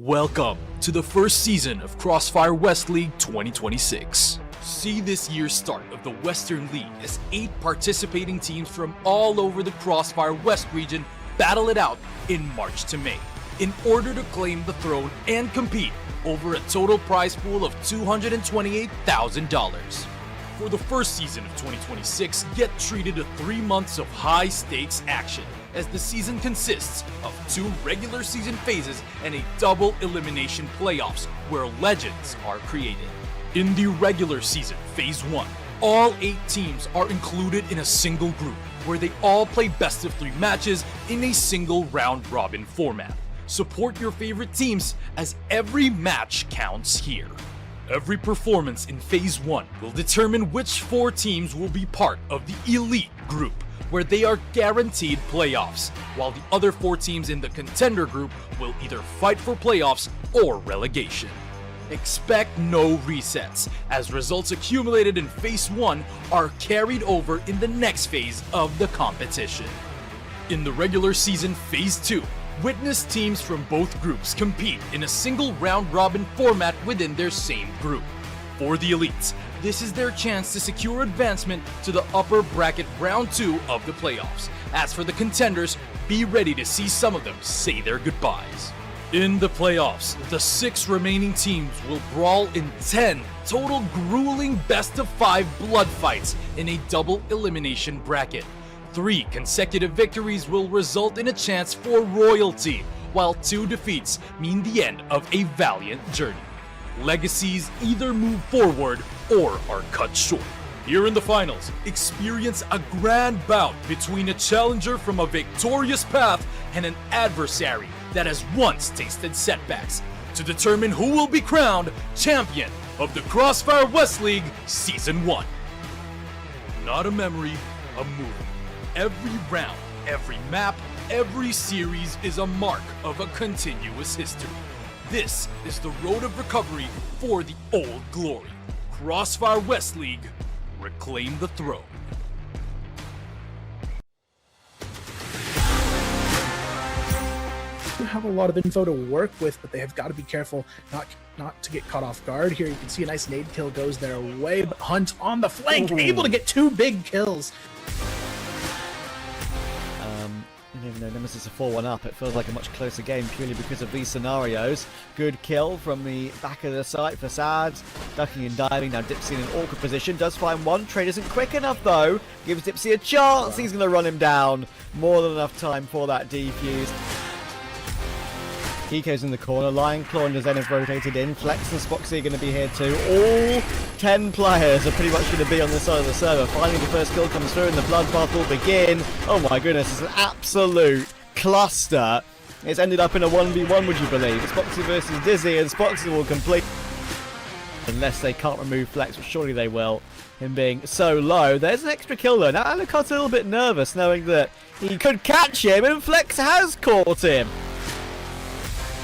Welcome to the first season of CrossFire West League 2026. See this year's start of the Western League as 8 participating teams from all over the CrossFire West region battle it out in March to May in order to claim the throne and compete over a total prize pool of $228,000. For the first season of 2026, get treated to 3 months of high-stakes action, as the season consists of 2 regular season phases and a double elimination playoffs where legends are created. In the regular season, Phase 1, all 8 teams are included in a single group where they all play best of 3 matches in a single round-robin format. Support your favorite teams as every match counts here. Every performance in Phase 1 will determine which 4 teams will be part of the Elite Group, where they are guaranteed playoffs, while the other 4 teams in the Contender Group will either fight for playoffs or relegation. Expect no resets, as results accumulated in Phase 1 are carried over in the next phase of the competition. In the regular season Phase 2, witness teams from both groups compete in a single round-robin format within their same group. For the elites, this is their chance to secure advancement to the upper bracket round 2 of the playoffs. As for the contenders, be ready to see some of them say their goodbyes. In the playoffs, the 6 remaining teams will brawl in 10 total grueling best-of-5 blood fights in a double elimination bracket. 3 consecutive victories will result in a chance for royalty, while 2 defeats mean the end of a valiant journey. Legacies either move forward or are cut short. Here in the finals, experience a grand bout between a challenger from a victorious path and an adversary that has once tasted setbacks to determine who will be crowned champion of the CrossFire West League Season 1. Not a memory, a movie. Every round, every map, every series is a mark of a continuous history. This is the road of recovery for the old glory. CrossFire West League, reclaim the throne. You have a lot of info to work with, but they have got to be careful not to get caught off guard. Here you can see a nice nade kill goes their way, but Hunt on the flank, able to get 2 big kills. Even though Nemesis are 4-1 up, it feels like a much closer game purely because of these scenarios. Good kill from the back of the site for Sads. Ducking and diving. Now Dipsy in an awkward position. Does find one. Trade isn't quick enough though. Gives Dipsy a chance. He's going to run him down. More than enough time for that defuse. Kiko's in the corner. Lion Claw and Zen have rotated in. Flex and Spoxy are going to be here too. All 10 players are pretty much going to be on this side of the server. Finally, the first kill comes through and the bloodbath will begin. Oh my goodness, it's an absolute cluster. It's ended up in a 1v1, would you believe? It's Spoxy versus Dizzy, and Spoxy will complete. Unless they can't remove Flex, but surely they will. Him being so low. There's an extra kill though. Now Alucard's a little bit nervous knowing that he could catch him, and Flex has caught him.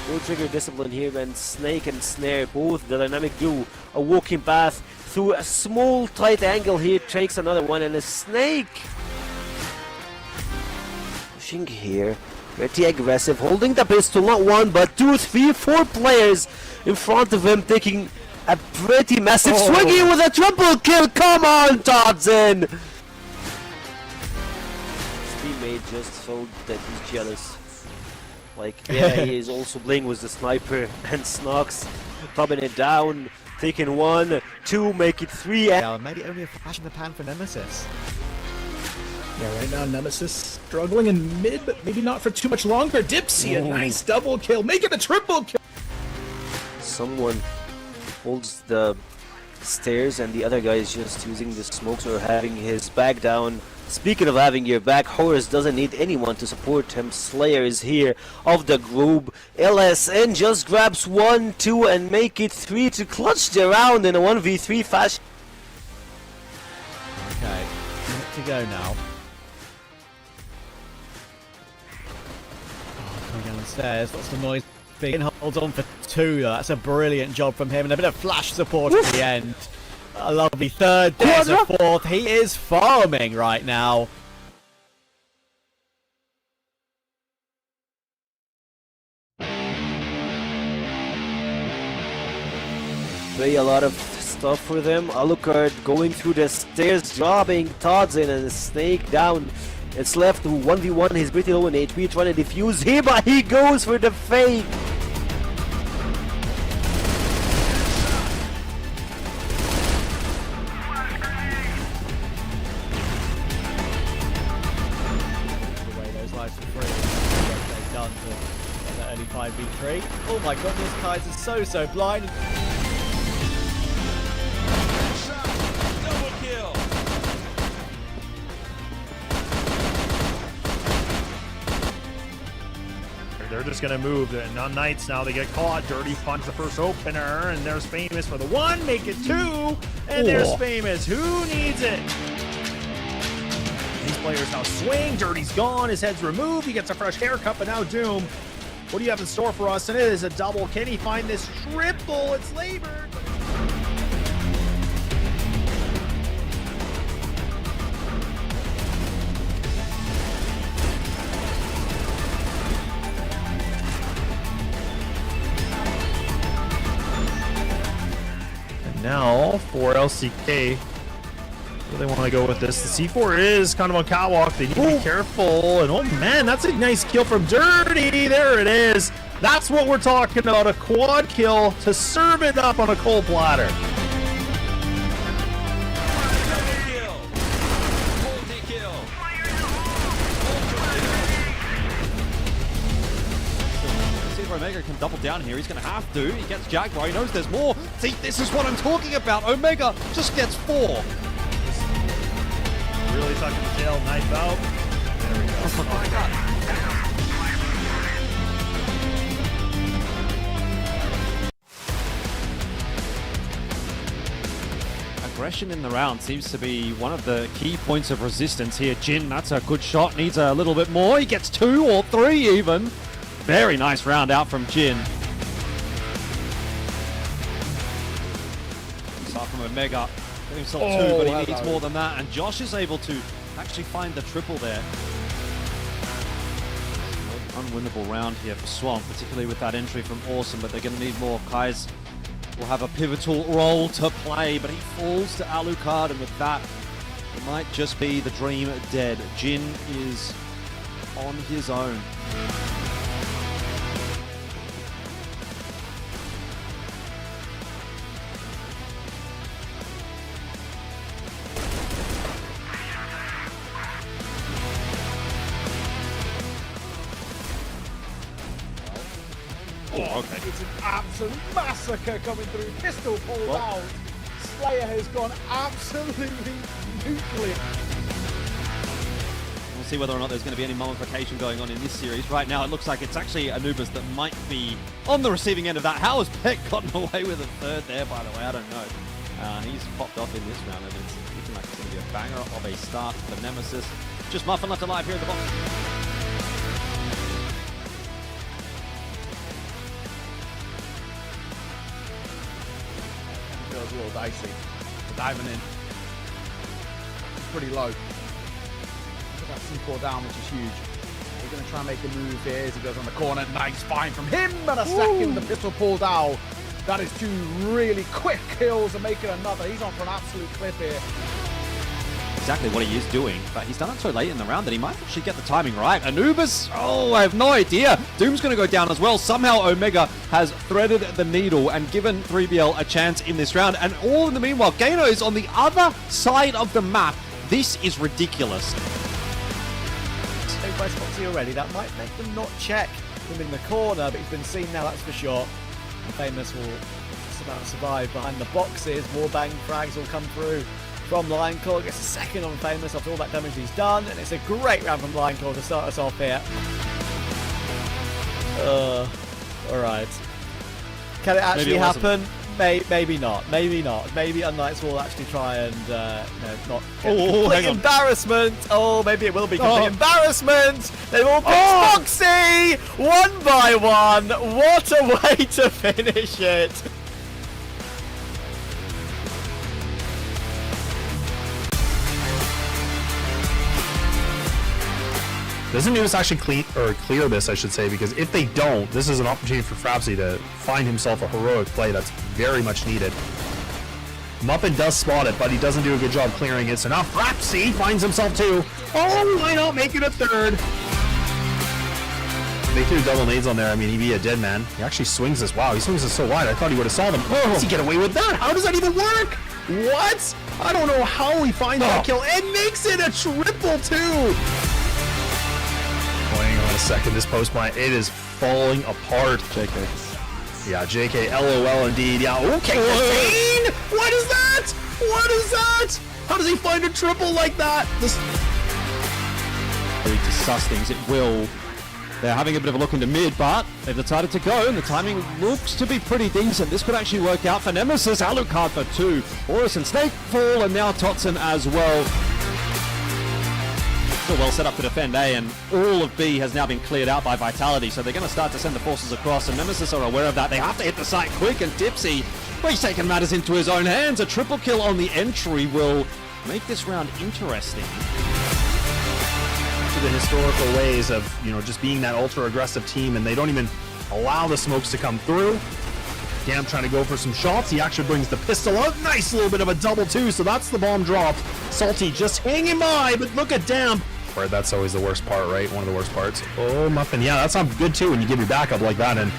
No trigger discipline here, and Snake and Snare, both the dynamic duo, a walking path through a small tight angle here, takes another one, and a Snake pushing here, pretty aggressive, holding the pistol, not 1 but 2, 3, 4 players in front of him, taking a pretty massive swing here with a triple kill. Come on, Dodson! His teammate just felt that he's jealous. Like, yeah, he is also playing with the sniper, and Snox clubbing it down, taking 1, 2, make it 3. Yeah, maybe only a flash in the pan for Nemesis. Yeah, right now Nemesis struggling in mid, but maybe not for too much longer. Dipsy, a nice double kill, make it a triple kill. Someone holds the stairs, and the other guy is just using the smokes or having his back down. Speaking of having your back, Horus doesn't need anyone to support him. Slayer is here of the group. LSN just grabs 1, 2 and make it 3 to clutch the round in a 1v3 fashion. Okay, minute to go now. Coming down the stairs, lots of noise. Big holds on for 2 though. That's a brilliant job from him, and a bit of flash support at the end. A lovely 3rd, there's a 4th. He is farming right now. play a lot of stuff for them. Alucard going through the stairs, dropping Todd's in and Snake down. It's left to 1v1. He's pretty low in HP, trying to defuse him, but he goes for the fake. Away those lives for free. What they've done to get that early 5v3. Oh my goodness, Kaiser's so blind. They're just going to move. And on Knights now, they get caught. Dirty punch the first opener, and there's Famous for the one. Make it two, and there's Famous. Who needs it? These players now swing. Dirty's gone. His head's removed. He gets a fresh haircut, but now Doom. What do you have in store for us? And it is a double. Can he find this triple? It's labored. Now for LCK, where they want to go with this. The C4 is kind of on catwalk. They need to be careful. And oh man, that's a nice kill from Dirty. There it is. That's what we're talking about. A quad kill to serve it up on a cold platter. Omega can double down here. He's going to have to. He gets Jaguar. He knows there's more. See, this is what I'm talking about. Omega just gets 4. Really tucking the tail. Knife out. There we go. Oh my god. Aggression in the round seems to be one of the key points of resistance here. Jin, that's a good shot. Needs a little bit more. He gets 2 or 3 even. Very nice round out from Jin. Start from Omega. Get himself 2, but he needs more than that. And Josh is able to actually find the triple there. Unwinnable round here for Swamp, particularly with that entry from Awesome, but they're going to need more. Kais will have a pivotal role to play, but he falls to Alucard, and with that, it might just be the dream dead. Jin is on his own. Oh, okay. It's an absolute massacre coming through. Pistol pulled out. Slayer has gone absolutely nuclear. We'll see whether or not there's going to be any mummification going on in this series. Right now, it looks like it's actually Anubis that might be on the receiving end of that. How has Peck gotten away with a third there, by the way? I don't know. He's popped off in this round, and it's looking like it's going to be a banger of a start for Nemesis. Just Muffin left alive here at the bottom. Feels a little dicey. We're diving in. It's pretty low. Put that C4 down, which is huge. We're going to try and make a move here as he goes on the corner. Nice find from him, and a second. The pistol pulled out. That is 2 really quick kills and making another. He's on for an absolute clip here. Exactly what he is doing, but he's done it so late in the round that he might actually get the timing right. Anubis, oh, I have no idea. Doom's going to go down as well. Somehow Omega has threaded the needle and given 3BL a chance in this round, and all in the meanwhile, Gaino is on the other side of the map. This is ridiculous. So by Spoxy already, that might make them not check him in the corner, but he's been seen now, that's for sure. And Famous will just about survive behind the boxes. More bang frags will come through from Lionclaw. Gets a second on Famous after all that damage he's done, and it's a great round from Lionclaw to start us off here. Alright. Can it actually happen? Maybe not. Maybe not. Maybe Unlights will actually try and not get complete embarrassment. Oh, maybe it will be complete embarrassment. They will pick Foxy 1 by 1. What a way to finish it. Doesn't Nemesis actually clear this, I should say, because if they don't, this is an opportunity for Frapsy to find himself a heroic play that's very much needed. Muffin does spot it, but he doesn't do a good job clearing it, so now Frapsy finds himself two. Oh, why not make it a third? They threw double nades on there. I mean, he'd be a dead man. He actually swings this. Wow, he swings this so wide. I thought he would have saw them. Oh, how does he get away with that? How does that even work? What? I don't know how he finds that kill and makes it a triple two. Hang on a second. This post plant, it is falling apart. JK. Yeah, JK. LOL indeed. Yeah. Okay. What is that? What is that? How does he find a triple like that? This To suss things, it will. They're having a bit of a look into mid, but they've decided to go, and the timing looks to be pretty decent. This could actually work out for Nemesis. Alucard for two. Horus and Snakefall, and now Totson as well. Still well set up to defend A, and all of B has now been cleared out by Vitality, so they're going to start to send the forces across, and Nemesis are aware of that. They have to hit the site quick, and Dipsy, well, he's taken matters into his own hands. A triple kill on the entry will make this round interesting. The historical ways of, you know, just being that ultra aggressive team, and they don't even allow the smokes to come through. Damp trying to go for some shots. He actually brings the pistol out. Nice little bit of a double two, so that's the bomb drop. Salty just hanging by, but look at Damp. Where that's always the worst part, right? One of the worst parts. Oh, Muffin. Yeah, that sounds good too when you give your backup like that. And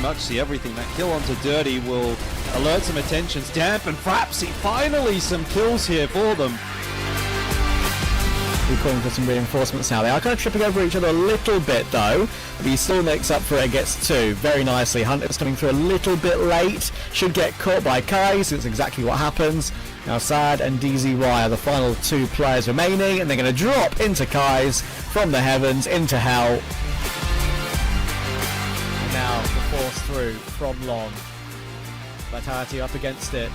much see everything. That kill onto Dirty will alert some attentions. Damp and Frapsy, finally some kills here for them. We're calling for some reinforcements now. They are kind of tripping over each other a little bit though, but he still makes up for it and gets two very nicely. Hunter's coming through a little bit late, should get caught by Kai, so it's exactly what happens. Now Sad and DZY are the final two players remaining, and they're going to drop into Kai's from the heavens into hell. Now the force through from long. Vitality up against it.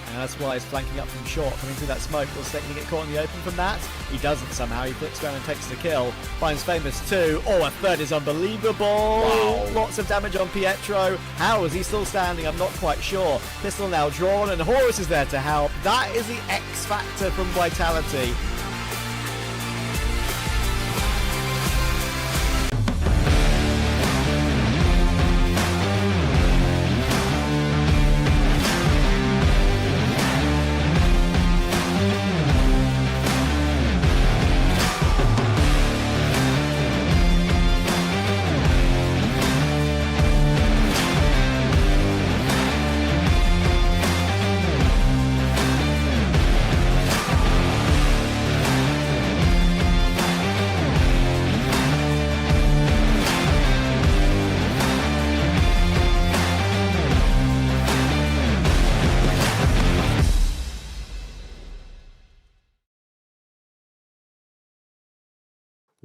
And that's why he's flanking up from short, coming through that smoke. Will Snake get caught in the open from that? He doesn't somehow. He flips around and takes the kill. Finds Famous 2. Oh, a third is unbelievable. Wow. Lots of damage on Pietro. How is he still standing? I'm not quite sure. Pistol now drawn, and Horus is there to help. That is the X factor from Vitality.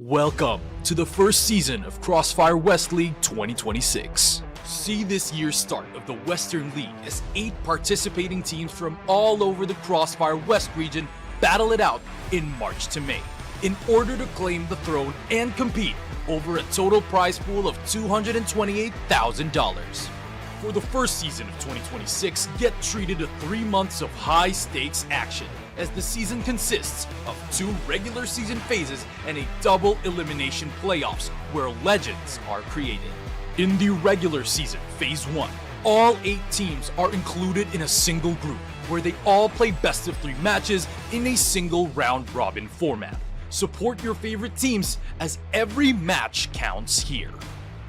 Welcome to the first season of CrossFire West League 2026. See this year's start of the Western League as 8 participating teams from all over the CrossFire West region battle it out in March to May in order to claim the throne and compete over a total prize pool of $228,000. For the first season of 2026, get treated to 3 months of high-stakes action, as the season consists of 2 regular season phases and a double elimination playoffs where legends are created. In the regular season, Phase 1, all 8 teams are included in a single group where they all play best of 3 matches in a single round-robin format. Support your favorite teams as every match counts here.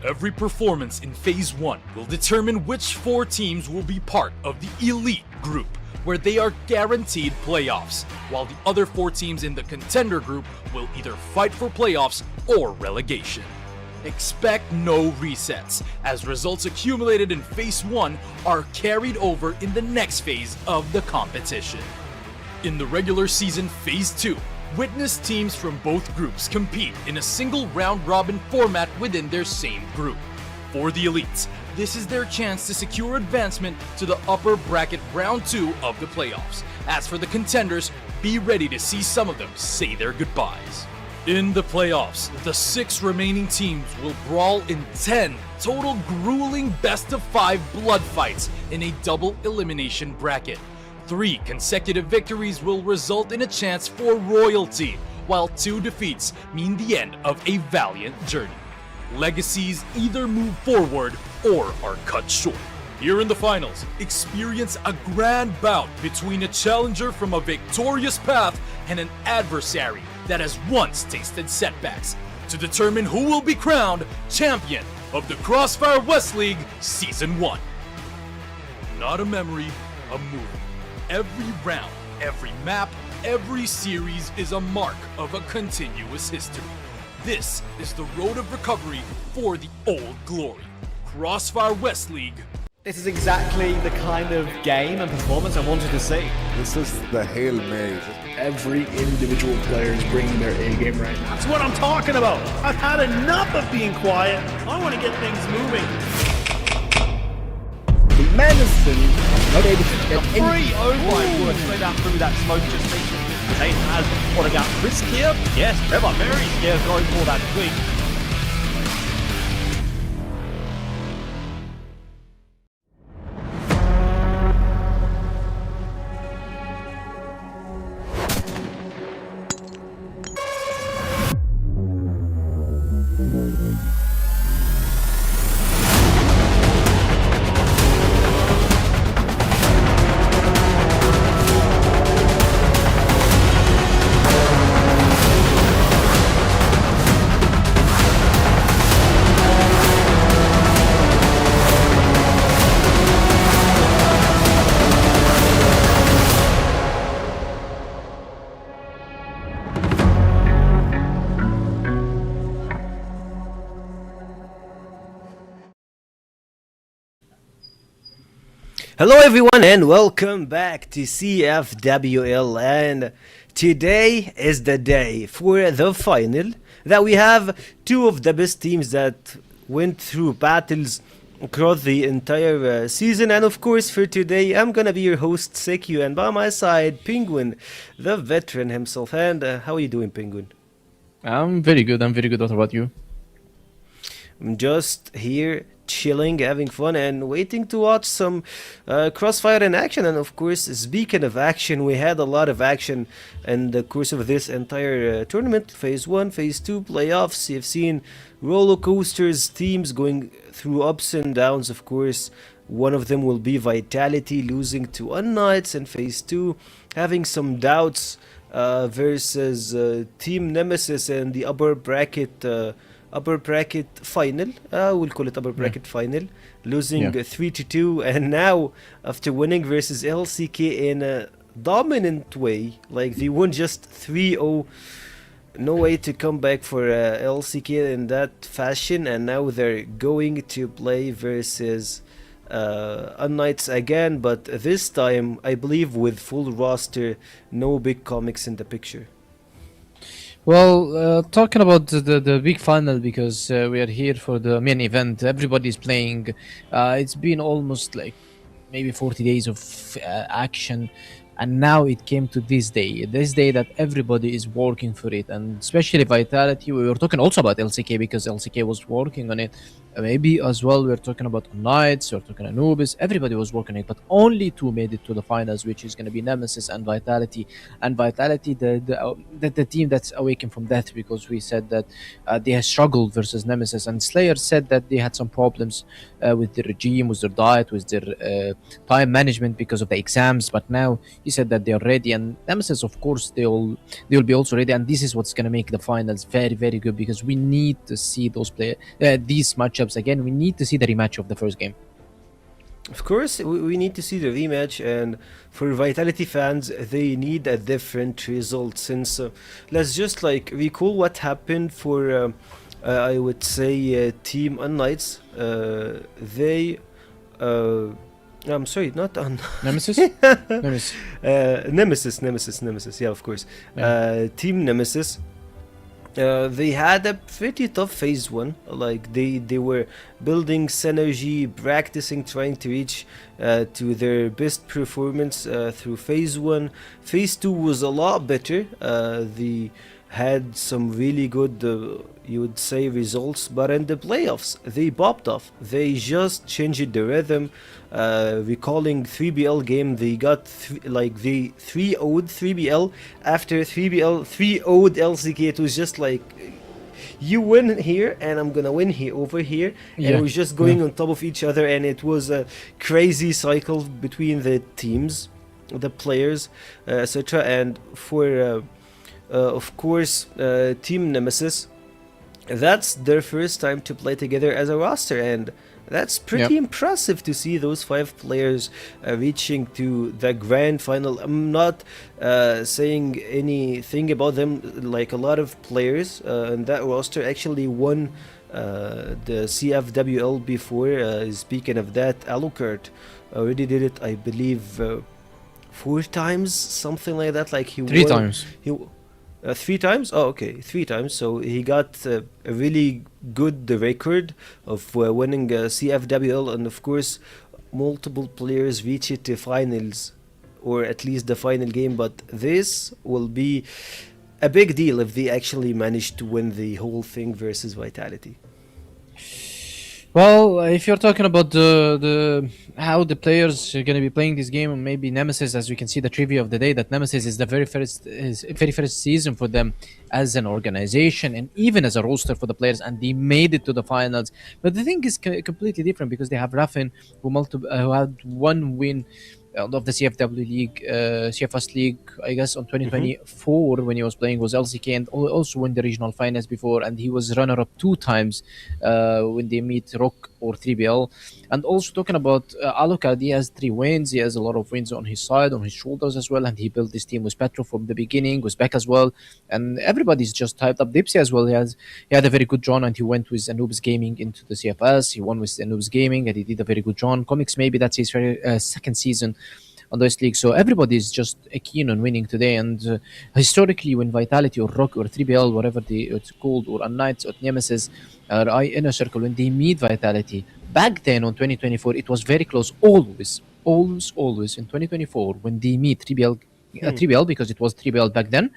Every performance in Phase 1 will determine which 4 teams will be part of the Elite group, where they are guaranteed playoffs, while the other 4 teams in the Contender group will either fight for playoffs or relegation. Expect no resets, as results accumulated in Phase 1 are carried over in the next phase of the competition. In the regular season Phase 2, witness teams from both groups compete in a single round-robin format within their same group. For the Elites, this is their chance to secure advancement to the upper bracket round 2 of the playoffs. As for the contenders, be ready to see some of them say their goodbyes. In the playoffs, the 6 remaining teams will brawl in 10 total grueling best-of-5 blood fights in a double elimination bracket. 3 consecutive victories will result in a chance for royalty, while 2 defeats mean the end of a valiant journey. Legacies either move forward or are cut short. Here in the finals, experience a grand bout between a challenger from a victorious path and an adversary that has once tasted setbacks, to determine who will be crowned champion of the CrossFire West League Season 1. Not a memory, a movie. Every round, every map, every series is a mark of a continuous history. This is the road of recovery for the old glory. CrossFire West League. This is exactly the kind of game and performance I wanted to see. This is the Hail Mary. Every individual player is bringing their A game right now. That's what I'm talking about. I've had enough of being quiet. I want to get things moving. The Madison not able to get any. Oh my word, straight out through that smoke just mentioned. Zane has what about risk here? Yes, Trevor very scared going for that tweak. Hello everyone and welcome back to CFWL, and today is the day for the final that we have 2 of the best teams that went through battles across the entire season. And of course for today I'm gonna be your host Sekyu, and by my side Penguin, the veteran himself. And how are you doing, Penguin? I'm very good. What about you? I'm just here chilling, having fun, and waiting to watch some Crossfire in action. And of course, speaking of action, we had a lot of action in the course of this entire tournament. Phase 1, Phase 2, playoffs. You've seen roller coasters, teams going through ups and downs. Of course, one of them will be Vitality losing to Unknights in Phase 2, having some doubts versus Team Nemesis and the upper bracket final. We'll call it upper bracket final, losing 3-2, and now after winning versus LCK in a dominant way, like they won just 3-0, no way to come back for LCK in that fashion, and now they're going to play versus Unknights again, but this time I believe with full roster, no big comics in the picture. Well, talking about the big final, because we are here for the main event. Everybody's playing. It's been almost like maybe 40 days of action, and now it came to this day that everybody is working for it, and especially Vitality. We were talking also about LCK because LCK was working on it. Maybe as well we're talking about Knights, we're talking Anubis. Everybody was working on it, but only 2 made it to the finals, which is going to be Nemesis and Vitality. And Vitality, the team that's awakened from death, because we said that they have struggled versus Nemesis, and Slayer said that they had some problems with their regime, with their diet, with their time management because of the exams. But now he said that they are ready, and Nemesis, of course, they will be also ready. And this is what's going to make the finals very, very good, because we need to see these matchups again. We need to see the rematch of the first game. Of course, we need to see the rematch, and for Vitality fans, they need a different result, since let's just like recall what happened for I would say Team Unknights. I'm sorry, not on Nemesis. Nemesis. Yeah, of course. Yeah. Team Nemesis. They had a pretty tough phase one. Like they were building synergy, practicing, trying to reach to their best performance through phase one. Phase two was a lot better. They had some really good, you would say, results, but in the playoffs they popped off. They just changed the rhythm. Recalling 3BL game, they got they 3-0'd 3BL after 3BL 3-0'd LCK. It was just like, you win here and I'm gonna win here over here, and it was just going on top of each other, and it was a crazy cycle between the teams, the players, etc. And for of course, Team Nemesis, that's their first time to play together as a roster, and that's pretty impressive to see those 5 players reaching to the grand final. I'm not saying anything about them, like a lot of players in that roster actually won the CFWL before. Speaking of that, Alucard already did it, I believe, 4 times, something like that. Like he 3 won, times. 3 times? Oh, okay, 3 times. So he got a really good record of winning CFWL, and of course, multiple players reach it to finals, or at least the final game. But this will be a big deal if they actually manage to win the whole thing versus Vitality. Well, if you're talking about the how the players are going to be playing this game, or maybe Nemesis, as we can see the trivia of the day, that Nemesis is the very first season for them as an organization and even as a roster for the players, and they made it to the finals. But the thing is completely different, because they have Raffin, who had 1 win of the CFW League, CFS League, I guess, on 2024 when he was playing, was LCK, and also won the regional finals before, and he was runner-up 2 times when they meet Rock or 3BL. And also talking about Alucard, he has 3 wins. He has a lot of wins on his side, on his shoulders as well, and he built this team with Petro from the beginning, with Beck as well, and everybody's just typed up. Dipsy as well, he had a very good run, and he went with Anubis Gaming into the CFS. He won with Anubis Gaming, and he did a very good run. Comics, maybe that's his very second season on this league, so everybody is just keen on winning today. And historically, when Vitality or Rock or 3BL, whatever it's called, or Knights or Nemesis or Inner Circle, when they meet Vitality back then on 2024, it was very close. Always in 2024 when they meet 3BL, because it was 3BL back then,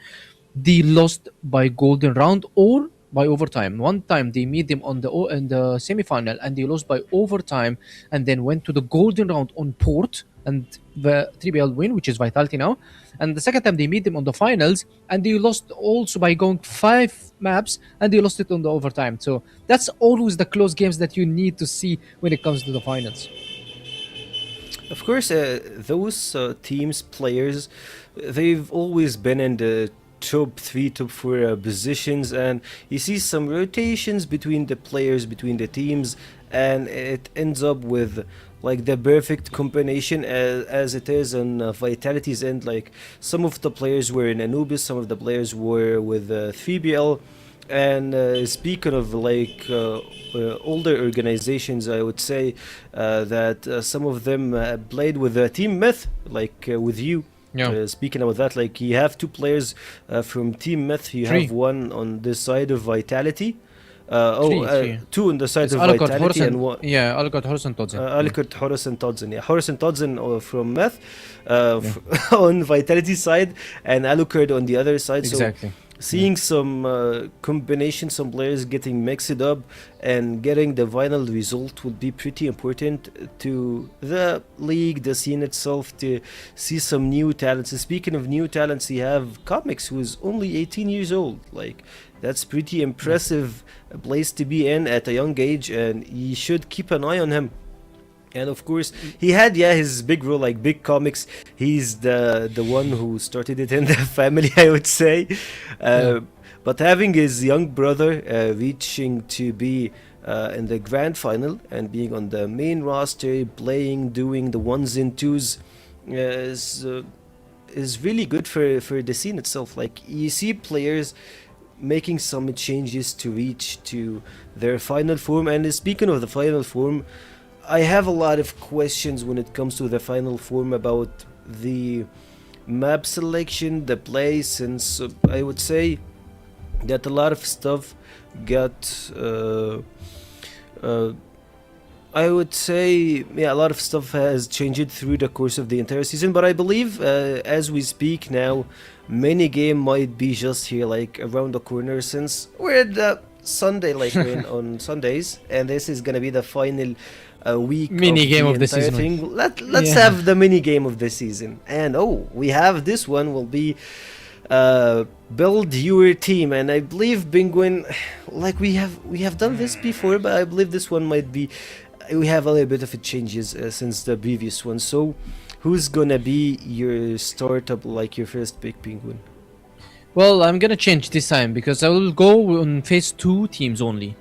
they lost by golden round or by overtime. One time they meet them in the semi-final, and they lost by overtime, and then went to the golden round on port, and the 3BL win, which is Vitality now. And the second time they meet them on the finals, and they lost also by going 5 maps, and they lost it on the overtime. So that's always the close games that you need to see when it comes to the finals. Of course, those teams, players, they've always been in the top 3, top 4 positions, and you see some rotations between the players, between the teams, and it ends up with like the perfect combination as it is on Vitality's end. Like, some of the players were in Anubis, some of the players were with 3BL, and speaking of like older organizations, I would say that some of them played with Team Myth, like with you. Speaking about that, like, you have 2 players from Team Myth. You 3. have one on this side of Vitality. 3. 2 on the side It's of Alucard, Vitality, Horus, and one. Yeah, Alucard, Horus, and Todzen. Alucard, Horus, and Todzen. Yeah, Horus and Todzen from Myth on Vitality side, and Alucard on the other side. Exactly. So seeing some combinations, some players getting mixed up and getting the final result would be pretty important to the league, the scene itself, to see some new talents. Speaking of new talents, you have Comics, who is only 18 years old. Like, that's pretty impressive place to be in at a young age, and you should keep an eye on him. And of course, he had his big role, like Big Comics. He's the one who started it in the family, I would say. But having his young brother reaching to be in the grand final and being on the main roster, playing, doing the 1s and 2s, is really good for the scene itself. Like, you see players making some changes to reach to their final form. And speaking of the final form, I have a lot of questions when it comes to the final form about the map selection, the play, since I would say that a lot of stuff got I would say, yeah, a lot of stuff has changed through the course of the entire season, but I believe as we speak now, mini game might be just here, like around the corner, since we're at the Sunday, like we're on Sundays, and this is gonna be the final week Mini game of the entire season. thing. Let's have the mini game of the season, and we have this one will be build your team, and I believe Penguin, like we have done this before, but I believe this one might be. We have a little bit of changes since the previous one. So, who's gonna be your startup, like your first pick, Penguin? Well, I'm gonna change this time because I will go on phase 2 teams only.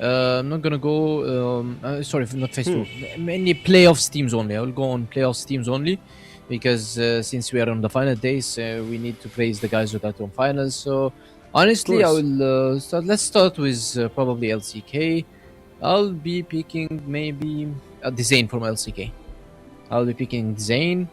I'm not gonna go. Sorry, not phase 2. Mainly playoffs teams only. I will go on playoffs teams only because since we are on the final days, we need to praise the guys who got on finals. So honestly, I will start. Let's start with probably LCK. I'll be picking maybe Zane from LCK. I'll be picking Zane.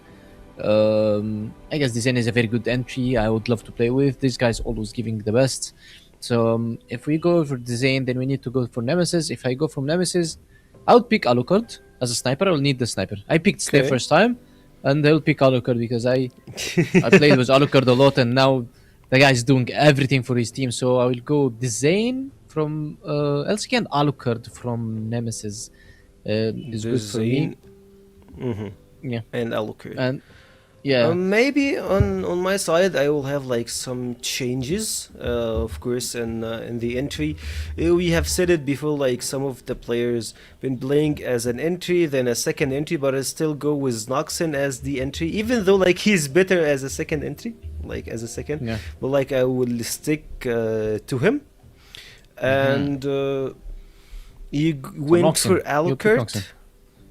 I guess Zane is a very good entry. I would love to play with. This guy's always giving the best. So if we go for Zane, then we need to go for Nemesis. If I go from Nemesis, I would pick Alucard as a sniper. I'll need the sniper. I picked Slayer first time, and I'll pick Alucard because I played with Alucard a lot, and now the guy's doing everything for his team. So I will go Zane from LCK and Alucard from Nemesis. Is good for me. Yeah. And Alucard. And yeah. Maybe on my side I will have like some changes, of course, in the entry. We have said it before, like some of the players been playing as an entry, then a second entry, but I still go with Noxen as the entry, even though like he's better as a second entry, like as a second. Yeah. But like I will stick to him. And you went for Alucard.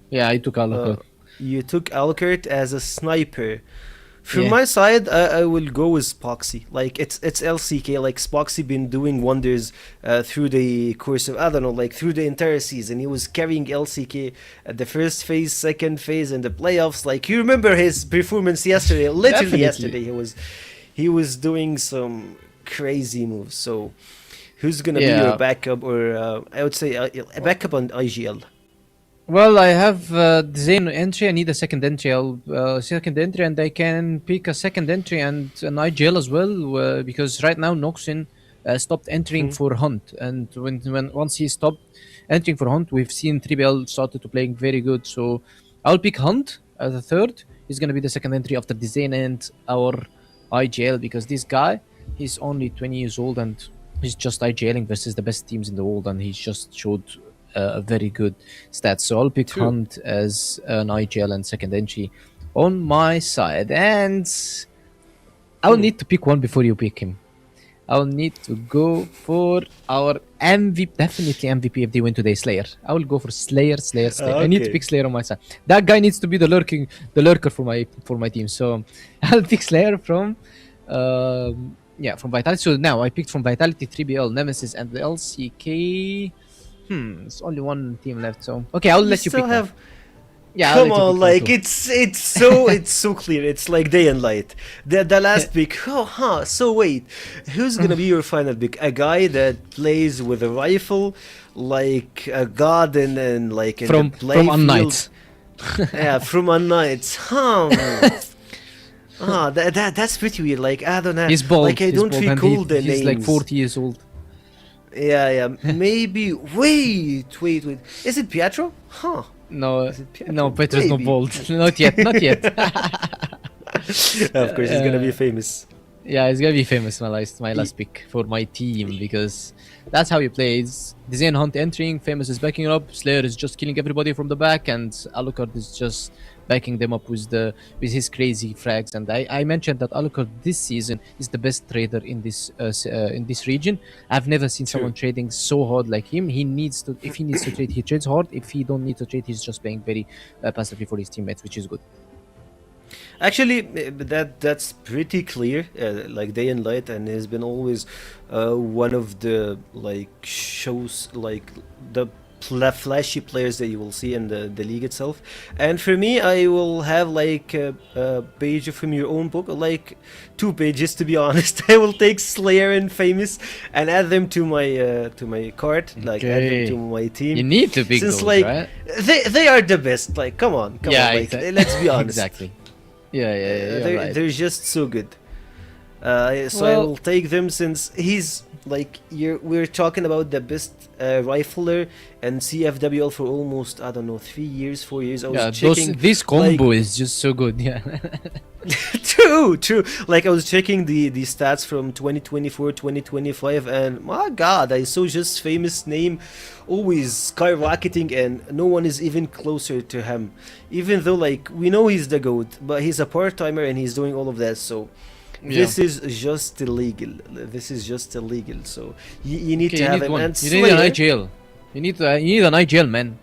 Yeah, I took Alucard. You took Alucard as a sniper. From my side, I will go with Spoxy. Like it's LCK. Like Spoxy been doing wonders through the course of, I don't know, like through the entire season. He was carrying LCK at the first phase, second phase, and the playoffs. Like you remember his performance yesterday. Literally yesterday, he was doing some crazy moves. So who's gonna be your backup, or I would say a backup on IGL? Well, I have Zane entry. I need a second entry. Second entry, and I can pick a second entry and an IGL as well, because right now Noxen stopped entering for Hunt, and once he stopped entering for Hunt, we've seen 3BL started to playing very good. So I'll pick Hunt as a third. He's gonna be the second entry after Zane and our IGL, because this guy, he's only 20 years old and he's just IGLing versus the best teams in the world, and he's just showed a very good stats. So I'll pick Hunt as an IGL and second entry on my side, and I'll need to pick one before you pick him. I'll need to go for our MVP, definitely MVP if they win today, Slayer. I will go for Slayer. I need to pick Slayer on my side. That guy needs to be the lurker for my team. So I'll pick Slayer from from Vitality. So now I picked from Vitality, 3BL, Nemesis, and the LCK. It's only one team left, so okay, I'll let you pick. Come on, like it's so clear. It's like day and light. The last pick. So wait, who's gonna be your final pick? A guy that plays with a rifle, like a god, and like in from the play Unnight. Yeah, from Unnight. That's pretty weird. Like I don't know. He's bald. Like I don't recall the names. He's like 40 years old. Yeah. Maybe. Wait. Is it Pietro? No, Petro's not bald. Not yet. Of course, he's gonna be famous. Yeah, he's gonna be famous. My last pick for my team, because that's how he plays. Zane Hunt entering, Famous is backing up, Slayer is just killing everybody from the back, and Alucard is just backing them up with his crazy frags. And I mentioned that Alucard this season is the best trader in this region. I've never seen someone trading so hard like him. If he needs to trade, he trades hard. If he don't need to trade, he's just playing very passively for his teammates, which is good. Actually, that's pretty clear, like day and light, and has been always one of the like shows, like the flashy players that you will see in the league itself. And for me, I will have like a page from your own book, like 2 pages to be honest. I will take Slayer and Famous and add them to my card, like add them to my team. You need to pick Since those, like right? they are the best. Like come on, like, let's be honest. Exactly. Yeah. Right. They're just so good. So I Well- will take them since he's like we're talking about the best rifler and CFWL for almost, I don't know, 3 years, 4 years. I was checking This combo is just so good. Yeah. true. Like I was checking the stats from 2024, 2025, and my God, I saw just Famous name always skyrocketing, and no one is even closer to him. Even though like we know he's the GOAT, but he's a part timer and he's doing all of that. So. This is just illegal. So you need to have him. One. And You need an Slayer- IGL. You need an IGL, man.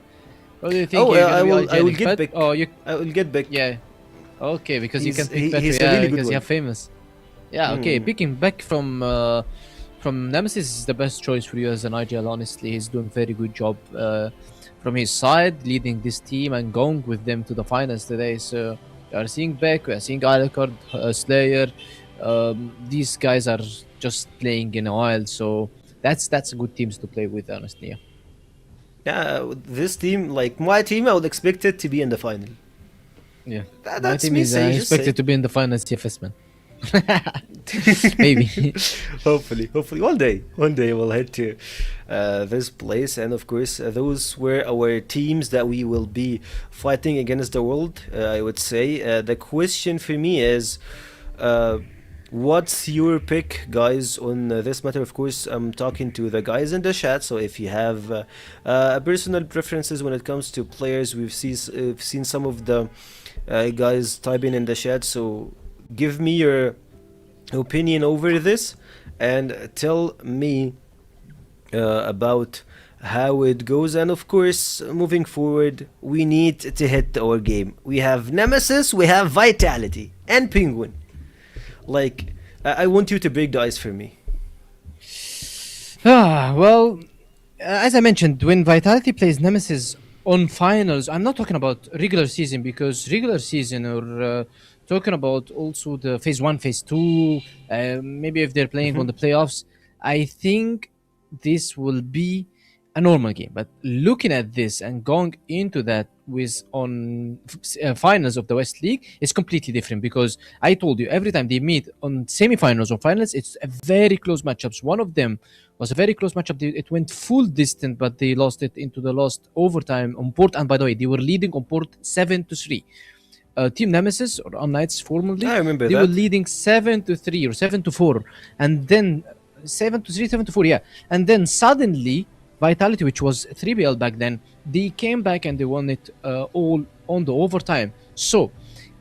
What do you think? Oh, you're I gonna be will IGL get Fed? back. Oh, you. I will get back. Yeah. Okay, because you He's- can pick better. he's a Yeah, really good because you one. have Famous. Yeah. Okay, picking back from Nemesis is the best choice for you as an IGL. Honestly, he's doing very good job from his side, leading this team and going with them to the finals today. So we are seeing Beck, we are seeing Alucard, Slayer. These guys are just playing in a while, so that's good teams to play with, honestly. Yeah. Yeah, this team, like my team, I would expect it to be in the final. Yeah. That- My that's team me is saying, just expected say. to be in the finals, CFS, man. Maybe. Hopefully, one day we'll head to this place, and of course, those were our teams that we will be fighting against the world. I would say the question for me is, what's your pick, guys, on this matter? Of course, I'm talking to the guys in the chat, so if you have personal preferences when it comes to players, we've seen some of the guys typing in the chat, so give me your opinion over this and tell me about how it goes. And of course, moving forward, we need to hit our game. We have Nemesis, we have Vitality, and Penguin. Like, I want you to break the ice for me. Well, as I mentioned, when Vitality plays Nemesis on finals, I'm not talking about regular season, because regular season, or talking about also the phase 1, phase 2, maybe if they're playing on the playoffs, I think this will be a normal game. But looking at this and going into that with on finals of the West League is completely different, because I told you every time they meet on semifinals or finals, it's a very close matchups. One of them was a very close matchup. It went full distance, but they lost it into the last overtime on port. And by the way, they were leading on port 7-3. Team Nemesis, or on Knights formerly, I remember they that. were leading 7-3 or 7-4, and then 7-3, 7-4, yeah. And then suddenly Vitality, which was 3BL back then, they came back and they won it all on the overtime. So,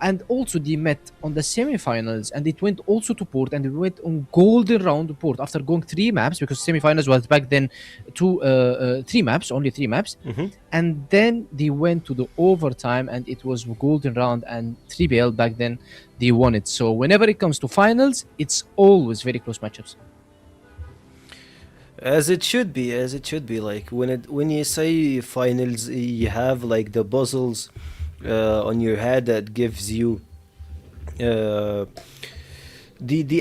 and also they met on the semifinals, and it went also to port, and they went on golden round to port after going 3 maps, because semifinals was back then 3 maps, only 3 maps. And then they went to the overtime, and it was golden round, and 3BL back then, they won it. So whenever it comes to finals, it's always very close matchups. As it should be. Like when you say finals, you have like the puzzles on your head that gives you the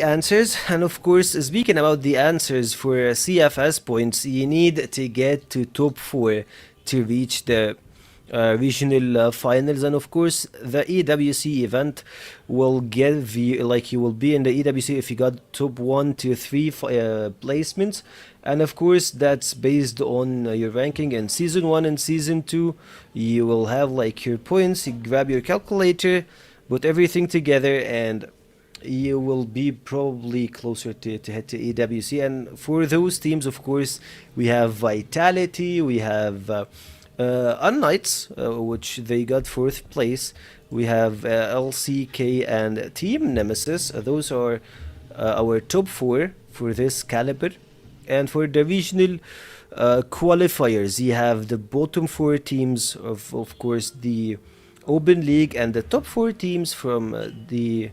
answers. And of course, speaking about the answers for CFS points, you need to get to top 4 to reach the regional finals. And of course, the EWC event will give you, like, you will be in the EWC if you got top 1 to 3 placements. And of course, that's based on your ranking in season 1 and season 2. You will have like your points, you grab your calculator, put everything together, and you will be probably closer to head to EWC. And for those teams, of course, we have Vitality, we have Knights, which they got 4th place. We have LCK and Team Nemesis. Those are our top 4 for this caliber. And for the regional qualifiers, you have the bottom 4 teams of course, the Open League, and the top 4 teams from the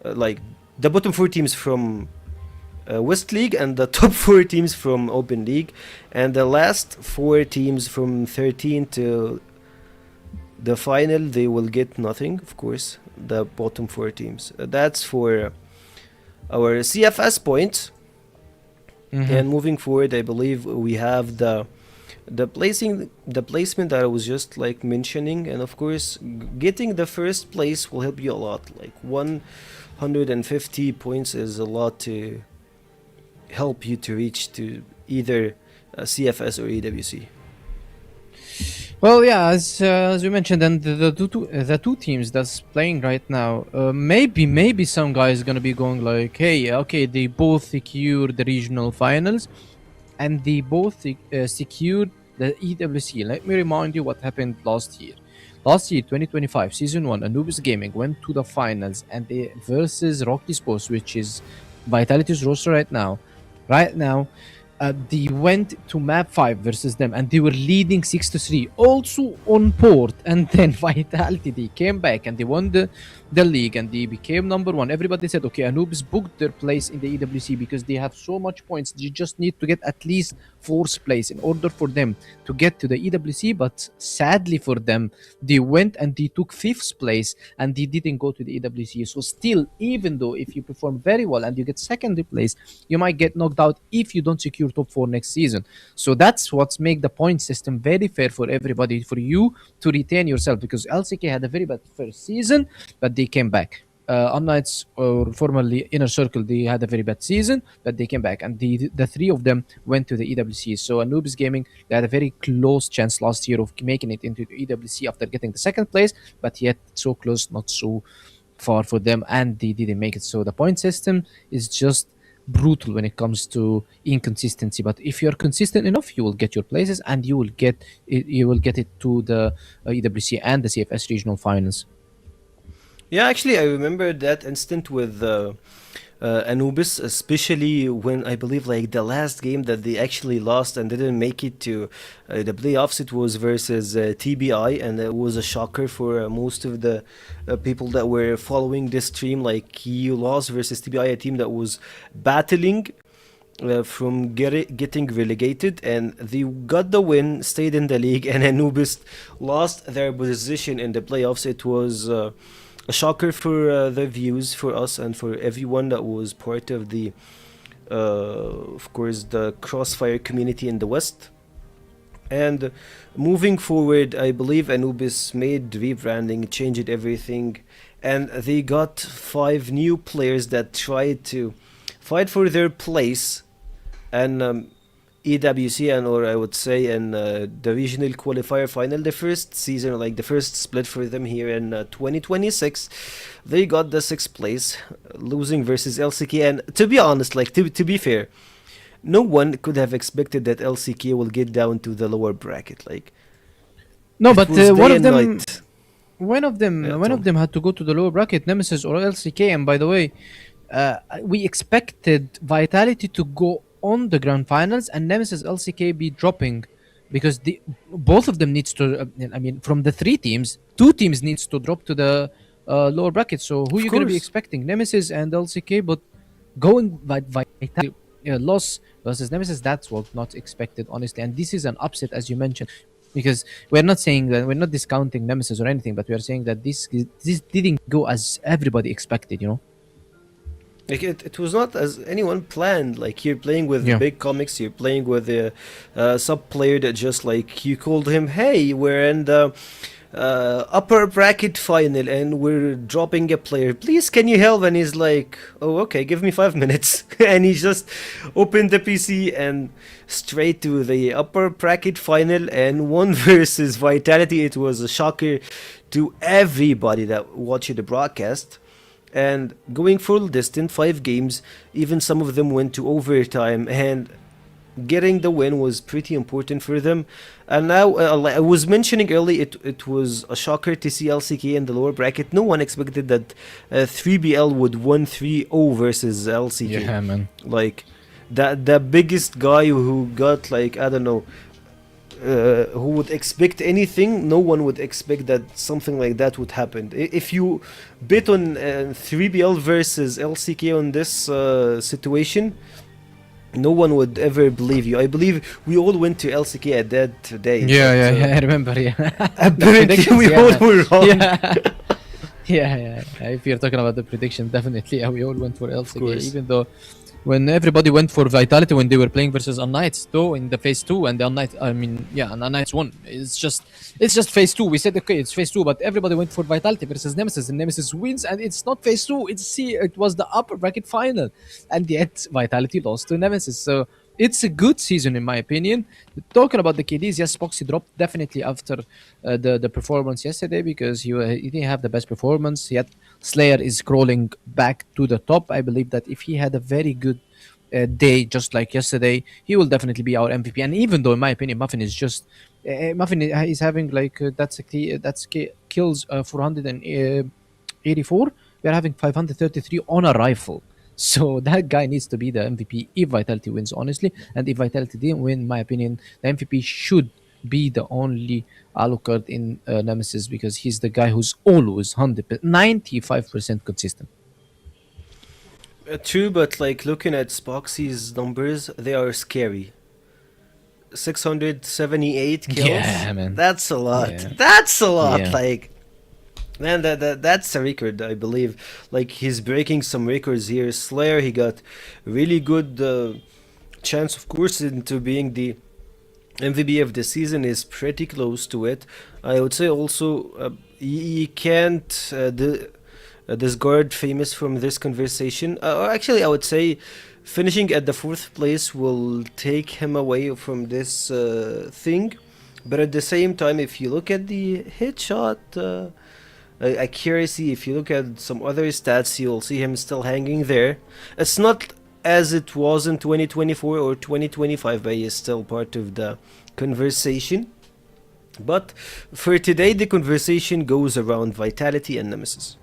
bottom 4 teams from West League, and the top 4 teams from Open League, and the last 4 teams from 13 to the final, they will get nothing, of course, the bottom 4 teams. That's for our CFS points. And moving forward, I believe we have the placement that I was just like mentioning, and of course getting the first place will help you a lot. Like 150 points is a lot to help you to reach to either CFS or EWC. Well, yeah, as you mentioned, and the two teams that's playing right now, maybe some guy is gonna be going like, hey, okay, they both secured the regional finals, and they both secured the EWC. Let me remind you what happened last year. Last year, 2025, Season 1, Anubis Gaming went to the finals, and they versus Rocky Sports, which is Vitality's roster right now. Right now, they went to map 5 versus them, and they were leading 6-3, also on port. And then Vitality, they came back and they won the league, and they became number 1. Everybody said, okay, Anubis booked their place in the EWC because they have so much points. They just need to get at least 4th place in order for them to get to the EWC. But sadly for them, they went and they took 5th place, and they didn't go to the EWC. So still, even though if you perform very well and you get 2nd place, you might get knocked out if you don't secure top 4 next season. So that's what's make the point system very fair for everybody, for you to retain yourself, because LCK had a very bad first season, but they came back. Omnights, or formerly Inner Circle, they had a very bad season, but they came back, and the 3 of them went to the EWC. So Anubis Gaming, they had a very close chance last year of making it into the EWC after getting the 2nd place, but yet so close, not so far for them, and they didn't make it. So the point system is just brutal when it comes to inconsistency, but if you're consistent enough, you will get your places, and you will get it to the EWC and the CFS regional finals. Yeah, actually, I remember that instant with Anubis, especially when I believe like the last game that they actually lost and didn't make it to the playoffs. It was versus TBI, and it was a shocker for most of the people that were following this stream. Like, you lost versus TBI, a team that was battling from getting relegated, and they got the win, stayed in the league, and Anubis lost their position in the playoffs. It was a shocker for the views, for us, and for everyone that was part of the, of course, the CrossFire community in the West. And moving forward, I believe Anubis made rebranding, changed everything, and they got 5 new players that tried to fight for their place and EWC, and or I would say in the regional qualifier final, the first season, like the first split for them here in 2026. They got the 6th place, losing versus LCK. And to be honest, like to be fair, no one could have expected that LCK will get down to the lower bracket. Like, no, but one of them Yeah, one of them had to go to the lower bracket, Nemesis or LCK. And by the way, we expected Vitality to go on the grand finals and Nemesis LCK be dropping, because both of them needs to from the 3 teams, 2 teams needs to drop to the lower bracket. So who are you going to be expecting? Nemesis and LCK, but going Vitality loss versus Nemesis, that's what not expected, honestly. And this is an upset, as you mentioned, because we're not saying that, we're not discounting Nemesis or anything, but we are saying that this didn't go as everybody expected, you know. Like, it was not as anyone planned. Like, you're playing with big comics, you're playing with a sub player that just, like, you called him, hey, we're in the upper bracket final and we're dropping a player, please can you help? And he's like, oh, okay, give me 5 minutes. And he just opened the PC and straight to the upper bracket final and won versus Vitality. It was a shocker to everybody that watched the broadcast. And going full distance, 5 games, even some of them went to overtime, and getting the win was pretty important for them. And now, I was mentioning earlier, it was a shocker to see LCK in the lower bracket. No one expected that 3BL would win 3-0 versus LCK. Yeah, man. Like, the biggest guy who got, like, I don't know, who would expect anything. No one would expect that something like that would happen. If you bet on 3BL versus LCK on this situation, no one would ever believe you. I believe we all went to LCK at that day. I remember. Yeah, Apparently, we all were wrong. Yeah. If you're talking about the prediction, definitely, we all went for LCK, even though when everybody went for Vitality when they were playing versus Unnights, though in the phase 2, and the Unnights, and Unnights won. It's just phase 2. We said okay, it's phase 2, but everybody went for Vitality versus Nemesis, and Nemesis wins, and it's not phase 2. It was the upper bracket final, and yet Vitality lost to Nemesis. So it's a good season in my opinion. Talking about the KDs, yes, Spoxy dropped definitely after the performance yesterday because he didn't have the best performance. Yet Slayer is crawling back to the top. I believe that if he had a very good day just like yesterday, he will definitely be our MVP. And even though in my opinion Muffin is just Muffin is having like kills 484, we are having 533 on a rifle. So that guy needs to be the MVP if Vitality wins, honestly. And if Vitality didn't win, in my opinion, the MVP should be the only Alucard in Nemesis because he's the guy who's always 95% consistent. True, but like looking at Spoxy's numbers, they are scary. 678 kills. Yeah, man. That's a lot. Yeah. That's a lot. Yeah. Like, man, that's a record, I believe. Like he's breaking some records here. Slayer, he got really good chance, of course, into being the MVP of the season. Is pretty close to it. I would say also you can't discard Famous from this conversation. Or actually, I would say finishing at the 4th place will take him away from this thing. But at the same time, if you look at the headshot accuracy, if you look at some other stats, you'll see him still hanging there. It's not as it was in 2024 or 2025, but he is still part of the conversation. But for today, the conversation goes around Vitality and Nemesis.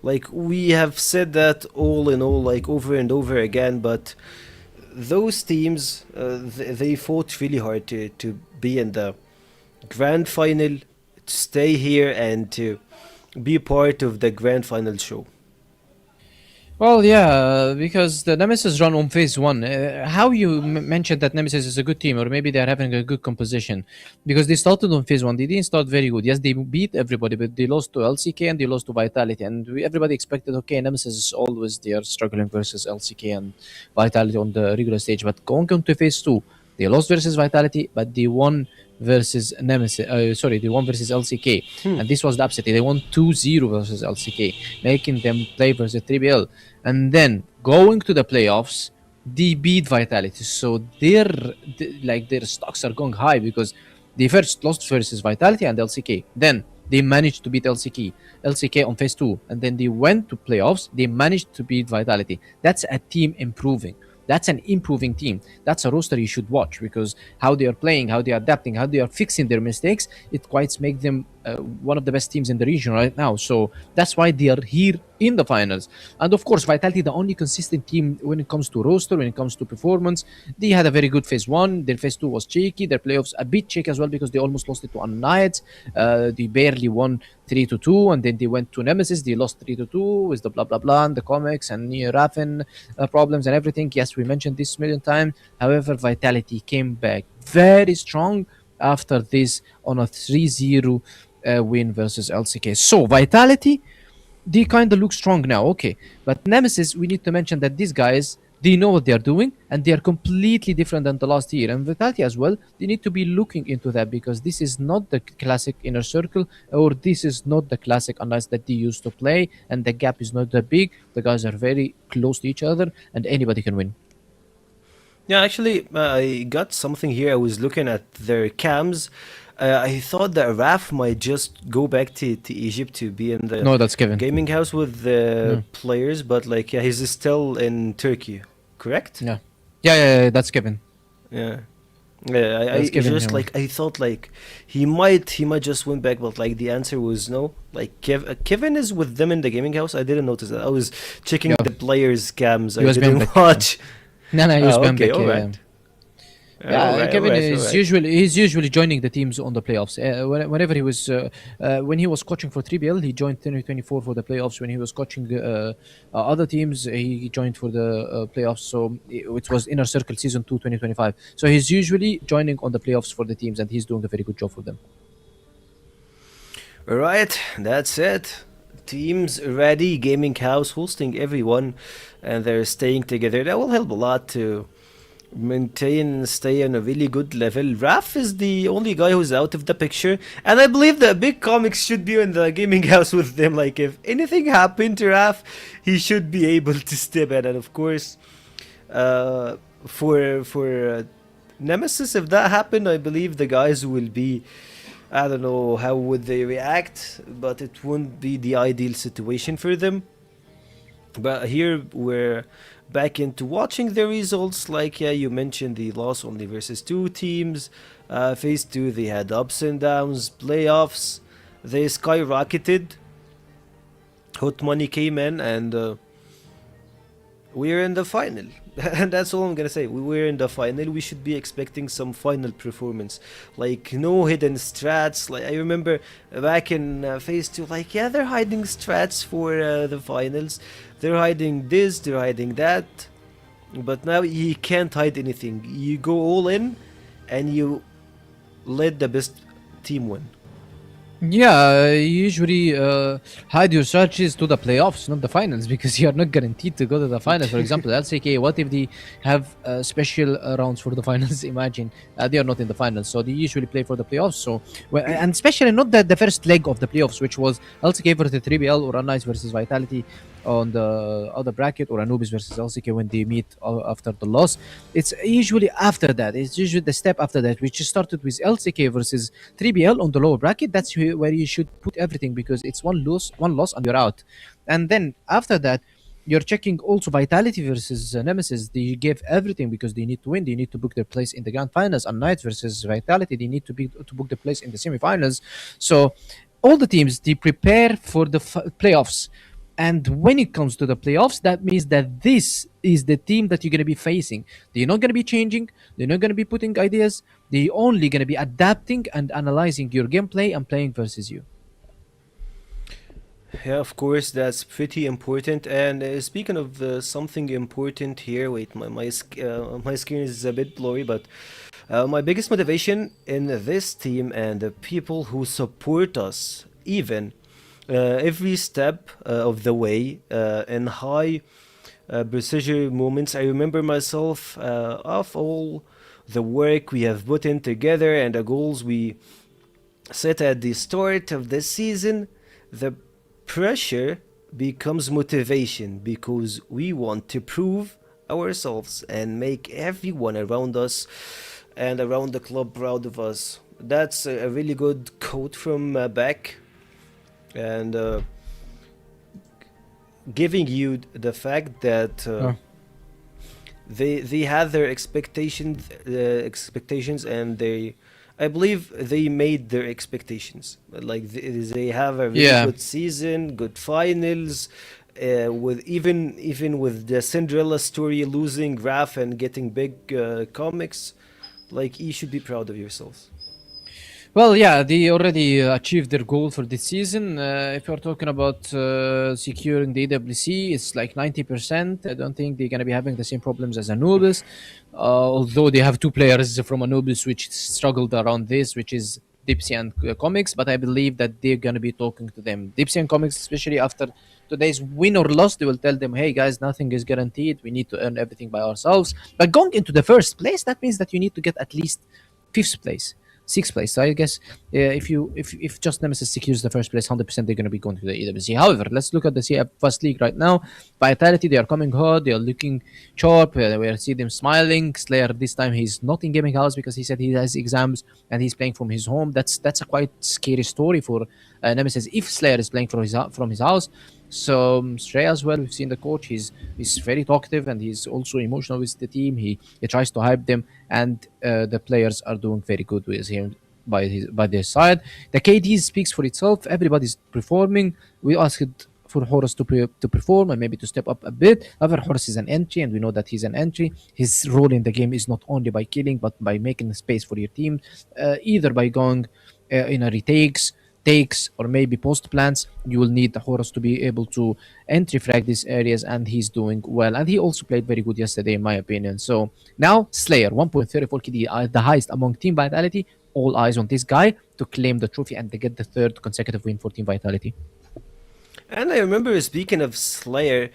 Like we have said that all in all, like over and over again, but those teams, they fought really hard to be in the grand final, to stay here and to be part of the grand final show. Well, yeah, because the Nemesis run on phase 1. How you mentioned that Nemesis is a good team, or maybe they are having a good composition, because they started on phase 1. They didn't start very good. Yes, they beat everybody, but they lost to LCK and they lost to Vitality. And everybody expected, okay, Nemesis is always they are struggling versus LCK and Vitality on the regular stage. But going on to phase 2, they lost versus Vitality, but they won versus Nemesis. They won versus LCK, and this was the upset. They won 2-0 versus LCK, making them play versus 3BL. And then going to the playoffs, they beat Vitality. So their stocks are going high because they first lost versus Vitality and LCK. Then they managed to beat LCK on phase 2, and then they went to playoffs. They managed to beat Vitality. That's a team improving. That's an improving team. That's a roster you should watch because how they are playing, how they are adapting, how they are fixing their mistakes, it quite makes them one of the best teams in the region right now. So that's why they are here in the finals. And of course, Vitality, the only consistent team when it comes to roster, when it comes to performance. They had a very good phase 1. Their phase 2 was shaky. Their playoffs a bit shaky as well because they almost lost it to Unnights. They barely won 3-2, and then they went to Nemesis. They lost 3-2 with the blah blah blah and the comics and Raffen problems and everything. Yes, we mentioned this a million times. However, Vitality came back very strong after this on a 3-0 win versus LCK. So Vitality, they kind of look strong now, okay. But Nemesis, we need to mention that these guys, they know what they are doing, and they are completely different than the last year. And Vitality as well, they need to be looking into that because this is not the classic Inner Circle, or this is not the classic Unlights that they used to play, and the gap is not that big. The guys are very close to each other, and anybody can win. Yeah, actually, I got something here. I was looking at their cams. I thought that Raf might just go back to Egypt to be in the that's Kevin. gaming house with the players, but like, yeah, he's still in Turkey, correct? Yeah, that's Kevin. Yeah. I just like I thought like he might just went back, but like the answer was no. Like Kevin is with them in the gaming house. I didn't notice that. I was checking the players' cams. I didn't watch. No, he was okay, all right. Yeah, Kevin is alright. usually joining the teams on the playoffs. Whenever he was when he was coaching for 3BL, he joined 2024 for the playoffs. When he was coaching other teams, he joined for the playoffs. So it was Inner Circle Season 2 2025. So he's usually joining on the playoffs for the teams, and he's doing a very good job for them. Alright, that's it. Teams ready, gaming house hosting everyone, and they're staying together. That will help a lot to maintain and stay on a really good level. Raf is the only guy who's out of the picture, and I believe that Big Comics should be in the gaming house with them. Like, if anything happened to Raf, he should be able to step in. And of course, for Nemesis, if that happened, I believe the guys will be, I don't know how would they react, but it wouldn't be the ideal situation for them. But here we're back into watching the results. Like, yeah, you mentioned the loss only versus 2 teams. Phase 2, they had ups and downs. Playoffs, they skyrocketed. Hot money came in, and we're in the final. And that's all I'm gonna say. We're in the final. We should be expecting some final performance. Like, no hidden strats. Like, I remember back in phase 2, like, yeah, they're hiding strats for the finals. They're hiding this, they're hiding that. But now you can't hide anything. You go all in and you let the best team win. Yeah, you usually hide your strategies to the playoffs, not the finals, because you are not guaranteed to go to the finals. For example, LCK, what if they have special rounds for the finals? Imagine they are not in the finals, so they usually play for the playoffs. So, and especially not the first leg of the playoffs, which was LCK versus 3BL or Unnice versus Vitality on the other bracket, or Anubis versus LCK when they meet after the loss. It's usually after that. It's usually the step after that, which started with LCK versus 3BL on the lower bracket. That's where you should put everything, because it's one loss, and you're out. And then after that, you're checking also Vitality versus Nemesis. They gave everything because they need to win. They need to book their place in the grand finals. And Knight versus Vitality, they need to book the place in the semifinals. So all the teams, they prepare for the playoffs. And when it comes to the playoffs, that means that this is the team that you're going to be facing. They're not going to be changing. They're not going to be putting ideas. They're only going to be adapting and analyzing your gameplay and playing versus you. Yeah, of course, that's pretty important. And speaking of something important here, wait, my screen is a bit blurry, but my biggest motivation in this team and the people who support us, even every step of the way, in high precision moments. I remember myself of all the work we have put in together and the goals we set at the start of the season. The pressure becomes motivation because we want to prove ourselves and make everyone around us and around the club proud of us. That's a really good quote from Beck. And giving you the fact that they had their expectations, and I believe they made their expectations. Like, they have a really good season, good finals, with even with the Cinderella story, losing Graf and getting big comics. Like, you should be proud of yourselves. Well, yeah, they already achieved their goal for this season. If you're talking about securing the AWC, it's like 90%. I don't think they're going to be having the same problems as Anubis, although they have 2 players from Anubis which struggled around this, which is Dipsy and Comics, but I believe that they're going to be talking to them. Dipsy and Comics, especially after today's win or loss, they will tell them, hey guys, nothing is guaranteed. We need to earn everything by ourselves. But going into the first place, that means that you need to get at least 5th place. 6th place. So I guess if just Nemesis secures the first place, 100% they're going to be going to the EWC. However, let's look at the CF First League right now. Vitality, they are coming hot. They are looking sharp. We see them smiling. Slayer this time he's not in gaming house because he said he has exams and he's playing from his home. That's a quite scary story for Nemesis if Slayer is playing from his house. So Stray as well, we've seen the coach. He's very talkative and he's also emotional with the team. He tries to hype them, and the players are doing very good with him by their side. The KD speaks for itself. Everybody's performing. We asked for Horus to perform and maybe to step up a bit. However, Horus is an entry, and we know that he's an entry. His role in the game is not only by killing, but by making space for your team, either by going in a retakes, takes, or maybe post plants. You will need the Horus to be able to entry frag these areas, and he's doing well. And he also played very good yesterday, in my opinion. So now Slayer 1.34 KD, the highest among Team Vitality. All eyes on this guy to claim the trophy and to get the third consecutive win for Team Vitality. And I remember, speaking of Slayer,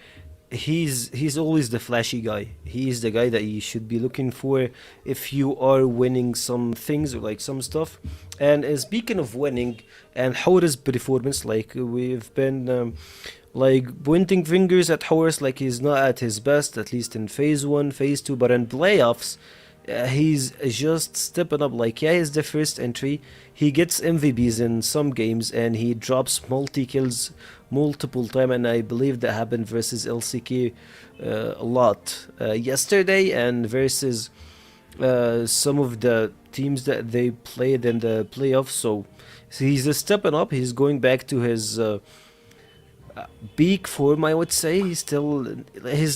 he's always the flashy guy. He's the guy that you should be looking for if you are winning some things or like some stuff. And speaking of winning and Horus' performance, like we've been like pointing fingers at Horus, like he's not at his best, at least in phase 1, phase 2, but in playoffs he's just stepping up. Like, yeah, he's the first entry, he gets MVPs in some games, and he drops multi-kills multiple time, and I believe that happened versus LCK a lot yesterday, and versus some of the teams that they played in the playoffs. So he's stepping up, he's going back to his peak form, I would say. He's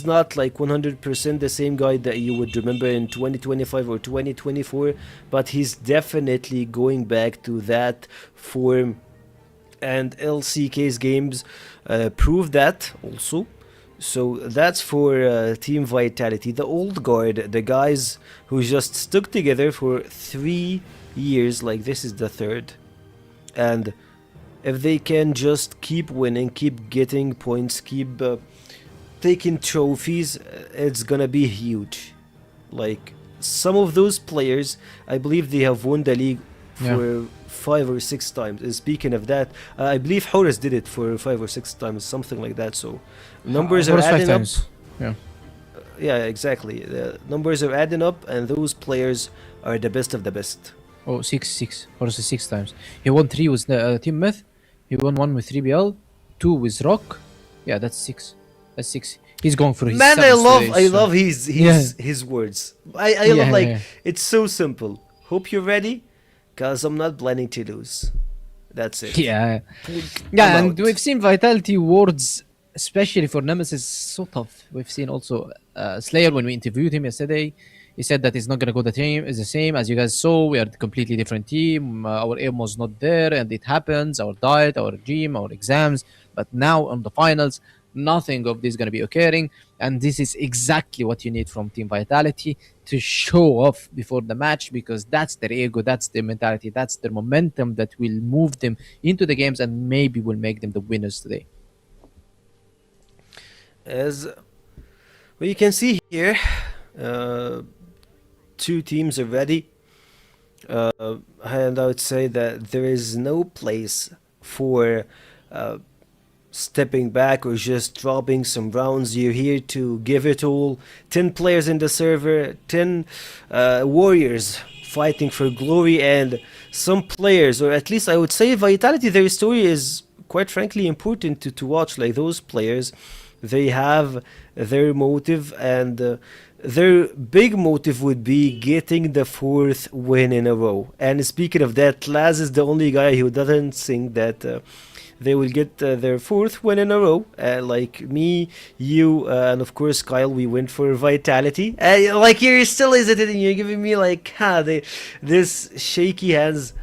not like 100% the same guy that you would remember in 2025 or 2024, but he's definitely going back to that form, and LCK's games prove that also. So that's for Team Vitality, the old guard, the guys who just stuck together for 3 years. Like, this is the third, and if they can just keep winning, keep getting points, keep taking trophies, it's gonna be huge. Like, some of those players, I believe they have won the league for 5 or 6 times. Speaking of that, I believe Horus did it for 5 or 6 times, something like that. So numbers are adding up. Yeah, exactly. The numbers are adding up, and those players are the best of the best. Oh, 6. Horus is 6 times. He won 3 with Team Myth. He won 1 with 3BL, 2 with Rock. Yeah, that's 6. That's 6. He's going for his Man, I love today, his words. I love, like, it's so simple. Hope you're ready, cause I'm not planning to lose. That's it. Yeah, I'm and out. we've seen Vitality wards, especially for Nemesis, so tough. We've seen also Slayer, when we interviewed him yesterday. He said that it's not gonna go the same as you guys saw. We are a completely different team. Our aim was not there, and it happens. Our diet, our gym, our exams. But now on the finals, nothing of this is gonna be occurring, and this is exactly what you need from Team Vitality to show off before the match, because that's their ego, that's their mentality, that's their momentum that will move them into the games and maybe will make them the winners today. As well, you can see here, 2 teams are ready, and I would say that there is no place for stepping back or just dropping some rounds. You're here to give it all. 10 players in the server, 10 warriors fighting for glory, and some players, or at least I would say Vitality, their story is quite frankly important to watch. Like, those players, they have their motive, and their big motive would be getting the 4th win in a row. And speaking of that, Laz is the only guy who doesn't think that they will get their 4th win in a row. Like me, you, and of course Kyle, we went for Vitality. Like, you're still hesitating, you're giving me like, this shaky hands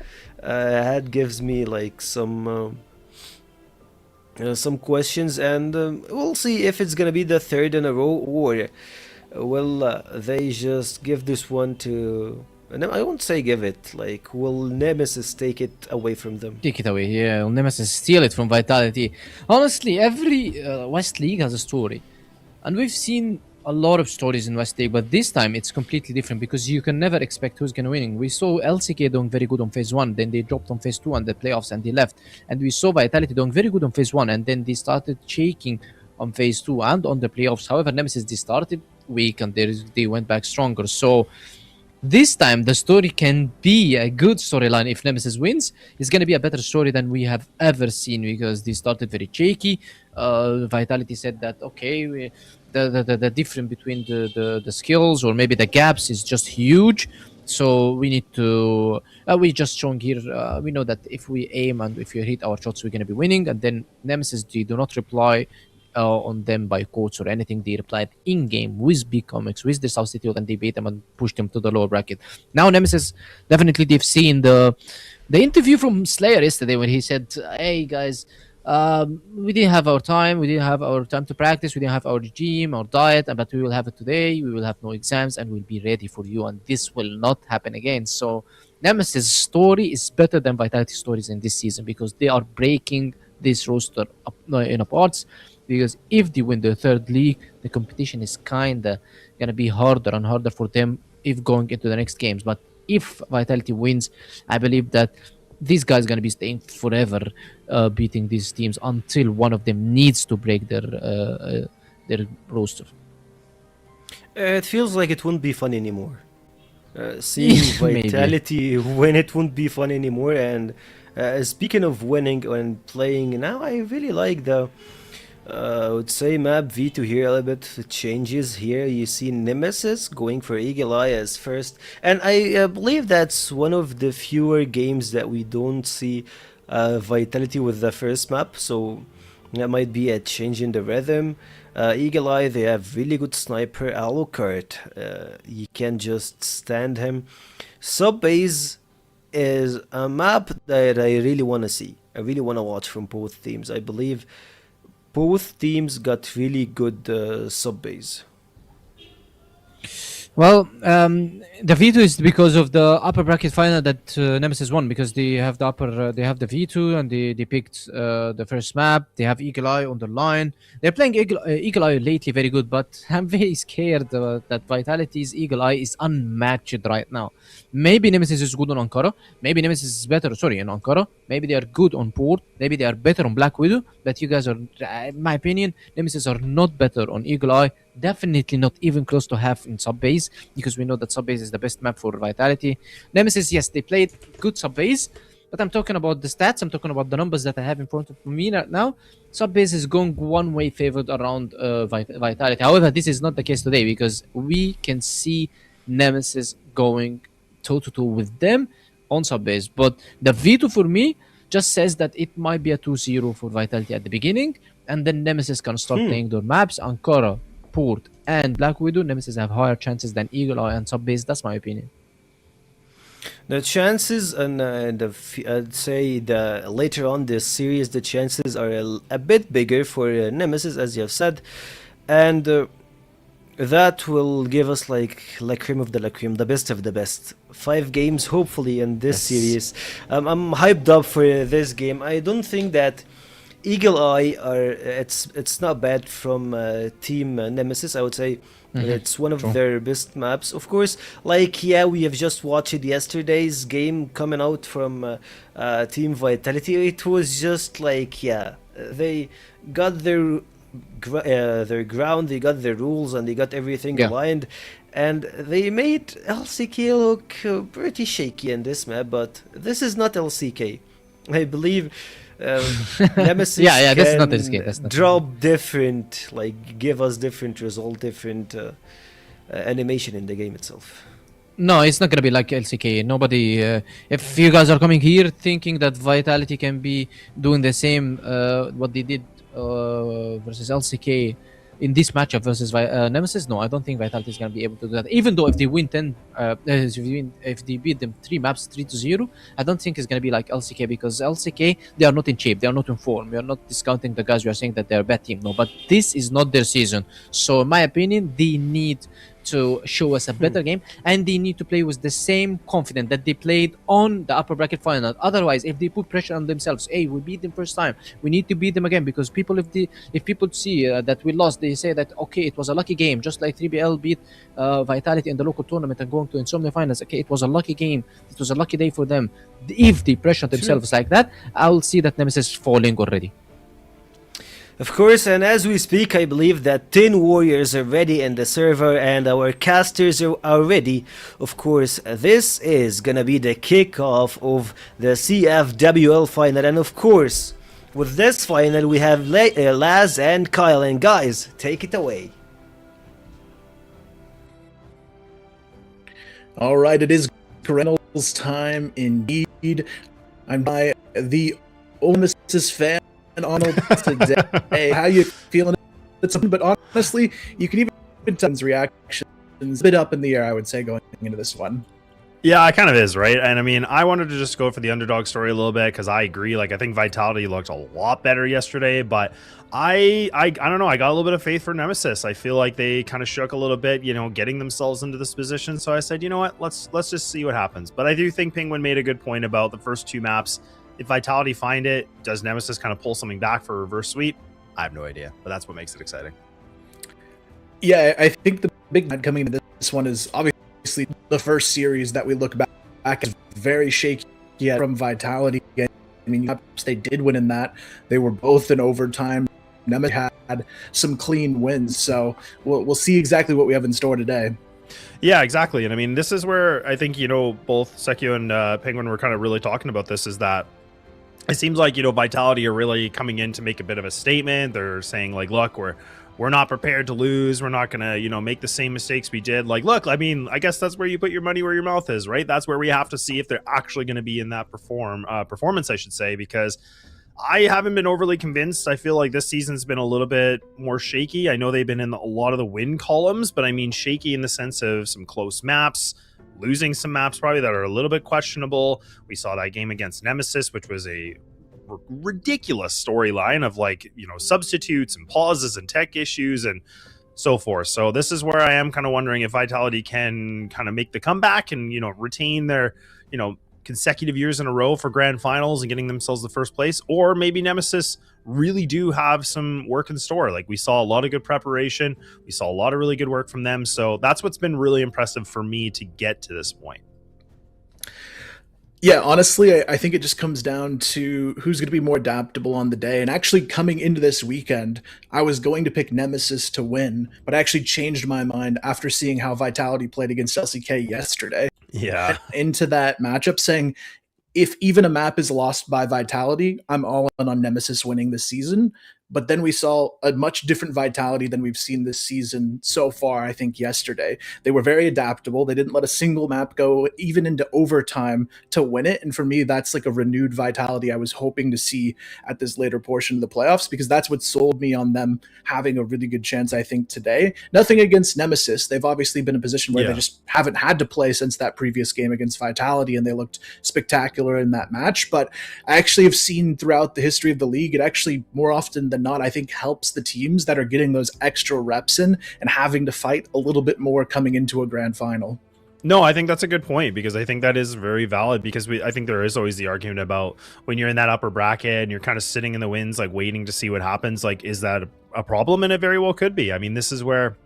head gives me like some questions, and we'll see if it's gonna be the 3rd in a row, or will they just give this one to... I won't say give it, like, will Nemesis take it away from them? Take it away, yeah. Will Nemesis steal it from Vitality? Honestly, every West League has a story, and we've seen a lot of stories in West League, but this time it's completely different, because you can never expect who's gonna win. We saw LCK doing very good on phase 1, then they dropped on phase 2 and the playoffs and they left, and we saw Vitality doing very good on phase 1, and then they started shaking on phase 2 and on the playoffs. However, Nemesis, they started weak and they went back stronger. So this time the story can be a good storyline. If Nemesis wins, it's going to be a better story than we have ever seen, because they started very shaky. Vitality said that, okay, the difference between the skills, or maybe the gaps, is just huge. So we need to. We just showing here. We know that if we aim and if we hit our shots, we're gonna be winning. And then Nemesis, they do not reply on them by quotes or anything. They replied in game with big comics, with the substitute, and they beat them and pushed them to the lower bracket. Now Nemesis, definitely they've seen the interview from Slayer yesterday when he said, "Hey guys, we didn't have our time. We didn't have our time to practice. We didn't have our regime, our diet, but we will have it today. We will have no exams, and we'll be ready for you. And this will not happen again." So Nemesis' story is better than Vitality stories in this season because they are breaking this roster up, in parts. Because if they win the third league, the competition is kinda gonna be harder and harder for them if going into the next games. But if Vitality wins, I believe that these guys gonna be staying forever, beating these teams until one of them needs to break their roster. It feels like it won't be fun anymore. Seeing Maybe. Vitality win, it won't be fun anymore. And speaking of winning and playing, now I really like the I would say map V2 here a little bit. It changes here. You see Nemesis going for Eagle Eye as first, and I believe that's one of the fewer games that we don't see Vitality with the first map, so that might be a change in the rhythm. Eagle Eye, they have really good sniper. Alucard, you can just stand him. Subbase is a map that I really want to see. I really want to watch from both teams. I believe both teams got really good subbase. Well, the V2 is because of the upper bracket final that Nemesis won, because they have the they have the V2 and they picked the first map. They have Eagle Eye on the line. They're playing Eagle Eye lately very good, but I'm very scared that Vitality's Eagle Eye is unmatched right now. Maybe Nemesis is good on Ankara. Maybe Nemesis is better, sorry, in Ankara. Maybe they are good on Port. Maybe they are better on Black Widow. But you guys are, in my opinion, Nemesis are not better on Eagle Eye. Definitely not even close to half in Subbase, because we know that Subbase is the best map for Vitality. Nemesis, yes, they played good Subbase, but I'm talking about the stats. I'm talking about the numbers that I have in front of me right now. Subbase is going one way favored around Vitality. However, this is not the case today, because we can see Nemesis going toe-to-toe with them on Subbase. But the V2 for me just says that it might be a 2-0 for Vitality at the beginning, and then Nemesis can start playing their maps. Ankara, Port, and Black Widow, Nemesis have higher chances than Eagle Eye and Subbase. That's my opinion. The chances, and I'd say the later on this series, the chances are a bit bigger for Nemesis, as you have said, and that will give us like la creme of the la creme, the best of the best. 5 games, hopefully, in this series. I'm hyped up for this game. I don't think that Eagle Eye it's not bad from Team Nemesis. I would say it's one of their best maps. Of course, like, yeah, we have just watched yesterday's game coming out from Team Vitality. It was just like, yeah, they got their ground, they got their rules, and they got everything aligned, and they made LCK look pretty shaky in this map. But this is not LCK. I believe Nemesis that's not LCK. That's not drop different, like give us different result, different animation in the game itself. No, it's not gonna be like LCK. Nobody. If you guys are coming here thinking that Vitality can be doing the same what they did versus LCK in this matchup versus Nemesis, no, I don't think Vitality is gonna be able to do that. Even though if they win 10, if they beat them 3 maps 3-0, I don't think it's gonna be like LCK, because LCK, they are not in shape, they are not in form. We are not discounting the guys. We are saying that they are a bad team. No, but this is not their season. So in my opinion, they need to show us a better game, and they need to play with the same confidence that they played on the upper bracket final. Otherwise, if they put pressure on themselves, hey, we beat them first time, we need to beat them again, because people, if people see that we lost, they say that okay, it was a lucky game, just like 3BL beat Vitality in the local tournament and going to Insomnia finals. Okay, it was a lucky game, it was a lucky day for them. If they pressure themselves like that, I will see that Nemesis falling already. Of course, and as we speak, I believe that 10 warriors are ready in the server and our casters are ready. Of course, this is gonna be the kickoff of the CFWL final, and of course, with this final we have Laz and Kyle, and guys, take it away. All right, it is Reynolds time indeed. I'm by the Nemesis fan Arnold today. How you feeling? It's something, but honestly, you can even tell his reactions a bit up in the air, I would say, going into this one. Yeah, it kind of is, right? And I mean, I wanted to just go for the underdog story a little bit because I agree. Like, I think Vitality looked a lot better yesterday, but I don't know. I got a little bit of faith for Nemesis. I feel like they kind of shook a little bit, you know, getting themselves into this position. So I said, you know what, let's just see what happens. But I do think Penguin made a good point about the first two maps. If Vitality find it, does Nemesis kind of pull something back for a reverse sweep? I have no idea, but that's what makes it exciting. Yeah, I think the big one coming into this one is obviously the first series that we look back is very shaky from Vitality. I mean, they did win in that. They were both in overtime. Nemesis had some clean wins, so we'll see exactly what we have in store today. Yeah, exactly. And I mean, this is where I think, you know, both Sekio and Penguin were kind of really talking about this, is that it seems like, you know, Vitality are really coming in to make a bit of a statement. They're saying, like, look, we're not prepared to lose. We're not going to, you know, make the same mistakes we did. Like, look, I mean, I guess that's where you put your money where your mouth is, right? That's where we have to see if they're actually going to be in that performance, I should say, because I haven't been overly convinced. I feel like this season's been a little bit more shaky. I know they've been in a lot of the win columns, but I mean shaky in the sense of some close maps, losing some maps probably that are a little bit questionable. We saw that game against Nemesis, which was a ridiculous storyline of, like, you know, substitutes and pauses and tech issues and so forth. So this is where I am kind of wondering if Vitality can kind of make the comeback and, you know, retain their, you know, consecutive years in a row for grand finals and getting themselves the first place, or maybe Nemesis really do have some work in store. Like, we saw a lot of good preparation, we saw a lot of really good work from them, so that's what's been really impressive for me to get to this point. Yeah, honestly, I think it just comes down to who's going to be more adaptable on the day. And actually, coming into this weekend, I was going to pick Nemesis to win, but I actually changed my mind after seeing how Vitality played against LCK yesterday. Yeah. Into that matchup, saying if even a map is lost by Vitality, I'm all in on Nemesis winning this season. But then we saw a much different Vitality than we've seen this season so far, I think, yesterday. They were very adaptable. They didn't let a single map go even into overtime to win it. And for me, that's like a renewed Vitality I was hoping to see at this later portion of the playoffs, because that's what sold me on them having a really good chance, I think, today. Nothing against Nemesis. They've obviously been in a position where they just haven't had to play since that previous game against Vitality, and they looked spectacular in that match. But I actually have seen throughout the history of the league, it actually more often than not, I think, helps the teams that are getting those extra reps in and having to fight a little bit more coming into a grand final. No, I think that's a good point, because I think that is very valid, because I think there is always the argument about when you're in that upper bracket and you're kind of sitting in the wins, like waiting to see what happens, like, is that a problem? And it very well could be. I mean, this is where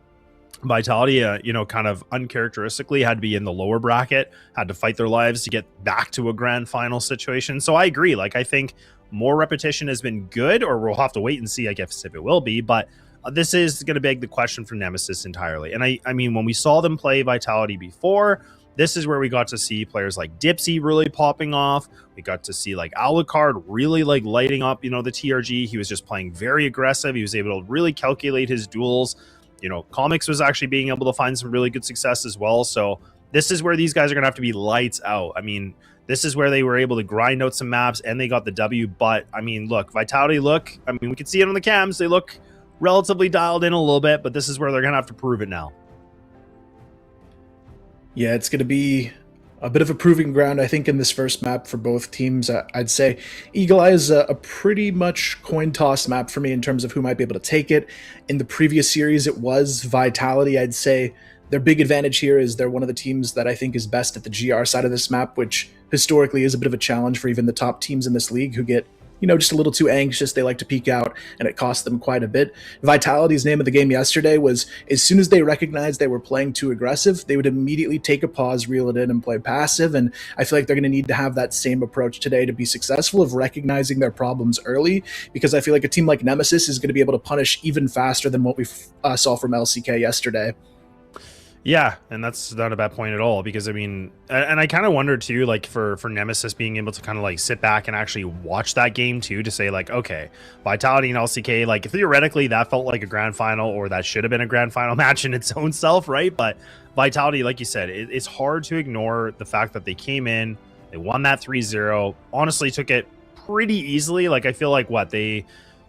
Vitality, you know, kind of uncharacteristically had to be in the lower bracket, had to fight their lives to get back to a grand final situation. So I agree. Like, I think more repetition has been good, or we'll have to wait and see, I guess, if it will be. But this is going to beg the question for Nemesis entirely. And I mean, when we saw them play Vitality before, this is where we got to see players like Dipsy really popping off. We got to see, like, Alucard really, like, lighting up, you know, the TRG. He was just playing very aggressive. He was able to really calculate his duels. You know, Comics was actually being able to find some really good success as well. So this is where these guys are going to have to be lights out. I mean, this is where they were able to grind out some maps and they got the W. But, I mean, look, Vitality I mean, we can see it on the cams. They look relatively dialed in a little bit, but this is where they're going to have to prove it now. Yeah, it's going to be a bit of a proving ground, I think, in this first map for both teams. I'd say Eagle Eye is a pretty much coin toss map for me in terms of who might be able to take it. In the previous series, it was Vitality. I'd say their big advantage here is they're one of the teams that I think is best at the GR side of this map, which historically is a bit of a challenge for even the top teams in this league who get, you know, just a little too anxious. They like to peek out, and it costs them quite a bit. Vitality's name of the game yesterday was, as soon as they recognized they were playing too aggressive, they would immediately take a pause, reel it in, and play passive. And I feel like they're going to need to have that same approach today to be successful, of recognizing their problems early, because I feel like a team like Nemesis is going to be able to punish even faster than what we saw from LCK yesterday. Yeah, and that's not a bad point at all, because I mean, and I kind of wonder too, like for Nemesis being able to kind of like sit back and actually watch that game too, to say like, okay, Vitality and LCK, like theoretically that felt like a grand final, or that should have been a grand final match in its own self, right? But Vitality, like you said, it's hard to ignore the fact that they came in, they won that 3-0, honestly took it pretty easily. Like I feel like they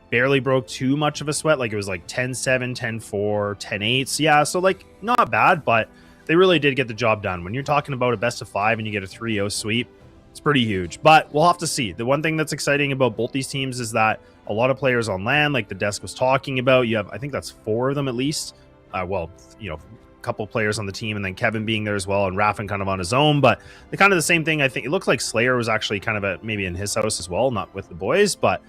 barely broke too much of a sweat. Like it was like 10-7, 10-4, 10-8. So yeah, so like not bad, but they really did get the job done. When you're talking about a best of 5 and you get a 3-0 sweep, it's pretty huge. But we'll have to see. The one thing that's exciting about both these teams is that a lot of players on LAN, like the desk was talking about, you have, I think that's 4 of them at least. Well, you know, a couple players on the team, and then Kevin being there as well, and Raffin kind of on his own. But the kind of the same thing. I think it looked like Slayer was actually kind of maybe in his house as well, not with the boys, but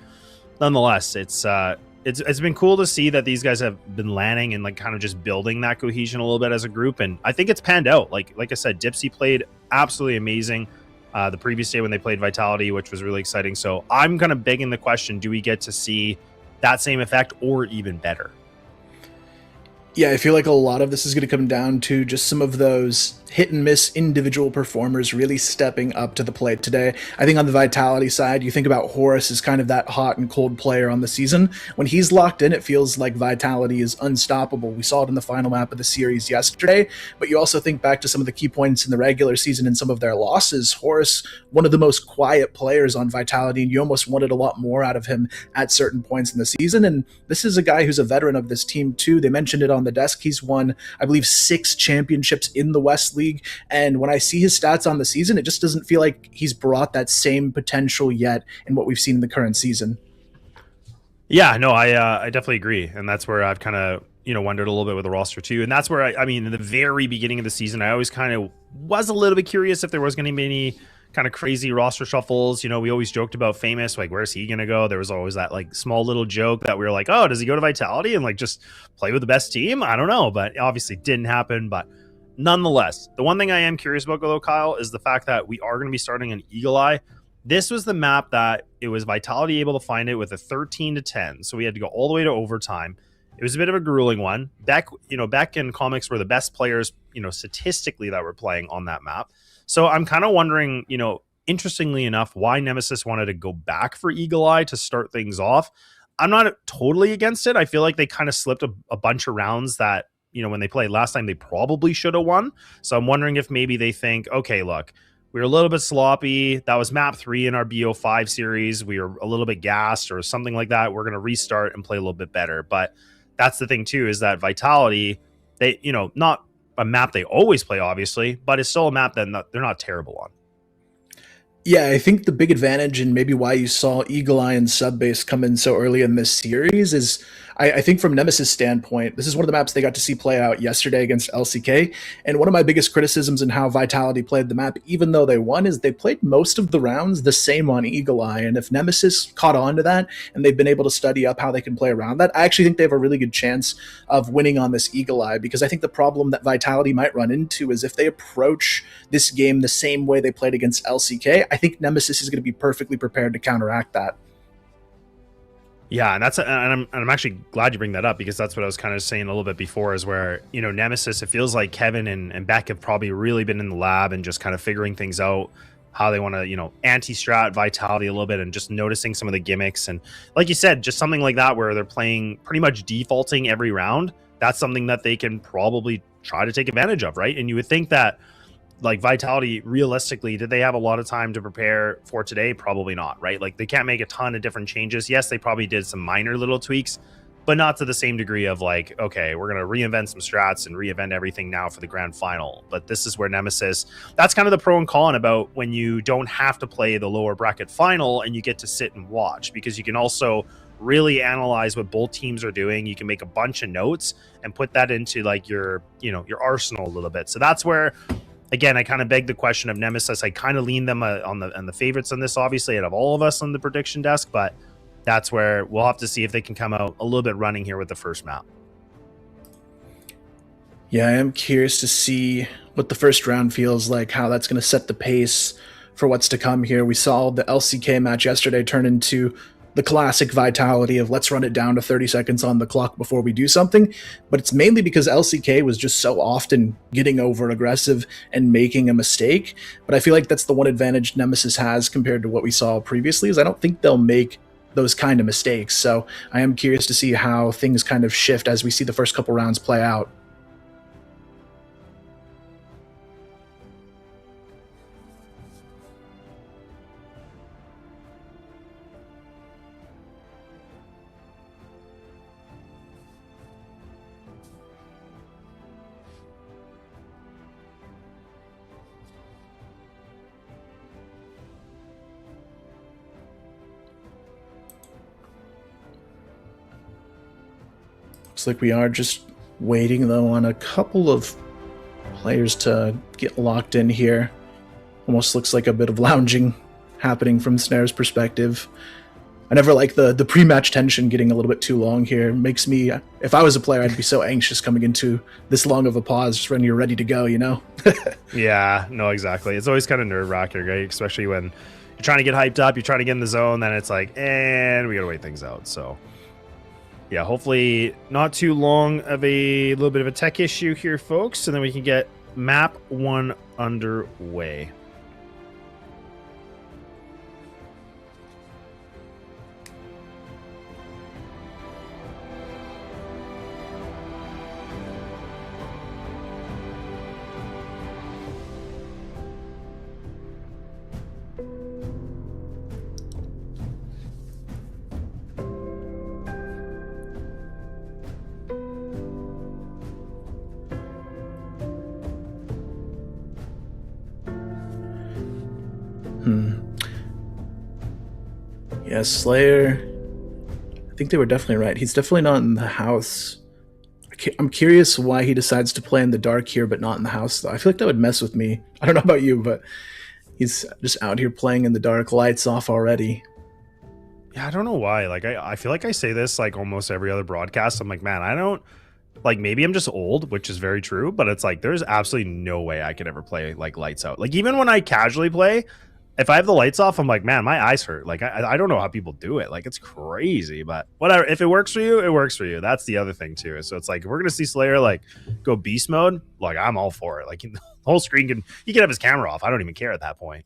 nonetheless, it's been cool to see that these guys have been landing and like kind of just building that cohesion a little bit as a group, and I think it's panned out. Like I said, Dipsy played absolutely amazing the previous day when they played Vitality, which was really exciting. So I'm kind of begging the question: do we get to see that same effect or even better? Yeah, I feel like a lot of this is going to come down to just some of those hit and miss individual performers really stepping up to the plate today. I think on the Vitality side, you think about Horus as kind of that hot and cold player on the season. When he's locked in, it feels like Vitality is unstoppable. We saw it in the final map of the series yesterday, but you also think back to some of the key points in the regular season and some of their losses. Horus, one of the most quiet players on Vitality, and you almost wanted a lot more out of him at certain points in the season. And this is a guy who's a veteran of this team too. They mentioned it on the desk. He's won, I believe, 6 championships in the West League. And when I see his stats on the season, it just doesn't feel like he's brought that same potential yet in what we've seen in the current season. Yeah, no, I definitely agree. And that's where I've kind of, wondered a little bit with the roster too. And that's where I mean, in the very beginning of the season, I always kind of was a little bit curious if there was going to be any kind of crazy roster shuffles. We always joked about Famous, like, where's he going to go? There was always that like small little joke that we were like, oh, does he go to Vitality and like just play with the best team? I don't know, but obviously didn't happen. But nonetheless, the one thing I am curious about, though, Kyle, is the fact that we are going to be starting an Eagle Eye. This was the map that it was Vitality able to find it with a 13-10. So we had to go all the way to overtime. It was a bit of a grueling one. Beck and Comics were the best players, statistically, that were playing on that map. So I'm kind of wondering, interestingly enough, why Nemesis wanted to go back for Eagle Eye to start things off. I'm not totally against it. I feel like they kind of slipped a bunch of rounds that, when they played last time, they probably should have won. So I'm wondering if maybe they think, okay, look, we were a little bit sloppy. That was map 3 in our BO5 series. We were a little bit gassed or something like that. We're going to restart and play a little bit better. But that's the thing too, is that Vitality, they, not a map they always play, obviously, but it's still a map that they're not terrible on. Yeah, I think the big advantage and maybe why you saw Eagle Eye and Subbase come in so early in this series is I think from Nemesis' standpoint, this is one of the maps they got to see play out yesterday against LCK. And one of my biggest criticisms in how Vitality played the map, even though they won, is they played most of the rounds the same on Eagle Eye. And if Nemesis caught on to that and they've been able to study up how they can play around that, I actually think they have a really good chance of winning on this Eagle Eye, because I think the problem that Vitality might run into is if they approach this game the same way they played against LCK, I think Nemesis is going to be perfectly prepared to counteract that. Yeah, and I'm actually glad you bring that up, because that's what I was kind of saying a little bit before, is where, Nemesis, it feels like Kevin and Beck have probably really been in the lab and just kind of figuring things out, how they want to, anti-strat Vitality a little bit, and just noticing some of the gimmicks. And like you said, just something like that where they're playing pretty much defaulting every round. That's something that they can probably try to take advantage of, right? And you would think that, like, Vitality, realistically, did they have a lot of time to prepare for today? Probably not, right? Like, they can't make a ton of different changes. Yes, they probably did some minor little tweaks, but not to the same degree of like, okay, we're going to reinvent some strats and reinvent everything now for the grand final. But this is where Nemesis, that's kind of the pro and con about when you don't have to play the lower bracket final and you get to sit and watch, because you can also really analyze what both teams are doing. You can make a bunch of notes and put that into like your arsenal a little bit. So that's where, again, I kind of beg the question of Nemesis. I kind of lean them on the favorites on this, obviously, out of all of us on the prediction desk, but that's where we'll have to see if they can come out a little bit running here with the first map. Yeah, I am curious to see what the first round feels like, how that's going to set the pace for what's to come here. We saw the LCK match yesterday turn into the classic Vitality of let's run it down to 30 seconds on the clock before we do something, but it's mainly because LCK was just so often getting over aggressive and making a mistake. But I feel like that's the one advantage Nemesis has compared to what we saw previously, is I don't think they'll make those kind of mistakes. So I am curious to see how things kind of shift as we see the first couple rounds play out. Looks like we are just waiting, though, on a couple of players to get locked in here. Almost looks like a bit of lounging happening from Snare's perspective. I never like the pre-match tension getting a little bit too long here. It makes me, if I was a player, I'd be so anxious coming into this long of a pause just when you're ready to go, you know? Yeah, no, exactly. It's always kind of nerve-wracking, right? Especially when you're trying to get hyped up, you're trying to get in the zone, then it's like, and we gotta wait things out, so... Yeah, hopefully not too long of a little bit of a tech issue here, folks, and then we can get map 1 underway. Yeah, Slayer, I think they were definitely right. He's definitely not in the house. I'm curious why he decides to play in the dark here, but not in the house, though. I feel like that would mess with me. I don't know about you, but he's just out here playing in the dark, lights off already. Yeah, I don't know why. Like, I feel like I say this, like, almost every other broadcast. I'm like, man, I don't... Like, maybe I'm just old, which is very true, but it's like, there's absolutely no way I could ever play, like, lights out. Like, even when I casually play... If I have the lights off, I'm like, man, my eyes hurt. Like, I don't know how people do it. Like, it's crazy, but whatever. If it works for you, it works for you. That's the other thing, too. So it's like, if we're going to see Slayer, like, go beast mode, like, I'm all for it. Like, the whole screen he can have his camera off. I don't even care at that point.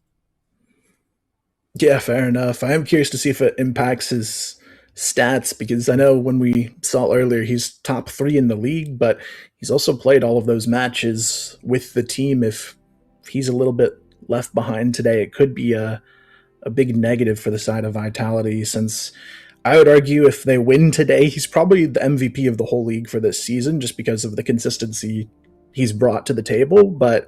Yeah, fair enough. I am curious to see if it impacts his stats, because I know when we saw earlier, he's top 3 in the league, but he's also played all of those matches with the team. If he's a little bit left behind today, it could be a big negative for the side of Vitality, since I would argue if they win today, he's probably the MVP of the whole league for this season, just because of the consistency he's brought to the table. But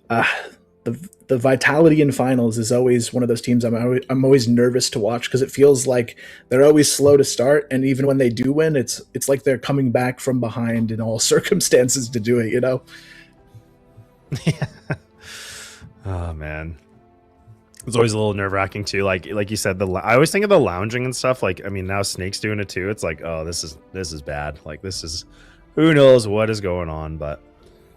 the Vitality in finals is always one of those teams I'm always nervous to watch, because it feels like they're always slow to start, and even when they do win, it's like they're coming back from behind in all circumstances to do it, you know? Yeah. Oh man, it's always a little nerve-wracking too. Like you said, I always think of the lounging and stuff. Like, I mean, now Snake's doing it too. It's like, oh, this is bad. Like, this is, who knows what is going on. But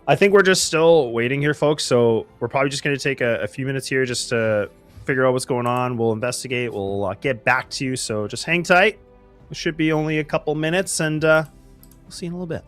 I think we're just still waiting here, folks. So we're probably just going to take a few minutes here just to figure out what's going on. We'll investigate. We'll get back to you. So just hang tight. It should be only a couple minutes, and we'll see you in a little bit.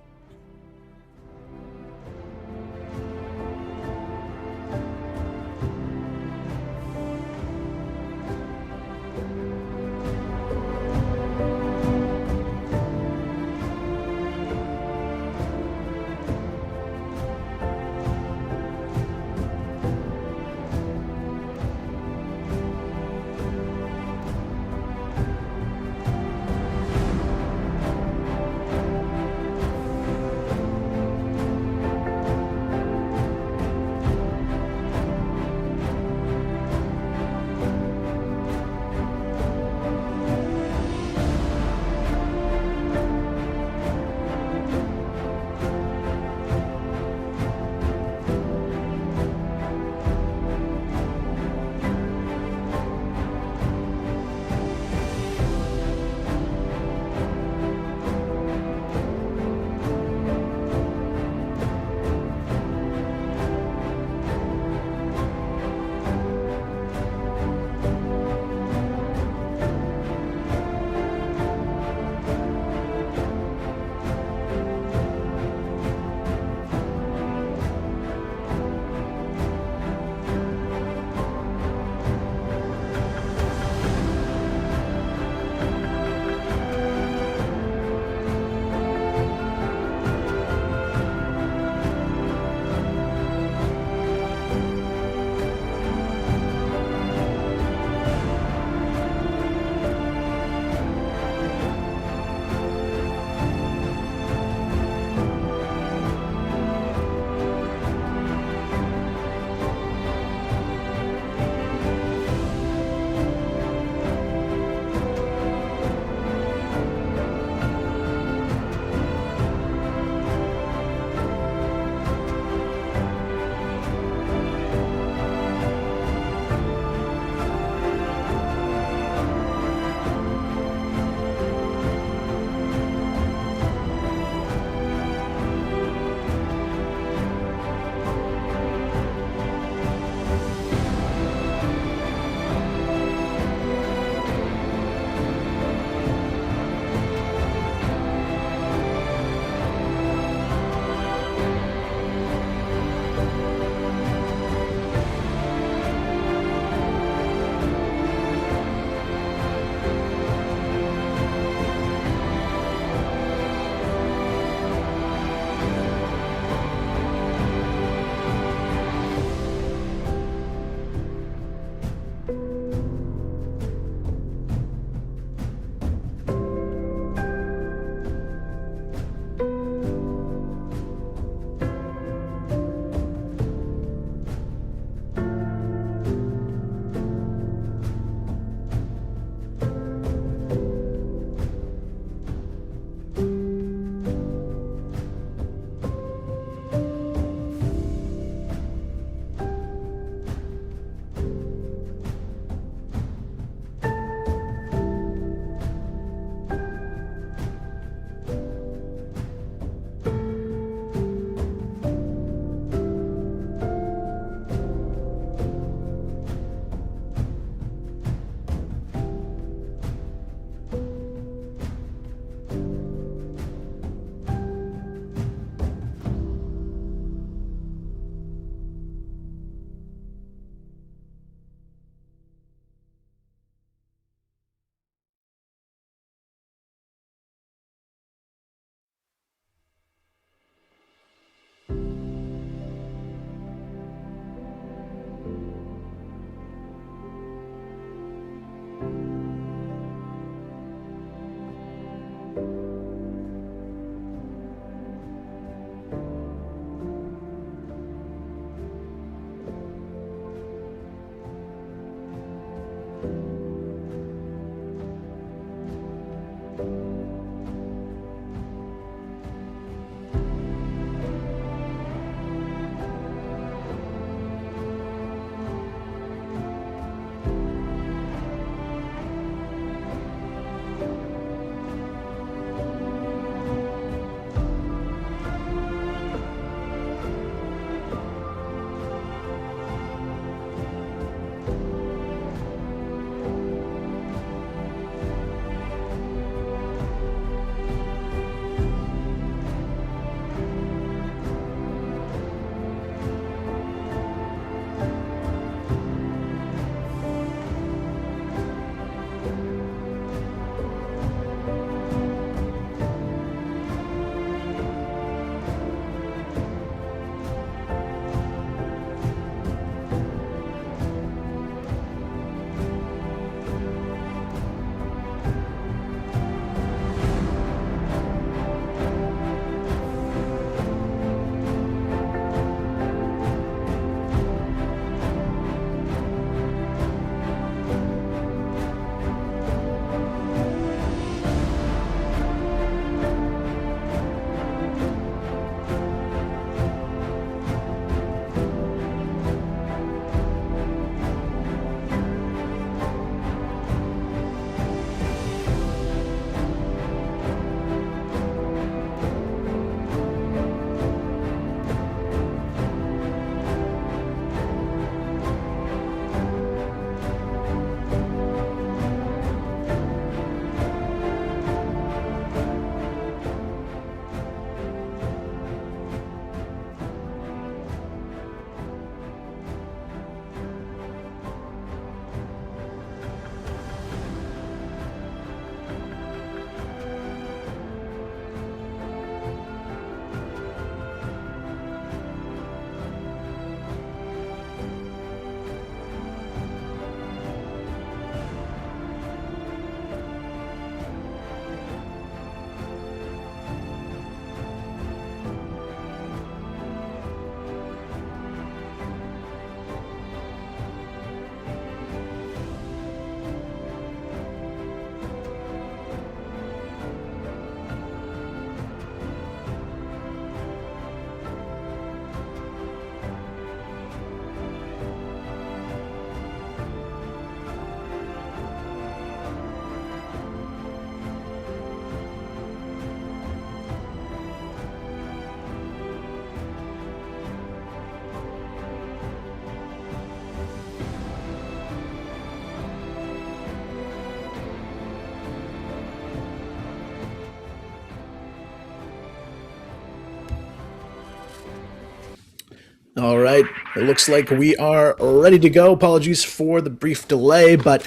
All right, it looks like we are ready to go. Apologies for the brief delay, but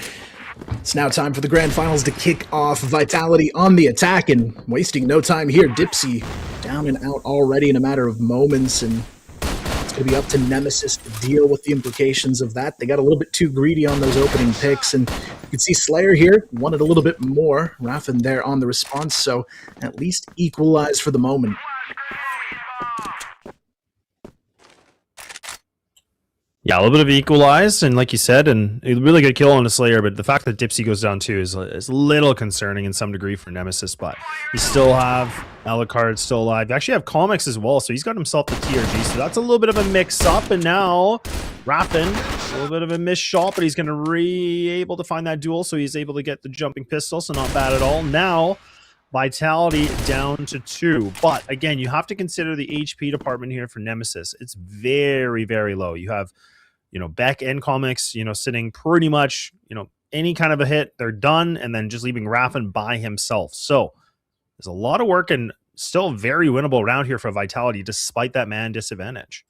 it's now time for the grand finals to kick off. Vitality on the attack and wasting no time here. Dipsy down and out already in a matter of moments, and it's going to be up to Nemesis to deal with the implications of that. They got a little bit too greedy on those opening picks, and you can see Slayer here wanted a little bit more. Raffin there on the response, so at least equalize for the moment. Yeah, a little bit of equalized, and like you said, and a really good kill on the Slayer, but the fact that Dipsy goes down too is a little concerning in some degree for Nemesis, but you still have Alucard still alive. You actually have Comics as well, so he's got himself the TRG, so that's a little bit of a mix-up, and now Raffin, a little bit of a missed shot, but he's going to able to find that duel, so he's able to get the jumping pistol, so not bad at all. Now, Vitality down to 2, but again, you have to consider the HP department here for Nemesis. It's very, very low. You have, Beck and Comics, sitting pretty much, any kind of a hit, they're done, and then just leaving Raffin by himself. So there's a lot of work and still very winnable round here for Vitality, despite that man disadvantage.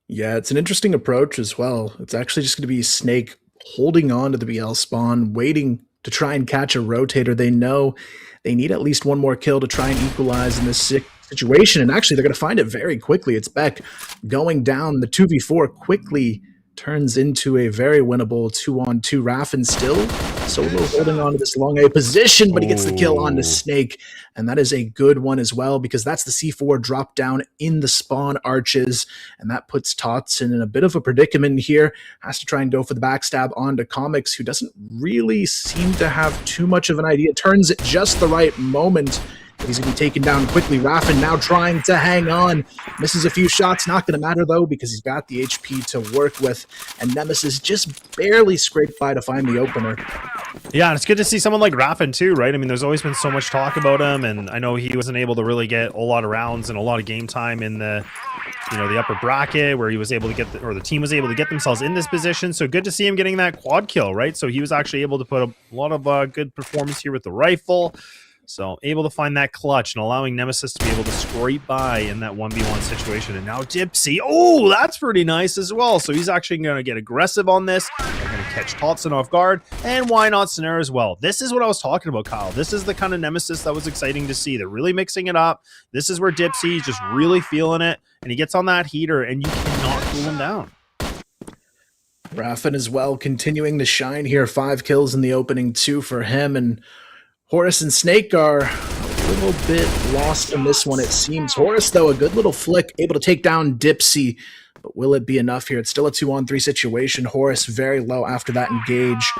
Yeah, it's an interesting approach as well. It's actually just going to be Snake holding on to the BL spawn, waiting to try and catch a rotator. They know they need at least one more kill to try and equalize in this situation, and actually they're going to find it very quickly. It's Beck going down. The 2v4 quickly turns into a very winnable 2-on-2. Raffin still solo holding on to this long A position, but he gets the kill onto Snake, and that is a good one as well, because that's the C4 drop down in the spawn arches, and that puts Tots in a bit of a predicament here. Has to try and go for the backstab onto Comics, who doesn't really seem to have too much of an idea. Turns at just the right moment. He's going to be taken down quickly. Raffin now trying to hang on. Misses a few shots. Not going to matter, though, because he's got the HP to work with. And Nemesis just barely scraped by to find the opener. Yeah, and it's good to see someone like Raffin, too, right? I mean, there's always been so much talk about him, and I know he wasn't able to really get a lot of rounds and a lot of game time in the upper bracket where he was able to get, the team was able to get themselves in this position. So good to see him getting that quad kill, right? So he was actually able to put a lot of good performance here with the rifle. So able to find that clutch and allowing Nemesis to be able to scrape by in that 1v1 situation. And now Dipsy, oh, that's pretty nice as well. So he's actually going to get aggressive on this. They're going to catch Totson off guard. And why not Snare as well? This is what I was talking about, Kyle. This is the kind of Nemesis that was exciting to see. They're really mixing it up. This is where Dipsy is just really feeling it. And he gets on that heater and you cannot cool him down. Raffin as well continuing to shine here. 5 kills in the opening 2 for him, and Horus and Snake are a little bit lost in this one, it seems. Horus, though, a good little flick, able to take down Dipsy, but will it be enough here? It's still a 2-on-3 situation. Horus very low after that engage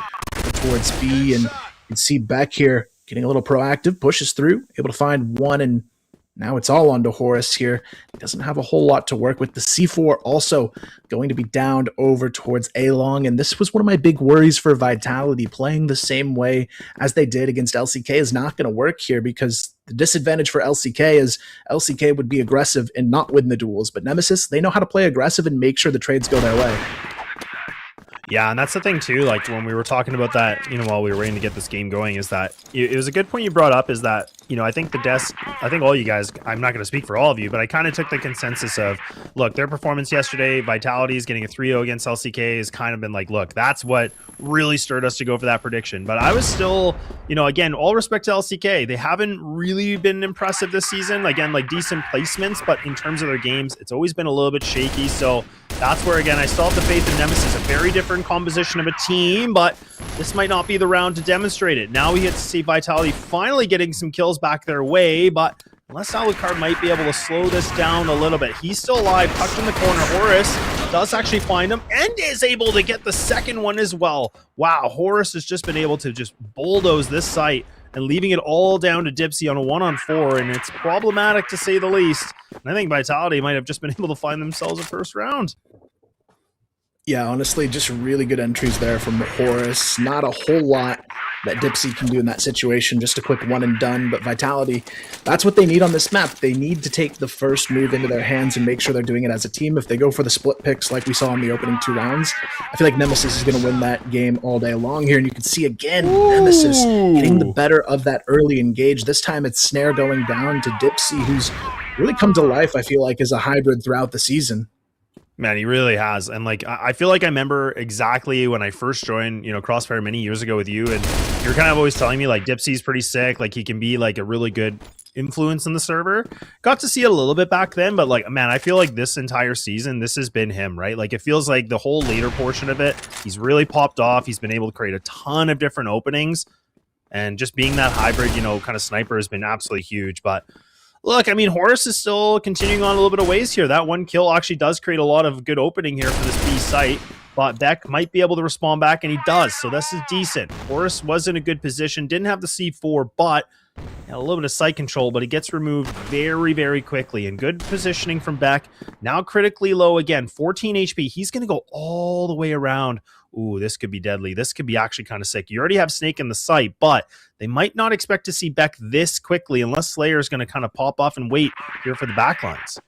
towards B, and you can see Beck here getting a little proactive, pushes through, able to find one, and now it's all onto Horus here. He doesn't have a whole lot to work with. The C4 also going to be downed over towards A-Long, and this was one of my big worries for Vitality. Playing the same way as they did against LCK is not going to work here, because the disadvantage for LCK is LCK would be aggressive and not win the duels, but Nemesis, they know how to play aggressive and make sure the trades go their way. Yeah, and that's the thing too, like when we were talking about that, while we were waiting to get this game going, is that it was a good point you brought up, is that, I think I think all you guys, I'm not going to speak for all of you, but I kind of took the consensus of, look, their performance yesterday, Vitality's getting a 3-0 against LCK has kind of been like, look, that's what really stirred us to go for that prediction. But I was still, again, all respect to LCK, they haven't really been impressive this season. Again, like decent placements, but in terms of their games, it's always been a little bit shaky. So that's where, again, I still have the faith in Nemesis, a very different composition of a team, but this might not be the round to demonstrate it. Now we get to see Vitality finally getting some kills back their way, but unless Alucard might be able to slow this down a little bit. He's still alive, tucked in the corner. Horus does actually find him and is able to get the second one as well. Wow, Horus has just been able to just bulldoze this site and leaving it all down to Dipsy on a 1-on-4, and it's problematic to say the least. And I think Vitality might have just been able to find themselves a first round. Yeah, honestly, just really good entries there from Horus. Not a whole lot that Dipsy can do in that situation. Just a quick one and done, but Vitality, that's what they need on this map. They need to take the first move into their hands and make sure they're doing it as a team. If they go for the split picks like we saw in the opening 2 rounds, I feel like Nemesis is going to win that game all day long here. And you can see again, Nemesis getting the better of that early engage. This time it's Snare going down to Dipsy, who's really come to life, I feel like, as a hybrid throughout the season. Man, he really has. And like, I feel like I remember exactly when I first joined, you know, CrossFire many years ago with you, and you're kind of always telling me like Dipsy's pretty sick. Like he can be like a really good influence in the server. Got to see it a little bit back then, but like, man, I feel like this entire season, this has been him, right? Like it feels like the whole later portion of it, he's really popped off. He's been able to create a ton of different openings, and just being that hybrid, you know, kind of sniper has been absolutely huge. But look, I mean, Horus is still continuing on a little bit of ways here. That one kill actually does create a lot of good opening here for this B site. But Beck might be able to respond back, and he does. So this is decent. Horus was in a good position. Didn't have the C4, but had a little bit of site control, but he gets removed very, very quickly. And good positioning from Beck. Now critically low again. 14 HP. He's going to go all the way around. Ooh, this could be deadly. This could be actually kind of sick. You already have Snake in the site, but they might not expect to see Beck this quickly unless Slayer is going to kind of pop off and wait here for the backlines.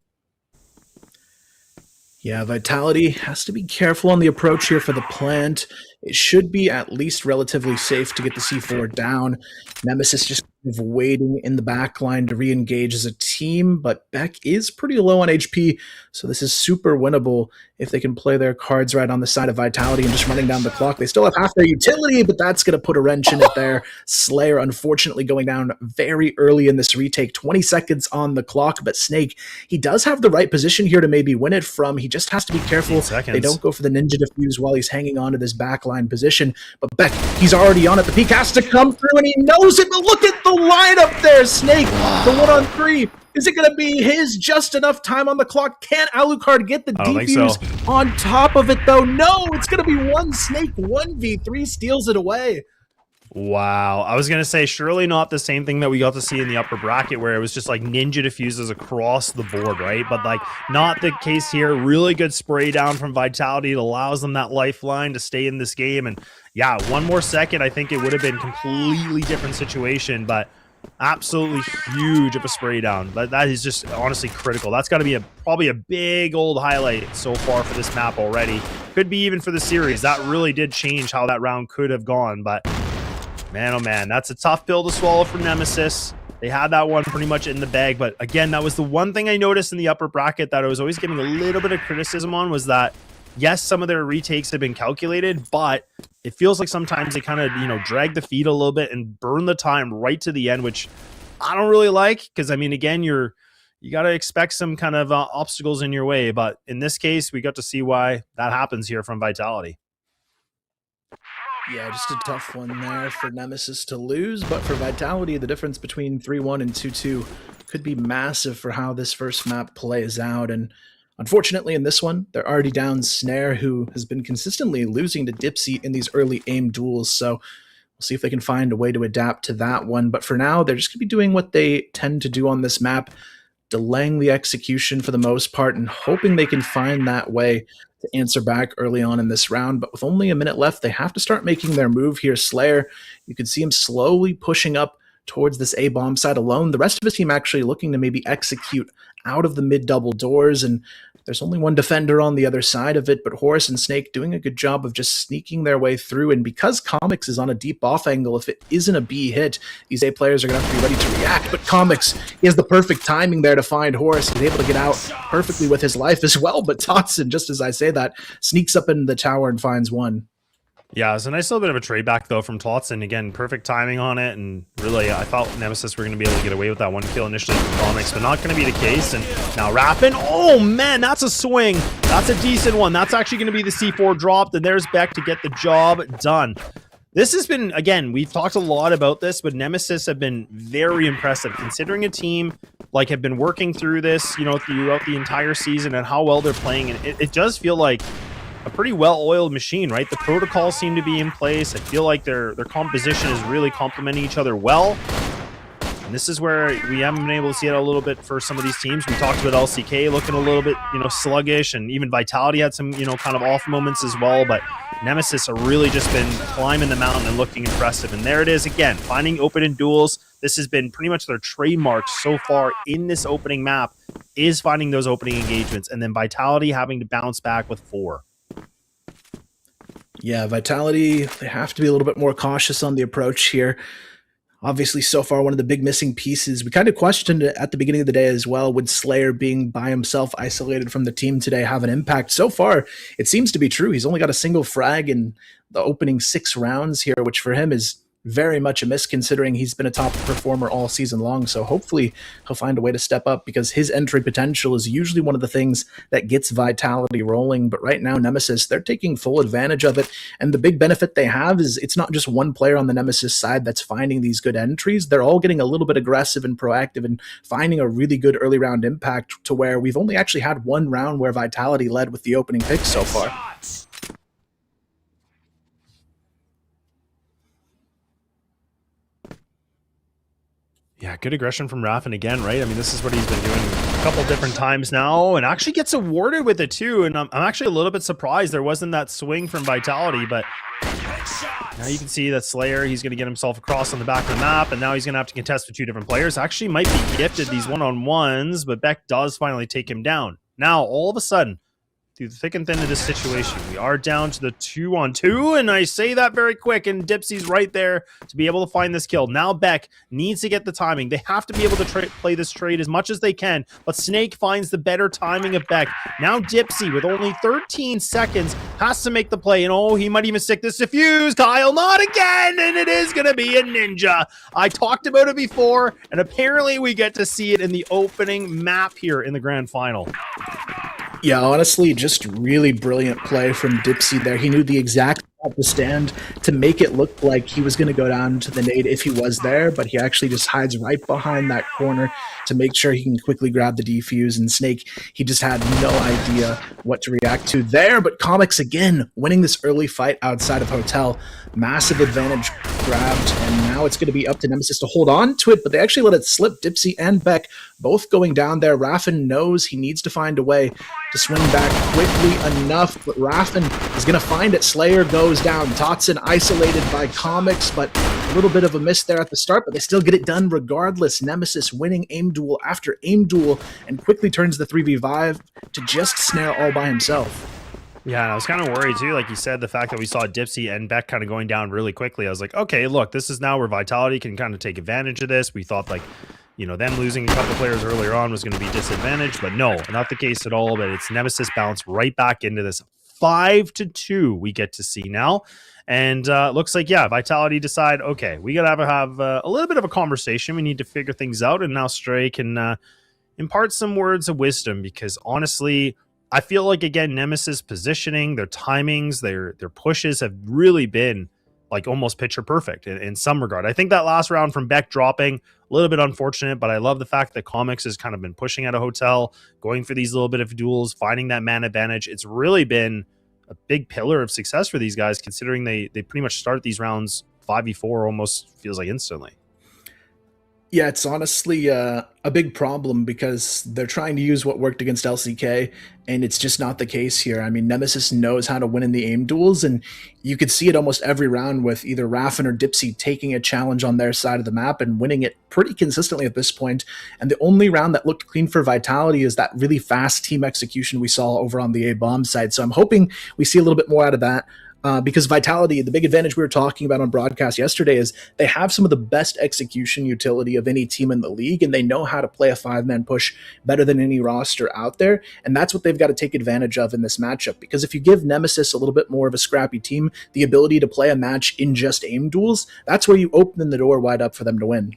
Yeah, Vitality has to be careful on the approach here for the plant. It should be at least relatively safe to get the C4 down. Nemesis just waiting in the back line to re-engage as a team, but Beck is pretty low on HP, so this is super winnable if they can play their cards right on the side of Vitality and just running down the clock. They still have half their utility, but that's going to put a wrench in it there. Slayer, unfortunately, going down very early in this retake. 20 seconds on the clock, but Snake, he does have the right position here to maybe win it from. He just has to be careful they don't go for the ninja defuse while he's hanging on to this backline position. But Beck, he's already on it. The peek has to come through, and he knows it, but look at the lineup there. Snake, the 1-on-3. Is it going to be his just enough time on the clock? Can Alucard get the defuse on top of it, though? No, it's going to be one Snake, 1v3, steals it away. Wow. I was going to say, surely not the same thing that we got to see in the upper bracket where it was just like ninja diffuses across the board, right? But like not the case here. Really good spray down from Vitality. It allows them that lifeline to stay in this game. And yeah, one more second, I think it would have been completely different situation, but absolutely huge of a spray down. That is just honestly critical. That's got to be probably a big old highlight so far for this map already. Could be even for the series. That really did change how that round could have gone, but man, oh man, that's a tough pill to swallow for Nemesis. They had that one pretty much in the bag, but again, that was the one thing I noticed in the upper bracket that I was always giving a little bit of criticism on, was that yes, some of their retakes have been calculated, but it feels like sometimes they kind of, you know, drag the feet a little bit and burn the time right to the end, which I don't really like, because I mean, again, you got to expect some kind of obstacles in your way, but in this case, we got to see why that happens here from Vitality. Yeah, just a tough one there for Nemesis to lose, but for Vitality, the difference between 3-1 and 2-2 could be massive for how this first map plays out. And unfortunately, in this one, they're already down Snare, who has been consistently losing to Dipsy in these early aim duels, so we'll see if they can find a way to adapt to that one. But for now, they're just going to be doing what they tend to do on this map, delaying the execution for the most part and hoping they can find that way to answer back early on in this round. But with only a minute left, they have to start making their move here. Slayer, you can see him slowly pushing up towards this A-bomb side alone. The rest of his team actually looking to maybe execute out of the mid-double doors, and there's only one defender on the other side of it, but Horus and Snake doing a good job of just sneaking their way through. And because Comics is on a deep off angle, if it isn't a B hit, these A players are going to have to be ready to react. But Comics, he has the perfect timing there to find Horus. He's able to get out perfectly with his life as well. But Totson, just as I say that, sneaks up in the tower and finds one. Yeah, it's a nice little bit of a trade back, though, from Totson. Again, perfect timing on it, and really, I thought Nemesis were going to be able to get away with that one kill initially from Comics, but not going to be the case. And now Rappin, oh man, that's a swing. That's a decent one. That's actually going to be the C4 dropped, and there's Beck to get the job done. This has been, again, we've talked a lot about this, but Nemesis have been very impressive, considering a team like have been working through this, you know, throughout the entire season and how well they're playing. And it does feel like a pretty well-oiled machine, right? The protocols seem to be in place. I feel like their composition is really complementing each other well. And this is where we haven't been able to see it a little bit for some of these teams. We talked about LCK looking a little bit, sluggish, and even Vitality had some, kind of off moments as well. But Nemesis have really just been climbing the mountain and looking impressive. And there it is again, finding open in duels. This has been pretty much their trademark so far in this opening map, is finding those opening engagements, and then Vitality having to bounce back with 4. Yeah, Vitality, they have to be a little bit more cautious on the approach here. Obviously, so far, one of the big missing pieces, we kind of questioned it at the beginning of the day as well. Would Slayer being by himself, isolated from the team today, have an impact? So far, it seems to be true. He's only got a single frag in the opening 6 rounds here, which for him is very much a miss considering he's been a top performer all season long. So hopefully he'll find a way to step up, because his entry potential is usually one of the things that gets Vitality rolling. But right now, Nemesis, they're taking full advantage of it. And the big benefit they have is it's not just one player on the Nemesis side that's finding these good entries. They're all getting a little bit aggressive and proactive and finding a really good early round impact, to where we've only actually had one round where Vitality led with the opening pick so far. Yeah, good aggression from Raffin again, right? I mean, this is what he's been doing a couple different times now, and actually gets awarded with it too. And I'm actually a little bit surprised there wasn't that swing from Vitality, but now you can see that Slayer, he's going to get himself across on the back of the map, and now he's going to have to contest with 2 different players. Actually might be gifted these one-on-ones, but Beck does finally take him down. Now, all of a sudden, through the thick and thin of this situation, we are down to the 2-on-2, and I say that very quick, and Dipsy's right there to be able to find this kill. Now Beck needs to get the timing. They have to be able to play this trade as much as they can, but Snake finds the better timing of Beck. Now Dipsy, with only 13 seconds, has to make the play, and oh, he might even stick this defuse. Kyle, not again, and it is going to be a Ninja. I talked about it before, and apparently we get to see it in the opening map here in the grand final. Yeah, honestly, just really brilliant play from Dipsy there. He knew the exact spot to stand to make it look like he was going to go down to the nade if he was there, but he actually just hides right behind that corner to make sure he can quickly grab the defuse. And Snake, he just had no idea what to react to there. But Comics, again, winning this early fight outside of Hotel. Massive advantage grabbed, and now it's going to be up to Nemesis to hold on to it, but they actually let it slip. Dipsy and Beck both going down there. Raffin knows he needs to find a way to swing back quickly enough, but Raffin is going to find it. Slayer goes down. Totson isolated by Comics, but a little bit of a miss there at the start, but they still get it done regardless. Nemesis winning aim duel after aim duel, and quickly turns the 3v5 to just Snare all by himself. Yeah, I was kind of worried too. Like you said, the fact that we saw Dipsy and Beck kind of going down really quickly, I was like, okay, look, this is now where Vitality can kind of take advantage of this. We thought like, them losing a couple players earlier on was going to be disadvantaged, but no, not the case at all. But it's Nemesis bounce right back into this 5-2 we get to see now. And looks like, yeah, Vitality decide, okay, we got to have a little bit of a conversation. We need to figure things out. And now Stray can impart some words of wisdom, because honestly, I feel like, again, Nemesis positioning, their timings, their pushes have really been like almost picture perfect in some regard. I think that last round from Beck dropping, a little bit unfortunate, but I love the fact that Comics has kind of been pushing at a Hotel, going for these little bit of duels, finding that man advantage. It's really been a big pillar of success for these guys, considering they pretty much start these rounds 5v4 almost feels like instantly. Yeah, it's honestly a big problem, because they're trying to use what worked against LCK, and it's just not the case here. I mean, Nemesis knows how to win in the aim duels, and you could see it almost every round with either Raffin or Dipsy taking a challenge on their side of the map and winning it pretty consistently at this point. And the only round that looked clean for Vitality is that really fast team execution we saw over on the A-bomb side. So I'm hoping we see a little bit more out of that. Because Vitality, the big advantage we were talking about on broadcast yesterday is they have some of the best execution utility of any team in the league, and they know how to play a 5-man push better than any roster out there, and that's what they've got to take advantage of in this matchup. Because if you give Nemesis a little bit more of a scrappy team, the ability to play a match in just aim duels, that's where you open the door wide up for them to win.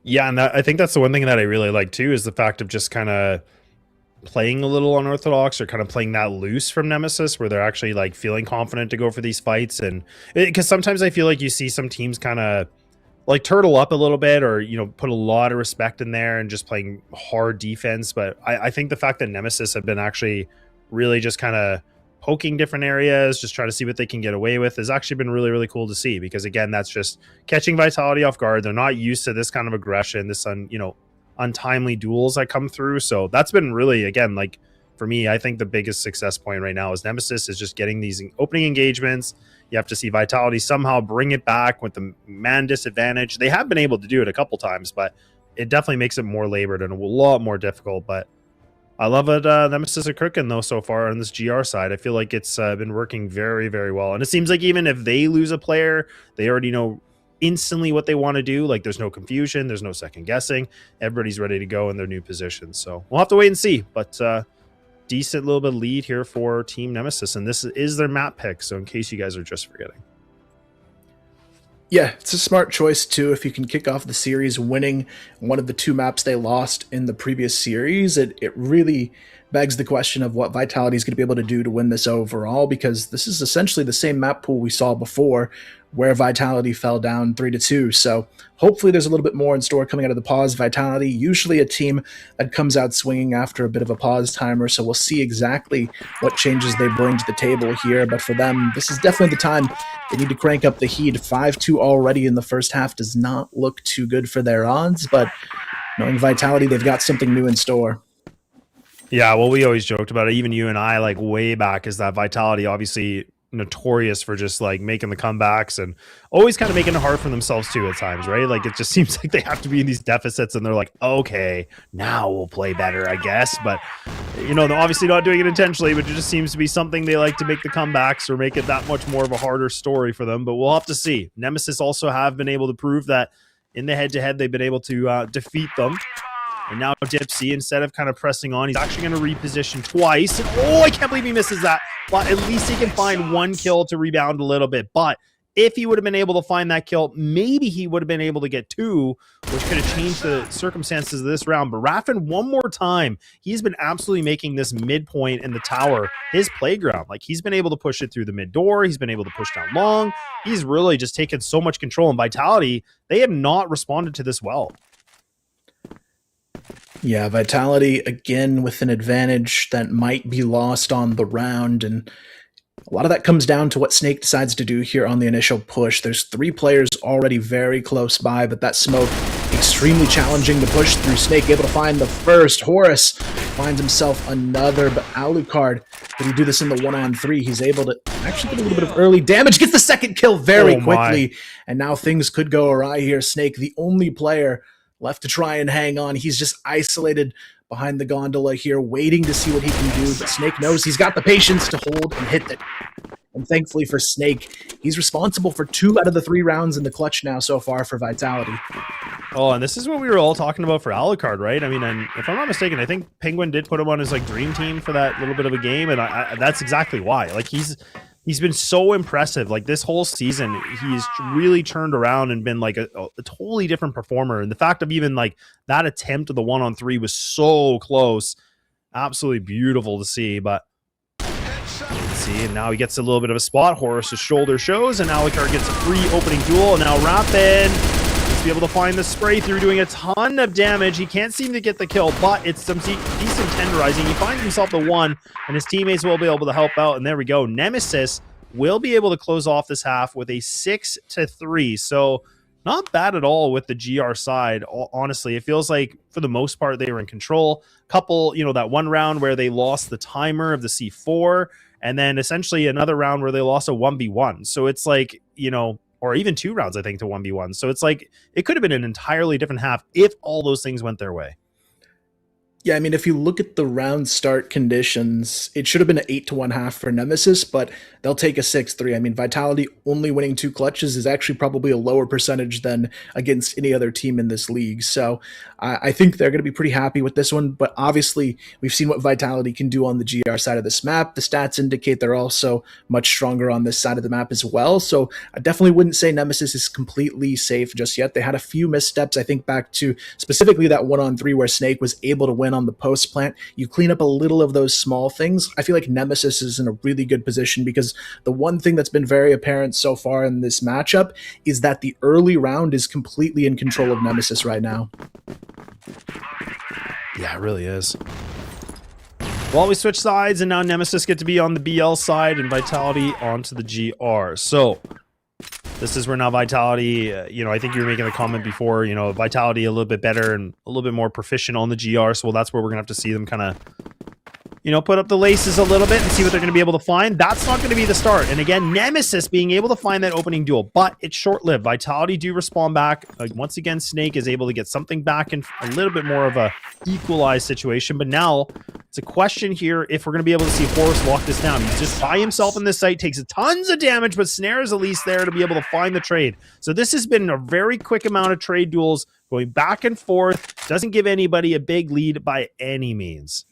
Yeah, and I think that's the one thing that I really like too, is the fact of just kind of playing a little unorthodox, or kind of playing that loose from Nemesis, where they're actually like feeling confident to go for these fights. And because sometimes I feel like you see some teams kind of like turtle up a little bit, or put a lot of respect in there and just playing hard defense. But I think the fact that Nemesis have been actually really just kind of poking different areas, just try to see what they can get away with, has actually been really, really cool to see. Because again, that's just catching Vitality off guard. They're not used to this kind of aggression, this untimely duels that come through. So that's been really, again, like for me, I think the biggest success point right now is Nemesis is just getting these opening engagements. You have to see Vitality somehow bring it back with the man disadvantage. They have been able to do it a couple times, but it definitely makes it more labored and a lot more difficult. But I love what Nemesis are cooking, though, so far on this GR side. I feel like it's been working very, very well. And it seems like even if they lose a player, they already know instantly what they want to do. Like, there's no confusion. There's no second guessing. Everybody's ready to go in their new positions. So we'll have to wait and see. But decent little bit of lead here for Team Nemesis. And this is their map pick. So in case you guys are just forgetting. Yeah, it's a smart choice, too. If you can kick off the series winning one of the 2 maps they lost in the previous series, it really begs the question of what Vitality is going to be able to do to win this overall, because this is essentially the same map pool we saw before, where Vitality fell down 3-2. So hopefully there's a little bit more in store coming out of the pause. Vitality, usually a team that comes out swinging after a bit of a pause timer, so we'll see exactly what changes they bring to the table here. But for them, this is definitely the time they need to crank up the heat. 5-2 already in the first half does not look too good for their odds, but knowing Vitality, they've got something new in store. Yeah, well, we always joked about it. Even you and I, like way back, is that Vitality obviously notorious for just like making the comebacks and always kind of making it hard for themselves too at times, right? Like it just seems like they have to be in these deficits and they're like, okay, now we'll play better, I guess. But they're obviously not doing it intentionally, but it just seems to be something they like to make the comebacks or make it that much more of a harder story for them. But we'll have to see. Nemesis also have been able to prove that in the head-to-head they've been able to defeat them. And now Dipsy, instead of kind of pressing on, he's actually going to reposition twice. And, oh, I can't believe he misses that. But at least he can find 1 kill to rebound a little bit. But if he would have been able to find that kill, maybe he would have been able to get 2, which could have changed the circumstances of this round. But Raffin, one more time, he's been absolutely making this midpoint in the tower his playground. Like, he's been able to push it through the mid door. He's been able to push down long. He's really just taken so much control. And Vitality, they have not responded to this well. Yeah, Vitality, again, with an advantage that might be lost on the round, and a lot of that comes down to what Snake decides to do here on the initial push. There's 3 players already very close by, but that smoke extremely challenging to push through. Snake able to find the first. Horus finds himself another, but Alucard, did he do this in the 1-on-3? He's able to actually get a little bit of early damage, gets the second kill very quickly, and now things could go awry here. Snake, the only player left to try and hang on. He's just isolated behind the gondola here, waiting to see what he can do. But Snake knows he's got the patience to hold and hit it. And thankfully for Snake, he's responsible for 2 out of the 3 rounds in the clutch now so far for Vitality. Oh, and this is what we were all talking about for Alucard, right? I mean, and if I'm not mistaken, I think Penguin did put him on his like dream team for that little bit of a game, and that's exactly why. Like he's been so impressive. Like this whole season, he's really turned around and been like a totally different performer. And the fact of even like that attempt of the 1-on-3 was so close. Absolutely beautiful to see. But let's see, and now he gets a little bit of a spot. Horus's shoulder shows, and Alucard gets a free opening duel. And now Rapid to be able to find the spray through, doing a ton of damage. He can't seem to get the kill, but it's some decent tenderizing. He finds himself the 1, and his teammates will be able to help out. And there we go. Nemesis will be able to close off this half with a 6-3. So not bad at all with the GR side. Honestly, it feels like for the most part they were in control. Couple, that one round where they lost the timer of the C4, and then essentially another round where they lost a 1v1. So it's like, or even 2 rounds, I think, to 1v1. So it's like, it could have been an entirely different half if all those things went their way. Yeah, I mean, if you look at the round start conditions, it should have been an 8-1 half for Nemesis, but they'll take a 6-3. I mean, Vitality only winning 2 clutches is actually probably a lower percentage than against any other team in this league. So I think they're going to be pretty happy with this one, but obviously we've seen what Vitality can do on the GR side of this map. The stats indicate they're also much stronger on this side of the map as well. So I definitely wouldn't say Nemesis is completely safe just yet. They had a few missteps, I think, back to specifically that 1-on-3 where Snake was able to win on the post plant. You clean up a little of those small things. I feel like Nemesis is in a really good position because the one thing that's been very apparent so far in this matchup is that the early round is completely in control of Nemesis right now. Yeah, it really is. Well, we switch sides, and now Nemesis get to be on the BL side, and Vitality onto the GR. So, this is where now Vitality, I think you were making a comment before, Vitality a little bit better and a little bit more proficient on the GR. So, that's where we're going to have to see them kind of, put up the laces a little bit and see what they're going to be able to find. That's not going to be the start. And again, Nemesis being able to find that opening duel, but it's short-lived. Vitality do respond back. Once again, Snake is able to get something back in a little bit more of a equalized situation. But now, it's a question here if we're going to be able to see Horus lock this down. He's just by himself in this site, takes tons of damage, but Snare is at least there to be able to find the trade. So this has been a very quick amount of trade duels going back and forth. Doesn't give anybody a big lead by any means.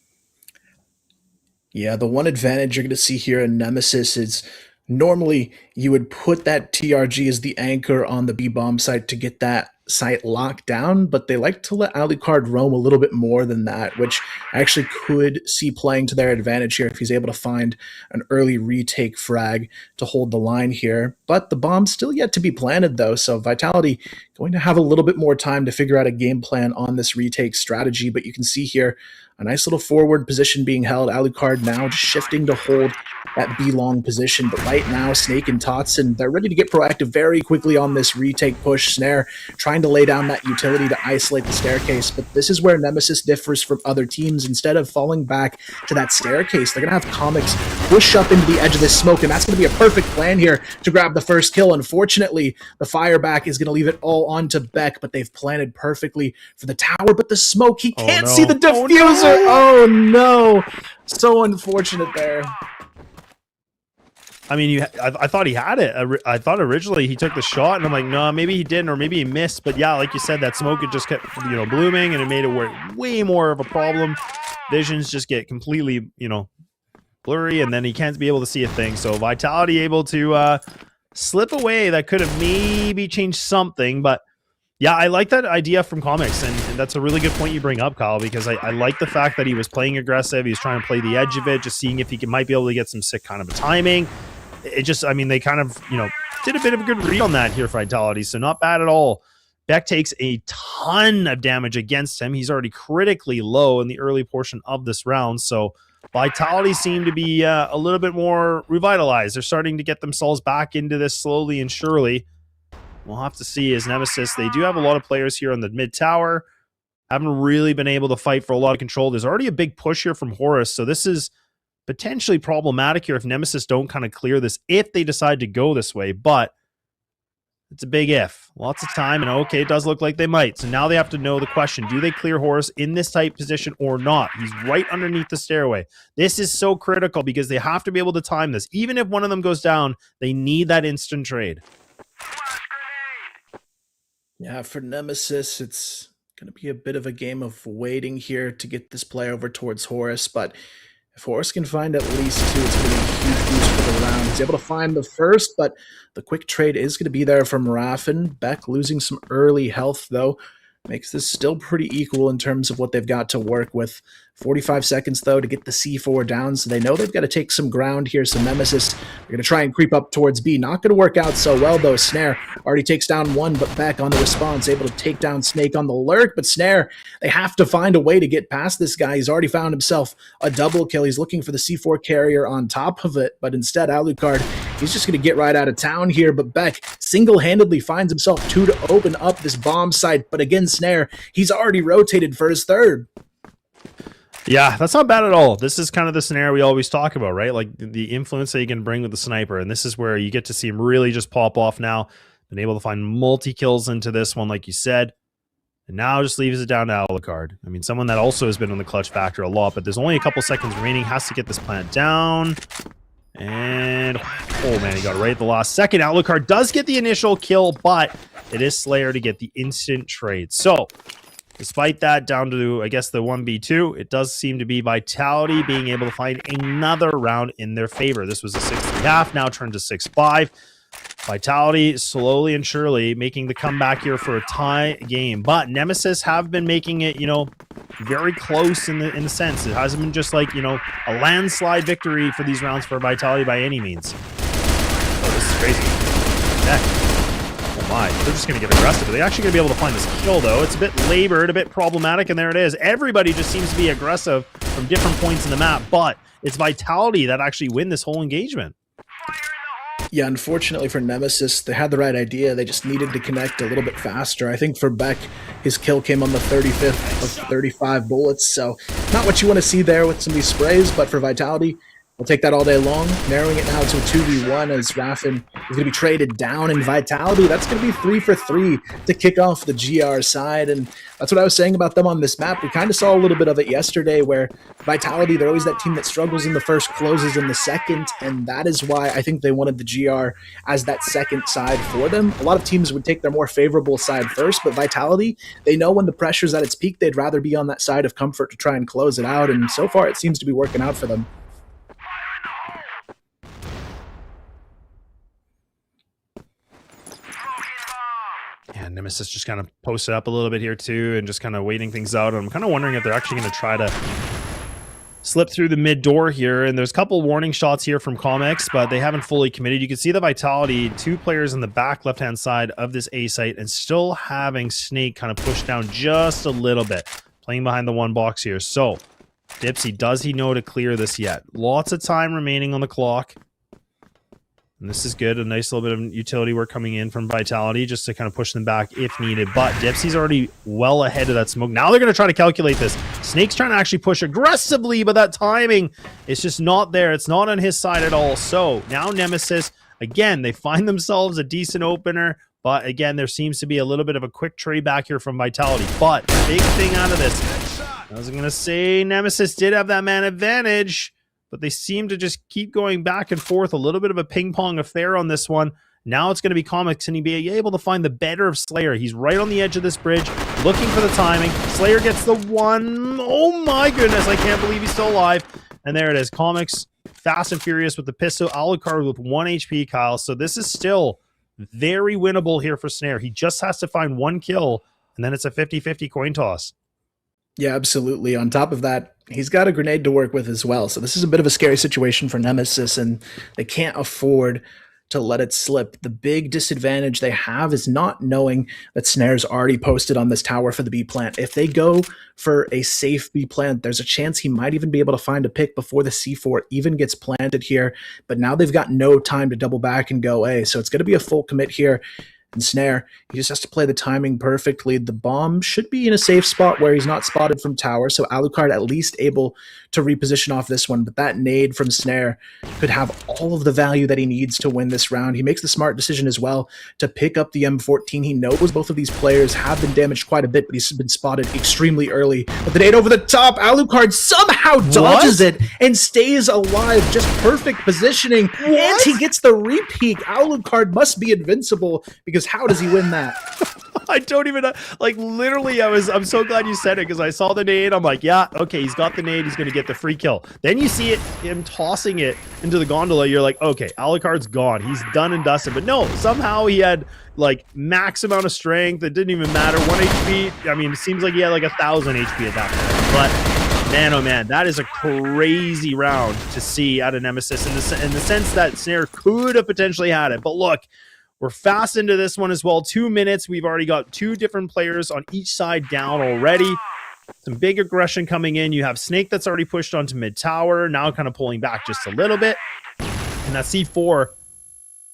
Yeah, the one advantage you're going to see here in Nemesis is normally you would put that TRG as the anchor on the B-bomb site to get that site locked down, but they like to let Alucard roam a little bit more than that, which I actually could see playing to their advantage here if he's able to find an early retake frag to hold the line here. But the bomb's still yet to be planted, though, so Vitality going to have a little bit more time to figure out a game plan on this retake strategy. But you can see here a nice little forward position being held. Alucard now just shifting to hold that B-long position. But right now, Snake and Totson, they're ready to get proactive very quickly on this retake push. Snare trying to lay down that utility to isolate the staircase. But this is where Nemesis differs from other teams. Instead of falling back to that staircase, they're going to have Comics push up into the edge of this smoke. And that's going to be a perfect plan here to grab the first kill. Unfortunately, the fireback is going to leave it all onto Beck, but they've planted perfectly for the tower. But the smoke, he can't see the diffuser. Oh no, so unfortunate there. I mean, I thought he had it. I thought originally he took the shot, and I'm like, no, maybe he didn't, or maybe he missed. But yeah, like you said, that smoke had just kept, blooming, and it made it way more of a problem. Visions just get completely, blurry, and then he can't be able to see a thing. So Vitality able to slip away. That could have maybe changed something, but yeah, I like that idea from Comics, and that's a really good point you bring up, Kyle, because I like the fact that he was playing aggressive. He was trying to play the edge of it, just seeing if he might be able to get some sick kind of a timing. It just, they kind of, did a bit of a good read on that here for Vitality, so not bad at all. Beck takes a ton of damage against him. He's already critically low in the early portion of this round, so Vitality seem to be a little bit more revitalized. They're starting to get themselves back into this slowly and surely. We'll have to see as Nemesis. They do have a lot of players here on the mid tower. Haven't really been able to fight for a lot of control. There's already a big push here from Horus, so this is potentially problematic here if Nemesis don't kind of clear this, if they decide to go this way, but it's a big if. Lots of time, and okay, it does look like they might. So now they have to know the question, do they clear Horus in this tight position or not? He's right underneath the stairway. This is so critical because they have to be able to time this. Even if one of them goes down, they need that instant trade. Yeah, for Nemesis, it's going to be a bit of a game of waiting here to get this play over towards Horus, but if Horus can find at least two, it's going to be a huge boost for the round. He's able to find the first, but the quick trade is going to be there from Raffin. Beck losing some early health, though, makes this still pretty equal in terms of what they've got to work with. 45 seconds, though, to get the C4 down, so they know they've got to take some ground here. So Nemesis are going to try and creep up towards B. Not going to work out so well, though. Snare already takes down one, but Beck on the response, able to take down Snake on the lurk. But Snare, they have to find a way to get past this guy. He's already found himself a double kill. He's looking for the C4 carrier on top of it, but instead, Alucard, he's just going to get right out of town here. But Beck single-handedly finds himself two to open up this bomb site. But again, Snare, he's already rotated for his third. Yeah, that's not bad at all. This is kind of the scenario we always talk about, right? Like the influence that you can bring with the sniper. And this is where you get to see him really just pop off now. Been able to find multi-kills into this one, like you said. And now just leaves it down to Alucard. I mean, someone that also has been on the clutch factor a lot, but there's only a couple seconds remaining. Has to get this plant down. And, oh man, he got it right at the last second. Alucard does get the initial kill, but it is Slayer to get the instant trade. So, despite that, down to, I guess, the 1v2, it does seem to be Vitality being able to find another round in their favor. This was a 6.5, now turned to 6.5. Vitality slowly and surely making the comeback here for a tie game. But Nemesis have been making it, very close in the sense. It hasn't been just like, a landslide victory for these rounds for Vitality by any means. Oh, this is crazy. Beck. Oh my. They're just going to get aggressive. Are they actually going to be able to find this kill, though? It's a bit labored, a bit problematic, and there it is. Everybody just seems to be aggressive from different points in the map, but it's Vitality that actually win this whole engagement. Yeah, unfortunately for Nemesis, they had the right idea. They just needed to connect a little bit faster. I think for Beck, his kill came on the 35th of 35 bullets, so not what you want to see there with some of these sprays, but for Vitality, we'll take that all day long, narrowing it now to a 2v1 as Raffin is going to be traded down in Vitality. That's going to be 3 for 3 to kick off the GR side, and that's what I was saying about them on this map. We kind of saw a little bit of it yesterday where Vitality, they're always that team that struggles in the first, closes in the second, and that is why I think they wanted the GR as that second side for them. A lot of teams would take their more favorable side first, but Vitality, they know when the pressure's at its peak, they'd rather be on that side of comfort to try and close it out, and so far it seems to be working out for them. Yeah, Nemesis just kind of posted up a little bit here too and just kind of waiting things out. I'm kind of wondering if they're actually going to try to slip through the mid door here. And there's a couple warning shots here from Comics, but they haven't fully committed. You can see the Vitality, 2 players in the back left-hand side of this A site and still having Snake kind of pushed down just a little bit, playing behind the 1 box here. So, Dipsy, does he know to clear this yet? Lots of time remaining on the clock. And this is good. A nice little bit of utility work coming in from Vitality just to kind of push them back if needed. But Dipsy's already well ahead of that smoke. Now they're going to try to calculate this. Snake's trying to actually push aggressively, but that timing is just not there. It's not on his side at all. So now Nemesis, again, they find themselves a decent opener. But again, there seems to be a little bit of a quick trade back here from Vitality. But big thing out of this, I was going to say Nemesis did have that man advantage, but they seem to just keep going back and forth. A little bit of a ping-pong affair on this one. Now it's going to be Comics, and he'll be able to find the better of Slayer. He's right on the edge of this bridge, looking for the timing. Slayer gets the one. Oh my goodness, I can't believe he's still alive. And there it is. Comics, fast and furious with the pistol. Alucard with 1 HP, Kyle. So this is still very winnable here for Snare. He just has to find 1 kill, and then it's a 50-50 coin toss. Yeah, absolutely. On top of that, he's got a grenade to work with as well. So this is a bit of a scary situation for Nemesis, and they can't afford to let it slip. The big disadvantage they have is not knowing that Snare's already posted on this tower for the B plant. If they go for a safe B plant, there's a chance he might even be able to find a pick before the C4 even gets planted here. But now they've got no time to double back and go A. So it's going to be a full commit here. And Snare, he just has to play the timing perfectly. The bomb should be in a safe spot where he's not spotted from tower, so Alucard at least able to reposition off this one, but that nade from Snare could have all of the value that he needs to win this round. He makes the smart decision as well to pick up the M14. He knows both of these players have been damaged quite a bit, but he's been spotted extremely early. But the nade over the top, Alucard somehow dodges it and stays alive. Just perfect positioning, and he gets the repeat. Alucard must be invincible, because how does he win that? I don't even know. Like, literally, I'm so glad you said it, because I saw the nade. I'm like, yeah, okay, he's got the nade. He's going to get the free kill. Then you see him tossing it into the gondola. You're like, okay, Alucard's gone. He's done and dusted. But no, somehow he had, like, max amount of strength. It didn't even matter. 1 HP. I mean, it seems like he had, like, 1,000 HP at that point. But, man, oh, man, that is a crazy round to see out of Nemesis in the sense that Snare could have potentially had it. But look, we're fast into this one as well. 2 minutes. We've already got 2 different players on each side down already. Some big aggression coming in. You have Snake that's already pushed onto mid tower. Now kind of pulling back just a little bit. And that C4,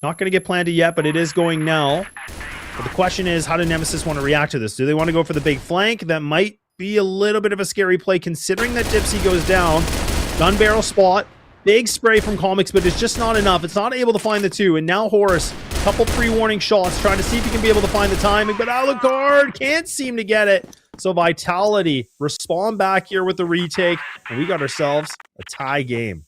not going to get planted yet, but it is going now. But the question is, how do Nemesis want to react to this? Do they want to go for the big flank? That might be a little bit of a scary play, considering that Dipsy goes down. Gun barrel spot. Big spray from Comics, but it's just not enough. It's not able to find the 2. And now Horus, a couple pre-warning shots, trying to see if he can be able to find the timing. But Alucard can't seem to get it. So Vitality respond back here with the retake. And we got ourselves a tie game.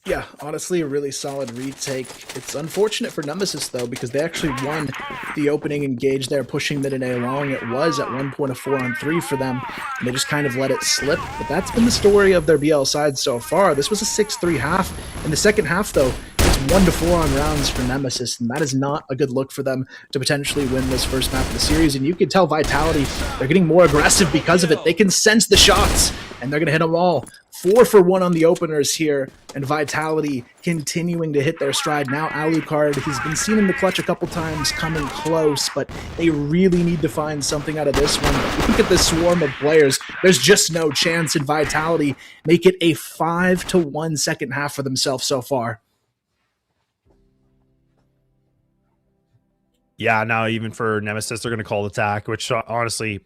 Yeah, honestly, a really solid retake. It's unfortunate for Nemesis, though, because they actually won the opening engage there, pushing mid and A long. It was at one point a 4-on-3 for them, and they just kind of let it slip. But that's been the story of their BL side so far. This was a 6-3 half. In the second half, though, it's 1 to 4 on rounds for Nemesis, and that is not a good look for them to potentially win this first map of the series. And you can tell Vitality, they're getting more aggressive because of it. They can sense the shots, and they're going to hit them all. 4 for 1 on the openers here, and Vitality continuing to hit their stride. Now Alucard, he's been seen in the clutch a couple times coming close, but they really need to find something out of this one. But look at this swarm of players. There's just no chance, and Vitality make it a 5-1 second half for themselves so far. Yeah, now even for Nemesis, they're going to call the attack, which honestly,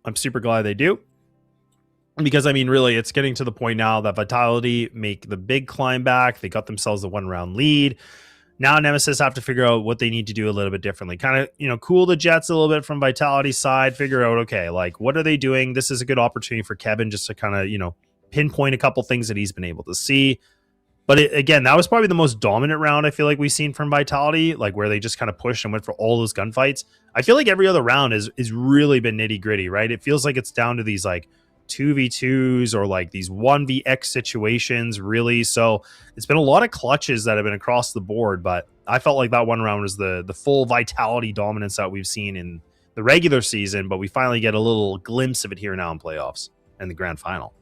I'm super glad they do. Because, I mean, really, it's getting to the point now that Vitality make the big climb back. They got themselves a 1-round lead. Now Nemesis have to figure out what they need to do a little bit differently. Kind of, you know, cool the jets a little bit from Vitality's side. Figure out, okay, like, what are they doing? This is a good opportunity for Kevin just to kind of, you know, pinpoint a couple things that he's been able to see. But again, that was probably the most dominant round I feel like we've seen from Vitality, like where they just kind of pushed and went for all those gunfights. I feel like every other round is really been nitty gritty, right? It feels like it's down to these like 2v2s or like these 1vx situations, really. So it's been a lot of clutches that have been across the board, but I felt like that one round was the full Vitality dominance that we've seen in the regular season, but we finally get a little glimpse of it here now in playoffs and the grand final.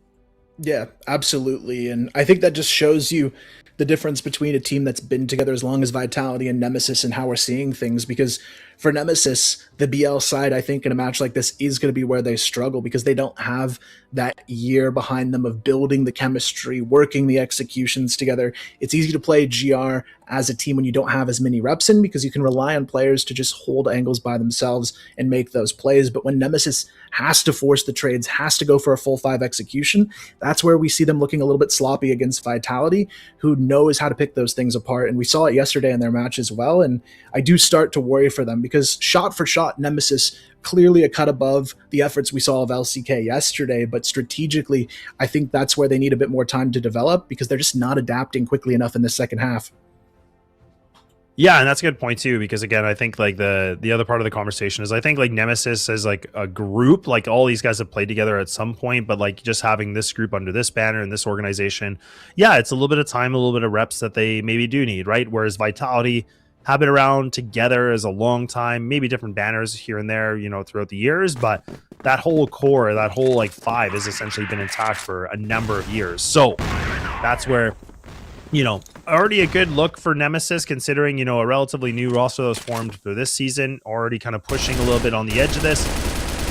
Yeah, absolutely. And I think that just shows you the difference between a team that's been together as long as Vitality and Nemesis and how we're seeing things. Because for Nemesis, the BL side, I think in a match like this is going to be where they struggle because they don't have that year behind them of building the chemistry, working the executions together. It's easy to play GR as a team when you don't have as many reps in because you can rely on players to just hold angles by themselves and make those plays. But when Nemesis has to force the trades, has to go for a full 5 execution, that's where we see them looking a little bit sloppy against Vitality, who knows how to pick those things apart. And we saw it yesterday in their match as well. And I do start to worry for them because shot for shot, Nemesis clearly a cut above the efforts we saw of LCK yesterday. But strategically, I think that's where they need a bit more time to develop because they're just not adapting quickly enough in the second half. Yeah, and that's a good point too, because again, I think like the other part of the conversation is I think like Nemesis as like a group, like all these guys have played together at some point, but like just having this group under this banner and this organization, yeah, it's a little bit of time, a little bit of reps that they maybe do need, right? Whereas Vitality have been around together as a long time, maybe different banners here and there, you know, throughout the years, but that whole core, that whole like 5 has essentially been intact for a number of years. So that's where, you know, already a good look for Nemesis considering, you know, a relatively new roster that was formed for this season, already kind of pushing a little bit on the edge of this.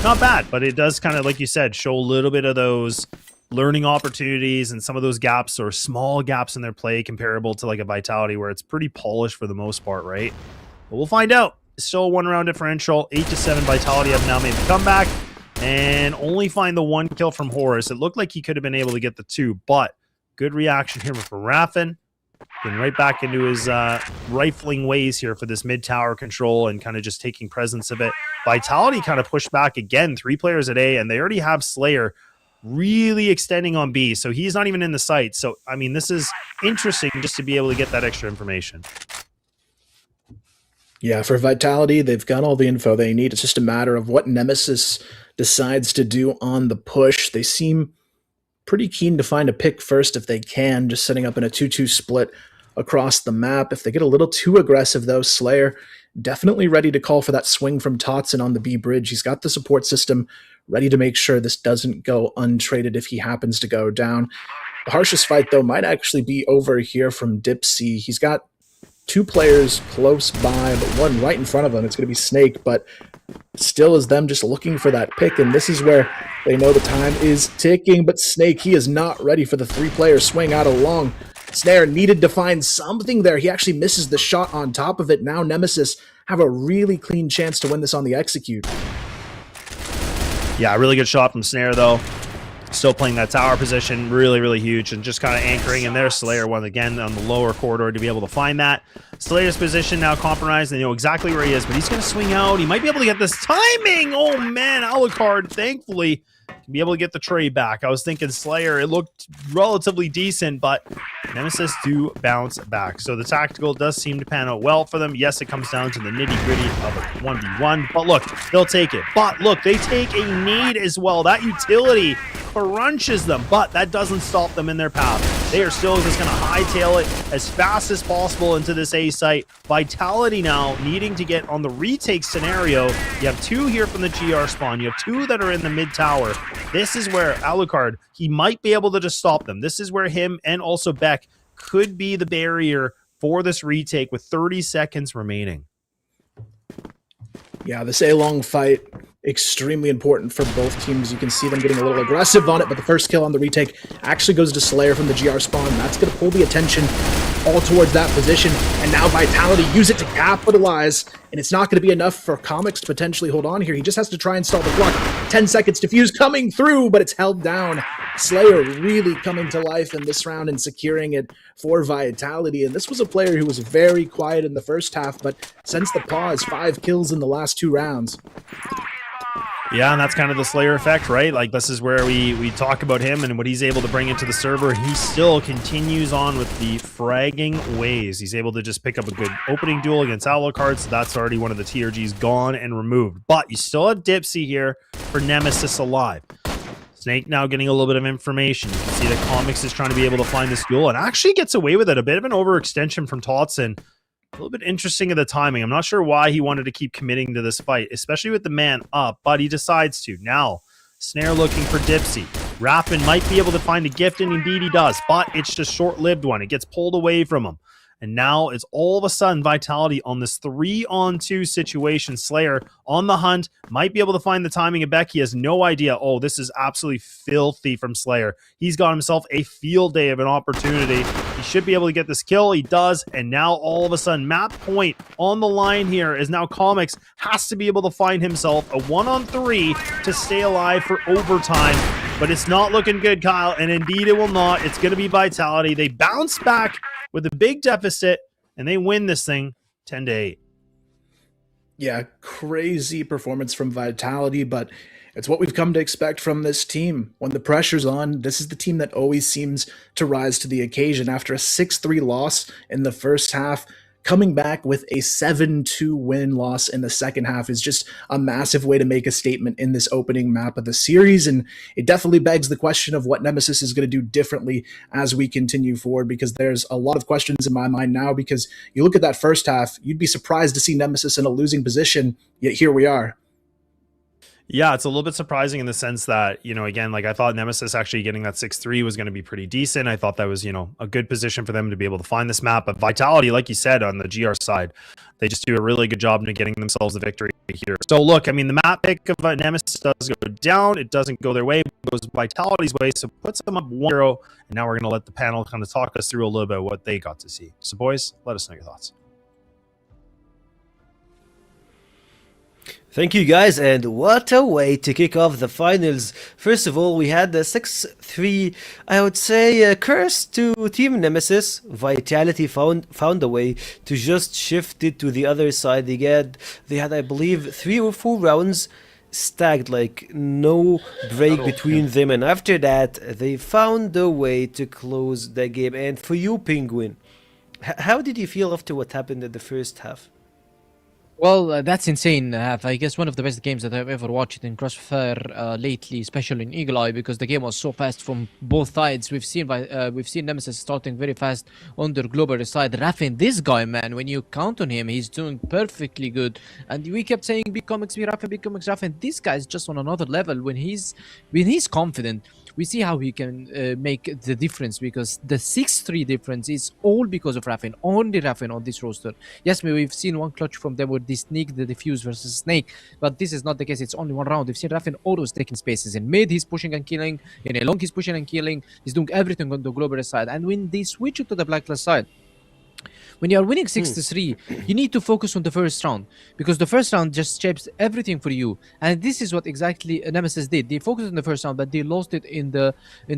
Not bad, but it does kind of, like you said, show a little bit of those learning opportunities and some of those gaps or small gaps in their play comparable to like a Vitality where it's pretty polished for the most part, right? But we'll find out. Still a 1-round differential, 8-7 Vitality have now made the comeback and only find the 1 kill from Horus. It looked like he could have been able to get the 2, but good reaction here from Raffin. Getting right back into his rifling ways here for this mid-tower control and kind of just taking presence of it. Vitality kind of pushed back again, 3 players at A, and they already have Slayer really extending on B, so he's not even in the site. So, I mean, this is interesting just to be able to get that extra information. Yeah, for Vitality, they've got all the info they need. It's just a matter of what Nemesis decides to do on the push. They seem pretty keen to find a pick first if they can, just setting up in a 2-2 split across the map. If they get a little too aggressive, though, Slayer definitely ready to call for that swing from Totson on the B bridge. He's got the support system ready to make sure this doesn't go untraded if he happens to go down. The harshest fight, though, might actually be over here from Dipsy. He's got 2 players close by, but one right in front of him. It's going to be Snake, but still is them just looking for that pick, and this is where they know the time is ticking, but Snake, he is not ready for the 3-player swing out of long. Snare needed to find something there. He actually misses the shot on top of it. Now Nemesis have a really clean chance to win this on the execute. Yeah, really good shot from Snare, though. Still playing that tower position, really, really huge, and just kind of anchoring in there. Slayer one again on the lower corridor to be able to find that. Slayer's position now compromised, and you know exactly where he is, but he's going to swing out. He might be able to get this timing. Oh, man, Alucard, thankfully, can be able to get the trade back. I was thinking Slayer, it looked relatively decent, but Nemesis do bounce back. So the tactical does seem to pan out well for them. Yes, it comes down to the nitty-gritty of a 1v1, but look, they'll take it. But look, they take a nade as well. That utility crunches them, but that doesn't stop them in their path. They are still just going to hightail it as fast as possible into this A site. Vitality now needing to get on the retake scenario. You have 2 here from the GR spawn. You have 2 that are in the mid tower. This is where Alucard, he might be able to just stop them. This is where him and also Beck could be the barrier for this retake with 30 seconds remaining. Yeah, this A-long fight, extremely important for both teams. You can see them getting a little aggressive on it, but the first kill on the retake actually goes to Slayer from the GR spawn. That's going to pull the attention all towards that position, and now Vitality use it to capitalize, and it's not going to be enough for Comics to potentially hold on here. He just has to try and stall the clock. 10 seconds, Diffuse coming through, but it's held down. Slayer really coming to life in this round and securing it for Vitality, and this was a player who was very quiet in the first half, but since the pause, 5 kills in the last 2 rounds. Yeah, and that's kind of the Slayer effect, right? Like, this is where we talk about him and what he's able to bring into the server. He still continues on with the fragging ways. He's able to just pick up a good opening duel against Alucard, so that's already one of the TRGs gone and removed. But you still have Dipsy here for Nemesis alive. Snake now getting a little bit of information. You can see that Comics is trying to be able to find this duel and actually gets away with it. A bit of an overextension from Totson. A little bit interesting of the timing. I'm not sure why he wanted to keep committing to this fight, especially with the man up, but he decides to. Now, Snare looking for Dipsy. Raffin might be able to find a gift, and indeed he does, but it's just short-lived one. It gets pulled away from him. And now it's all of a sudden Vitality on this 3-on-2 situation. Slayer on the hunt, might be able to find the timing of Beck. He has no idea. Oh, this is absolutely filthy from Slayer. He's got himself a field day of an opportunity. He should be able to get this kill. He does. And now all of a sudden, map point on the line here is now Comics has to be able to find himself a 1-on-3 to stay alive for overtime. But it's not looking good, Kyle. And indeed it will not. It's going to be Vitality. They bounce back with a big deficit, and they win this thing 10-8. Yeah, crazy performance from Vitality, but it's what we've come to expect from this team. When the pressure's on, this is the team that always seems to rise to the occasion. After a 6-3 loss in the first half, coming back with a 7-2 win loss in the second half is just a massive way to make a statement in this opening map of the series, and it definitely begs the question of what Nemesis is going to do differently as we continue forward, because there's a lot of questions in my mind now, because you look at that first half, you'd be surprised to see Nemesis in a losing position, yet here we are. Yeah, it's a little bit surprising in the sense that, you know, again, like I thought Nemesis actually getting that 6-3 was going to be pretty decent. I thought that was, you know, a good position for them to be able to find this map. But Vitality, like you said, on the GR side, they just do a really good job in getting themselves the victory here. So look, I mean, the map pick of Nemesis does go down. It doesn't go their way. It goes Vitality's way. So puts them up 1-0. And now we're going to let the panel kind of talk us through a little bit of what they got to see. So boys, let us know your thoughts. Thank you guys, and what a way to kick off the finals. First of all, we had the 6-3, I would say, curse to Team Nemesis. Vitality found a way to just shift it to the other side. They had, I believe, 3 or 4 rounds stacked, like no break between them, and after that, they found a way to close the game. And for you, Penguin, how did you feel after what happened in the first half? Well, that's insane. I guess one of the best games that I've ever watched in CrossFire lately, especially in Eagle Eye, because the game was so fast from both sides. We've seen Nemesis starting very fast on their global side. Raffin, this guy, man, when you count on him, he's doing perfectly good. And we kept saying, big comics, be Raffin, big comics, Raffin. This guy's just on another level. When he's confident, we see how he can make the difference, because the 6-3 difference is all because of Raffin. Only Raffin on this roster. Yes, we've seen one clutch from them with the sneak, the diffuse versus snake, but this is not the case. It's only one round. We've seen Raffin always taking spaces. In mid, he's pushing and killing. In a long, he's pushing and killing. He's doing everything on the global side. And when they switch it to the blacklist side, when you are winning 6-3, you need to focus on the first round, because the first round just shapes everything for you. And this is what exactly Nemesis did. They focused on the first round, but they lost it in the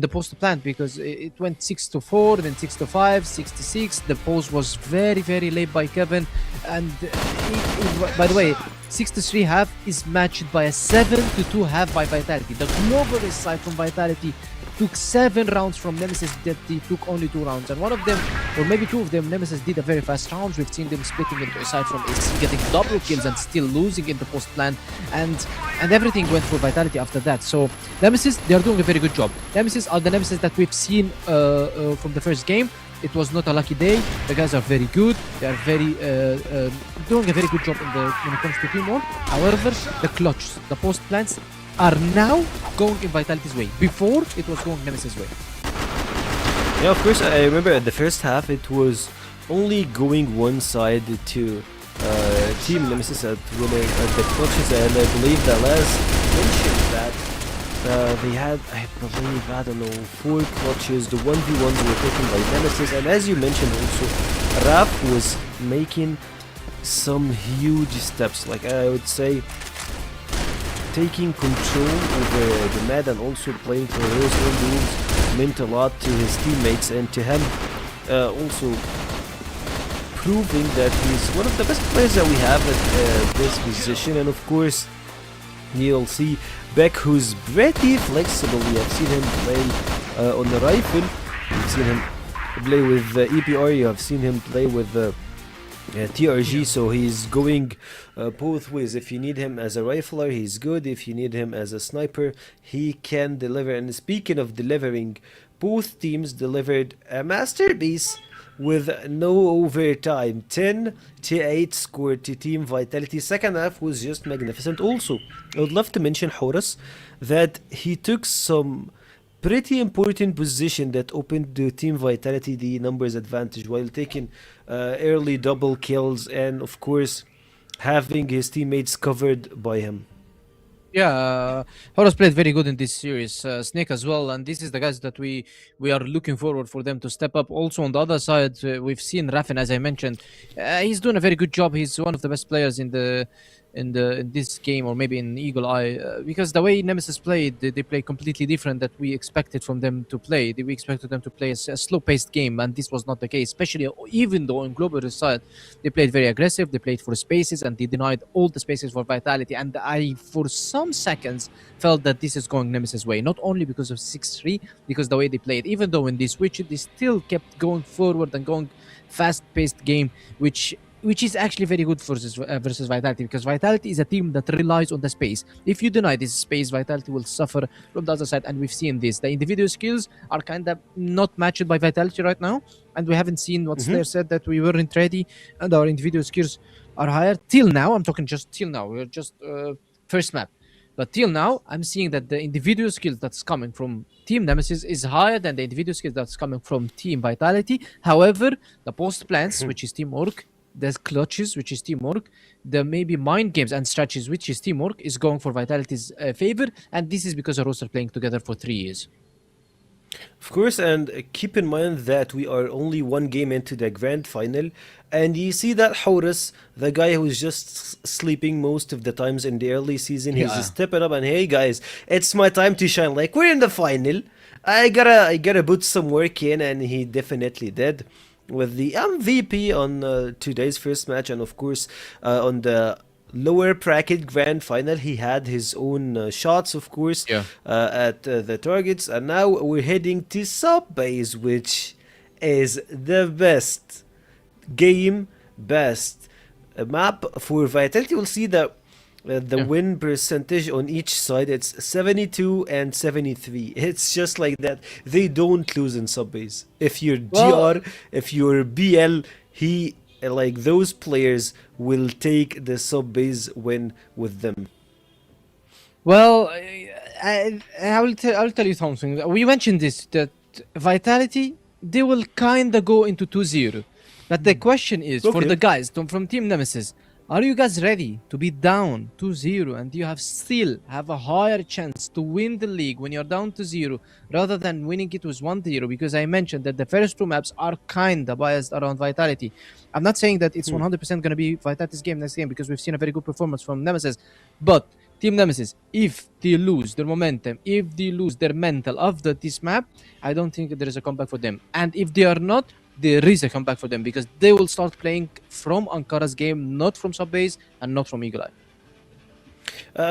post plant, because it went 6-4, then 6-5, 6-6. The post was very, very late by Kevin. And by the way, 6-3 half is matched by a 7-2 half by Vitality. The global side from Vitality took 7 rounds from Nemesis that he took only 2 rounds. And one of them, or maybe 2 of them, Nemesis did a very fast rounds. We've seen them splitting into a side from AC, getting double kills and still losing in the post plan. And everything went for Vitality after that. So Nemesis, they are doing a very good job. Nemesis are the Nemesis that we've seen from the first game. It was not a lucky day. The guys are very good. They are very doing a very good job when it comes to teamwork. However, the clutches, the post plans are now going in Vitality's way. Before, it was going Nemesis' way. Yeah, of course, I remember at the first half it was only going one side to Team Nemesis at winning the clutches, and I believe that Les mentioned that they had, I believe, I don't know, 4 clutches. The 1v1s were taken by Nemesis, and as you mentioned also, Raf was making some huge steps, like I would say, taking control over the map and also playing for his own moves meant a lot to his teammates, and to him also proving that he's one of the best players that we have at this position. And of course, you'll see Beck, who's pretty flexible. We have seen him play on the rifle, you've seen him play with EPR, you have seen him play with TRG, so he's going both ways. If you need him as a rifler, he's good. If you need him as a sniper, he can deliver. And speaking of delivering, both teams delivered a masterpiece with no overtime. 10-8 scored to Team Vitality. Second half was just magnificent. Also, I would love to mention Horus, that he took some pretty important position that opened the Team Vitality the numbers advantage, while taking early double kills and of course having his teammates covered by him. Yeah, Horus played very good in this series. Snake as well, and this is the guys that we are looking forward for them to step up. Also on the other side, we've seen Raffin, as I mentioned. He's doing a very good job. He's one of the best players in this game, or maybe in Eagle Eye, because the way Nemesis played, they play completely different that we expected from them to play. We expected them to play a slow-paced game, and this was not the case. Especially, even though on Global side, they played very aggressive. They played for spaces, and they denied all the spaces for Vitality. And I, for some seconds, felt that this is going Nemesis' way. Not only because of 6-3, because the way they played. Even though when they switched, they still kept going forward and going fast-paced game, which is actually very good versus Vitality, because Vitality is a team that relies on the space. If you deny this space, Vitality will suffer from the other side, and we've seen this. The individual skills are kind of not matched by Vitality right now, and we haven't seen what Slayer said, that we weren't ready, and our individual skills are higher. Till now, I'm talking just till now, we're just first map. But till now, I'm seeing that the individual skills that's coming from Team Nemesis is higher than the individual skills that's coming from Team Vitality. However, the post plans, which is teamwork, the clutches, which is teamwork, the maybe mind games and strategies, which is teamwork, is going for Vitality's favor, and this is because Aros are playing together for 3 years. Of course, and keep in mind that we are only 1 game into the grand final, and you see that Horus, the guy who's just sleeping most of the times in the early season, he's stepping up and, hey guys, it's my time to shine. Like, we're in the final, I gotta put some work in, and he definitely did. With the MVP on today's first match, and of course on the lower bracket grand final, he had his own shots, of course, at the targets. And now we're heading to sub base, which is the best game, best map for Vitality. We'll see that the win percentage on each side, it's 72 and 73. It's just like that. They don't lose in sub base. If you're GR, if you're BL, like those players will take the sub base win with them. Well, I'll tell you something. We mentioned this, that Vitality, they will kind of go into 2-0. But the question is, for the guys from Team Nemesis, are you guys ready to be down 2-0 and you still have a higher chance to win the league when you're down 2-0 rather than winning it with 1-0? Because I mentioned that the first 2 maps are kind of biased around Vitality. I'm not saying that it's 100% going to be Vitality's game next game, because we've seen a very good performance from Nemesis. But Team Nemesis, if they lose their momentum, if they lose their mental after this map, I don't think there is a comeback for them. And if they are not, there is a comeback for them, because they will start playing from Ankara's game, not from Subbase and not from Eagle Eye.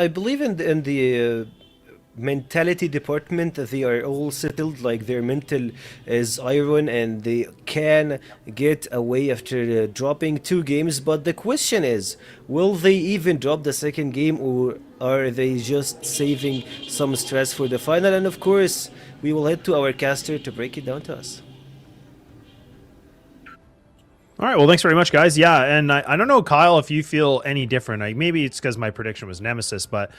I believe in the mentality department, they are all settled, like their mental is iron and they can get away after dropping 2 games. But the question is, will they even drop the second game, or are they just saving some stress for the final? And of course, we will head to our caster to break it down to us. All right, well, thanks very much, guys. Yeah, and I don't know, Kyle, if you feel any different. Maybe it's because my prediction was Nemesis, but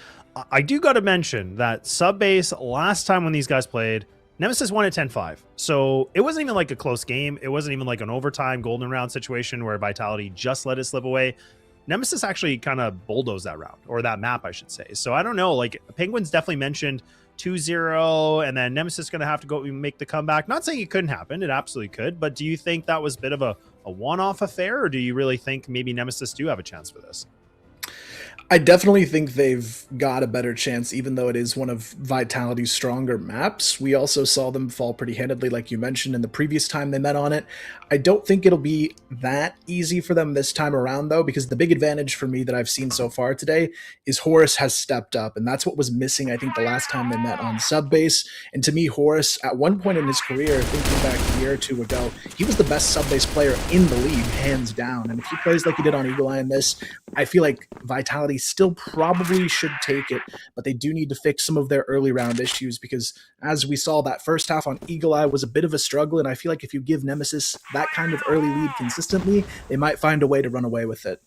I do got to mention that sub-base, last time when these guys played, Nemesis won at 10-5. So it wasn't even like a close game. It wasn't even like an overtime golden round situation where Vitality just let it slip away. Nemesis actually kind of bulldozed that round, or that map, I should say. So I don't know, like, Penguins definitely mentioned 2-0, and then Nemesis going to have to go make the comeback. Not saying it couldn't happen. It absolutely could. But do you think that was a bit of a one-off affair, or do you really think maybe Nemesis do have a chance for this? I definitely think they've got a better chance, even though it is one of Vitality's stronger maps. We also saw them fall pretty handedly, like you mentioned, in the previous time they met on it. I don't think it'll be that easy for them this time around, though, because the big advantage for me that I've seen so far today is Horus has stepped up, and that's what was missing, I think, the last time they met on sub-base. And to me, Horus, at one point in his career, thinking back a year or two ago, he was the best sub-base player in the league, hands down. And if he plays like he did on Eagle Eye in this, I feel like Vitality still probably should take it, but they do need to fix some of their early round issues, because as we saw, that first half on Eagle Eye was a bit of a struggle, and I feel like if you give Nemesis that kind of early lead consistently, they might find a way to run away with it.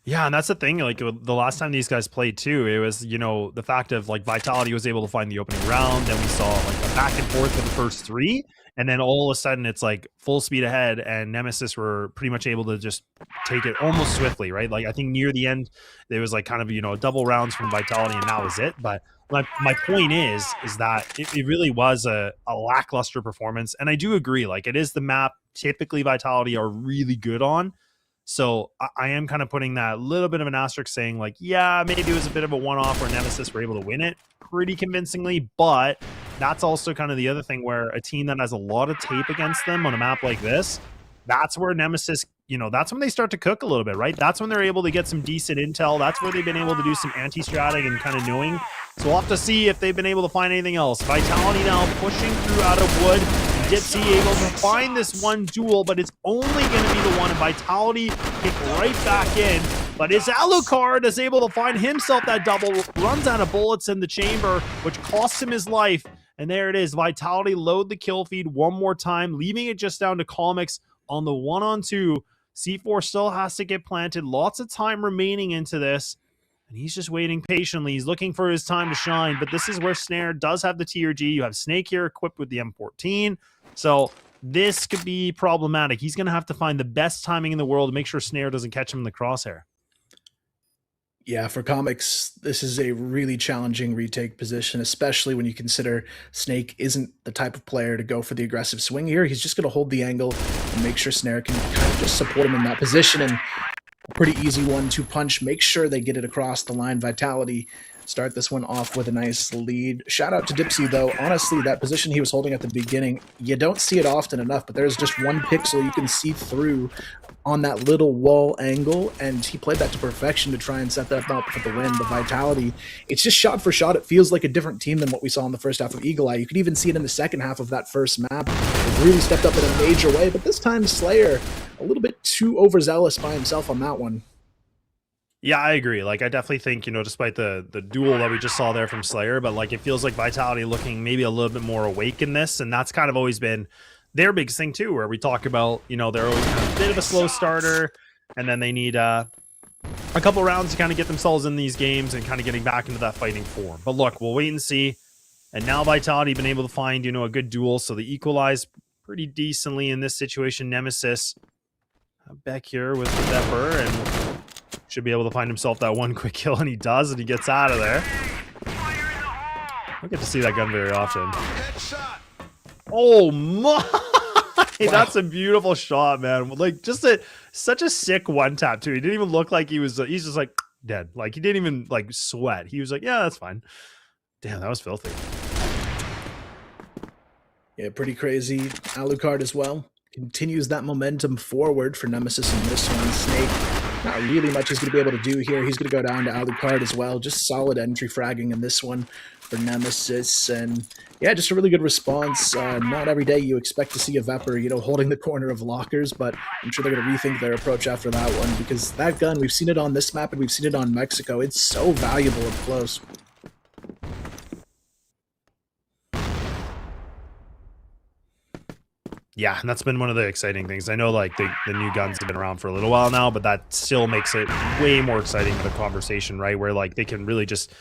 Yeah, and that's the thing, like the last time these guys played too, it was, you know, the fact of like Vitality was able to find the opening round, then we saw like a back and forth for the first 3, and then all of a sudden it's like full speed ahead, and Nemesis were pretty much able to just take it almost swiftly, right? Like I think near the end there was like kind of, you know, double rounds from Vitality, and that was it. But my point is that it really was a lackluster performance, and I do agree, like it is the map typically Vitality are really good on. So I am kind of putting that little bit of an asterisk, saying like, yeah, maybe it was a bit of a one-off where Nemesis were able to win it pretty convincingly, but that's also kind of the other thing where a team that has a lot of tape against them on a map like this, that's where Nemesis, you know, that's when they start to cook a little bit, right? That's when they're able to get some decent intel. That's where they've been able to do some anti-stratting and kind of knowing. So we'll have to see if they've been able to find anything else. Vitality now pushing through out of wood. Dipsy able to find this one duel, but it's only going to be the one, and Vitality kick right back in. But it's Alucard is able to find himself that double, runs out of bullets in the chamber, which costs him his life. And there it is. Vitality load the kill feed one more time, leaving it just down to Comics on the 1-on-2. C4 still has to get planted. Lots of time remaining into this. And he's just waiting patiently. He's looking for his time to shine. But this is where Snare does have the TRG. You have Snake here equipped with the M14. So this could be problematic. He's going to have to find the best timing in the world to make sure Snare doesn't catch him in the crosshair. Yeah, for Comics, this is a really challenging retake position, especially when you consider Snake isn't the type of player to go for the aggressive swing here. He's just going to hold the angle and make sure Snare can kind of just support him in that position. And a pretty easy 1-2 punch. Make sure they get it across the line. Vitality start this one off with a nice lead. Shout out to Dipsy, though. Honestly, that position he was holding at the beginning, you don't see it often enough, but there's just one pixel you can see through on that little wall angle, and he played that to perfection to try and set that up for the win. The Vitality, it's just shot for shot. It feels like a different team than what we saw in the first half of Eagle Eye. You could even see it in the second half of that first map. It really stepped up in a major way, but this time Slayer a little bit too overzealous by himself on that one. Yeah, I agree. Like, I definitely think, you know, despite the duel that we just saw there from Slayer, but like it feels like Vitality looking maybe a little bit more awake in this, and that's kind of always been their biggest thing too, where we talk about, you know, they're always kind of a bit of a slow starter, and then they need a couple rounds to kind of get themselves in these games and kind of getting back into that fighting form. But look, we'll wait and see. And now Vitality been able to find, you know, a good duel, so they equalize pretty decently in this situation. Nemesis back here with the Depper, and should be able to find himself that one quick kill, and he does, and he gets out of there. I don't get to see that gun very often. Oh my! Wow. That's a beautiful shot, man. Like, just such a sick one tap too. He didn't even look like he was. He's just like dead. Like, he didn't even like sweat. He was like, yeah, that's fine. Damn, that was filthy. Yeah, pretty crazy. Alucard as well continues that momentum forward for Nemesis in this one. Snake not really much he's going to be able to do here. He's going to go down to Alucard as well. Just solid entry fragging in this one for Nemesis. And yeah, just a really good response. Not every day you expect to see a Vepr, you know, holding the corner of lockers, but I'm sure they're going to rethink their approach after that one, because that gun, we've seen it on this map and we've seen it on Mexico. It's so valuable up close. Yeah, and that's been one of the exciting things. I know like the new guns have been around for a little while now, but that still makes it way more exciting of a conversation, right? Where like they can really just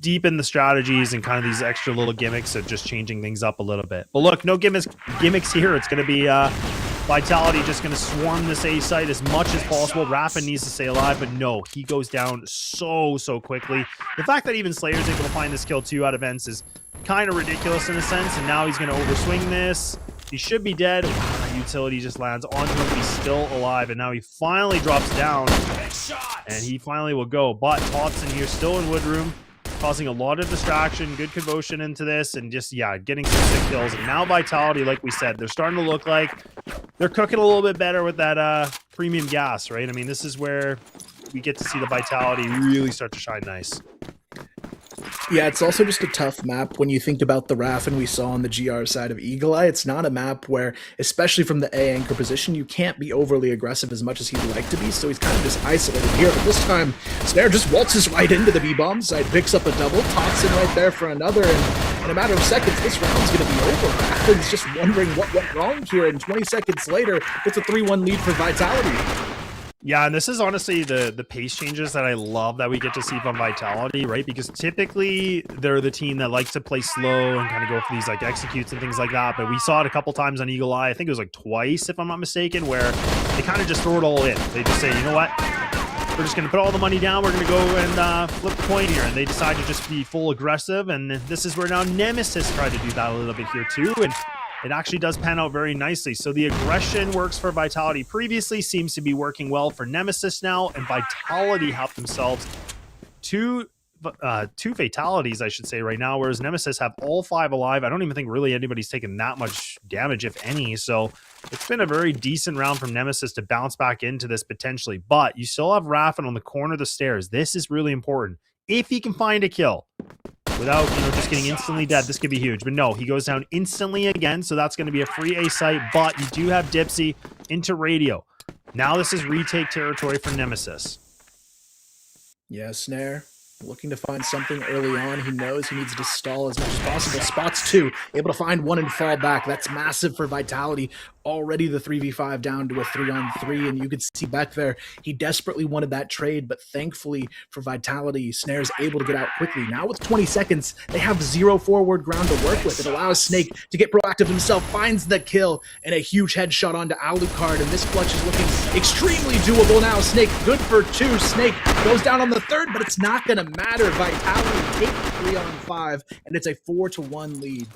deepen the strategies and kind of these extra little gimmicks of just changing things up a little bit. But look, no gimmicks here. It's going to be Vitality just going to swarm this A site as much as possible. Raffin needs to stay alive, but no, he goes down so quickly. The fact that even Slayer's able to find this kill 2 out of Vents is kind of ridiculous in a sense, and now he's going to overswing this. He should be dead. Wow, utility just lands onto him. He's still alive, and now he finally drops down, and he finally will go. But Totson here still in Woodroom, causing a lot of distraction, good convotion into this, and just, yeah, getting some sick kills. And now Vitality, like we said, they're starting to look like they're cooking a little bit better with that premium gas, right? I mean, this is where we get to see the Vitality really start to shine nice. Yeah, it's also just a tough map when you think about the Raffin we saw on the GR side of Eagle Eye. It's not a map where, especially from the A anchor position, you can't be overly aggressive as much as he'd like to be, so he's kind of just isolated here. But this time, Snare just waltzes right into the B-bomb side, picks up a double, Totson right there for another, and in a matter of seconds, this round's going to be over. Raffin's just wondering what went wrong here, and 20 seconds later, it's a 3-1 lead for Vitality. Yeah, and this is honestly the pace changes that I love that we get to see from Vitality, right? Because typically they're the team that likes to play slow and kind of go for these like executes and things like that. But we saw it a couple times on Eagle Eye. I think it was like twice, if I'm not mistaken, where they kind of just throw it all in. They just say, you know what? We're just going to put all the money down. We're going to go and flip the coin here. And they decide to just be full aggressive. And this is where now Nemesis tried to do that a little bit here too. And it actually does pan out very nicely. So the aggression works for Vitality previously, seems to be working well for Nemesis now, and Vitality have themselves two fatalities, I should say, right now, whereas Nemesis have all 5 alive. I don't even think really anybody's taken that much damage, if any. So it's been a very decent round from Nemesis to bounce back into this potentially. But you still have Raffin on the corner of the stairs. This is really important. If he can find a kill without, you know, just getting instantly dead, this could be huge. But no, he goes down instantly again, so that's going to be a free A site. But you do have Dipsy into radio. Now this is retake territory for Nemesis. Yeah, Snare looking to find something early on. He knows he needs to stall as much as possible. Spots 2, able to find 1 and fall back. That's massive for Vitality. Already the 3v5 down to a 3-on-3, and you could see back there, he desperately wanted that trade, but thankfully for Vitality, Snare's able to get out quickly. Now with 20 seconds, they have 0 forward ground to work with. It allows Snake to get proactive himself, finds the kill, and a huge headshot onto Alucard, and this clutch is looking extremely doable now. Snake, good for 2. Snake goes down on the 3rd, but it's not going to matter. Vitality take 3-on-5, and it's a 4-1 lead.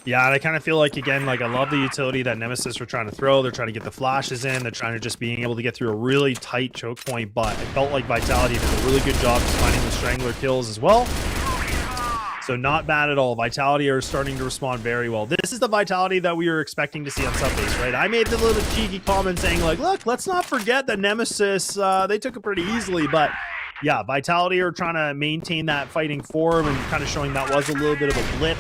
Yeah, and I kind of feel like, again, like I love the utility that Nemesis were trying to throw. They're trying to get the flashes in. They're trying to just being able to get through a really tight choke point, but it felt like Vitality did a really good job just finding the Strangler kills as well. So not bad at all. Vitality are starting to respond very well. This is the Vitality that we were expecting to see on Subbase, right? I made the little cheeky comment saying like, look, let's not forget that Nemesis, they took it pretty easily, but yeah, Vitality are trying to maintain that fighting form and kind of showing that was a little bit of a blip.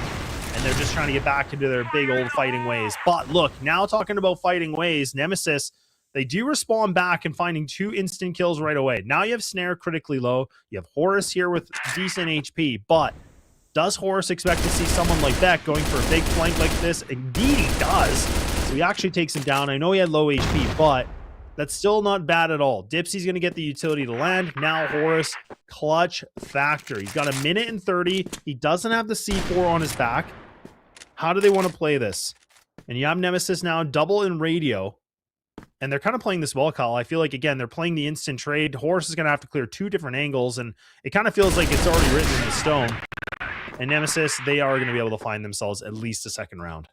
And they're just trying to get back into their big old fighting ways. But look, now talking about fighting ways, Nemesis, they do respond back and finding 2 instant kills right away. Now you have Snare critically low. You have Horus here with decent HP. But does Horus expect to see someone like that going for a big flank like this? Indeed he does. So he actually takes him down. I know he had low HP, but that's still not bad at all. Dipsy's going to get the utility to land. Now Horus, clutch factor. He's got 1:30. He doesn't have the C4 on his back. How do they want to play this? And you have Nemesis now double in radio. And they're kind of playing this well, Kyle. I feel like, again, they're playing the instant trade. Horus is going to have to clear 2 different angles. And it kind of feels like it's already written in the stone. And Nemesis, they are going to be able to find themselves at least a second round.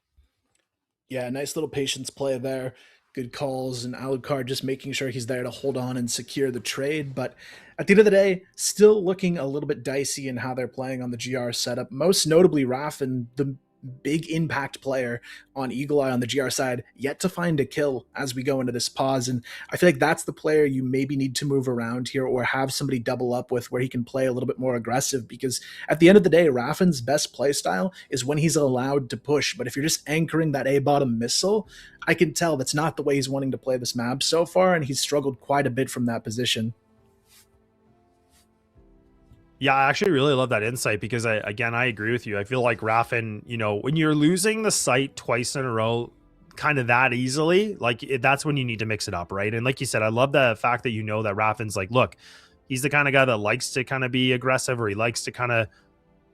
Yeah, nice little patience play there. Good calls, and Alucard just making sure he's there to hold on and secure the trade. But at the end of the day, still looking a little bit dicey in how they're playing on the GR setup. Most notably, Raffin, the big impact player on Eagle Eye on the GR side, yet to find a kill as we go into this pause. And I feel like that's the player you maybe need to move around here or have somebody double up with where he can play a little bit more aggressive, because at the end of the day, Raffin's best play style is when he's allowed to push. But if you're just anchoring that A bottom missile, I can tell that's not the way he's wanting to play this map so far, and he's struggled quite a bit from that position. Yeah, I actually really love that insight because I agree with you. I feel like Raffin, you know, when you're losing the site twice in a row, kind of that easily, like that's when you need to mix it up, right? And like you said, I love the fact that you know that Raffin's like, look, he's the kind of guy that likes to kind of be aggressive, or he likes to kind of,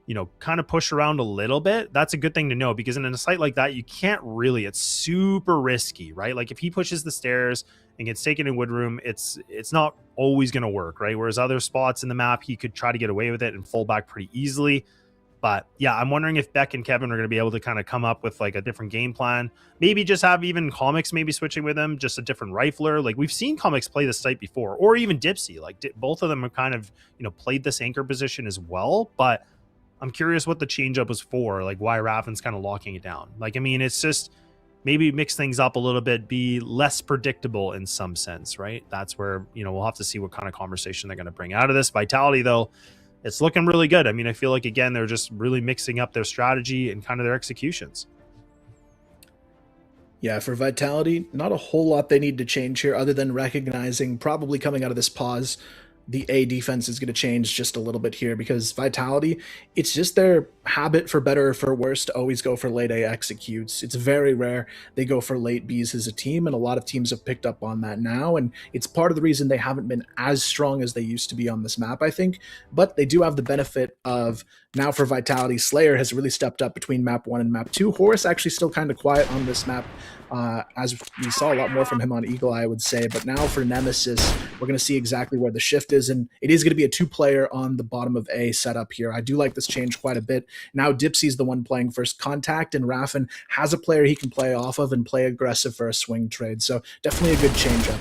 you know, kind of push around a little bit. That's a good thing to know, because in a site like that, you can't really, it's super risky, right? Like if he pushes the stairs and gets taken in Woodroom, it's not always going to work, right? Whereas other spots in the map, he could try to get away with it and fall back pretty easily. But yeah, I'm wondering if Beck and Kevin are going to be able to kind of come up with like a different game plan. Maybe just have even Comics maybe switching with him, just a different rifler. Like we've seen Comics play this site before, or even Dipsy. Like both of them have kind of, you know, played this anchor position as well. But I'm curious what the changeup was for, like why Raffin's kind of locking it down. Like, I mean, it's just maybe mix things up a little bit, be less predictable in some sense, right? That's where, you know, we'll have to see what kind of conversation they're going to bring out of this. Vitality, though, it's looking really good. I mean, I feel like, again, they're just really mixing up their strategy and kind of their executions. Yeah, for Vitality, not a whole lot they need to change here other than recognizing, probably coming out of this pause, the A defense is going to change just a little bit here, because Vitality, it's just their habit, for better or for worse, to always go for late A executes. It's very rare they go for late Bs as a team, and a lot of teams have picked up on that now, and it's part of the reason they haven't been as strong as they used to be on this map, I think. But they do have the benefit of, now for Vitality, Slayer has really stepped up between map 1 and map 2. Horus actually still kind of quiet on this map, as we saw a lot more from him on Eagle Eye, I would say. But now for Nemesis, we're going to see exactly where the shift is, and it is going to be a 2-player on the bottom of A setup here. I do like this change quite a bit. Now Dipsy's the one playing first contact, and Raffin has a player he can play off of and play aggressive for a swing trade. So definitely a good change up.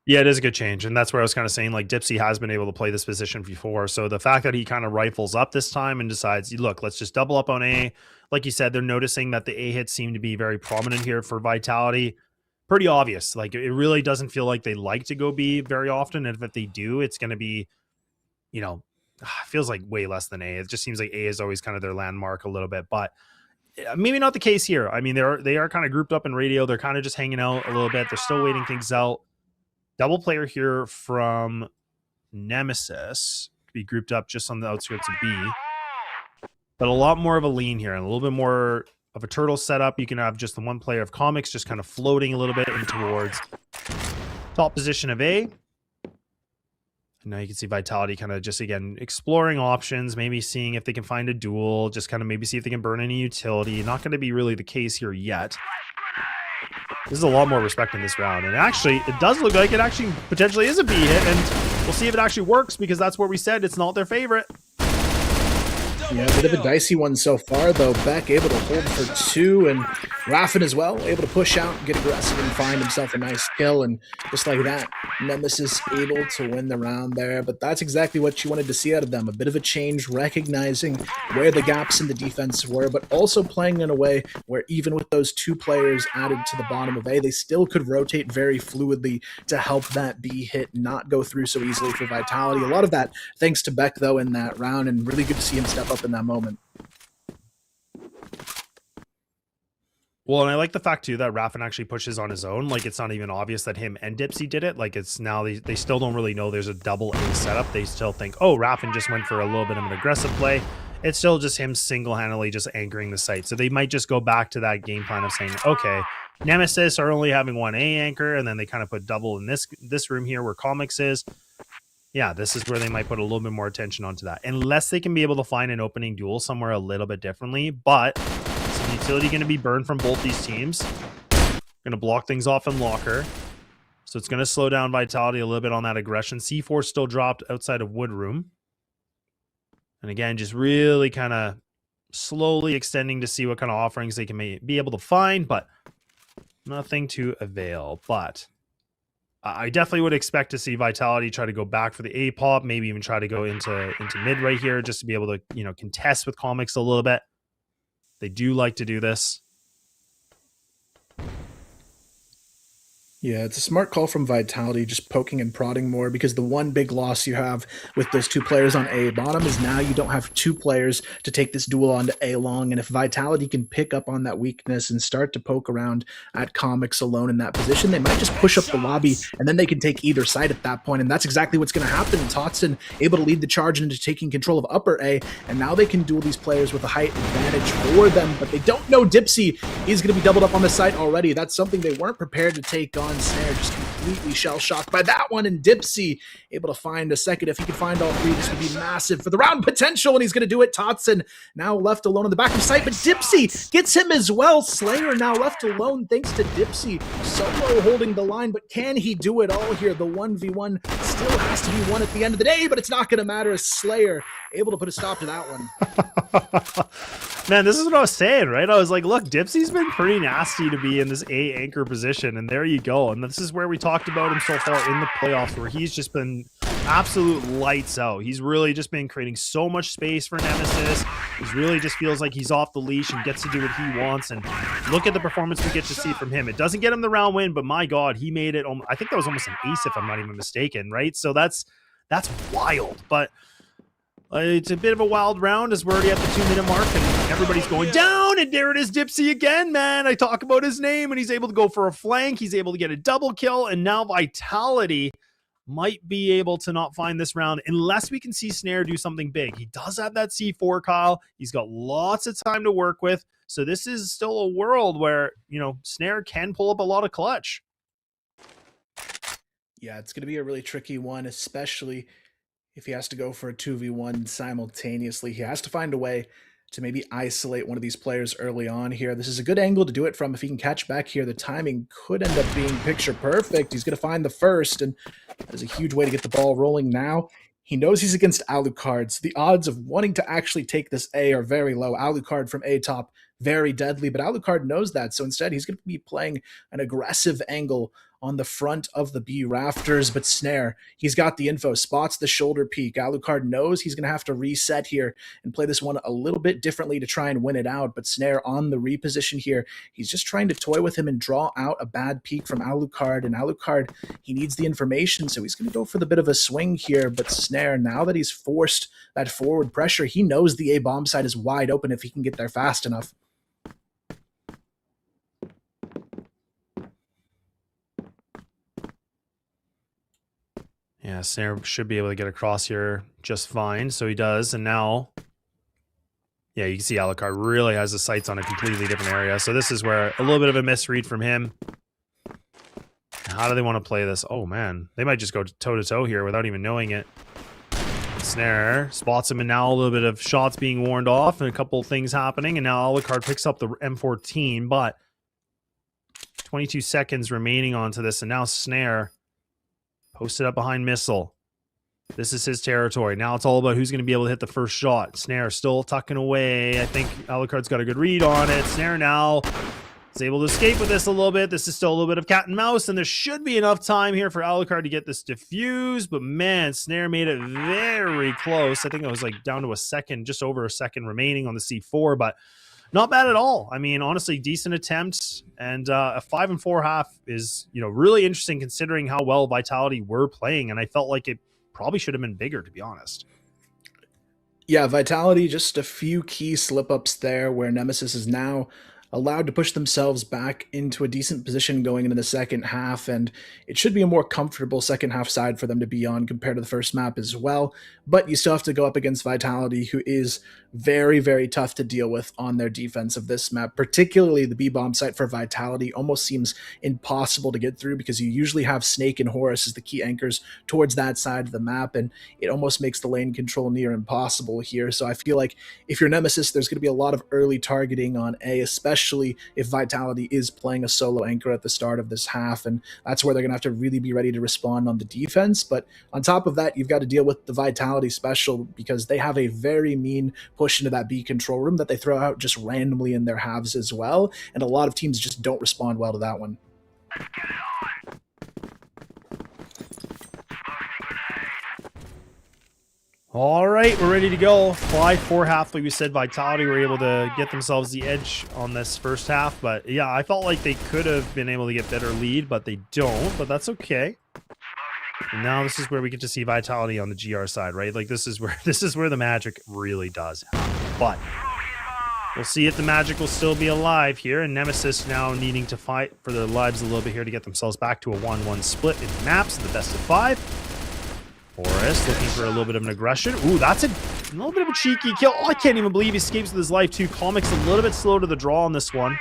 Yeah, it is a good change, and that's where I was kind of saying, like, Dipsy has been able to play this position before, so the fact that he kind of rifles up this time and decides, look, let's just double up on A. Like you said, they're noticing that the A hits seem to be very prominent here for Vitality. Pretty obvious. Like, it really doesn't feel like they like to go B very often, and if they do, it's going to be, you know, feels like way less than A. It just seems like A is always kind of their landmark a little bit, but maybe not the case here. I mean, they are kind of grouped up in radio. They're kind of just hanging out a little bit. They're still waiting things out. Double player here from Nemesis. Could be grouped up just on the outskirts of B. But a lot more of a lean here and a little bit more of a turtle setup. You can have just the one player of Comics just kind of floating a little bit in towards top position of A. And now you can see Vitality kind of just, again, exploring options, maybe seeing if they can find a duel, just kind of maybe see if they can burn any utility. Not going to be really the case here yet. This is a lot more respect in this round. And actually, it does look like it actually potentially is a B hit. And we'll see if it actually works, because that's where we said it's not their favorite. Yeah, a bit of a dicey one so far, though. Beck able to hold for 2, and Raffin as well, able to push out, get aggressive, and find himself a nice kill. And just like that, Nemesis able to win the round there. But that's exactly what you wanted to see out of them. A bit of a change, recognizing where the gaps in the defense were, but also playing in a way where even with those 2 players added to the bottom of A, they still could rotate very fluidly to help that B hit not go through so easily for Vitality. A lot of that thanks to Beck, though, in that round, and really good to see him step up in that moment. Well, and I like the fact too that Raffin actually pushes on his own. Like, it's not even obvious that him and Dipsy did it. Like, it's now they still don't really know there's a double A setup. They still think, oh, Raffin just went for a little bit of an aggressive play. It's still just him single-handedly just anchoring the site. So they might just go back to that game plan of saying, okay, Nemesis are only having one A anchor, and then they kind of put double in this room here where Comics is. Yeah, this is where they might put a little bit more attention onto that. Unless they can be able to find an opening duel somewhere a little bit differently. But some utility going to be burned from both these teams. Going to block things off in locker. So it's going to slow down Vitality a little bit on that aggression. C4 still dropped outside of Woodroom. And again, just really kind of slowly extending to see what kind of offerings they can be able to find. But nothing to avail. But I definitely would expect to see Vitality try to go back for the A pop, maybe even try to go into mid right here just to be able to, you know, contest with Comics a little bit. They do like to do this. Yeah, it's a smart call from Vitality, just poking and prodding more, because the one big loss you have with those two players on A bottom is now you don't have two players to take this duel onto A long, and if Vitality can pick up on that weakness and start to poke around at Comics alone in that position, they might just push up the lobby, and then they can take either side at that point, and that's exactly what's going to happen. Totson able to lead the charge into taking control of upper A, and now they can duel these players with a height advantage for them, but they don't know Dipsy is going to be doubled up on the site already. That's something they weren't prepared to take on. Snare just completely shell-shocked by that one, and Dipsy able to find a second. If he could find all three, this would be massive for the round potential, and he's going to do it. Totson now left alone on the back of sight, but Dipsy gets him as well. Slayer now left alone thanks to Dipsy. Solo holding the line, but can he do it all here? The 1v1 still has to be won at the end of the day, but it's not going to matter as Slayer able to put a stop to that one. Man, this is what I was saying, right? I was like, look, Dipsy's been pretty nasty to be in this A anchor position, and there you go. And this is where we talked about him so far in the playoffs, where he's just been absolute lights out. He's really just been creating so much space for Nemesis. He really just feels like he's off the leash and gets to do what he wants. And look at the performance we get to see from him. It doesn't get him the round win, but my God, he made it. I think that was almost an ace, if I'm not even mistaken, right? So that's wild. But it's a bit of a wild round as we're already at the 2-minute mark and everybody's going down, and there it is, Dipsy again, man. I talk about his name, and he's able to go for a flank. He's able to get a double kill, and now Vitality might be able to not find this round unless we can see Snare do something big. He does have that C4, Kyle. He's got lots of time to work with, so this is still a world where, you know, Snare can pull up a lot of clutch. Yeah, it's going to be a really tricky one, especially if he has to go for a 2v1 simultaneously. He has to find a way to maybe isolate one of these players early on here. This is a good angle to do it from. If he can catch back here, the timing could end up being picture perfect. He's going to find the first, and that is a huge way to get the ball rolling now. He knows he's against Alucard, so the odds of wanting to actually take this A are very low. Alucard from A top, very deadly, but Alucard knows that, so instead he's going to be playing an aggressive angle on the front of the B rafters, but Snare, he's got the info, spots the shoulder peak. Alucard knows he's going to have to reset here and play this one a little bit differently to try and win it out, but Snare on the reposition here, he's just trying to toy with him and draw out a bad peek from Alucard, and Alucard, he needs the information, so he's going to go for the bit of a swing here, but Snare, now that he's forced that forward pressure, he knows the A bomb side is wide open if he can get there fast enough. Yeah, Snare should be able to get across here just fine. So he does. And now, yeah, you can see Alucard really has the sights on a completely different area. So this is where a little bit of a misread from him. How do they want to play this? Oh, man. They might just go toe-to-toe here without even knowing it. Snare spots him, and now a little bit of shots being warned off and a couple of things happening. And now Alucard picks up the M14, but 22 seconds remaining onto this. And now Snare posted up behind Missile. This is his territory. Now it's all about who's going to be able to hit the first shot. Snare still tucking away. I think Alucard's got a good read on it. Snare now is able to escape with this a little bit. This is still a little bit of cat and mouse, and there should be enough time here for Alucard to get this diffused. But man, Snare made it very close. I think it was like down to a second, just over a second remaining on the C4, but not bad at all. I mean, honestly, decent attempt, and a 5-4 half is, you know, really interesting considering how well Vitality were playing, and I felt like it probably should have been bigger, to be honest. Yeah, Vitality, just a few key slip-ups there where Nemesis is now allowed to push themselves back into a decent position going into the second half, and it should be a more comfortable second half side for them to be on compared to the first map as well. But you still have to go up against Vitality, who is very, very tough to deal with on their defense of this map. Particularly the B-bomb site for Vitality almost seems impossible to get through because you usually have Snake and Horus as the key anchors towards that side of the map, and it almost makes the lane control near impossible here. So I feel like if you're Nemesis, there's going to be a lot of early targeting on A, especially if Vitality is playing a solo anchor at the start of this half, and that's where they're going to have to really be ready to respond on the defense. But on top of that, you've got to deal with the Vitality special because they have a very mean push into that B control room that they throw out just randomly in their halves as well, and a lot of teams just don't respond well to that one. All right, we're ready to go. 5-4 half, like we said, Vitality were able to get themselves the edge on this first half. But yeah, I felt like they could have been able to get better lead, but they don't. But that's okay. And now this is where we get to see Vitality on the GR side, right? Like this is where the magic really does happen. But we'll see if the magic will still be alive here. And Nemesis now needing to fight for their lives a little bit here to get themselves back to a 1-1 split in maps, the best of 5. Forrest looking for a little bit of an aggression. Ooh, that's a little bit of a cheeky kill. Oh, I can't even believe he escapes with his life too. Comic's a little bit slow to the draw on this one.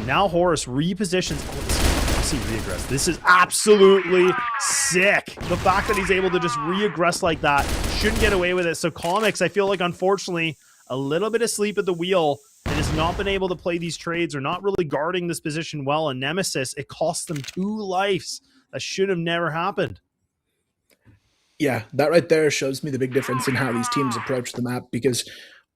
Now Horus repositions. Oh, let's see reaggress. This is absolutely sick. The fact that he's able to just reaggress like that, shouldn't get away with it. So Comics, I feel like, unfortunately, a little bit asleep at the wheel and has not been able to play these trades or not really guarding this position well. And Nemesis, it cost them 2 lives. That should have never happened. Yeah, that right there shows me the big difference in how these teams approach the map, because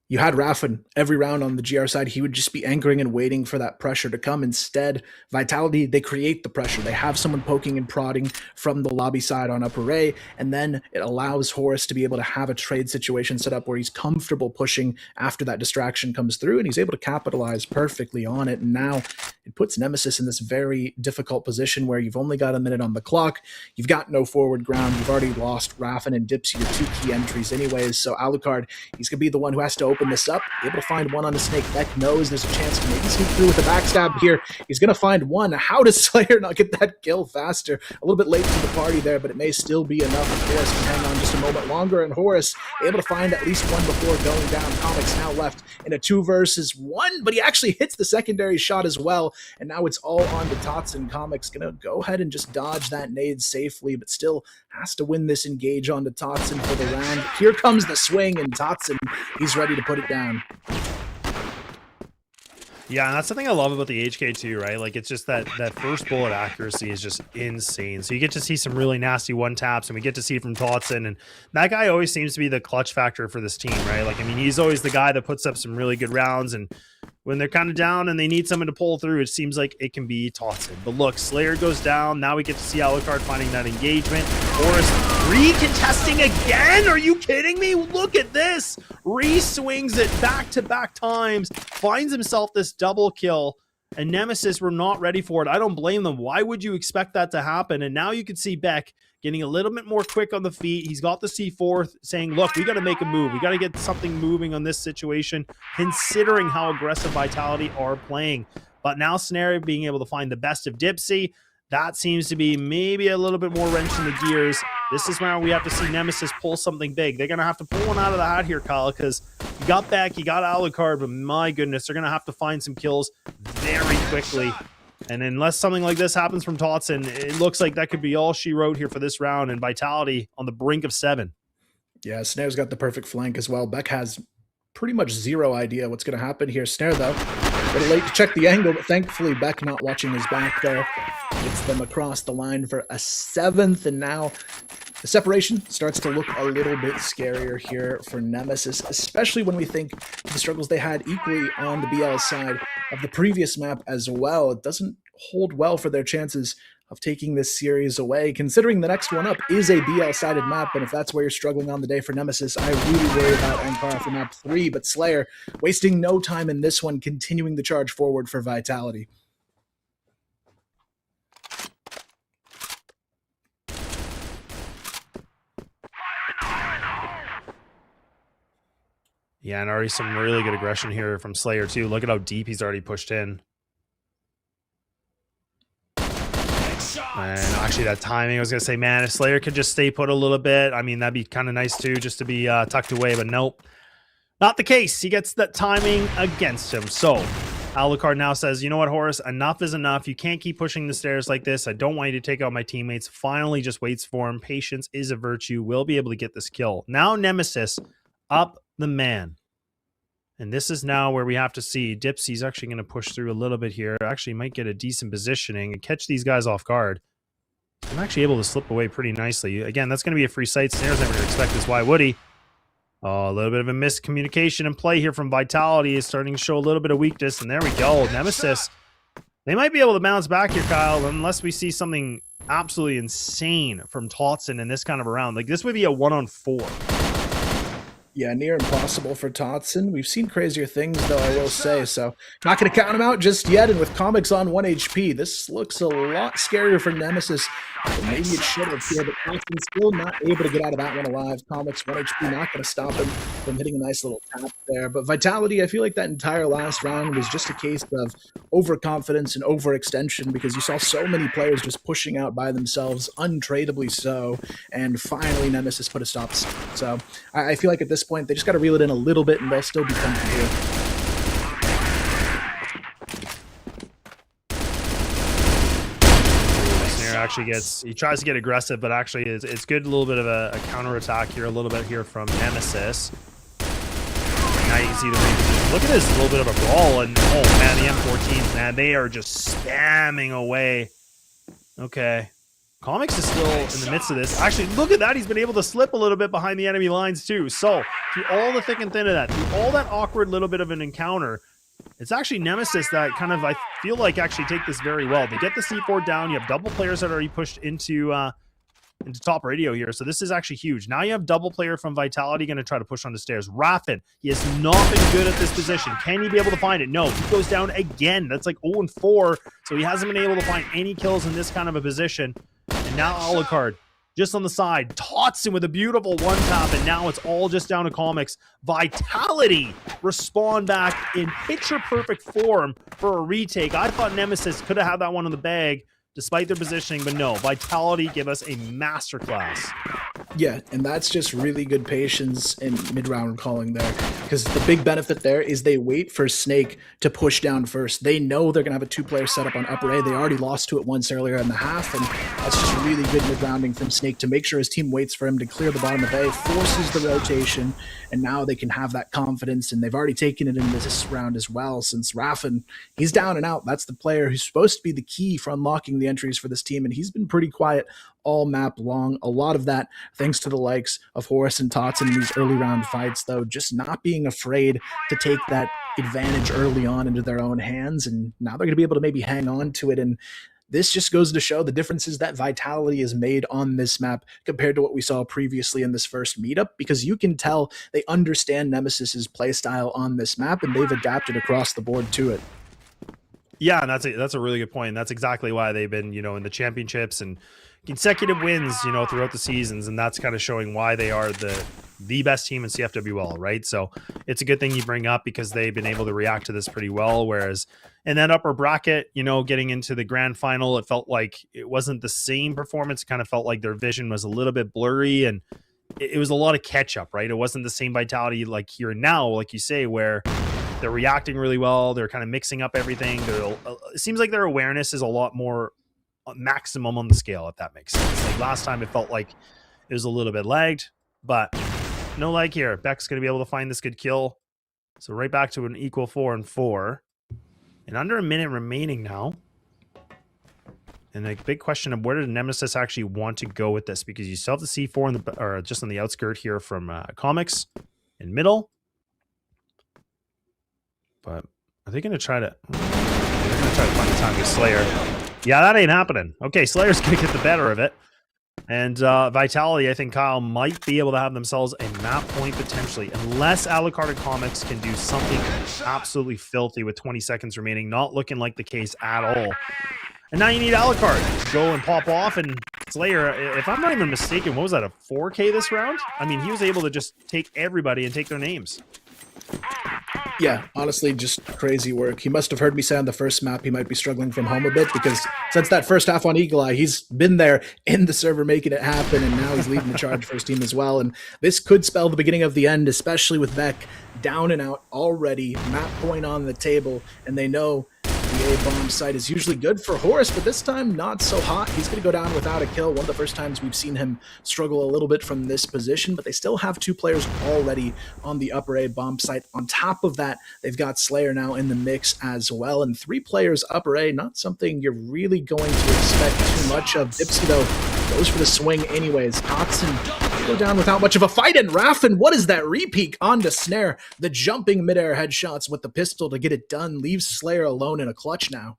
you had Raffin every round on the GR side. He would just be anchoring and waiting for that pressure to come. Instead, Vitality, they create the pressure. They have someone poking and prodding from the lobby side on upper A, and then it allows Horus to be able to have a trade situation set up where he's comfortable pushing after that distraction comes through, and he's able to capitalize perfectly on it. And now it puts Nemesis in this very difficult position where you've only got a minute on the clock. You've got no forward ground. You've already lost Raffin and Dipsy, your 2 key entries anyways. So Alucard, he's going to be the one who has to open this up, able to find one on the snake. Beck knows there's a chance to maybe sneak through with a backstab here. He's going to find one. How does Slayer not get that kill faster? A little bit late to the party there, but it may still be enough if Horus can hang on just a moment longer. And Horus able to find at least one before going down. Comics now left in a 2 versus 1, but he actually hits the secondary shot as well. And now it's all on to Totson. Comics going to go ahead and just dodge that nade safely, but still has to win this engage on to Totson for the round. Here comes the swing, and Totson, he's ready to put it down. Yeah, and that's the thing I love about the HK too, right? Like, it's just that first bullet accuracy is just insane. So you get to see some really nasty one taps, and we get to see from Totson, and that guy always seems to be the clutch factor for this team, right? Like, I mean, he's always the guy that puts up some really good rounds, and when they're kind of down and they need someone to pull through, it seems like it can be Totson. But look, Slayer goes down. Now we get to see Alucard finding that engagement. Horus recontesting again. Are you kidding me? Look at this. Re-swings it back-to-back times. Finds himself this double kill. And Nemesis were not ready for it. I don't blame them. Why would you expect that to happen? And now you can see Beck getting a little bit more quick on the feet. He's got the C4 saying, look, we got to make a move. We got to get something moving on this situation, considering how aggressive Vitality are playing. But now Snare being able to find the best of Dipsy, that seems to be maybe a little bit more wrench in the gears. This is where we have to see Nemesis pull something big. They're going to have to pull one out of the hat here, Kyle, because you got Beck, you got Alucard, but my goodness, they're going to have to find some kills very quickly. And unless something like this happens from Totson, it looks like that could be all she wrote here for this round, and Vitality on the brink of 7. Yeah, Snare's got the perfect flank as well. Beck has pretty much zero idea what's going to happen here. Snare, though, a little late to check the angle, but thankfully Beck not watching his back there. Gets them across the line for a 7th, and now the separation starts to look a little bit scarier here for Nemesis, especially when we think the struggles they had equally on the BL side of the previous map as well. It doesn't hold well for their chances of taking this series away, considering the next one up is a BL-sided map, and if that's where you're struggling on the day for Nemesis, I really worry about Ankara for map 3, but Slayer wasting no time in this one, continuing the charge forward for Vitality. Yeah, and already some really good aggression here from Slayer too. Look at how deep he's already pushed in. And actually that timing, I was going to say, man, if Slayer could just stay put a little bit, I mean, that'd be kind of nice too, just to be tucked away, but nope. Not the case. He gets that timing against him. So Alucard now says, you know what, Horus, enough is enough. You can't keep pushing the stairs like this. I don't want you to take out my teammates. Finally just waits for him. Patience is a virtue. We'll be able to get this kill. Now Nemesis up the man. And this is now where we have to see Dipsy's actually going to push through a little bit here. Actually might get a decent positioning and catch these guys off guard. I'm actually able to slip away pretty nicely. Again, that's going to be a free sight. Snare's never going to expect this. Why would he? Oh, a little bit of a miscommunication and play here from Vitality is starting to show a little bit of weakness. And there we go. Nemesis, they might be able to bounce back here, Kyle, unless we see something absolutely insane from Totson in this kind of a round. Like, this would be a 1-on-4. Yeah, near impossible for Totson. We've seen crazier things, though, I will say, so not going to count him out just yet, and with Comics on 1 HP, this looks a lot scarier for Nemesis. Maybe it should have here, but Totson still not able to get out of that one alive. Comics 1 HP not going to stop him from hitting a nice little tap there. But Vitality, I feel like that entire last round was just a case of overconfidence and overextension, because you saw so many players just pushing out by themselves, untradeably so, and finally Nemesis put a stop. So I feel like at this point they just got to reel it in a little bit and they'll still be coming here. Actually he tries to get aggressive, but actually it's good, a little bit of a counter attack here, a little bit here from Nemesis. Now you can see the reposition. Look at this, a little bit of a brawl, and oh man, the M14s, man, they are just spamming away. Okay, Comics is still in the midst of this. Actually, look at that, he's been able to slip a little bit behind the enemy lines too. So through all the thick and thin of that, through all that awkward little bit of an encounter, it's actually Nemesis that kind of, I feel like, actually take this very well. They get the C4 down. You have double players that are already pushed into top radio here. So this is actually huge. Now you have double player from Vitality going to try to push on the stairs. Raffin, he has not been good at this position. Can he be able to find it? No, he goes down again. That's like 0-4. So he hasn't been able to find any kills in this kind of a position. And now Alucard just on the side. Totson with a beautiful one tap, and now it's all just down to Comics. Vitality respond back in picture-perfect form for a retake. I thought Nemesis could have had that one in the bag, despite their positioning, but no. Vitality give us a masterclass. Yeah, and that's just really good patience in mid-round calling there, because the big benefit there is they wait for Snake to push down first. They know they're going to have a two-player setup on upper A. They already lost to it once earlier in the half, and that's just really good mid-rounding from Snake to make sure his team waits for him to clear the bottom of A, forces the rotation, and now they can have that confidence, and they've already taken it in this round as well, since Raffin, he's down and out. That's the player who's supposed to be the key for unlocking the entries for this team, and he's been pretty quiet all map long. A lot of that thanks to the likes of Horus and Totson in these early round fights, though, just not being afraid to take that advantage early on into their own hands, and now they're going to be able to maybe hang on to it. And this just goes to show the differences that Vitality has made on this map compared to what we saw previously in this first meetup, because you can tell they understand Nemesis's playstyle on this map, and they've adapted across the board to it. Yeah, and that's a really good point. That's exactly why they've been, in the championships and consecutive wins, throughout the seasons, and that's kind of showing why they are the best team in CFWL, right? So it's a good thing you bring up, because they've been able to react to this pretty well. Whereas in that upper bracket, getting into the grand final, it felt like it wasn't the same performance. It kind of felt like their vision was a little bit blurry, and it was a lot of catch up, right? It wasn't the same Vitality like here and now, like you say, where they're reacting really well. They're kind of mixing up everything. It seems like their awareness is a lot more maximum on the scale, if that makes sense. Like last time, it felt like it was a little bit lagged, but no lag here. Beck's going to be able to find this good kill. So right back to an equal 4-4. And under a minute remaining now. And a big question of where did Nemesis actually want to go with this? Because you still have the C4 or just on the outskirt here from Comics in middle. But are they going to try to... They're going to try to find the time with Slayer. Yeah, that ain't happening. Okay, Slayer's going to get the better of it. And Vitality, I think Kyle might be able to have themselves a map point potentially, unless Alucard and Comics can do something absolutely filthy with 20 seconds remaining. Not looking like the case at all. And now you need Alucard to go and pop off, and Slayer, if I'm not even mistaken, what was that, a 4K this round? I mean, he was able to just take everybody and take their names. Yeah, honestly, just crazy work. He must have heard me say on the first map he might be struggling from home a bit, because since that first half on Eagle Eye, he's been there in the server making it happen, and now he's leading the charge for his team as well. And this could spell the beginning of the end, especially with Beck down and out already, map point on the table, and they know the A-bomb site is usually good for Horus, but this time not so hot. He's going to go down without a kill. One of the first times we've seen him struggle a little bit from this position, but they still have two players already on the upper A-bomb site. On top of that, they've got Slayer now in the mix as well, and 3 players upper A, not something you're really going to expect too much of. Dipsy, though, goes for the swing anyways. Totson go down without much of a fight, and Raffin, what is that repeat onto Snare? The jumping midair headshots with the pistol to get it done leaves Slayer alone in a clutch now.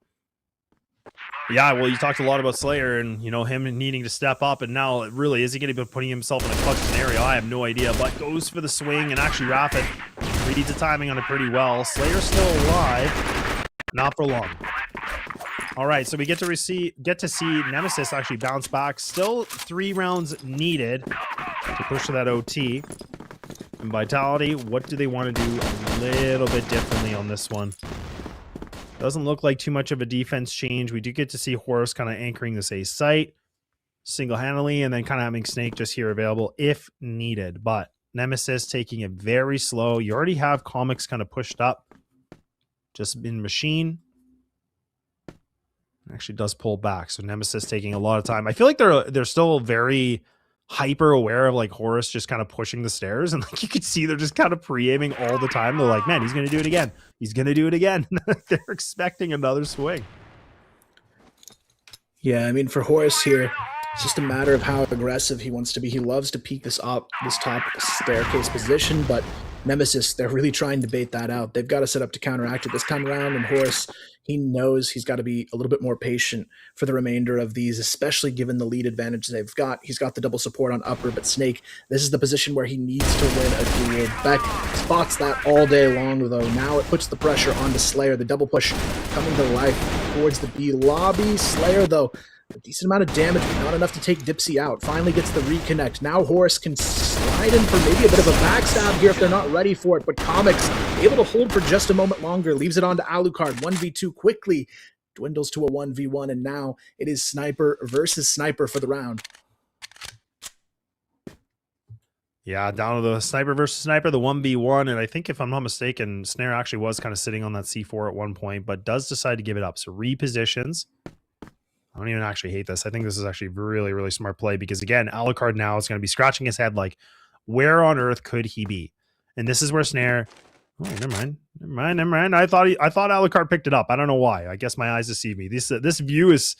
Yeah, well, you talked a lot about Slayer and, you know, him needing to step up, and now really, is he going to be putting himself in a clutch scenario? I have no idea, but goes for the swing, and actually Rapid reads the timing on it pretty well. Slayer's still alive, not for long. All right, so we get to see Nemesis actually bounce back. Still 3 rounds needed to push to that OT. And Vitality, what do they want to do a little bit differently on this one? Doesn't look like too much of a defense change. We do get to see Horus kind of anchoring this A site single-handedly, and then kind of having Snake just here available if needed. But Nemesis taking it very slow. You already have Comics kind of pushed up just in Machine. Actually does pull back, so Nemesis taking a lot of time. I feel like they're still very hyper aware of like Horus just kind of pushing the stairs, and like you could see they're just kind of pre-aiming all the time. They're like, man, he's gonna do it again. He's gonna do it again. They're expecting another swing. Yeah, I mean, for Horus here, it's just a matter of how aggressive he wants to be. He loves to peek this top staircase position, but Nemesis, they're really trying to bait that out. They've got to set up to counteract it this time around, and Horus, he knows he's got to be a little bit more patient for the remainder of these, especially given the lead advantage they've got. He's got the double support on upper, but Snake, this is the position where he needs to win a duel. Beck spots that all day long, though. Now it puts the pressure onto Slayer. The double push coming to life towards the B lobby. Slayer, though, a decent amount of damage, but not enough to take Dipsy out. Finally gets the reconnect. Now Horus can slide in for maybe a bit of a backstab here if they're not ready for it, but Comics able to hold for just a moment longer, leaves it on to Alucard. 1v2 quickly dwindles to a 1v1, and now it is Sniper versus Sniper for the round. Yeah, down to the Sniper versus Sniper, the 1v1, and I think if I'm not mistaken, Snare actually was kind of sitting on that C4 at one point, but does decide to give it up. So repositions. I don't even actually hate this. I think this is actually really, really smart play because, again, Alucard now is going to be scratching his head like, where on earth could he be? And this is where Snare... Oh, never mind. I thought Alucard picked it up. I don't know why. I guess my eyes deceive me. This view is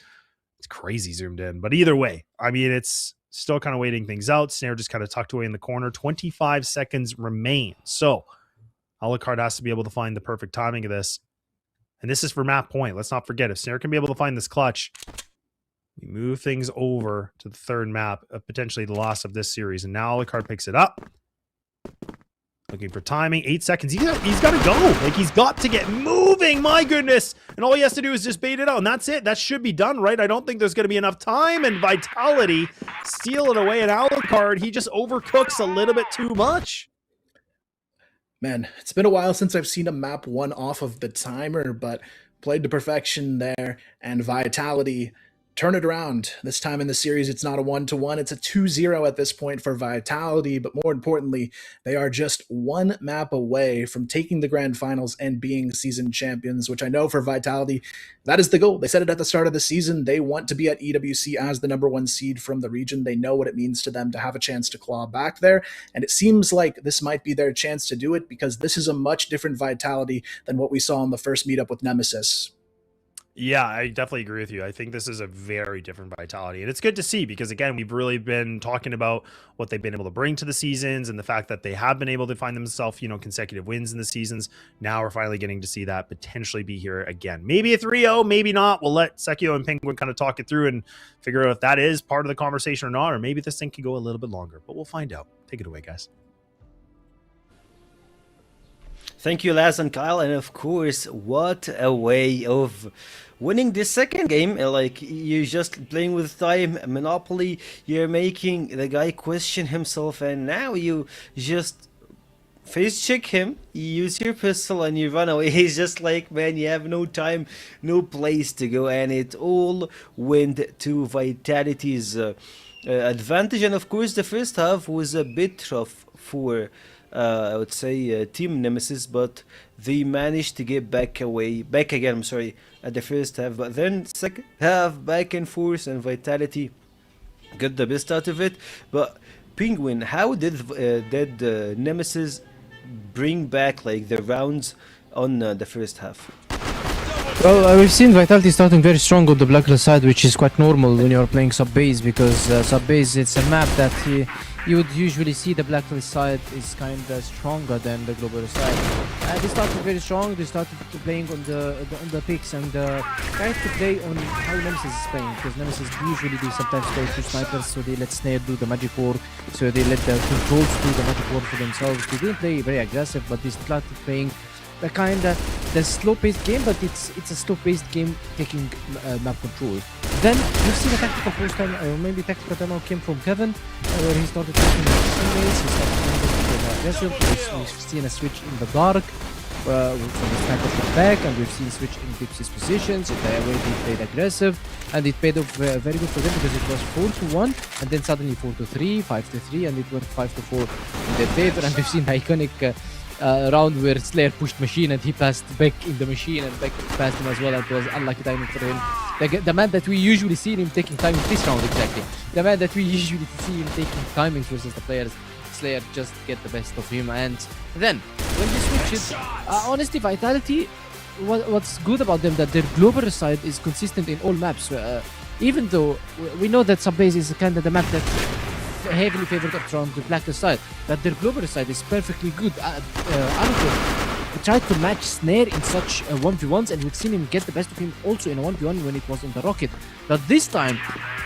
it's crazy zoomed in. But either way, I mean, it's still kind of waiting things out. Snare just kind of tucked away in the corner. 25 seconds remain. So Alucard has to be able to find the perfect timing of this. And this is for map point. Let's not forget, if Snare can be able to find this clutch, we move things over to the third map of potentially the loss of this series. And now Alucard picks it up. Looking for timing. 8 seconds. He's got to go. Like, he's got to get moving. My goodness. And all he has to do is just bait it out. And that's it. That should be done, right? I don't think there's going to be enough time. And Vitality steal it away. And Alucard, he just overcooks a little bit too much. Man, it's been a while since I've seen a map one off of the timer, but played to perfection there. And Vitality turn it around. This time in the series, it's not a 1-1. It's a 2-0 at this point for Vitality, but more importantly, they are just one map away from taking the grand finals and being season champions, which I know for Vitality, that is the goal. They said it at the start of the season. They want to be at EWC as the #1 seed from the region. They know what it means to them to have a chance to claw back there, and it seems like this might be their chance to do it because this is a much different Vitality than what we saw in the first meetup with Nemesis. Yeah, I definitely agree with you. I think this is a very different Vitality. And it's good to see because, again, we've really been talking about what they've been able to bring to the seasons and the fact that they have been able to find themselves, you know, consecutive wins in the seasons. Now we're finally getting to see that potentially be here again. Maybe a 3-0, maybe not. We'll let Sekio and Penguin kind of talk it through and figure out if that is part of the conversation or not, or maybe this thing could go a little bit longer. But we'll find out. Take it away, guys. Thank you, Laz and Kyle. And of course, what a way of winning this second game. Like, you're just playing with time, Monopoly, you're making the guy question himself, and now you just face check him, you use your pistol, and you run away. He's just like, man, you have no time, no place to go, and it all went to Vitality's advantage. And of course, the first half was a bit rough for I would say Team Nemesis, but they managed to get back again, at the first half. But then second half, back and forth, and Vitality got the best out of it. But Penguin, how did Nemesis bring back like the rounds on the first half? Well, we've seen Vitality starting very strong on the Blacklist side, which is quite normal when you're playing sub-base, because sub-base, it's a map that you would usually see the blacklist side is kind of stronger than the global side. They started very strong. They started playing on the picks and tried to play on how Nemesis is playing, because Nemesis usually they sometimes play two snipers, so they let Snare do the magic war, so they let the controls do the magic war for themselves. They didn't play very aggressive, but they started playing the slow-paced game, but it's a slow-paced game taking map control. Then we've seen a tactical post time, or maybe tactical timeout came from Kevin, where he started taking teammates, he started playing aggressive. We've seen a switch in the dark from the sniper shot back, and we've seen switch in Dipsy's positions. The way they played aggressive, and it paid off very good for them, because it was 4-1, and then suddenly 4-3, 5-3, and it went 5-4 in their favor. And we've seen the iconic round where Slayer pushed Machine and he passed back in the Machine, and back passed him as well, and it was unlucky timing for him. The man that we usually see him taking timing this round, exactly. The man that we usually see him taking timings versus the players, Slayer just get the best of him. And then when you switch it, honestly, Vitality, what's good about them that their global side is consistent in all maps. Even though we know that Subbase is kind of the map that heavily favored up from the blacklist side, but their global side is perfectly good. We tried to match Snare in such 1v1s, and we've seen him get the best of him also in a 1v1 when it was in the Rocket. But this time,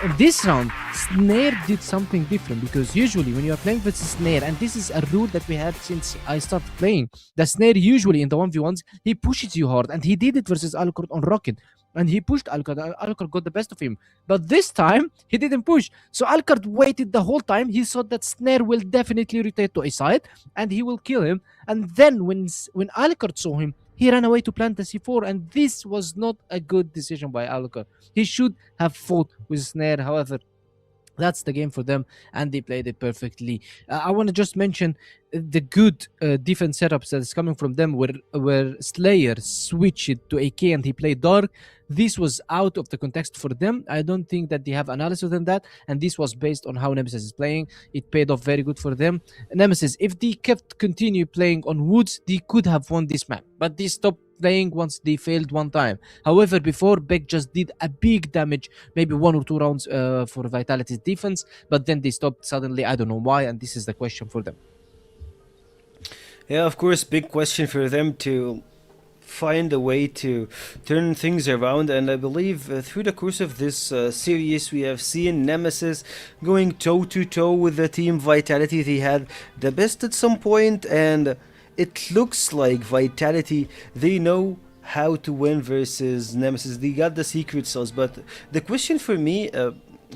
in this round, Snare did something different, because usually when you are playing versus Snare, and this is a rule that we had since I started playing, the Snare usually in the 1v1s, he pushes you hard, and he did it versus Alucard on Rocket. And he pushed Alucard. Alucard got the best of him. But this time, he didn't push. So Alucard waited the whole time. He thought that Snare will definitely rotate to a side, and he will kill him. And then when Alucard saw him, he ran away to plant the C4. And this was not a good decision by Alucard. He should have fought with Snare. However, that's the game for them, and they played it perfectly. I want to just mention the good defense setups that is coming from them, where Slayer switched to AK and he played Dark. This was out of the context for them. I don't think that they have analysis on that, and this was based on how Nemesis is playing. It paid off very good for them. Nemesis, if they continue playing on Woods, they could have won this map, but they stopped playing once they failed one time. However, before, Beck just did a big damage, maybe 1 or 2 rounds for Vitality's defense, but then they stopped suddenly. I don't know why, and this is the question for them. Yeah, of course, big question for them to find a way to turn things around, and I believe through the course of this series we have seen Nemesis going toe-to-toe with the team Vitality. They had the best at some point, and it looks like Vitality, they know how to win versus Nemesis. They got the secret sauce, but the question for me,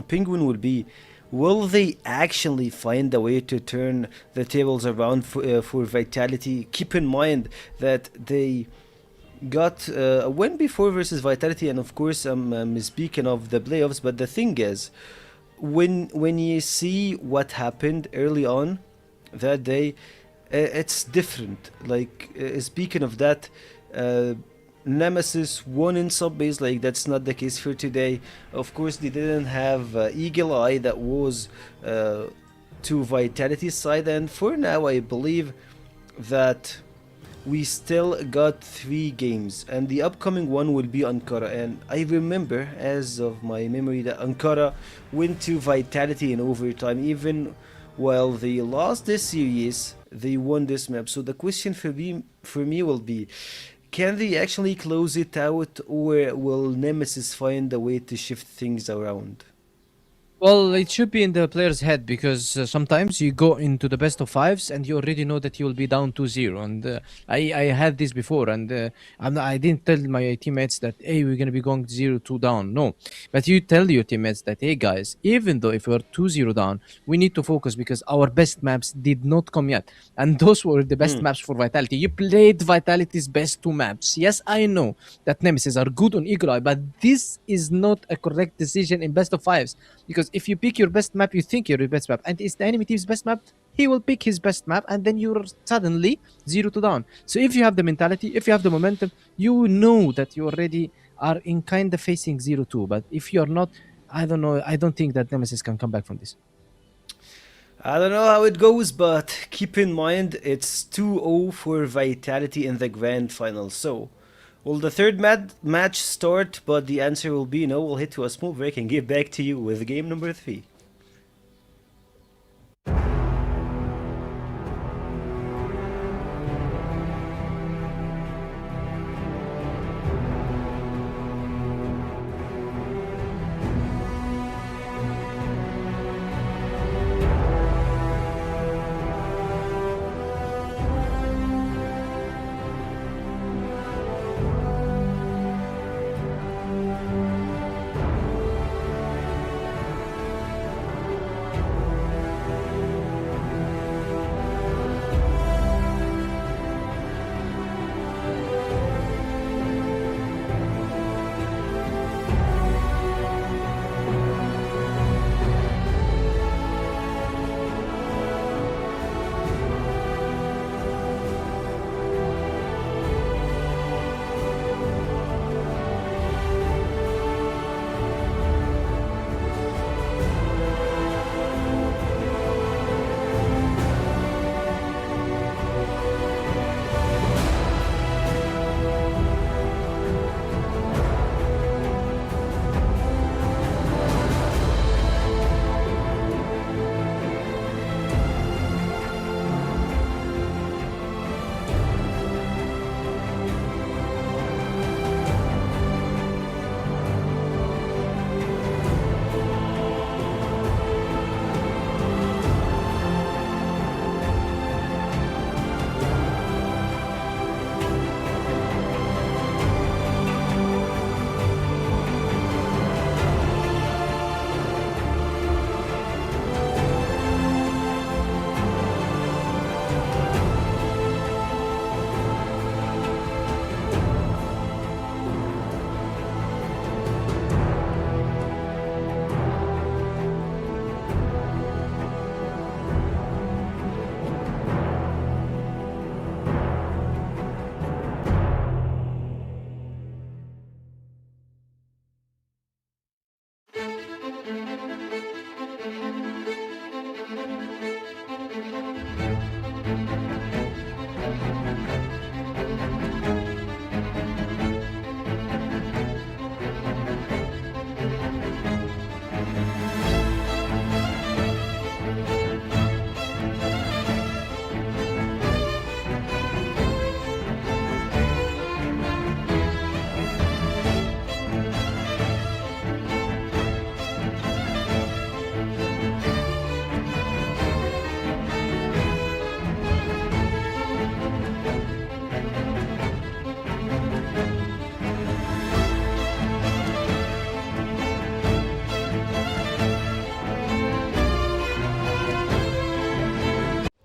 Penguin, would be, will they actually find a way to turn the tables around for Vitality? Keep in mind that they got a win before versus Vitality, and of course I'm speaking of the playoffs, but the thing is, when you see what happened early on that day, it's different. Like speaking of that, Nemesis won in Subbase, like that's not the case for today. Of course they didn't have Eagle Eye that was to Vitality's side, and for now I believe that we still got 3 games, and the upcoming one will be Ankara. And I remember, as of my memory, that Ankara went to Vitality in overtime. Even while they lost this series, they won this map. So the question for me will be, can they actually close it out, or will Nemesis find a way to shift things around? Well, it should be in the player's head, because sometimes you go into the best of 5s and you already know that you will be down 2-0. And I had this before, and I didn't tell my teammates that, hey, we're going to be going 0-2 down. No. But you tell your teammates that, hey, guys, even though if we're 2-0 down, we need to focus, because our best maps did not come yet. And those were the best maps for Vitality. You played Vitality's best 2 maps. Yes, I know that Nemesis are good on Eagle Eye, but this is not a correct decision in best of 5s. Because if you pick your best map, you think you're your best map, and it's the enemy team's best map, he will pick his best map, and then you're suddenly 0-2 down. So if you have the mentality, if you have the momentum, you know that you already are in kind of facing 0-2. But if you're not, I don't know, I don't think that Nemesis can come back from this. I don't know how it goes, but keep in mind it's 2-0 for Vitality in the grand final. So will the third match start? But the answer will be no. We'll hit to a small break and get back to you with game number 3.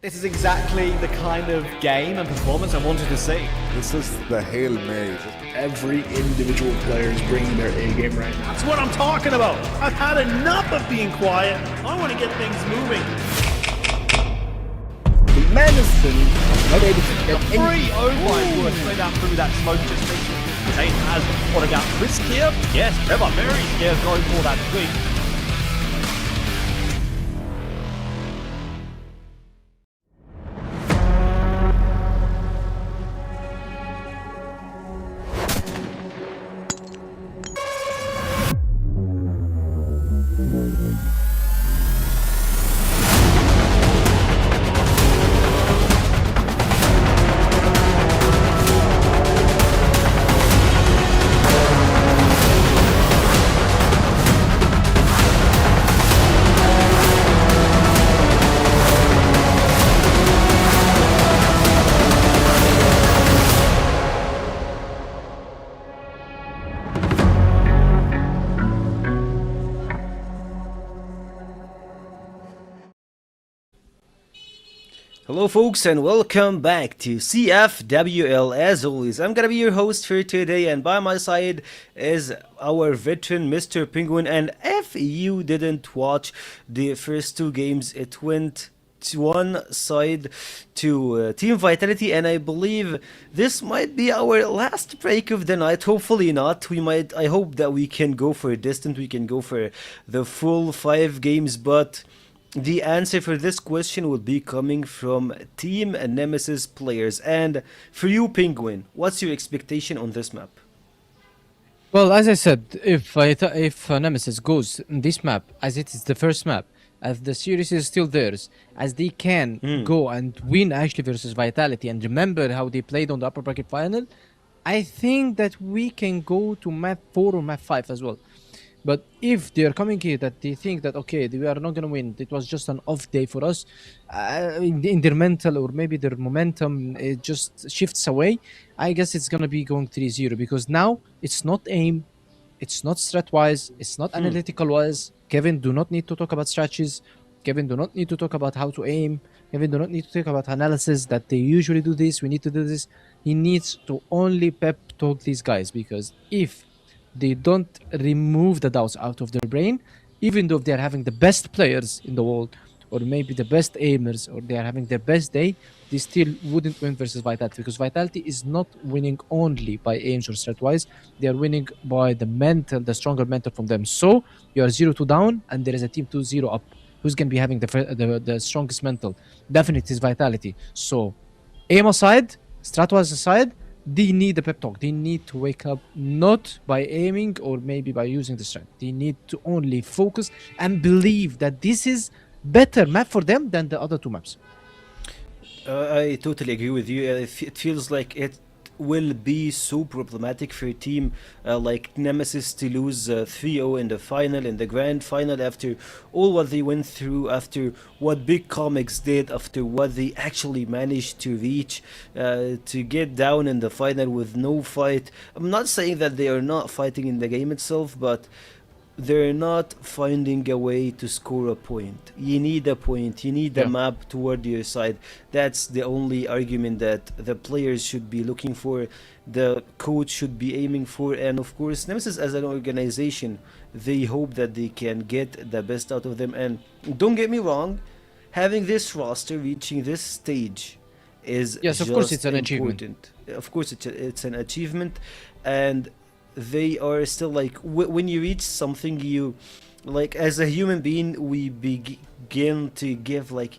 This is exactly the kind of game and performance I wanted to see. This is the Hail Mary. Every individual player is bringing their A game right now. That's what I'm talking about. I've had enough of being quiet. I want to get things moving. Madison not able to get Free, oh my word, straight out through that smoke, just makes sure Zane has what about risk here? Yes, Trevor very scared going for that swing. Hello folks and welcome back to CFWL. As always, I'm gonna be your host for today, and by my side is our veteran Mr. Penguin. And if you didn't watch the first two games, it went to one side to Team Vitality, and I believe this might be our last break of the night. Hopefully not. I hope that we can go for a distant, we can go for the full 5 games, but the answer for this question will be coming from Team Nemesis players. And for you, Penguin, what's your expectation on this map? Well, as I said, if Nemesis goes in this map, as it is the first map, as the series is still theirs, as they can go and win actually versus Vitality, and remember how they played on the upper bracket final, I think that we can go to map 4 or map 5 as well. But if they are coming here that they think that, okay, we are not going to win, it was just an off day for us, in their mental or maybe their momentum, it just shifts away, I guess it's going to be going 3-0, because now it's not aim, it's not strat-wise, it's not analytical-wise. Kevin do not need to talk about strategies. Kevin do not need to talk about how to aim. Kevin do not need to talk about analysis that they usually do this, we need to do this. He needs to only pep talk these guys, because if they don't remove the doubts out of their brain, even though if they're having the best players in the world, or maybe the best aimers, or they are having their best day, they still wouldn't win versus Vitality, because Vitality is not winning only by aims or strat-wise, they are winning by the mental, the stronger mental from them. So you are 0-2 down, and there is a team 2-0 up. Who's going to be having the strongest mental? Definitely is Vitality. So aim aside, strat-wise aside, they need a pep talk. They need to wake up, not by aiming or maybe by using the strength. They need to only focus and believe that this is better map for them than the other 2 maps. I totally agree with you. It feels like it will be so problematic for a team like Nemesis to lose 3-0 in the final, in the grand final, after all what they went through, after what Big Comics did, after what they actually managed to reach, to get down in the final with no fight. I'm not saying that they are not fighting in the game itself, but they're not finding a way to score a point. You need a point, you need a map toward your side. That's the only argument that the players should be looking for, the coach should be aiming for, and of course Nemesis as an organization, they hope that they can get the best out of them. And don't get me wrong, having this roster, reaching this stage is of course it's an achievement. Of course it's an achievement, and they are still like, when you reach something, you like, as a human being, we begin to give like,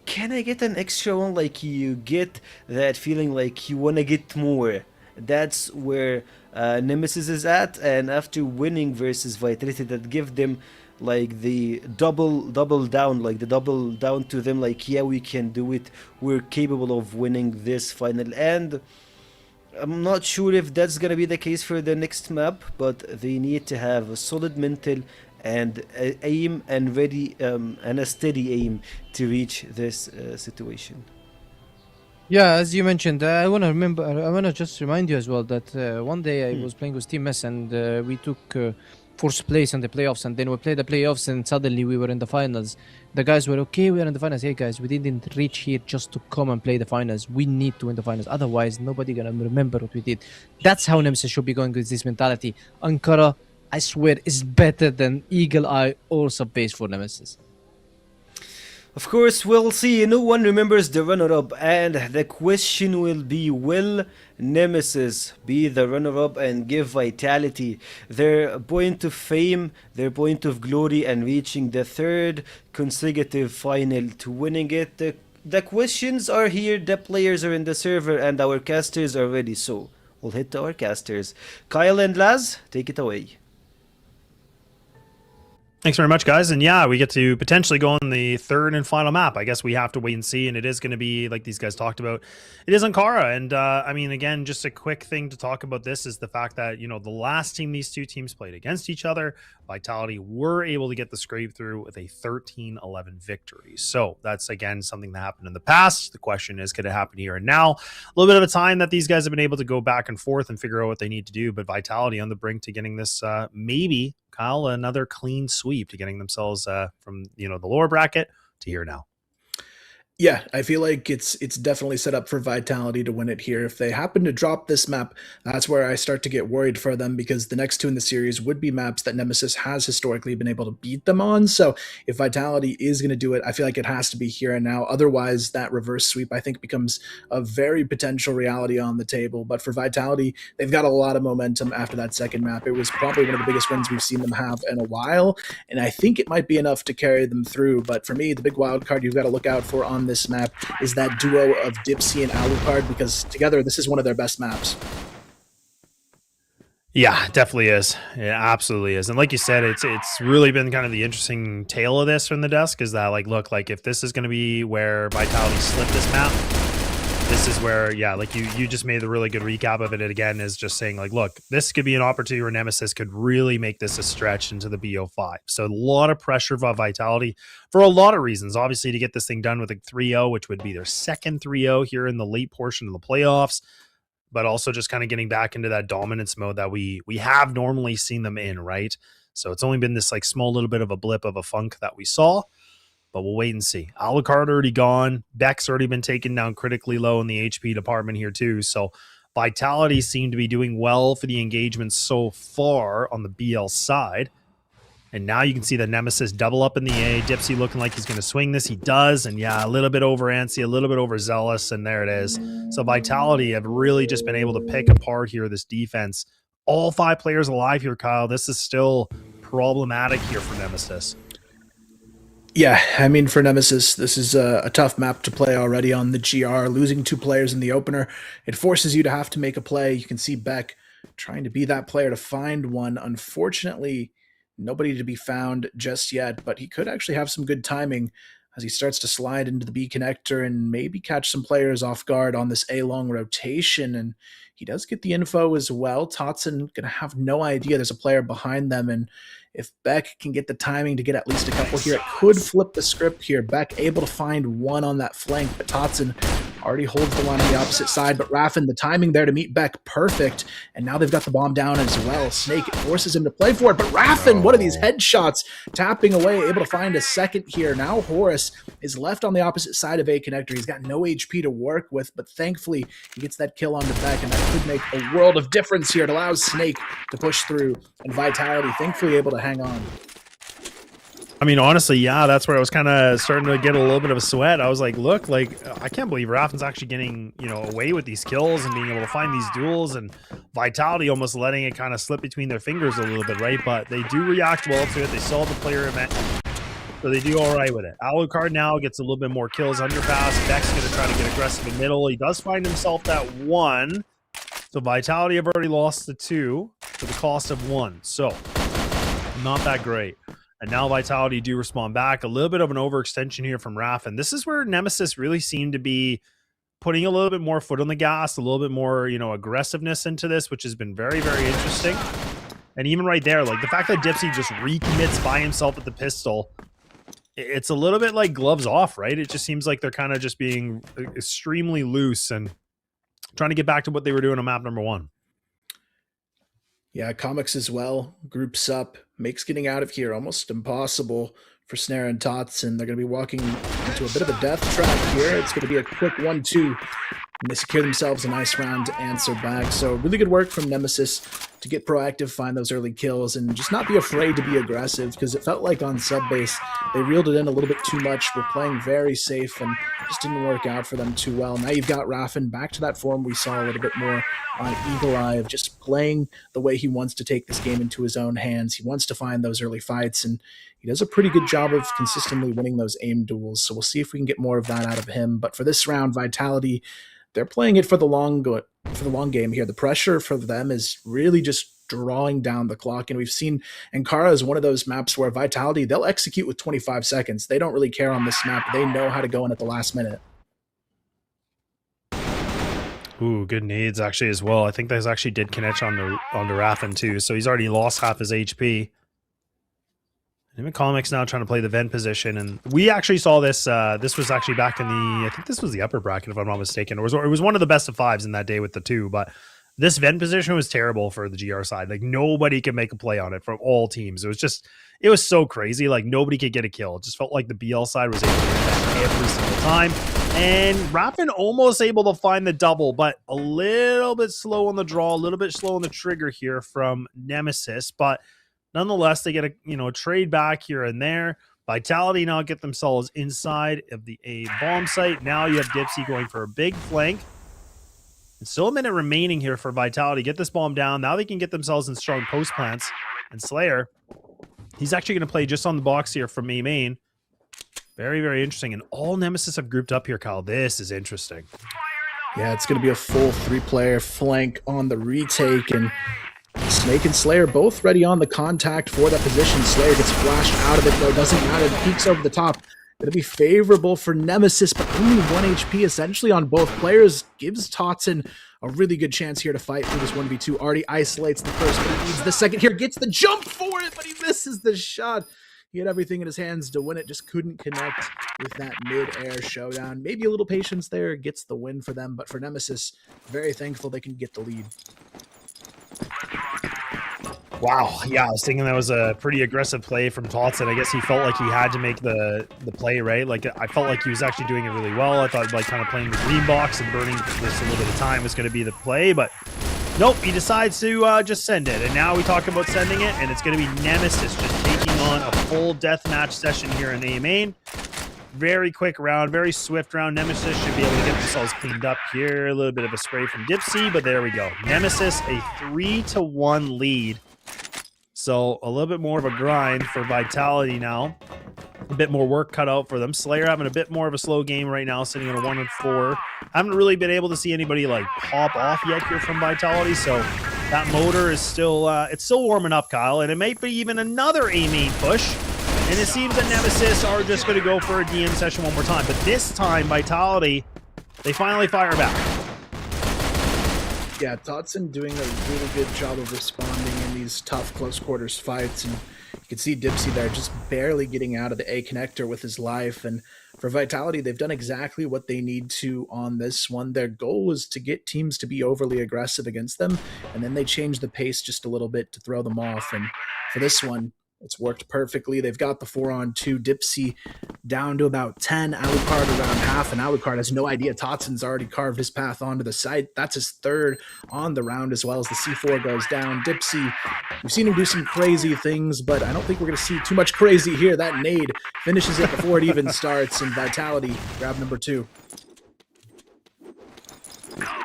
can I get an extra one? Like, you get that feeling like you want to get more. That's where Nemesis is at, and after winning versus Vitality, that give them like the double down to them, like, yeah, we can do it, we're capable of winning this final. And I'm not sure if that's gonna be the case for the next map, but they need to have a solid mental and aim and ready and a steady aim to reach this situation. Yeah, as you mentioned, I wanna just remind you as well that one day I was playing with Team Mess, and we took fourth place in the playoffs, and then we played the playoffs, and suddenly we were in the finals. The guys were okay. We are in the finals. Hey guys, we didn't reach here just to come and play the finals. We need to win the finals. Otherwise, nobody gonna remember what we did. That's how Nemesis should be going with this mentality. Ankara, I swear, is better than Eagle Eye or Subbase for Nemesis. Of course, we'll see. No one remembers the runner-up, and the question will be, will Nemesis be the runner-up and give Vitality their point of fame, their point of glory, and reaching the third consecutive final to winning it? The questions are here, the players are in the server, and our casters are ready, so we'll hit to our casters. Kyle and Laz, take it away. Thanks very much, guys. And yeah, we get to potentially go on the third and final map. I guess we have to wait and see. And it is going to be, like these guys talked about, it is Ankara. And I mean, again, just a quick thing to talk about this is the fact that, you know, the last time these two teams played against each other, Vitality were able to get the scrape through with a 13-11 victory. So that's, again, something that happened in the past. The question is, could it happen here and now? A little bit of a time that these guys have been able to go back and forth and figure out what they need to do. But Vitality on the brink to getting this maybe, Kyle, another clean sweep to getting themselves from, you know, the lower bracket to here now. Yeah, I feel like it's definitely set up for Vitality to win it here. If they happen to drop this map, that's where I start to get worried for them, because the next two in the series would be maps that Nemesis has historically been able to beat them on. So if Vitality is going to do it, I feel like it has to be here and now. Otherwise, that reverse sweep, I think, becomes a very potential reality on the table. But for Vitality, they've got a lot of momentum after that second map. It was probably one of the biggest wins we've seen them have in a while, and I think it might be enough to carry them through. But for me, the big wild card you've got to look out for on this map is that duo of Dipsy and Alucard, because together this is one of their best maps. Yeah, definitely is. It absolutely is. And like you said, it's really been kind of the interesting tale of this from the desk, is that, like, look, like if this is going to be where Vitality slip this map, this is where, yeah, like you just made the really good recap of it. Again, is just saying, like, look, this could be an opportunity where Nemesis could really make this a stretch into the BO5. So a lot of pressure for Vitality for a lot of reasons. Obviously, to get this thing done with a 3-0, which would be their second 3-0 here in the late portion of the playoffs, but also just kind of getting back into that dominance mode that we have normally seen them in, right? So it's only been this like small little bit of a blip of a funk that we saw. But we'll wait and see. Alucard already gone. Beck's already been taken down critically low in the HP department here too. So Vitality seem to be doing well for the engagement so far on the BL side. And now you can see the Nemesis double up in the A. Dipsy looking like he's going to swing this. He does. And yeah, a little bit over antsy, a little bit over zealous. And there it is. So Vitality have really just been able to pick apart here this defense. All 5 players alive here, Kyle. This is still problematic here for Nemesis. Yeah, I mean, for Nemesis, this is a tough map to play already on the GR. Losing 2 players in the opener, it forces you to have to make a play. You can see Beck trying to be that player to find one. Unfortunately, nobody to be found just yet, but he could actually have some good timing as he starts to slide into the B connector and maybe catch some players off guard on this A-long rotation. And he does get the info as well. Totson going to have no idea there's a player behind them, and if Beck can get the timing to get at least a couple here, it could flip the script here. Beck able to find one on that flank, but Totson already holds the line on the opposite side. But Raffin, the timing there to meet Beck, perfect. And now they've got the bomb down as well. Snake forces him to play for it, but Raffin, one of these headshots, tapping away, able to find a second here. Now Horus is left on the opposite side of A connector. He's got no HP to work with, but thankfully he gets that kill onto Beck, and that could make a world of difference here. It allows Snake to push through, and Vitality thankfully able to hang on. I mean, honestly, yeah, that's where I was kind of starting to get a little bit of a sweat. I was like, look, like, I can't believe Raffin's actually getting, you know, away with these kills and being able to find these duels, and Vitality almost letting it kind of slip between their fingers a little bit, right? But they do react well to it. They saw the player event, so they do all right with it. Alucard now gets a little bit more kills underpass. Beck's going to try to get aggressive in middle. He does find himself that 1. So Vitality have already lost the 2 for the cost of 1. So not that great. And now Vitality do respond back. A little bit of an overextension here from Raffin. This is where Nemesis really seemed to be putting a little bit more foot on the gas, a little bit more, you know, aggressiveness into this, which has been very, very interesting. And even right there, like the fact that Dipsy just recommits by himself at the pistol, it's a little bit like gloves off, right? It just seems like they're kind of just being extremely loose and trying to get back to what they were doing on map number 1. Yeah, Comics as well. Groups up, makes getting out of here almost impossible for Snare and Tots, and they're going to be walking into a bit of a death trap here. It's going to be a quick 1-2. And they secure themselves a nice round to answer back. So really good work from Nemesis to get proactive, find those early kills, and just not be afraid to be aggressive, because it felt like on sub base they reeled it in a little bit too much. We're playing very safe and just didn't work out for them too well. Now you've got Raffin back to that form we saw a little bit more on Eagle Eye, of just playing the way he wants to take this game into his own hands. He wants to find those early fights, and he does a pretty good job of consistently winning those aim duels. So we'll see if we can get more of that out of him. But for this round, Vitality, they're playing it for the long game here. The pressure for them is really just drawing down the clock. And we've seen Ankara is one of those maps where Vitality, they'll execute with 25 seconds. They don't really care on this map. They know how to go in at the last minute. Ooh, good nades actually as well. I think those actually did connect on the Raffin too. So he's already lost half his HP. And Comics now trying to play the vent position, and we actually saw this. This was actually back in the, I think this was the upper bracket if I'm not mistaken. It was one of the best of fives in that day with the two. But this vent position was terrible for the GR side. Like nobody could make a play on it from all teams. It was so crazy. Like nobody could get a kill. It just felt like the BL side was able to get that every single time. And Raffin almost able to find the double, but a little bit slow on the draw, a little bit slow on the trigger here from Nemesis. But nonetheless, they get a trade back here and there. Vitality now get themselves inside of the A bomb site. Now you have Dipsy going for a big flank. And still a minute remaining here for Vitality. Get this bomb down. Now they can get themselves in strong post plants. And Slayer, he's actually going to play just on the box here from A main. Very, very interesting. And all Nemesis have grouped up here, Kyle. This is interesting. Yeah, it's going to be a full 3-player flank on the retake, and Snake and Slayer both ready on the contact for that position. Slayer gets flashed out of it, though. Doesn't matter. Peeks over the top. Going to be favorable for Nemesis, but only 1 HP essentially on both players. Gives Totson a really good chance here to fight through this 1v2. Already isolates the first, but he needs the second here. Gets the jump for it, but he misses the shot. He had everything in his hands to win it, just couldn't connect with that mid-air showdown. Maybe a little patience there gets the win for them, but for Nemesis, very thankful they can get the lead. Wow, yeah, I was thinking that was a pretty aggressive play from Totson. I guess he felt like he had to make the play, right? Like, I felt like he was actually doing it really well. I thought, like, kind of playing the green box and burning this a little bit of time was going to be the play, but nope, he decides to just send it. And now we talk about sending it, and it's going to be Nemesis just taking on a full deathmatch session here in A main. Very quick round, very swift round. Nemesis should be able to get themselves cleaned up here. A little bit of a spray from Dipsy, but there we go. Nemesis, a 3-1 lead. So a little bit more of a grind for Vitality now. A bit more work cut out for them. Slayer having a bit more of a slow game right now, sitting at a 1-4. Haven't really been able to see anybody like pop off yet here from Vitality, so that motor is still it's still warming up, Kyle, and it might be even another A main push. And it seems that Nemesis are just going to go for a DM session one more time, but this time Vitality, they finally fire back. Yeah, Totson doing a really good job of responding in these tough close quarters fights, and you can see Dipsy there just barely getting out of the A connector with his life. And for Vitality, they've done exactly what they need to on this one. Their goal was to get teams to be overly aggressive against them, and then they change the pace just a little bit to throw them off. And for this one, it's worked perfectly. They've got the 4-on-2. Dipsy down to about 10. Alucard around half, and Alucard has no idea Totson's already carved his path onto the site. That's his third on the round, as well as the C4 goes down. Dipsy, we've seen him do some crazy things, but I don't think we're going to see too much crazy here. That nade finishes it before it even starts, and Vitality grab number 2.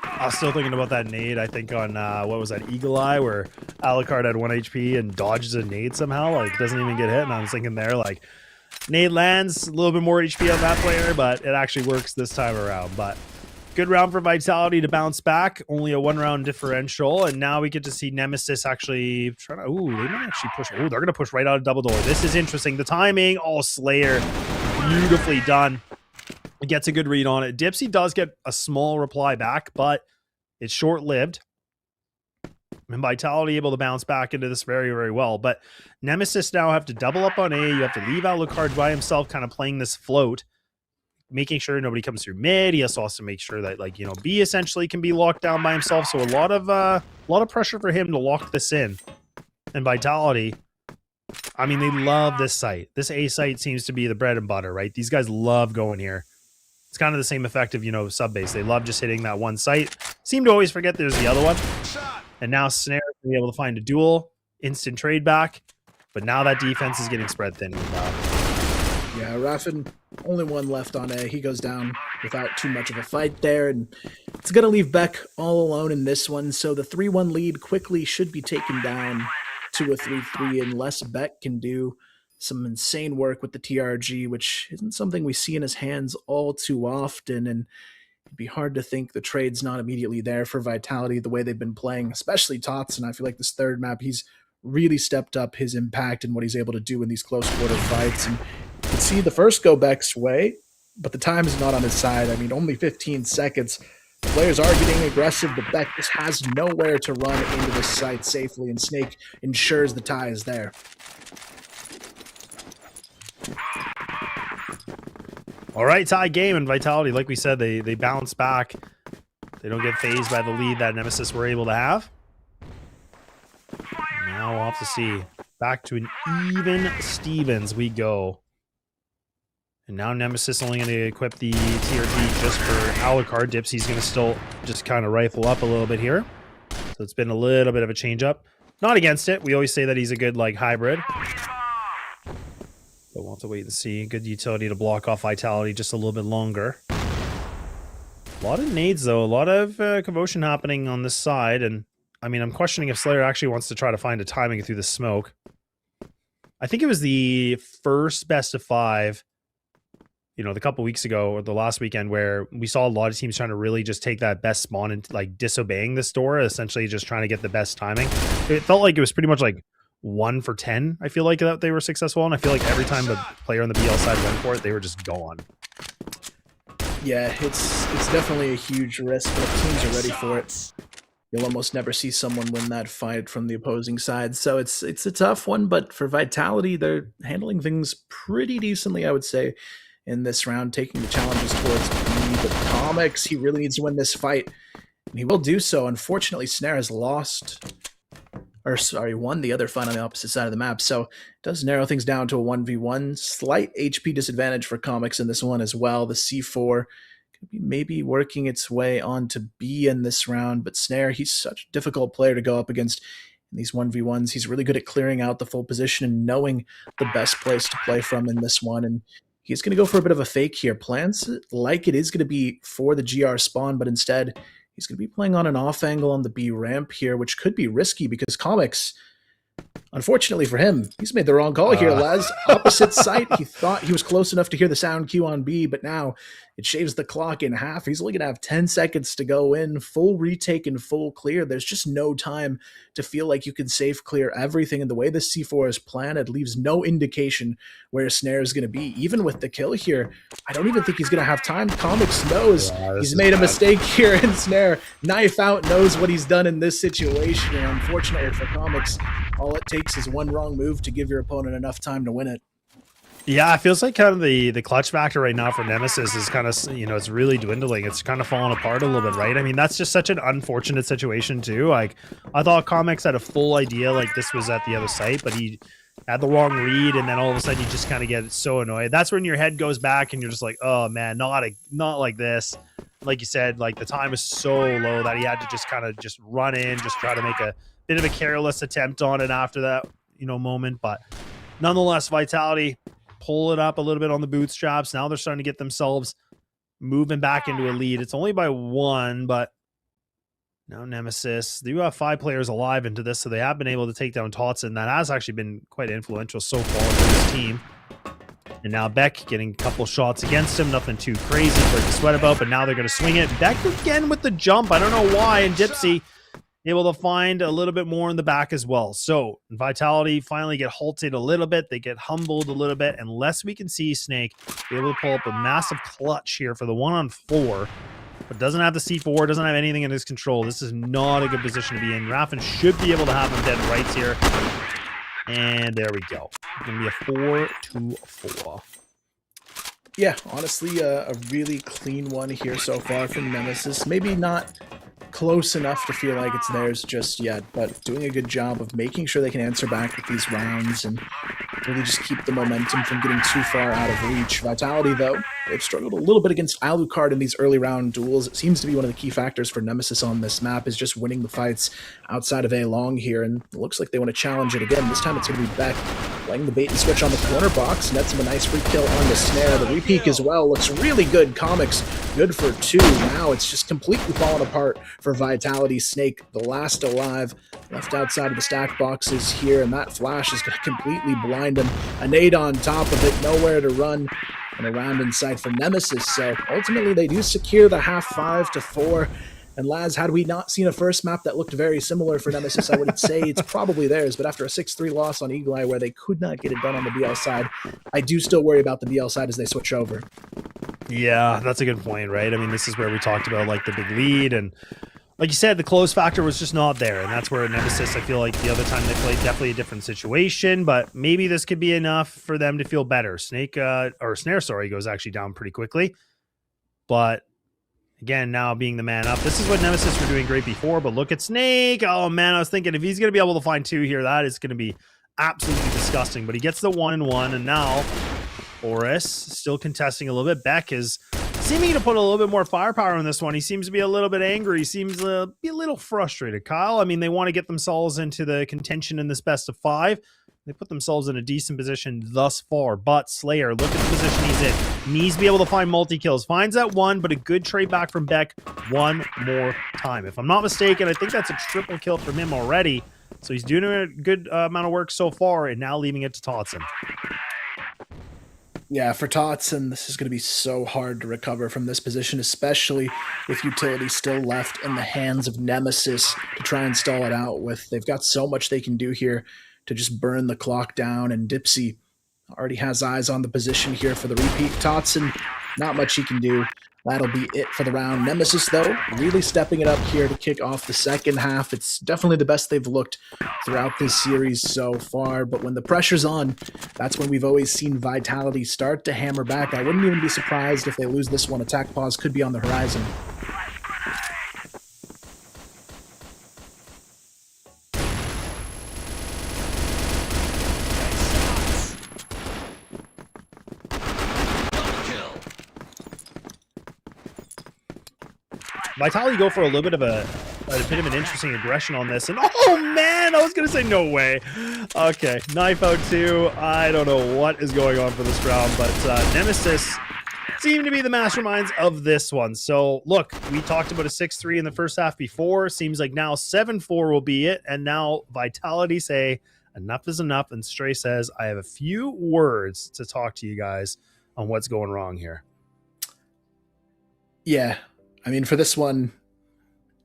I was still thinking about that nade, I think, on, what was that, Eagle Eye, where Alucard had 1 HP and dodges a nade somehow, like, doesn't even get hit, and I was thinking there, like, nade lands, a little bit more HP on that player, but it actually works this time around. But good round for Vitality to bounce back, only a 1-round differential, and now we get to see Nemesis actually trying to, ooh, they might actually push, oh, they're going to push right out of double door. This is interesting. The timing, oh, Slayer, beautifully done. Gets a good read on it. Dipsy does get a small reply back, but it's short-lived. And Vitality able to bounce back into this very, very well. But Nemesis now have to double up on A. You have to leave Alucard by himself, kind of playing this float. making sure nobody comes through mid. He has to also make sure that, like, you know, B essentially can be locked down by himself. So a lot of pressure for him to lock this in. And Vitality, I mean, they love this site. This A site seems to be the bread and butter, right? These guys love going here. It's kind of the same effect of, you know, sub base. They love just hitting that one site. Seem to always forget there's the other one. And now Snare will be able to find a duel, instant trade back. But now that defense is getting spread thin. Yeah, Raffin, only one left on A. He goes down without too much of a fight there, and it's going to leave Beck all alone in this one, so the 3-1 lead quickly should be taken down to a 3-3 unless Beck can do some insane work with the TRG, which isn't something we see in his hands all too often, and it'd be hard to think the trade's not immediately there for Vitality the way they've been playing, especially Tots, and I feel like this third map, he's really stepped up his impact and what he's able to do in these close quarter fights. And you can see the first go Beck's way, but the time is not on his side. I mean, only 15 seconds. The players are getting aggressive, but Beck just has nowhere to run into this site safely, and Snake ensures the tie is there. All right, tie game, and Vitality, like we said, they bounce back. They don't get phased by the lead that Nemesis were able to have. Now we'll have to see. Back to an even Stevens we go. And now Nemesis only going to equip the TRG just for Alucard. Dipsy's going to still just kind of rifle up a little bit here. So it's been a little bit of a change up. Not against it. We always say that he's a good, like, hybrid. But we'll have to wait and see. Good utility to block off Vitality just a little bit longer. A lot of nades, though. A lot of commotion happening on this side. And, I mean, I'm questioning if Slayer actually wants to try to find a timing through the smoke. I think it was the first best of 5, you know, the couple weeks ago or the last weekend, where we saw a lot of teams trying to really just take that best spawn and, like, disobeying the store, essentially just trying to get the best timing. It felt like it was pretty much like 1 for 10, I feel like, that they were successful, and I feel like every time the player on the BL side went for it, they were just gone. Yeah, it's definitely a huge risk, but if teams are ready for it, you'll almost never see someone win that fight from the opposing side. So it's a tough one, but for Vitality, they're handling things pretty decently, I would say, in this round, taking the challenges towards B. But Comics, he really needs to win this fight, and he will do so. Unfortunately, Snare has won the other fight on the opposite side of the map, so it does narrow things down to a 1v1. Slight HP disadvantage for Comics in this one as well. The C4 could be maybe working its way onto B in this round, but Snare, he's such a difficult player to go up against in these 1v1s. He's really good at clearing out the full position and knowing the best place to play from in this one, and he's going to go for a bit of a fake here. Plans it like it is going to be for the GR spawn, but instead he's going to be playing on an off angle on the B ramp here, which could be risky because Comics, unfortunately for him, he's made the wrong call here, Laz. Opposite site. He thought he was close enough to hear the sound cue on B, but now it shaves the clock in half. He's only going to have 10 seconds to go in. Full retake and full clear. There's just no time to feel like you can safe clear everything. And the way this C4 is planned, it leaves no indication where Snare is going to be. Even with the kill here, I don't even think he's going to have time. Comics knows he's made a mistake here, and Snare, knife out, knows what he's done in this situation. And unfortunately for Comics, all it takes is one wrong move to give your opponent enough time to win it. Yeah, it feels like kind of the clutch factor right now for Nemesis is kind of, you know, it's really dwindling. It's kind of falling apart a little bit, right? I mean, that's just such an unfortunate situation too. Like, I thought Comics had a full idea like this was at the other site, but he had the wrong read, and then all of a sudden you just kind of get so annoyed. That's when your head goes back and you're just like, oh man, not like this. Like you said, like the time is so low that he had to just kind of just run in, just try to make a bit of a careless attempt on it after that, you know, moment. But nonetheless, Vitality pull it up a little bit on the bootstraps. Now they're starting to get themselves moving back into a lead. It's only by 1, but now Nemesis, they do have 5 players alive into this, so they have been able to take down Totson. That has actually been quite influential so far for this team. And now Beck getting a couple shots against him. Nothing too crazy for it to sweat about, but now they're going to swing it. Beck again with the jump. I don't know why. And Dipsy able to find a little bit more in the back as well. So Vitality finally get halted a little bit. They get humbled a little bit, unless we can see Snake be able to pull up a massive clutch here for the 1-on-4, but doesn't have the C4, doesn't have anything in his control. This is not a good position to be in. Raffin should be able to have him dead rights here. And there we go. It's going to be a 4-2-4. Yeah, honestly, a really clean one here so far from Nemesis. Maybe not close enough to feel like it's theirs just yet, but doing a good job of making sure they can answer back with these rounds and really just keep the momentum from getting too far out of reach. Vitality, though, they've struggled a little bit against Alucard in these early round duels. It seems to be one of the key factors for Nemesis on this map is just winning the fights outside of A long here, and it looks like they want to challenge it again. This time it's going to be Beck playing the bait and switch on the corner box. Nets him a nice free kill on the snare. The repeat as well looks really good. Comics good for 2. Now it's just completely fallen apart for Vitality. Snake, the last alive, left outside of the stack boxes here, and that flash is going to completely blind him. A nade on top of it, nowhere to run, and a round in sight for Nemesis. So ultimately they do secure the half 5 to 4. And Laz, had we not seen a first map that looked very similar for Nemesis, I would say it's probably theirs. But after a 6-3 loss on Eagle Eye where they could not get it done on the BL side, I do still worry about the BL side as they switch over. Yeah, that's a good point, right? I mean, this is where we talked about like the big lead, and like you said, the close factor was just not there, and that's where Nemesis, I feel like the other time they played, definitely a different situation, but maybe this could be enough for them to feel better. Snare, goes actually down pretty quickly, but again, now being the man up, this is what Nemesis were doing great before, but look at Snake. Oh man, I was thinking if he's going to be able to find 2 here, that is going to be absolutely disgusting, but he gets the 1-1, and now Oris still contesting a little bit. Beck is seeming to put a little bit more firepower in this one. He seems to be a little bit angry. He seems to be a little frustrated, Kyle. I mean, they want to get themselves into the contention in this best of 5. They put themselves in a decent position thus far, but Slayer, look at the position he's in. Needs to be able to find multi-kills. Finds that 1, but a good trade back from Beck one more time. If I'm not mistaken, I think that's a triple kill from him already. So he's doing a good amount of work so far, and now leaving it to Totson. Yeah, for Totson, this is going to be so hard to recover from this position, especially with utility still left in the hands of Nemesis to try and stall it out with. They've got so much they can do here to just burn the clock down, and Dipsy already has eyes on the position here for the repeat. Totson, not much he can do. That'll be it for the round. Nemesis, though, really stepping it up here to kick off the second half. It's definitely the best they've looked throughout this series so far, but when the pressure's on, that's when we've always seen Vitality start to hammer back. I wouldn't even be surprised if they lose this one. Attack pause could be on the horizon. Vitality go for a little bit of an interesting aggression on this, and oh man, I was gonna say no way. Okay, knife out 2. I don't know what is going on for this round, but Nemesis seem to be the masterminds of this one. So look, we talked about a 6-3 in the first half before. Seems like now 7-4 will be it, and now Vitality say enough is enough, and Stray says I have a few words to talk to you guys on what's going wrong here. Yeah. I mean, for this one,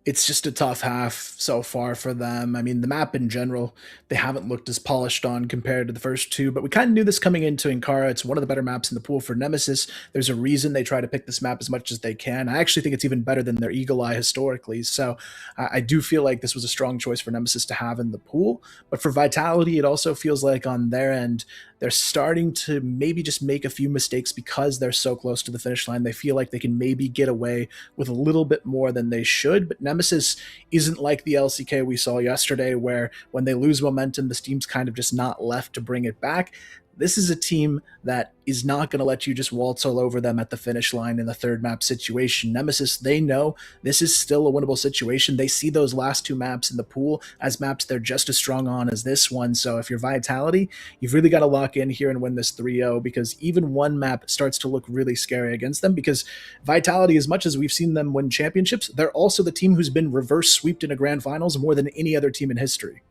it's just a tough half so far for them. I mean, the map in general, they haven't looked as polished on compared to the first 2, but we kind of knew this coming into Ankara. It's one of the better maps in the pool for Nemesis. There's a reason they try to pick this map as much as they can. I actually think it's even better than their Eagle Eye historically, so I do feel like this was a strong choice for Nemesis to have in the pool. But for Vitality, it also feels like on their end, they're starting to maybe just make a few mistakes because they're so close to the finish line. They feel like they can maybe get away with a little bit more than they should, but Nemesis isn't like the LCK we saw yesterday where when they lose momentum, the team's kind of just not left to bring it back. This is a team that is not going to let you just waltz all over them at the finish line in the third map situation. Nemesis, they know this is still a winnable situation. They see those last 2 maps in the pool as maps they're just as strong on as this one. So if you're Vitality, you've really got to lock in here and win this 3-0, because even one map starts to look really scary against them, because Vitality, as much as we've seen them win championships, they're also the team who's been reverse sweeped in a grand finals more than any other team in history.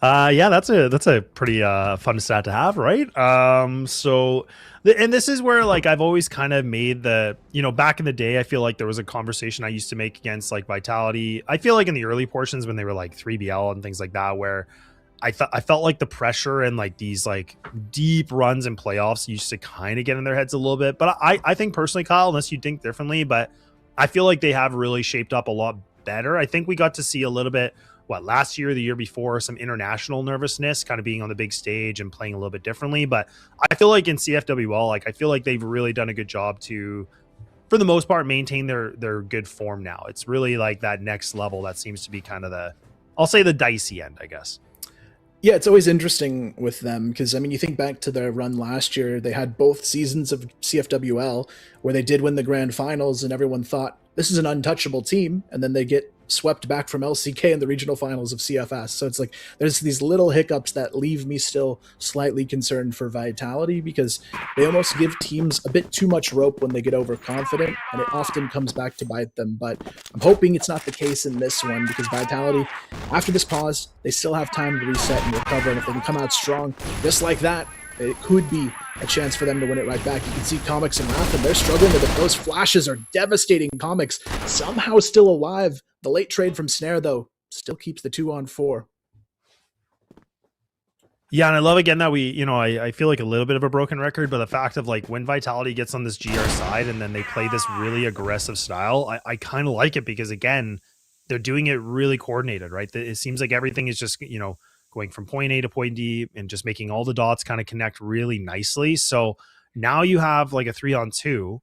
Yeah, that's a pretty fun stat to have, right? And this is where, like, I've always kind of made the, back in the day, I feel like there was a conversation I used to make against like Vitality. I feel like in the early portions when they were like 3BL and things like that, where I felt like the pressure and like these like deep runs in playoffs used to kind of get in their heads a little bit. But I think personally, Kyle, unless you think differently, but I feel like they have really shaped up a lot better. I think we got to see a little bit last year, the year before, some international nervousness, kind of being on the big stage and playing a little bit differently. But I feel like in CFWL, like I feel like they've really done a good job to, for the most part, maintain their good form now. It's really like that next level that seems to be kind of the, I'll say the dicey end, I guess. Yeah, it's always interesting with them because, I mean, you think back to their run last year, they had both seasons of CFWL where they did win the grand finals and everyone thought this is an untouchable team, and then they get swept back from LCK in the regional finals of CFS. So it's like there's these little hiccups that leave me still slightly concerned for Vitality because they almost give teams a bit too much rope when they get overconfident, and it often comes back to bite them. But I'm hoping it's not the case in this one because Vitality, after this pause, they still have time to reset and recover, and if they can come out strong just like that, it could be a chance for them to win it right back. You can see Comics and Wrath, and they're struggling with it. Those flashes are devastating. Comics somehow still alive. The late trade from Snare, though, still keeps the 2-on-4. Yeah, and I love again that we, you know, I feel like a little bit of a broken record, but the fact of like when Vitality gets on this GR side and then they play this really aggressive style, I kind of like it because, again, they're doing it really coordinated, right? It seems like everything is just, you know, going from point A to point D and just making all the dots kind of connect really nicely. So now you have like a 3-on-2.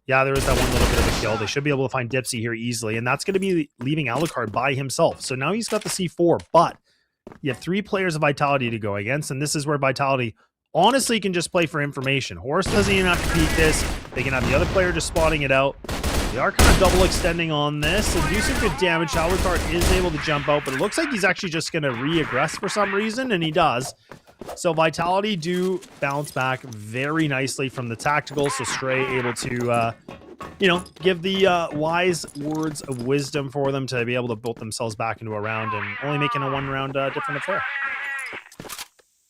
Yeah, there was that one little bit of a kill. They should be able to find Dipsy here easily, and that's going to be leaving Alucard by himself. So now he's got the C4, but you have 3 players of Vitality to go against, and this is where Vitality honestly can just play for information. Horus doesn't even have to peek this. They can have the other player just spotting it out. They are kind of double extending on this and do some good damage. Alucard is able to jump out, but it looks like he's actually just going to re-aggress for some reason, and he does. So Vitality do bounce back very nicely from the tactical. So Stray able to, you know, give the wise words of wisdom for them to be able to bolt themselves back into a round and only making a 1-round different affair.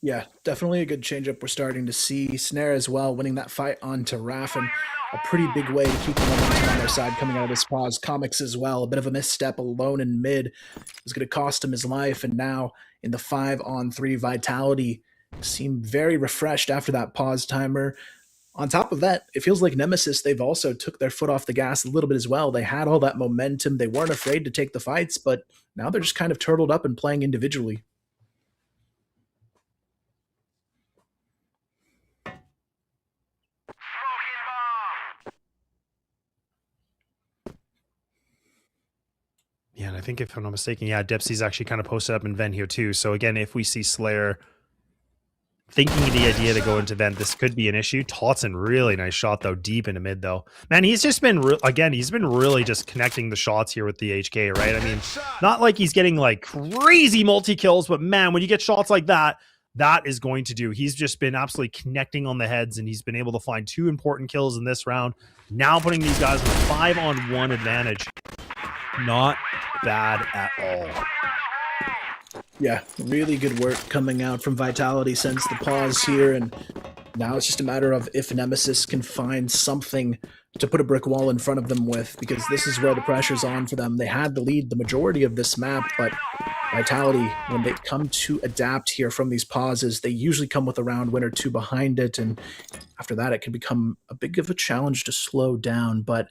Yeah, definitely a good changeup we're starting to see. Snare as well, winning that fight onto Raffin. A pretty big way to keep the momentum on their side coming out of this pause. Comics as well, a bit of a misstep alone in mid was going to cost him his life, and now in the 5-on-3 Vitality seem very refreshed after that pause timer. On top of that, it feels like Nemesis, they've also took their foot off the gas a little bit as well. They had all that momentum. They weren't afraid to take the fights, but now they're just kind of turtled up and playing individually. Yeah, and I think if I'm not mistaken, yeah, Dipsy's actually kind of posted up in Vent here too. So again, if we see Slayer thinking the idea to go into Vent, this could be an issue. Totson, really nice shot though, deep into mid though. Man, he's just been, again, he's been really just connecting the shots here with the HK, right? I mean, not like he's getting like crazy multi-kills, but man, when you get shots like that, that is going to do. He's just been absolutely connecting on the heads, and he's been able to find 2 important kills in this round. Now putting these guys in a 5-on-1 advantage. Not bad at all. Yeah, really good work coming out from Vitality since the pause here, and now it's just a matter of if Nemesis can find something to put a brick wall in front of them with, because this is where the pressure's on for them. They had the lead the majority of this map, but Vitality, when they come to adapt here from these pauses, they usually come with a round win or 2 behind it, and after that it can become a big of a challenge to slow down. But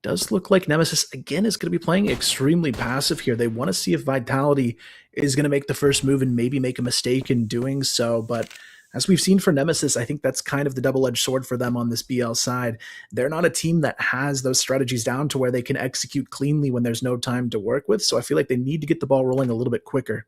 does look like Nemesis, again, is going to be playing extremely passive here. They want to see if Vitality is going to make the first move and maybe make a mistake in doing so. But as we've seen for Nemesis, I think that's kind of the double-edged sword for them on this BL side. They're not a team that has those strategies down to where they can execute cleanly when there's no time to work with. So I feel like they need to get the ball rolling a little bit quicker.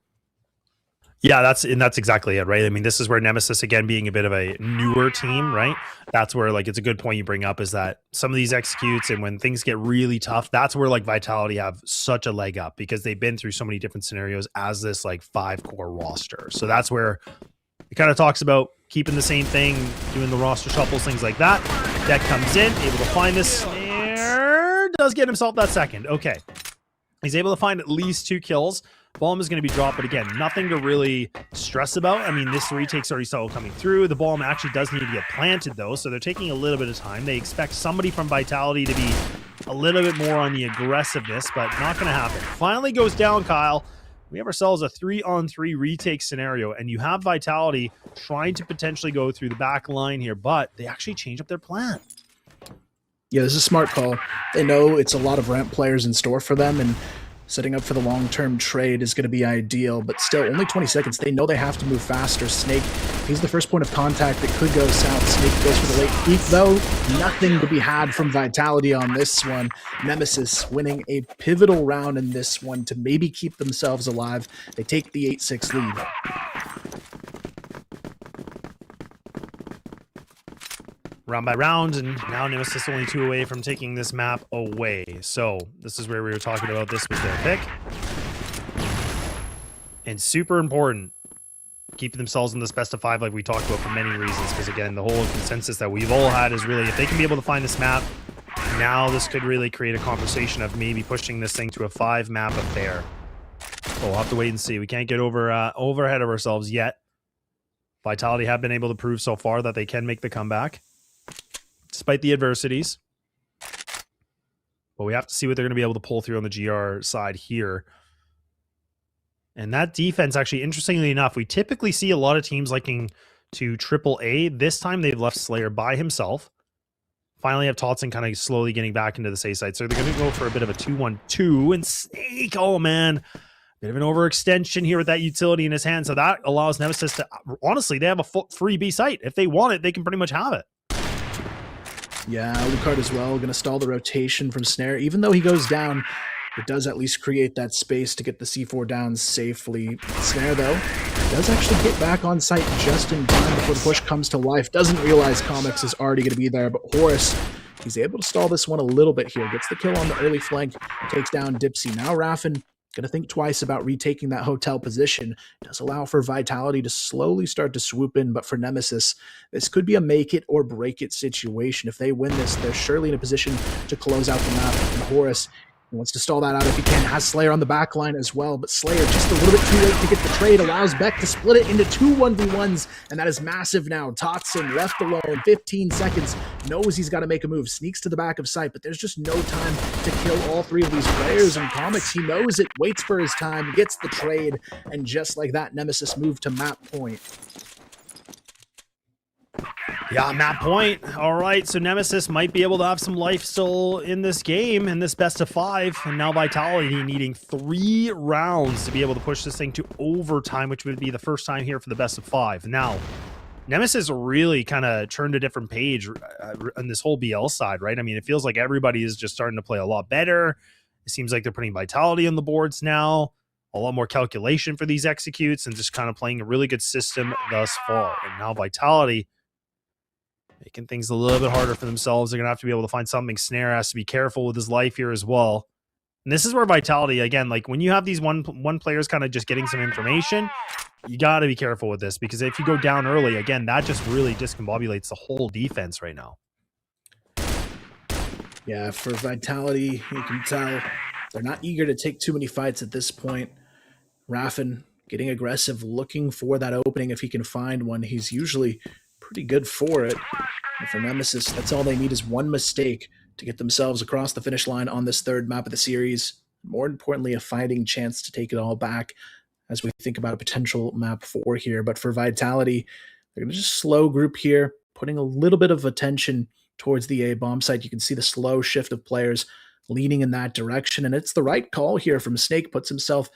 Yeah, that's exactly it, right? I mean, this is where Nemesis, again, being a bit of a newer team, right? That's where, like, it's a good point you bring up, is that some of these executes, and when things get really tough, that's where, like, Vitality have such a leg up, because they've been through so many different scenarios as this, like, 5-core roster. So that's where it kind of talks about keeping the same thing, doing the roster shuffles, things like that. Deck comes in, able to find this snare, does get himself that second. Okay. He's able to find at least 2 kills. Bomb is going to be dropped, but again, nothing to really stress about. I mean, this retake's already started coming through. The bomb actually does need to get planted, though, so they're taking a little bit of time. They expect somebody from Vitality to be a little bit more on the aggressiveness, but not going to happen. Finally goes down, Kyle. We have ourselves a 3-on-3 retake scenario, and you have Vitality trying to potentially go through the back line here, but they actually change up their plan. Yeah, this is a smart call. They know it's a lot of ramp players in store for them, and Setting up for the long-term trade is going to be ideal, but still, only 20 seconds. They know they have to move faster. Snake, he's the first point of contact that could go south. Snake goes for the late peek, though. Nothing to be had from Vitality on this one. Nemesis winning a pivotal round in this one to maybe keep themselves alive. They take the 8-6 lead. Round by round, and now Nemesis only 2 away from taking this map away. So this is where we were talking about. This was their pick. And super important, keeping themselves in this best of 5 like we talked about for many reasons. Because again, the whole consensus that we've all had is really if they can be able to find this map, now this could really create a conversation of maybe pushing this thing to a 5-map affair. So we'll have to wait and see. We can't get over ahead of ourselves yet. Vitality have been able to prove so far that they can make the comeback, despite the adversities. But we have to see what they're going to be able to pull through on the GR side here. And that defense, actually, interestingly enough, we typically see a lot of teams liking to AAA. This time they've left Slayer by himself. Finally have Totson kind of slowly getting back into the safe side. So they're going to go for a bit of a 2-1-2. And Snake, oh man, bit of an overextension here with that utility in his hand. So that allows Nemesis to, honestly, they have a free B site. If they want it, they can pretty much have it. Yeah, Alucard as well, going to stall the rotation from Snare. Even though he goes down, it does at least create that space to get the C4 down safely. Snare, though, does actually get back on site just in time before the push comes to life. Doesn't realize Comics is already going to be there, but Horus, he's able to stall this one a little bit here. Gets the kill on the early flank, takes down Dipsy. Now Raffin going to think twice about retaking that hotel position. It does allow for Vitality to slowly start to swoop in, but for Nemesis, this could be a make it or break it situation. If they win this, they're surely in a position to close out the map. And Horus, he wants to stall that out if he can. Has Slayer on the back line as well, but Slayer just a little bit too late to get the trade. Allows Beck to split it into 2 1v1s, and that is massive now. Totson left alone, 15 seconds, knows he's got to make a move, sneaks to the back of sight, but there's just no time to kill all 3 of these players. And Comics, he knows it, waits for his time, gets the trade, and just like that, Nemesis moved to map point. Yeah, map point. All right, so Nemesis might be able to have some life still in this game, in this best of 5. And now Vitality needing 3 rounds to be able to push this thing to overtime, which would be the first time here for the best of 5. Now, Nemesis really kind of turned a different page on this whole BL side, right? I mean, it feels like everybody is just starting to play a lot better. It seems like they're putting Vitality on the boards now. A lot more calculation for these executes and just kind of playing a really good system thus far. And now Vitality making things a little bit harder for themselves. They're going to have to be able to find something. Snare has to be careful with his life here as well. And this is where Vitality, again, like when you have these one players kind of just getting some information, you got to be careful with this, because if you go down early, again, that just really discombobulates the whole defense right now. Yeah, for Vitality, you can tell they're not eager to take too many fights at this point. Raffin getting aggressive, looking for that opening if he can find one. He's usually pretty good for it. And for Nemesis, that's all they need is one mistake to get themselves across the finish line on this 3rd map of the series. More importantly, a fighting chance to take it all back as we think about a potential map 4 here. But for Vitality, they're going to just slow group here, putting a little bit of attention towards the A bomb site. You can see the slow shift of players leaning in that direction, and it's the right call here from Snake. Puts himself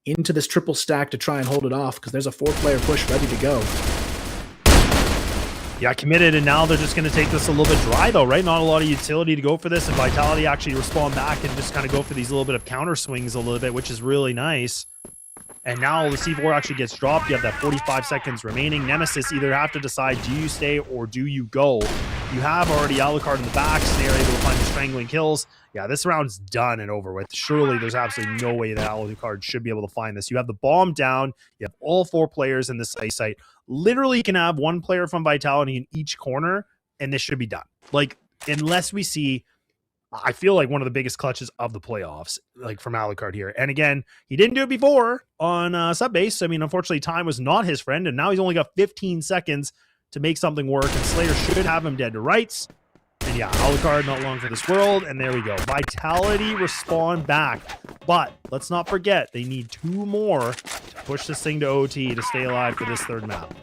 into this triple stack to try and hold it off, because there's a 4-player push ready to go. Yeah, committed, and now they're just going to take this a little bit dry, though, right? Not a lot of utility to go for this, and Vitality actually respond back and just kind of go for these little bit of counter swings a little bit, which is really nice. And now the C4 actually gets dropped. You have that 45 seconds remaining. Nemesis either have to decide, do you stay or do you go? You have already Alucard in the back, so they're able to find the strangling kills. Yeah, this round's done and over with. Surely there's absolutely no way that Alucard should be able to find this. You have the bomb down. You have all 4 players in this A site. Literally can have 1 player from Vitality in each corner, and this should be done. Like, unless we see, I feel like one of the biggest clutches of the playoffs, like from Alucard here. And again, he didn't do it before on Subbase. I mean, unfortunately, time was not his friend, and now he's only got 15 seconds to make something work, and Slayer should have him dead to rights. And yeah, Alucard not long for this world, and there we go. Vitality respond back. But let's not forget, they need 2 more to push this thing to OT to stay alive for this 3rd map.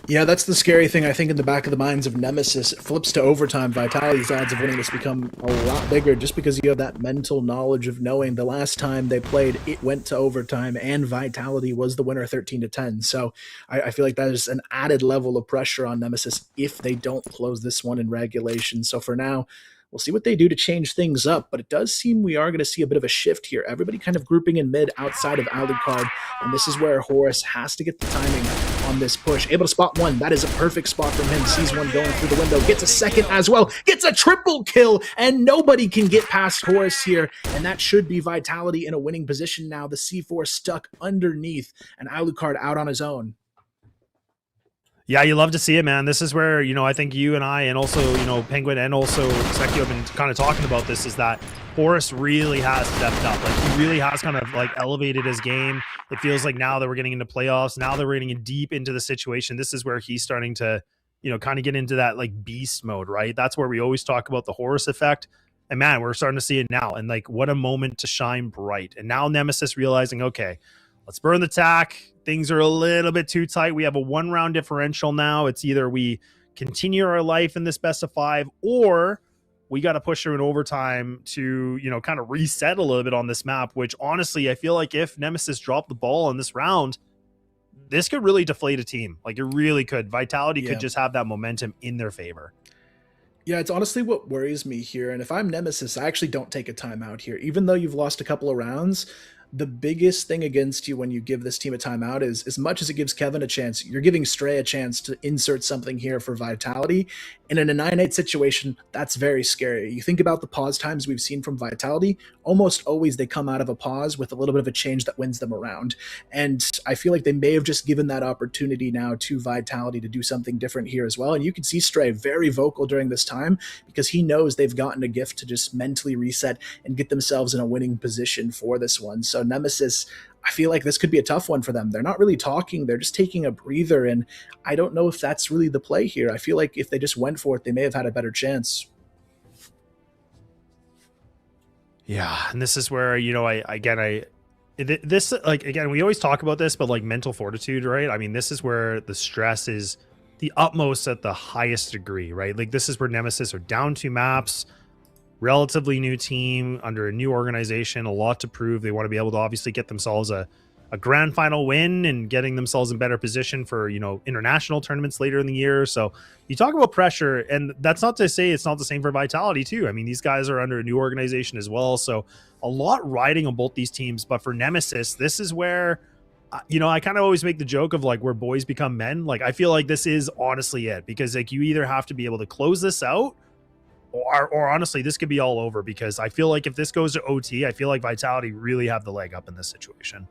Yeah, that's the scary thing, I think, in the back of the minds of Nemesis. It flips to overtime. Vitality's odds of winning this become a lot bigger just because you have that mental knowledge of knowing the last time they played, it went to overtime, and Vitality was the winner 13-10. So I feel like that is an added level of pressure on Nemesis if they don't close this one in regulation. So for now, we'll see what they do to change things up, but it does seem we are going to see a bit of a shift here. Everybody kind of grouping in mid outside of Alucard, and this is where Horus has to get the timing on this push. Able to spot one. That is a perfect spot from him. Sees one going through the window. Gets a second as well. Gets a triple kill, and nobody can get past Horus here, and that should be Vitality in a winning position now. The C4 stuck underneath, and Alucard out on his own. Yeah, you love to see it, man. This is where, I think you and I, and also, Penguin and also Sekio have been kind of talking about this, is that Horus really has stepped up. Like, he really has kind of, elevated his game. It feels like now that we're getting into playoffs, now that we're getting deep into the situation, this is where he's starting to, kind of get into that, beast mode, right? That's where we always talk about the Horus effect. And, man, we're starting to see it now. And, what a moment to shine bright. And now Nemesis realizing, okay, let's burn the tack. Things are a little bit too tight. We have a 1-round differential now. It's either we continue our life in this best of 5, or we got to push through an overtime to, kind of reset a little bit on this map, which honestly, I feel like if Nemesis dropped the ball in this round, this could really deflate a team. It really could. Vitality could just have that momentum in their favor. Yeah, it's honestly what worries me here. And if I'm Nemesis, I actually don't take a timeout here. Even though you've lost a couple of rounds, the biggest thing against you when you give this team a timeout is, as much as it gives Kevin a chance, you're giving Stray a chance to insert something here for Vitality. And in a 9-8 situation, that's very scary. You think about the pause times we've seen from Vitality, almost always they come out of a pause with a little bit of a change that wins them around. And I feel like they may have just given that opportunity now to Vitality to do something different here as well. And you can see Stray very vocal during this time because he knows they've gotten a gift to just mentally reset and get themselves in a winning position for this one. So Nemesis, I feel like this could be a tough one for them. They're not really talking. They're just taking a breather, and I don't know if that's really the play here. I feel like if they just went for it, they may have had a better chance. Yeah, and this is where, we always talk about this, but mental fortitude, right? I mean, this is where the stress is the utmost at the highest degree, right? This is where Nemesis are down 2 maps, relatively new team under a new organization, a lot to prove. They want to be able to obviously get themselves a grand final win and getting themselves in better position for, international tournaments later in the year. So you talk about pressure, and that's not to say it's not the same for Vitality too. I mean, these guys are under a new organization as well. So a lot riding on both these teams. But for Nemesis, this is where, I kind of always make the joke of where boys become men. I feel like this is honestly it, because you either have to be able to close this out, or honestly, this could be all over, because I feel like if this goes to OT, I feel like Vitality really have the leg up in this situation.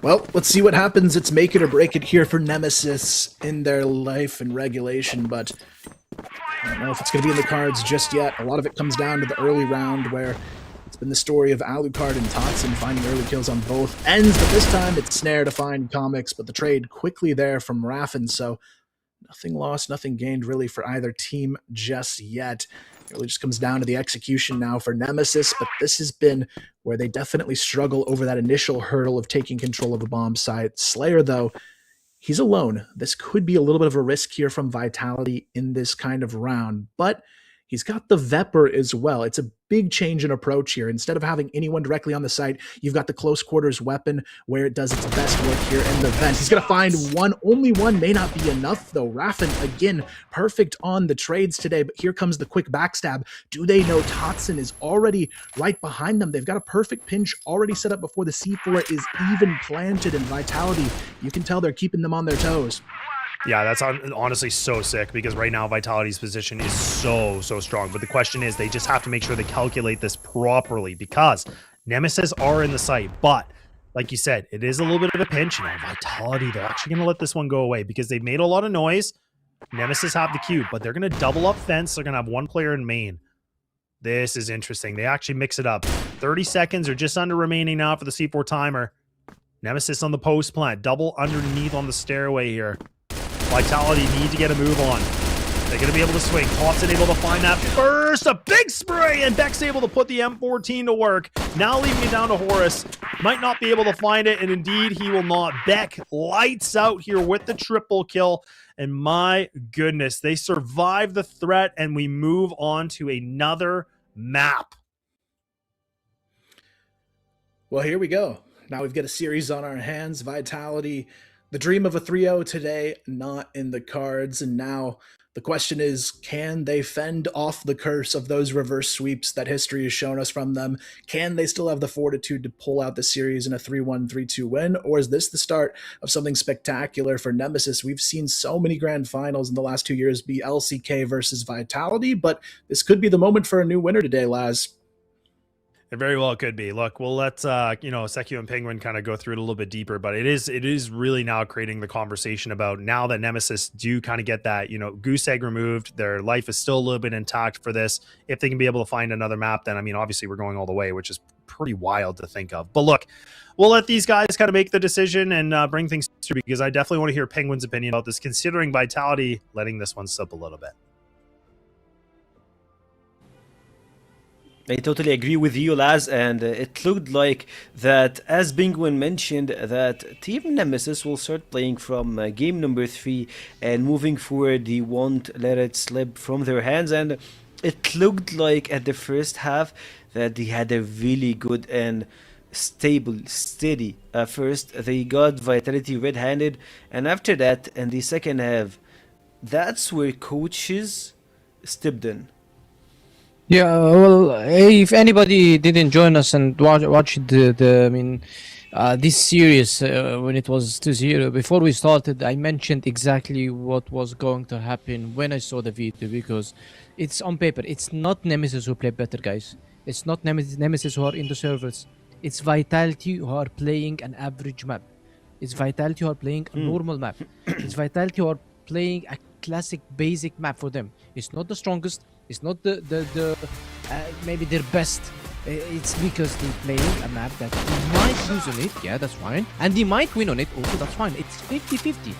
Well, let's see what happens. It's make it or break it here for Nemesis in their life and regulation, but I don't know if it's going to be in the cards just yet. A lot of it comes down to the early round, where it's been the story of Alucard and Totson finding early kills on both ends, but this time it's Snare to find Comics, but the trade quickly there from Raffin, so nothing lost, nothing gained really for either team just yet. It really just comes down to the execution now for Nemesis, but this has been where they definitely struggle over that initial hurdle of taking control of the bomb site. Slayer, though, he's alone. This could be a little bit of a risk here from Vitality in this kind of round, but he's got the Vepr as well. It's a big change in approach here. Instead of having anyone directly on the site, you've got the close quarters weapon where it does its best work here in the vent. He's going to find one. Only one may not be enough, though. Raffin, again, perfect on the trades today, but here comes the quick backstab. Do they know Totson is already right behind them? They've got a perfect pinch already set up before the C4 is even planted, and Vitality, you can tell they're keeping them on their toes. Yeah, that's honestly so sick, because right now Vitality's position is so strong. But the question is, they just have to make sure they calculate this properly, because Nemesis are in the site. But like you said, it is a little bit of a pinch. Vitality, they're actually going to let this one go away because they've made a lot of noise. Nemesis have the cube, but they're going to double up fence. They're going to have one player in main. This is interesting. They actually mix it up. 30 seconds or just under remaining now for the C4 timer. Nemesis on the post plant. Double underneath on the stairway here. Vitality need to get a move on. They're going to be able to swing. Thompson able to find that first. A big spray, and Beck's able to put the M14 to work. Now leaving it down to Horus. Might not be able to find it, and indeed he will not. Beck lights out here with the triple kill. And my goodness, they survive the threat, and we move on to another map. Well, here we go. Now we've got a series on our hands. Vitality, the dream of a 3-0 today, not in the cards. And now the question is, can they fend off the curse of those reverse sweeps that history has shown us from them? Can they still have the fortitude to pull out the series in a 3-1, 3-2 win? Or is this the start of something spectacular for Nemesis? We've seen so many grand finals in the last 2 years be LCK versus Vitality, but this could be the moment for a new winner today, Laz. It very well could be. Look, we'll let Sekio and Penguin kind of go through it a little bit deeper, but it is really now creating the conversation about now that Nemesis do kind of get that, goose egg removed. Their life is still a little bit intact for this. If they can be able to find another map, then obviously we're going all the way, which is pretty wild to think of. But look, we'll let these guys kind of make the decision and bring things through, because I definitely want to hear Penguin's opinion about this, considering Vitality letting this one slip a little bit. I totally agree with you, Laz, and it looked like that, as Penguin mentioned, that Team Nemesis will start playing from game number 3 and moving forward. They won't let it slip from their hands, and it looked like at the first half that they had a really good and stable, steady. First, they got Vitality red-handed, and after that, in the second half, that's where coaches stepped in. Yeah, well, if anybody didn't join us and watch this series when it was 2-0, before we started, I mentioned exactly what was going to happen when I saw the video, because it's on paper. It's not Nemesis who play better, guys. It's not Nemesis who are in the servers. It's Vitality who are playing an average map. It's Vitality who are playing a normal map. It's Vitality who are playing a classic basic map for them. It's not the strongest. It's not the maybe their best. It's because they play a map that they might lose on it. Yeah, that's fine. And they might win on it also. That's fine. It's 50-50.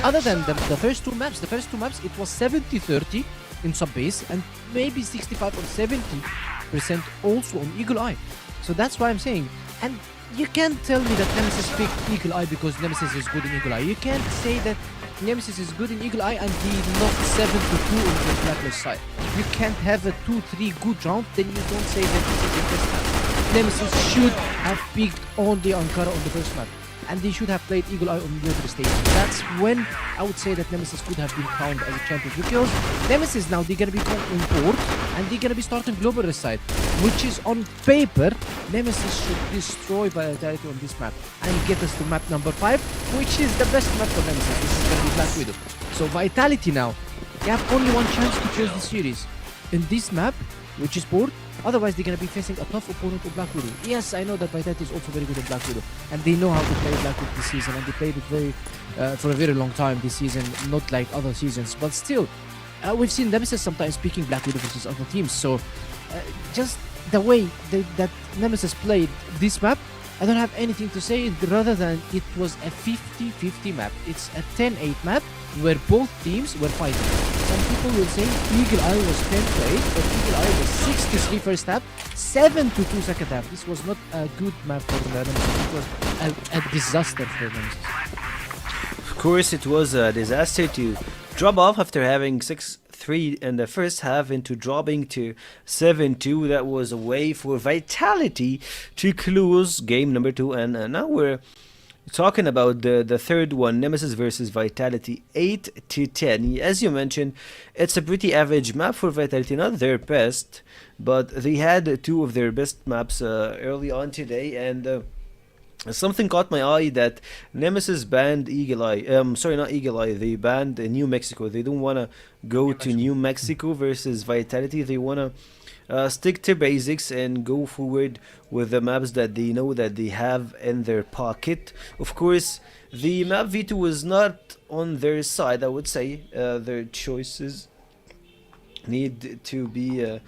Other than the first two maps, it was 70-30 in sub-base and maybe 65 or 70% also on Eagle Eye. So that's why I'm saying. And you can't tell me that Nemesis picked Eagle Eye because Nemesis is good in Eagle Eye. You can't say that Nemesis is good in Eagle Eye and he knocked 7-2 on the Blacklist side. You can't have a 2-3 good round, then you don't say that this is the best map. Nemesis should have picked only Ankara on the first map, and they should have played Eagle Eye on the other stage. That's when I would say that Nemesis could have been crowned as a champion, because Nemesis now, they're gonna be going on board and they're gonna be starting Globalist side, which is on paper, Nemesis should destroy Vitality on this map and get us to map number 5, which is the best map for Nemesis. This is gonna be Black Widow. So Vitality now, they have only one chance to close the series in this map, which is board. Otherwise, they're going to be facing a tough opponent of Black Widow. Yes, I know that Vitality is also very good at Black Widow, and they know how to play Black Widow this season, and they played it for a very long time this season, not like other seasons. But still, we've seen Nemesis sometimes picking Black Widow versus other teams. So, just the way that Nemesis played this map, I don't have anything to say rather than it was a 50-50 map. It's a 10-8 map where both teams were fighting. Some people will say Eagle Eye was 10-8, but Eagle Eye was 6-3 first half, 7-2 second half. This was not a good map for Nemesis. It was a disaster for Nemesis. Of course, it was a disaster to drop off after having 6-3 in the first half into dropping to 7-2. That was a way for Vitality to close game number 2, and now we're talking about the third one, Nemesis versus Vitality, 8-10. As you mentioned, it's a pretty average map for Vitality, not their best, but they had two of their best maps early on today, and something caught my eye that Nemesis banned Eagle Eye. Sorry, not Eagle Eye. They banned New Mexico. They don't want to go to New Mexico versus Vitality. They want to stick to basics and go forward with the maps that they know that they have in their pocket. Of course, the map V2 was not on their side, I would say. Their choices need to be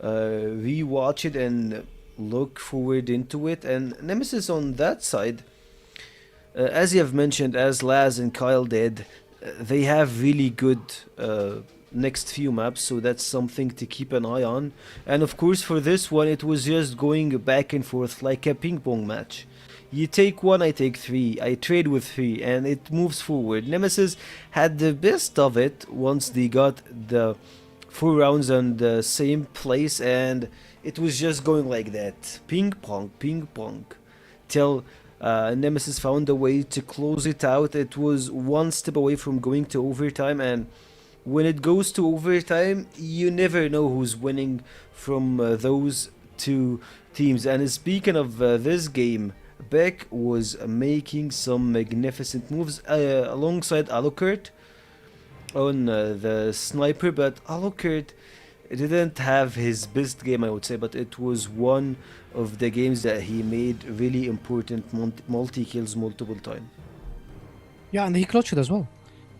rewatched and look forward into it. And Nemesis on that side, as you have mentioned, as Laz and Kyle did, they have really good next few maps, so that's something to keep an eye on. And of course for this one it was just going back and forth like a ping pong match. You take one, I take three, I trade with three, and it moves forward. Nemesis had the best of it once they got the 4 rounds on the same place, and it was just going like that, ping pong, till Nemesis found a way to close it out. It was one step away from going to overtime, and when it goes to overtime, you never know who's winning from those two teams. And speaking of this game, Beck was making some magnificent moves alongside Alucard on the sniper, but Alucard didn't have his best game, I would say, but it was one of the games that he made really important multi-kills multiple times. Yeah, and he clutched it as well.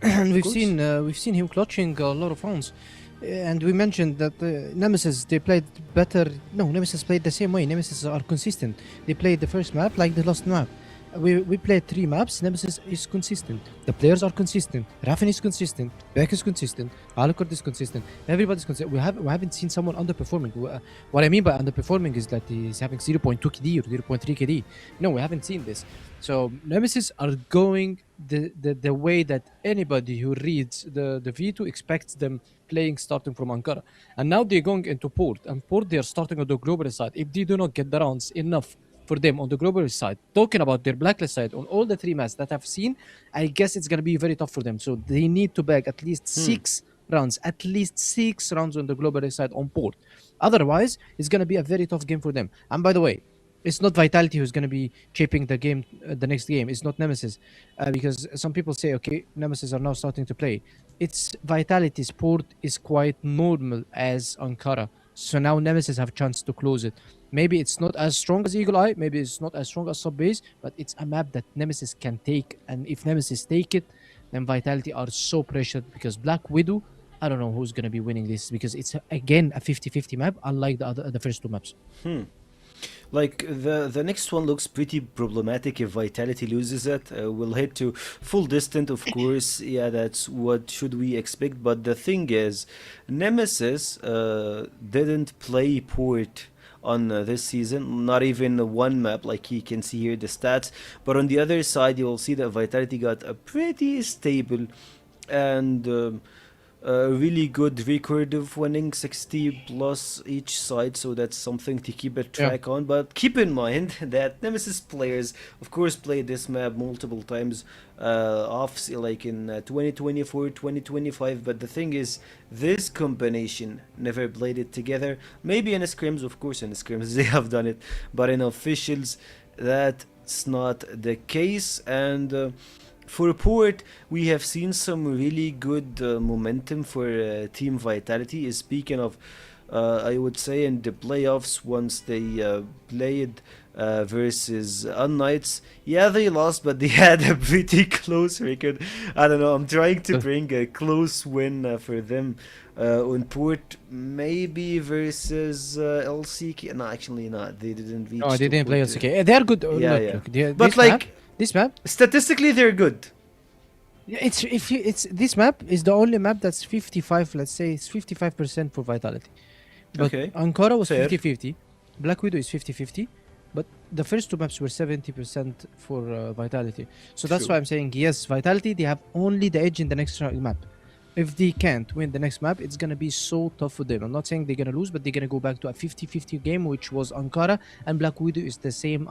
And we've seen him clutching a lot of rounds. And we mentioned that Nemesis, they played better. No, Nemesis played the same way. Nemesis are consistent. They played the first map like the last map. We played 3 maps. Nemesis is consistent. The players are consistent. Raffen is consistent. Beck is consistent. Alucard is consistent. Everybody's consistent. We haven't seen someone underperforming. What I mean by underperforming is that he's having 0.2 KD or 0.3 KD. No, we haven't seen this. So Nemesis are going the way that anybody who reads the V2 expects them playing starting from Ankara. And now they're going into Port. And Port, they're starting on the global side. If they do not get the rounds enough for them on the global side, talking about their blacklist side, on all the 3 maps that I've seen, I guess it's going to be very tough for them. So they need to bag at least 6 rounds, at least 6 rounds on the global side on Port. Otherwise, it's going to be a very tough game for them. And by the way, it's not Vitality who's going to be shaping the game, the next game. It's not Nemesis. Because some people say, okay, Nemesis are now starting to play. It's Vitality's Port is quite normal as Ankara. So now Nemesis have a chance to close it. Maybe it's not as strong as Eagle Eye. Maybe it's not as strong as Subbase. But it's a map that Nemesis can take. And if Nemesis take it, then Vitality are so pressured. Because Black Widow, I don't know who's going to be winning this. Because it's, again, a 50-50 map. Unlike the first 2 maps. Like the next one looks pretty problematic if Vitality loses it. We'll head to full distant, of course. Yeah, that's what should we expect. But the thing is, Nemesis didn't play Port on this season, not even one map. Like you can see here the stats. But on the other side, you will see that Vitality got a pretty stable and a really good record of winning 60 plus each side, so that's something to keep a track on. But keep in mind that Nemesis players of course played this map multiple times off, like in 2024, 2025, but the thing is this combination never played it together. Maybe in scrims, of course in scrims they have done it, but in officials that's not the case. And for Port, we have seen some really good momentum for Team Vitality. Speaking of, I would say in the playoffs, once they played versus Unknights, yeah, they lost, but they had a pretty close record. I don't know, I'm trying to bring a close win for them on Port, maybe versus LCK. No, actually not. They didn't reach. No, they didn't play LCK. They are good. But like, this map, statistically, they're good. It's this map is the only map that's 55. Let's say it's 55% for Vitality. But Okay. Ankara was Fair. 50-50. Black Widow is 50-50. But the first 2 maps were 70% for Vitality. So that's True. why I'm saying yes, Vitality, they have only the edge in the next map. If they can't win the next map, it's going to be so tough for them. I'm not saying they're going to lose, but they're going to go back to a 50-50 game, which was Ankara. And Black Widow is the same,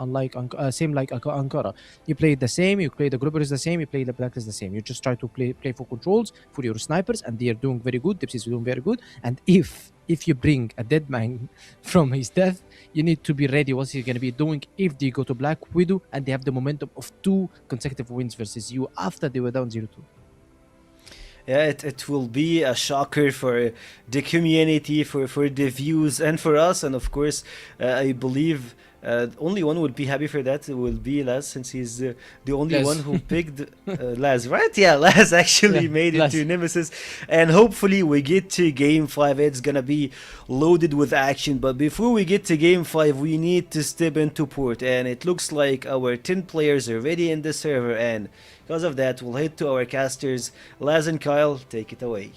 same like Ankara. You play the same, you play the grouper is the same, you play the black is the same. You just try to play for controls for your snipers, and they are doing very good. Dipsy is doing very good. And if you bring a dead man from his death, you need to be ready what he's going to be doing if they go to Black Widow and they have the momentum of 2 consecutive wins versus you after they were down 0-2. Yeah, it will be a shocker for the community, for the views, and for us. And of course, I believe only one would be happy for that. It will be Laz, since he's the only Laz. one who picked Laz, right? Yeah, Laz actually Yeah, made it Laz. to Nemesis. And hopefully we get to Game 5. It's gonna be loaded with action. But before we get to Game 5, we need to step into Port. And it looks like our 10 players are ready in the server. And because of that, we'll head to our casters. Laz and Kyle, take it away.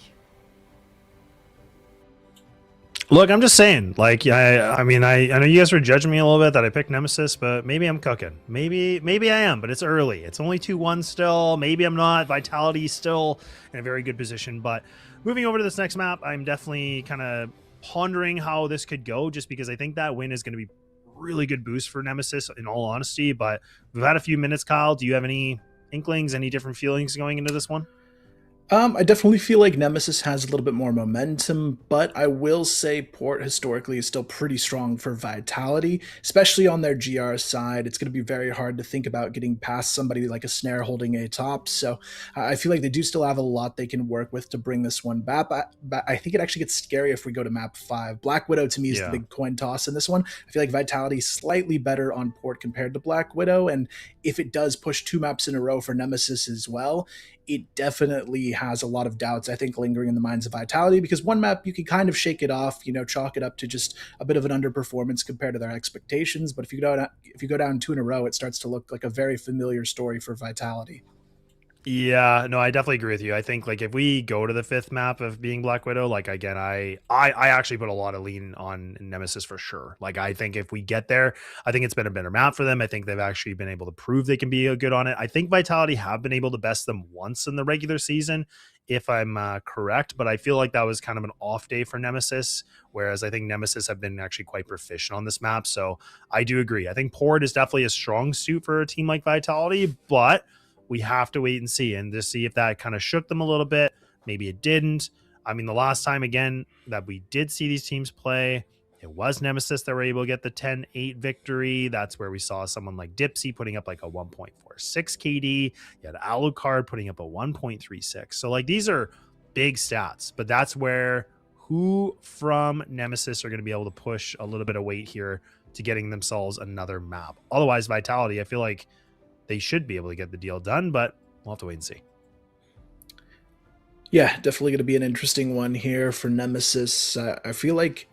Look, I'm just saying, like, I mean, I know you guys were judging me a little bit that I picked Nemesis, but maybe I'm cooking. Maybe I am, but it's early. It's only 2-1 still. Maybe I'm not. Vitality still in a very good position. But moving over to this next map, I'm definitely kind of pondering how this could go, just because I think that win is going to be really good boost for Nemesis, in all honesty. But we've had a few minutes, Kyle. Do you have any inklings, any different feelings going into this one? I definitely feel like Nemesis has a little bit more momentum, but I will say Port historically is still pretty strong for Vitality, especially on their GR side. It's going to be very hard to think about getting past somebody like a Snare holding a top, so I feel like they do still have a lot they can work with to bring this one back. But I think it actually gets scary if we go to map 5. Black Widow to me is the big coin toss in this one. I feel like Vitality is slightly better on Port compared to Black Widow, and if it does push 2 maps in a row for Nemesis as well, it definitely has a lot of doubts, I think, lingering in the minds of Vitality, because one map you can kind of shake it off, chalk it up to just a bit of an underperformance compared to their expectations. But if you go down 2 in a row, it starts to look like a very familiar story for Vitality. Yeah, no, I definitely agree with you. I think, like, if we go to the 5th map of being Black Widow, like, again, I actually put a lot of lean on Nemesis for sure. Like, I think if we get there, I think it's been a better map for them. I think they've actually been able to prove they can be good on it. I think Vitality have been able to best them once in the regular season, if I'm correct, but I feel like that was kind of an off day for Nemesis, whereas I think Nemesis have been actually quite proficient on this map. So I do agree. I think Port is definitely a strong suit for a team like Vitality, but we have to wait and see, and to see if that kind of shook them a little bit. Maybe it didn't. I mean, the last time, again, that we did see these teams play, it was Nemesis that were able to get the 10-8 victory. That's where we saw someone like Dipsy putting up like a 1.46 KD. You had Alucard putting up a 1.36. So, like, these are big stats, but that's where who from Nemesis are going to be able to push a little bit of weight here to getting themselves another map. Otherwise, Vitality, I feel like they should be able to get the deal done, but we'll have to wait and see. Yeah, definitely going to be an interesting one here for Nemesis. I feel like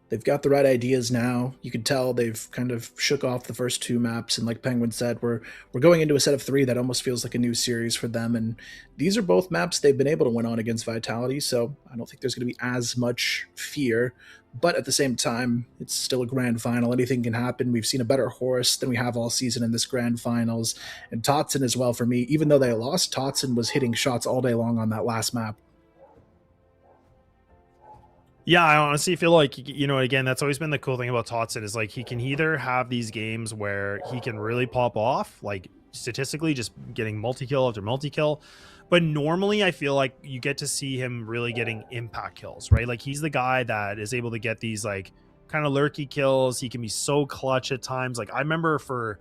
they've got the right ideas now. You can tell they've kind of shook off the first 2 maps, and like Penguin said, we're going into a set of 3 that almost feels like a new series for them, and these are both maps they've been able to win on against Vitality, so I don't think there's going to be as much fear. But at the same time, it's still a grand final. Anything can happen. We've seen a better Horus than we have all season in this grand finals. And Totson as well for me. Even though they lost, Totson was hitting shots all day long on that last map. Yeah, I honestly feel like, again, that's always been the cool thing about Totson is, like, he can either have these games where he can really pop off, like, statistically just getting multi-kill after multi-kill. But normally I feel like you get to see him really getting impact kills, right? Like, he's the guy that is able to get these, like, kind of lurky kills. He can be so clutch at times. Like, I remember for,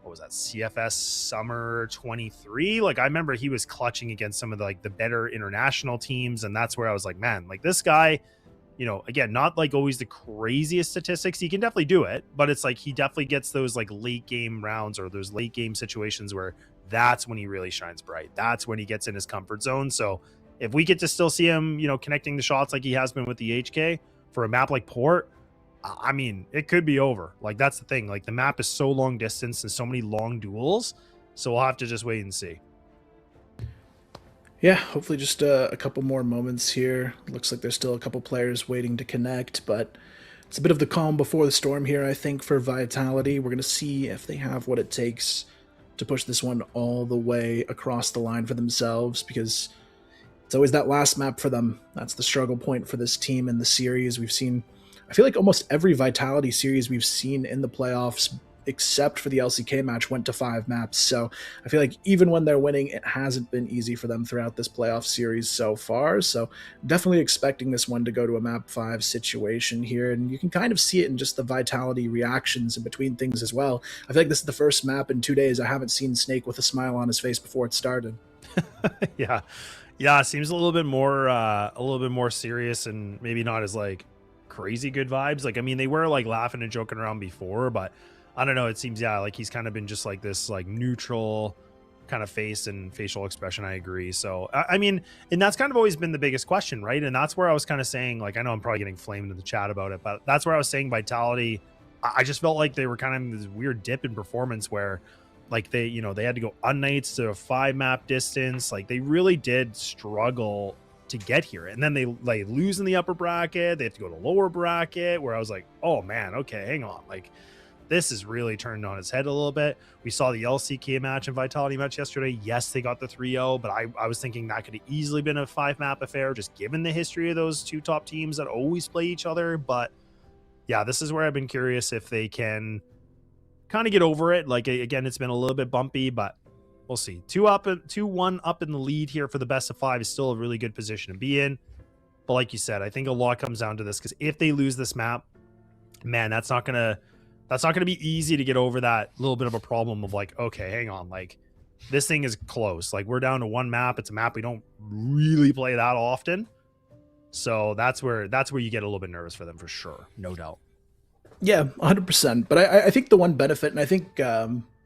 what was that, CFS Summer 23? Like, I remember he was clutching against some of the, like, the better international teams. And that's where I was like, man, like, this guy, again, not like always the craziest statistics. He can definitely do it, but it's like he definitely gets those like late game rounds or those late game situations where that's when he really shines bright. That's when he gets in his comfort zone. So if we get to still see him, connecting the shots like he has been with the HK for a map like Port, I mean, it could be over. Like, that's the thing. Like, the map is so long distance and so many long duels. So we'll have to just wait and see. Yeah, hopefully just a couple more moments here. Looks like there's still a couple players waiting to connect, but it's a bit of the calm before the storm here, I think, for Vitality. We're going to see if they have what it takes to push this one all the way across the line for themselves, because it's always that last map for them. That's the struggle point for this team in the series. We've seen, I feel like almost every Vitality series we've seen in the playoffs, except for the LCK match, went to 5 maps. So I feel like even when they're winning, it hasn't been easy for them throughout this playoff series so far. So definitely expecting this one to go to a map 5 situation here. And you can kind of see it in just the Vitality reactions in between things as well. I feel like this is the first map in 2 days I haven't seen Snake with a smile on his face before it started. Yeah. It seems a little bit more serious and maybe not as like crazy good vibes. Like, I mean, they were like laughing and joking around before, but I don't know. It seems, like he's kind of been just like this, like neutral kind of face and facial expression. I agree. So, I mean, and that's kind of always been the biggest question, right? And that's where I was kind of saying, like, I know I'm probably getting flamed in the chat about it, but that's where I was saying Vitality, I just felt like they were kind of in this weird dip in performance where, like, they had to go unnights to a 5 map distance. Like, they really did struggle to get here. And then they lose in the upper bracket. They have to go to lower bracket, where I was like, oh man, okay, hang on. Like, this is really turned on its head a little bit. We saw the LCK match and Vitality match yesterday. Yes, they got the 3-0, but I was thinking that could have easily been a 5-map affair, just given the history of those two top teams that always play each other. But yeah, this is where I've been curious if they can kind of get over it. Like, again, it's been a little bit bumpy, but we'll see. 2-1 up in the lead here for the best of 5 is still a really good position to be in. But like you said, I think a lot comes down to this, because if they lose this map, man, that's not gonna be easy to get over that little bit of a problem of like, okay, hang on, like, this thing is close. Like, we're down to one map. It's a map we don't really play that often. So that's where you get a little bit nervous for them, for sure. No doubt. Yeah, 100%. But I think the one benefit, and I think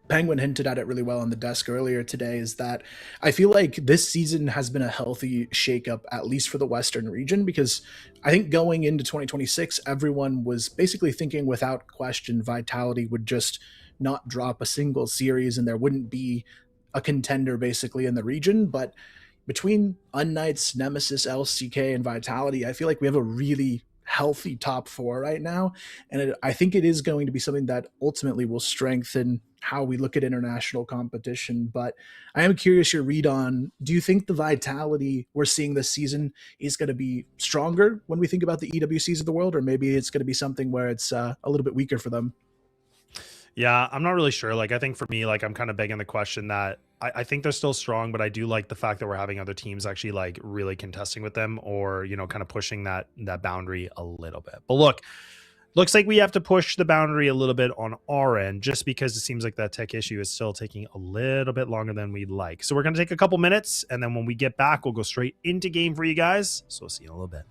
Penguin hinted at it really well on the desk earlier today, is that I feel like this season has been a healthy shakeup, at least for the Western region, because I think going into 2026, everyone was basically thinking without question Vitality would just not drop a single series and there wouldn't be a contender basically in the region. But between Unknights, Nemesis, LCK, and Vitality, I feel like we have a really healthy top 4 right now, and I think it is going to be something that ultimately will strengthen how we look at international competition. But I am curious your read on, do you think the Vitality we're seeing this season is going to be stronger when we think about the EWCs of the world, or maybe it's going to be something where it's a little bit weaker for them? Yeah, I'm not really sure. Like, I think for me, like, I'm kind of begging the question that I think they're still strong, but I do like the fact that we're having other teams actually like really contesting with them, or, you know, kind of pushing that boundary a little bit. But look, looks like we have to push the boundary a little bit on our end, just because it seems like that tech issue is still taking a little bit longer than we'd like. So we're going to take a couple minutes, and then when we get back, we'll go straight into game for you guys. So we'll see you in a little bit.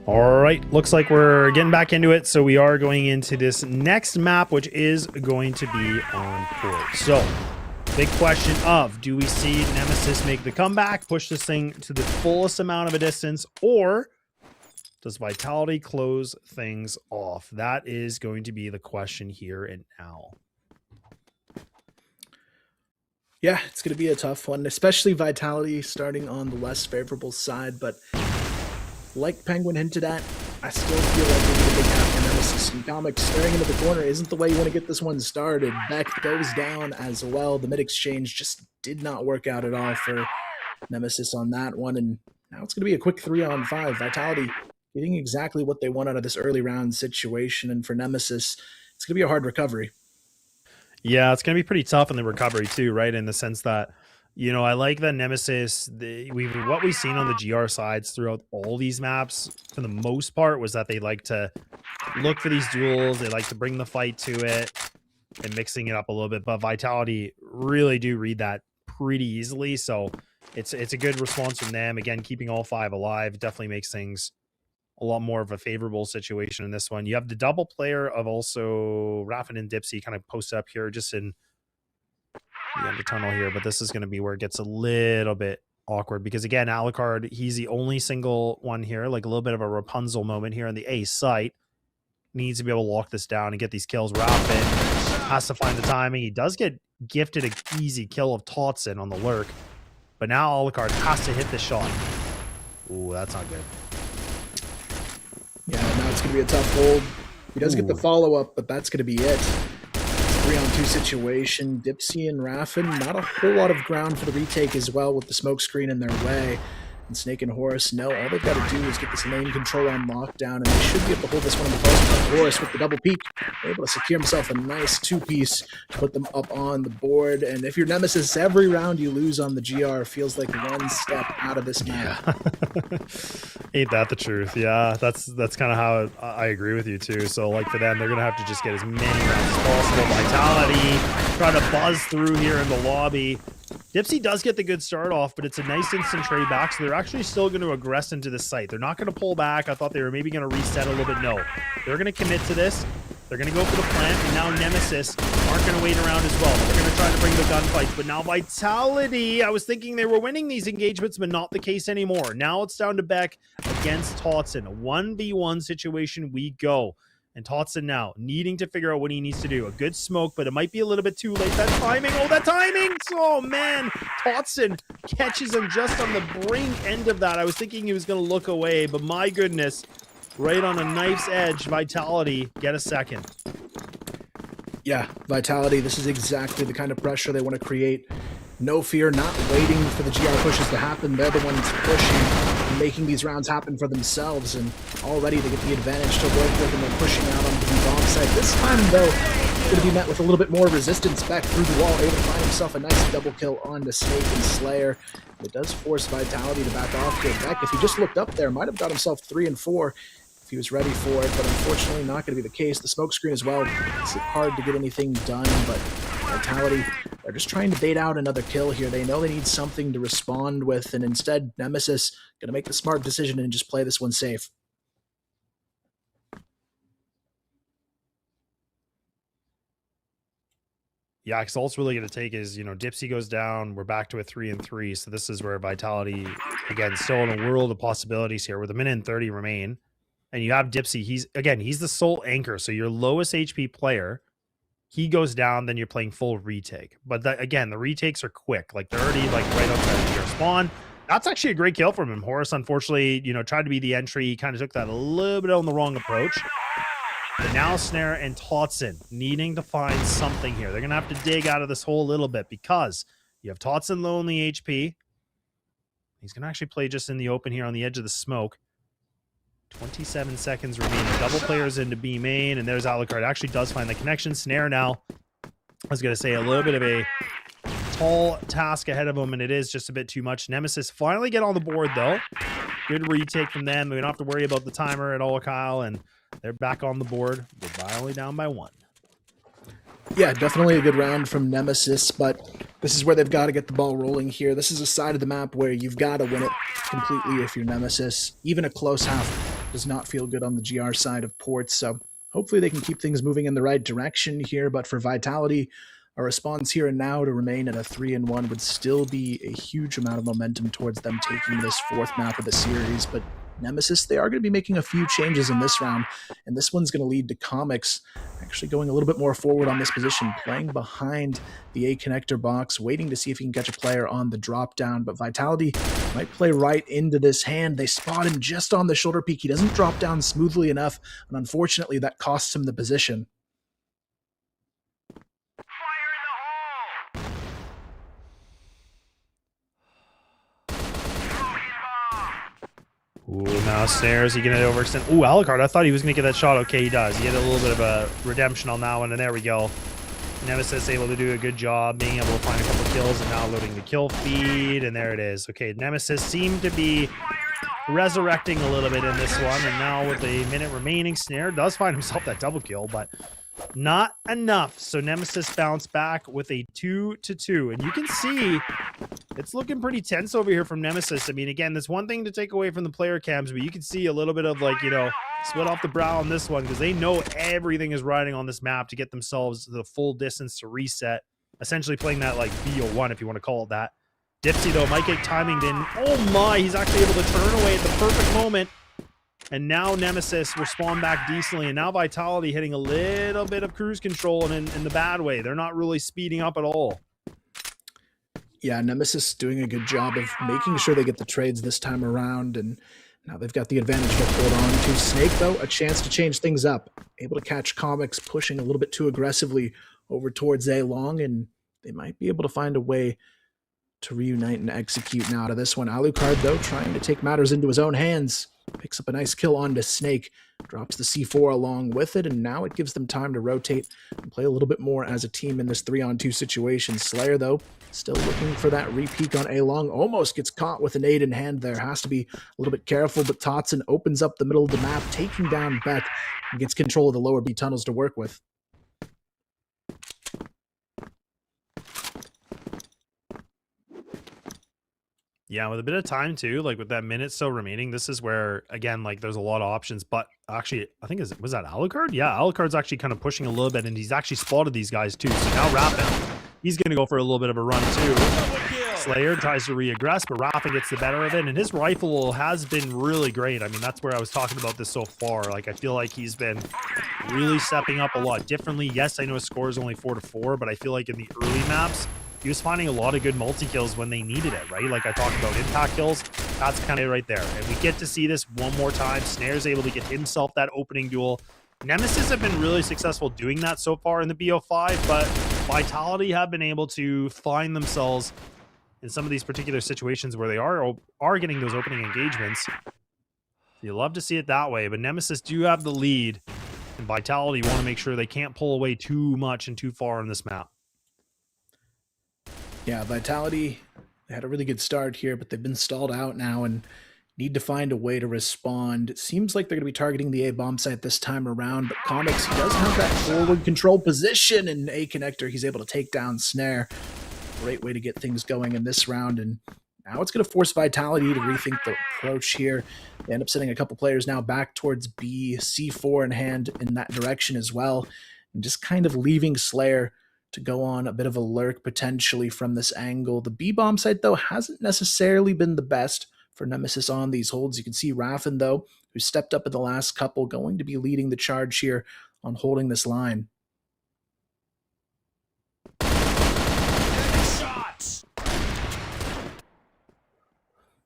All right, looks like we're getting back into it. So we are going into this next map, which is going to be on court. So big question of, do we see Nemesis make the comeback, push this thing to the fullest amount of a distance, or does Vitality close things off? That is going to be the question here and now. Yeah, it's going to be a tough one, especially Vitality starting on the less favorable side. But like Penguin hinted at, I still feel like we need a big half for Nemesis. And Comics staring into the corner isn't the way you want to get this one started. Beck goes down as well. The mid-exchange just did not work out at all for Nemesis on that one. And now it's going to be a quick 3-on-5. Vitality getting exactly what they want out of this early round situation. And for Nemesis, it's going to be a hard recovery. Yeah, it's going to be pretty tough in the recovery too, right? In the sense that, you know, I like that Nemesis, what we've seen on the GR sides throughout all these maps, for the most part, was that they like to look for these duels. They like to bring the fight to it and mixing it up a little bit. But Vitality really do read that pretty easily. So it's a good response from them. Again, keeping all 5 alive definitely makes things a lot more of a favorable situation in this one. You have the double player of also Raffin and Dipsy kind of posted up here just in the end of tunnel here, but this is going to be where it gets a little bit awkward because again, Alucard, he's the only single one here, like a little bit of a Rapunzel moment here on the A site. Needs to be able to lock this down and get these kills. Raffin has to find the timing. He does get gifted an easy kill of Totson on the lurk, but now Alucard has to hit the shot. Ooh, that's not good. Yeah, now it's going to be a tough hold. He does get the follow-up, but that's going to be it. 3-on-2 situation. Dipsy and Raffin, not a whole lot of ground for the retake as well with the smoke screen in their way. And Snake and Horus, no, all they've got to do is get this lane control on lockdown, and they should be able to hold this one on the post. But Horus with the double peek, able to secure himself a nice 2-piece to put them up on the board. And if you're Nemesis, every round you lose on the GR feels like one step out of this map. Ain't that the truth? Yeah, that's kind of how I agree with you too. So like for them, they're gonna have to just get as many rounds as possible. Vitality trying to buzz through here in the lobby. Dipsy does get the good start off, but it's a nice instant trade back, so they're actually still going to aggress into the site. They're not going to pull back. I thought they were maybe going to reset a little bit. No, they're going to commit to this. They're going to go for the plant, and now Nemesis aren't going to wait around as well. They're going to try to bring the gunfights, but now Vitality, I was thinking they were winning these engagements, but not the case anymore. Now it's down to Beck against Totson. 1v1 situation we go. And Totson now needing to figure out what he needs to do. A good smoke, but it might be a little bit too late. That timing. Oh, that timing. Oh, man. Totson catches him just on the brink end of that. I was thinking he was going to look away, but my goodness. Right on a knife's edge. Vitality get a second. Yeah, Vitality, this is exactly the kind of pressure they want to create. No fear, not waiting for the GR pushes to happen. They're the ones pushing, making these rounds happen for themselves, and already they get the advantage to work with, and they're pushing out onto the bomb site. This time, though, going to be met with a little bit more resistance back through the wall, able to find himself a nice double kill on the Snake and Slayer. It does force Vitality to back off here. Beck, if he just looked up there, might have got himself 3 and 4 if he was ready for it, but unfortunately not going to be the case. The smoke screen as well, it's hard to get anything done, but Vitality, they're just trying to bait out another kill here. They know they need something to respond with, and instead, Nemesis going to make the smart decision and just play this one safe. Yeah, because all it's really going to take is, you know, Dipsy goes down. We're back to a 3 and 3. So this is where Vitality, again, still in a world of possibilities here with a minute and 30 remain. And you have Dipsy. He's the sole anchor. So your lowest HP player, he goes down, then you're playing full retake. But again, the retakes are quick. Like they're already like right outside your spawn. That's actually a great kill from him. Horus, unfortunately, you know, tried to be the entry. He kind of took that a little bit on the wrong approach. But now Snare and Totson needing to find something here. They're going to have to dig out of this hole a little bit because you have Totson low in the HP. He's going to actually play just in the open here on the edge of the smoke. 27 seconds remaining. Double players into B main, and there's Alucard. Actually does find the connection. Snare now, I was going to say, a little bit of a tall task ahead of him, and it is just a bit too much. Nemesis finally get on the board, though. Good retake from them. We don't have to worry about the timer at all, Kyle, and they're back on the board. Goodbye, only down by 1. Yeah, definitely a good round from Nemesis, but this is where they've got to get the ball rolling here. This is a side of the map where you've got to win it completely if you're Nemesis. Even a close half does not feel good on the GR side of ports. So hopefully they can keep things moving in the right direction here. But for Vitality, a response here and now to remain at a 3-1 would still be a huge amount of momentum towards them taking this 4th map of the series. But Nemesis, they are going to be making a few changes in this round, and this one's going to lead to Comics actually going a little bit more forward on this position, playing behind the A connector box, waiting to see if he can catch a player on the drop down. But Vitality might play right into this hand. They spot him just on the shoulder peak. He doesn't drop down smoothly enough, and unfortunately that costs him the position. Ooh, now snares. He gonna overextend. Ooh, Alucard. I thought he was gonna get that shot. Okay, he does. He had a little bit of a redemption on that one, and there we go. Nemesis able to do a good job being able to find a couple kills, and now loading the kill feed, and there it is. Okay, Nemesis seemed to be resurrecting a little bit in this one, and now with a minute remaining, Snare does find himself that double kill, but not enough. So Nemesis bounced back with a 2-2, and you can see it's looking pretty tense over here from Nemesis. I mean, again, there's one thing to take away from the player cams, but you can see a little bit of, like, you know, sweat off the brow on this one, because they know everything is riding on this map to get themselves the full distance to reset, essentially playing that like BO1 if you want to call it that. Dipsy though might get timing in. Oh my, he's actually able to turn away at the perfect moment. And now Nemesis respond back decently, and now Vitality hitting a little bit of cruise control and in the bad way. They're not really speeding up at all. Yeah, Nemesis doing a good job of making sure they get the trades this time around, and now they've got the advantage to hold on to. Snake, though, a chance to change things up. Able to catch Comics pushing a little bit too aggressively over towards A long, and they might be able to find a way to reunite and execute now to this one. Alucard, though, trying to take matters into his own hands. Picks up a nice kill onto Snake, drops the C4 along with it, and now it gives them time to rotate and play a little bit more as a team in this 3-on-2 situation. Slayer, though, still looking for that re-peek on A-Long. Almost gets caught with a nade in hand there. Has to be a little bit careful, but Totson opens up the middle of the map, taking down Beck, and gets control of the lower B tunnels to work with. Yeah, with a bit of time too, like with that minute still remaining, this is where, again, like there's a lot of options. But actually, I think, was that Alucard? Yeah, Alucard's actually kind of pushing a little bit, and he's actually spotted these guys too. So now Raffin, he's going to go for a little bit of a run too. Slayer tries to re-aggress, but Raffin gets the better of it, and his rifle has been really great. I mean, that's where I was talking about this so far. Like, I feel like he's been really stepping up a lot differently. Yes, I know his score is only 4-4, but I feel like in the early maps, he was finding a lot of good multi-kills when they needed it, right? Like I talked about impact kills, that's kind of right there. And we get to see this one more time. Snare's able to get himself that opening duel. Nemesis have been really successful doing that so far in the BO5, but Vitality have been able to find themselves in some of these particular situations where they are getting those opening engagements. You love to see it that way, but Nemesis do have the lead, and Vitality want to make sure they can't pull away too much and too far on this map. Yeah, Vitality, they had a really good start here, but they've been stalled out now and need to find a way to respond. It seems like they're going to be targeting the A bomb site this time around, but Comics, he does have that forward control position, and A connector, he's able to take down Snare. Great way to get things going in this round, and now it's going to force Vitality to rethink the approach here. They end up sending a couple players now back towards B, C4 in hand in that direction as well, and just kind of leaving Slayer to go on a bit of a lurk potentially from this angle. The B bomb site, though, hasn't necessarily been the best for Nemesis on these holds. You can see Raffin, though, who stepped up in the last couple, going to be leading the charge here on holding this line.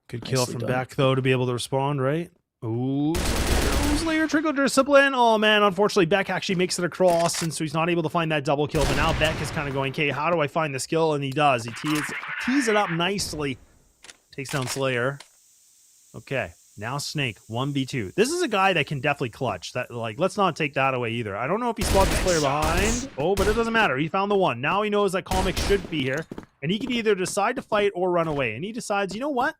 Good kill from Beck, though, to be able to respond, right? Ooh, Slayer trickle discipline. Oh, man, unfortunately, Beck actually makes it across, and so he's not able to find that double kill. But now Beck is kind of going, okay, how do I find this kill? And he does. He tees it up nicely. Takes down Slayer. Okay, now Snake, 1v2. This is a guy that can definitely clutch. That, like, let's not take that away either. I don't know if he spotted the player behind. Oh, but it doesn't matter. He found the one. Now he knows that Comic should be here, and he can either decide to fight or run away. And he decides, you know what?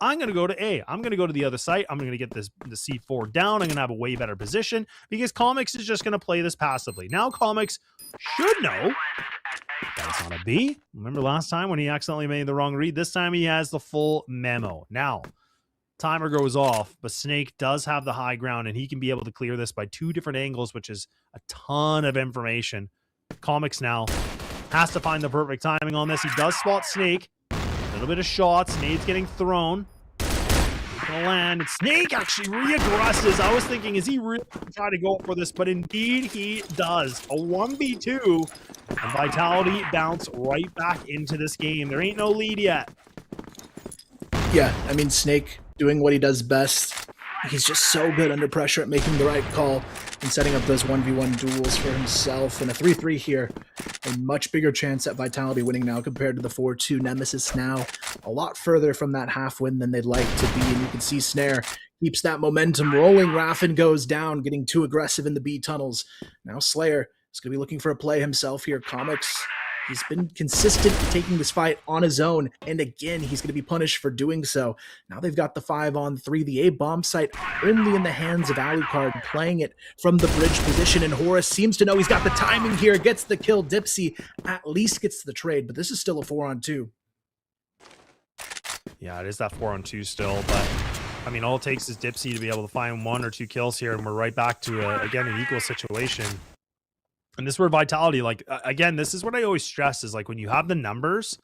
I'm going to go to A. I'm going to go to the other site. I'm going to get the C4 down. I'm going to have a way better position because Comics is just going to play this passively. Now Comics should know that it's on a B. Remember last time when he accidentally made the wrong read? This time he has the full memo. Now, Timer goes off, but Snake does have the high ground, and he can be able to clear this by 2 different angles, which is a ton of information. Comics now has to find the perfect timing on this. He does spot Snake. A little bit of shots. Nade's getting thrown. Gonna land. And Snake actually re-aggresses. I was thinking, is he really trying to go for this? But indeed he does. A 1v2. And Vitality bounce right back into this game. There ain't no lead yet. Yeah, I mean, Snake doing what he does best. He's just so good under pressure at making the right call and setting up those 1v1 duels for himself. And a 3-3 here, a much bigger chance at Vitality winning now compared to the 4-2. Nemesis now a lot further from that half win than they'd like to be. And you can see Snare keeps that momentum rolling. Raffin goes down, getting too aggressive in the B tunnels. Now Slayer is going to be looking for a play himself here. Comics, he's been consistent taking this fight on his own, and again, he's going to be punished for doing so. Now they've got the 5-on-3, the A-bomb site only in the hands of Alucard, playing it from the bridge position, and Horus seems to know he's got the timing here, gets the kill. Dipsy at least gets the trade, but this is still a 4-on-2. Yeah, it is that 4-on-2 still, but I mean, all it takes is Dipsy to be able to find 1 or 2 kills here, and we're right back to, again, an equal situation. And this is where Vitality, like, again, this is what I always stress is, like, when you have the numbers,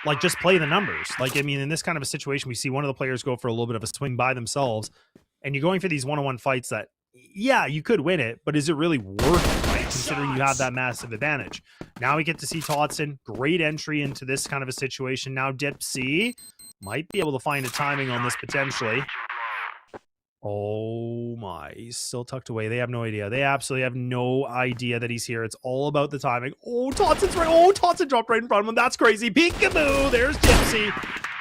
like, just play the numbers. Like, I mean, in this kind of a situation, we see one of the players go for a little bit of a swing by themselves, and you're going for these one-on-one fights that, yeah, you could win it, but is it really worth it, right? Considering you have that massive advantage. Now we get to see Totson, great entry into this kind of a situation. Now Dipsy might be able to find a timing on this potentially. Oh my, he's still tucked away. They have no idea. They absolutely have no idea that he's here. It's all about the timing. Oh, Totson's right. Oh, Totson dropped right in front of him. That's crazy. Peekaboo. There's Dipsy.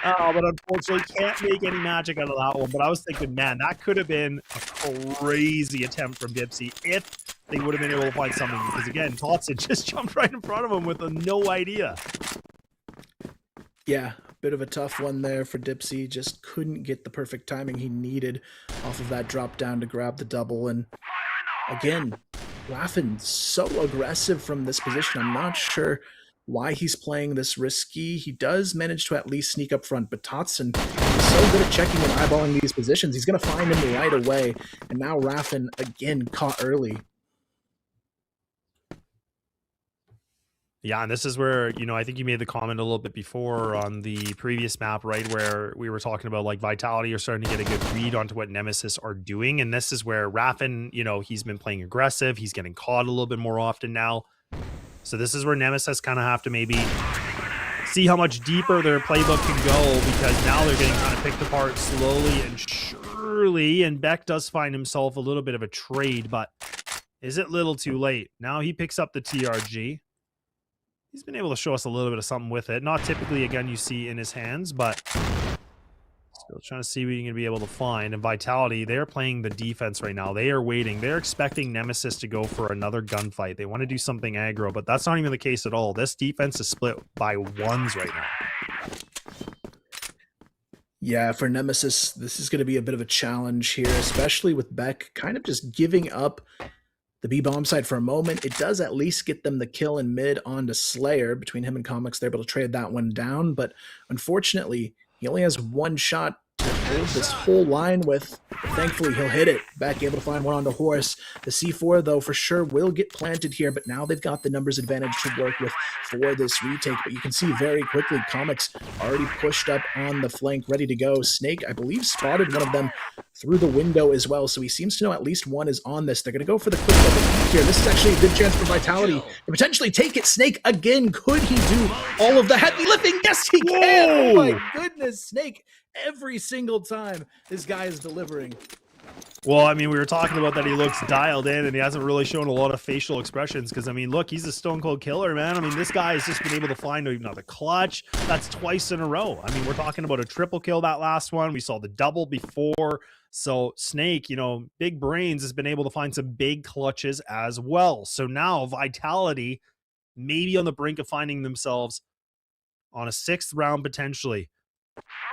Oh, but unfortunately can't make any magic out of that one. But I was thinking, man, that could have been a crazy attempt from Dipsy if they would have been able to find something. Because again, Totson just jumped right in front of him with no idea. Yeah, bit of a tough one there for Dipsy. Just couldn't get the perfect timing he needed off of that drop down to grab the double. And again, Raffin so aggressive from this position. I'm not sure why he's playing this risky. He does manage to at least sneak up front, but Totson is so good at checking and eyeballing these positions. He's going to find him right away. And now Raffin again caught early. Yeah, and this is where, you know, I think you made the comment a little bit before on the previous map, right, where we were talking about, like, Vitality are starting to get a good read onto what Nemesis are doing, and this is where Raffin, you know, he's been playing aggressive, he's getting caught a little bit more often now, so this is where Nemesis kind of have to maybe see how much deeper their playbook can go, because now they're getting kind of picked apart slowly and surely, and Beck does find himself a little bit of a trade, but is it little too late? Now he picks up the TRG. He's been able to show us a little bit of something with it. Not typically a gun you see in his hands, but still trying to see what you're going to be able to find. And Vitality, they're playing the defense right now. They are waiting. They're expecting Nemesis to go for another gunfight. They want to do something aggro, but that's not even the case at all. This defense is split by ones right now. Yeah, for Nemesis, this is going to be a bit of a challenge here, especially with Beck kind of just giving up the B-bomb side for a moment. It does at least get them the kill in mid onto Slayer. Between him and Comics, they're able to trade that one down, but unfortunately, he only has one shot to hold this whole line with. Thankfully, he'll hit it. Back able to find one onto Horus. The C4, though, for sure will get planted here, but now they've got the numbers advantage to work with for this retake. But you can see very quickly, Comics already pushed up on the flank, ready to go. Snake, I believe, spotted one of them through the window as well, so he seems to know at least one is on this. They're going to go for the quick double peek here. This is actually a good chance for Vitality to potentially take it. Snake, again, could he do all of the heavy lifting? Yes, he can! Oh my goodness, Snake, every single time this guy is delivering. Well, I mean, we were talking about that he looks dialed in and he hasn't really shown a lot of facial expressions because, I mean, look, he's a stone cold killer, man. I mean, this guy has just been able to find another clutch. That's twice in a row. I mean, we're talking about a triple kill that last one. We saw the double before. So Snake, you know, big brains, has been able to find some big clutches as well. So now Vitality maybe on the brink of finding themselves on a 6th round potentially.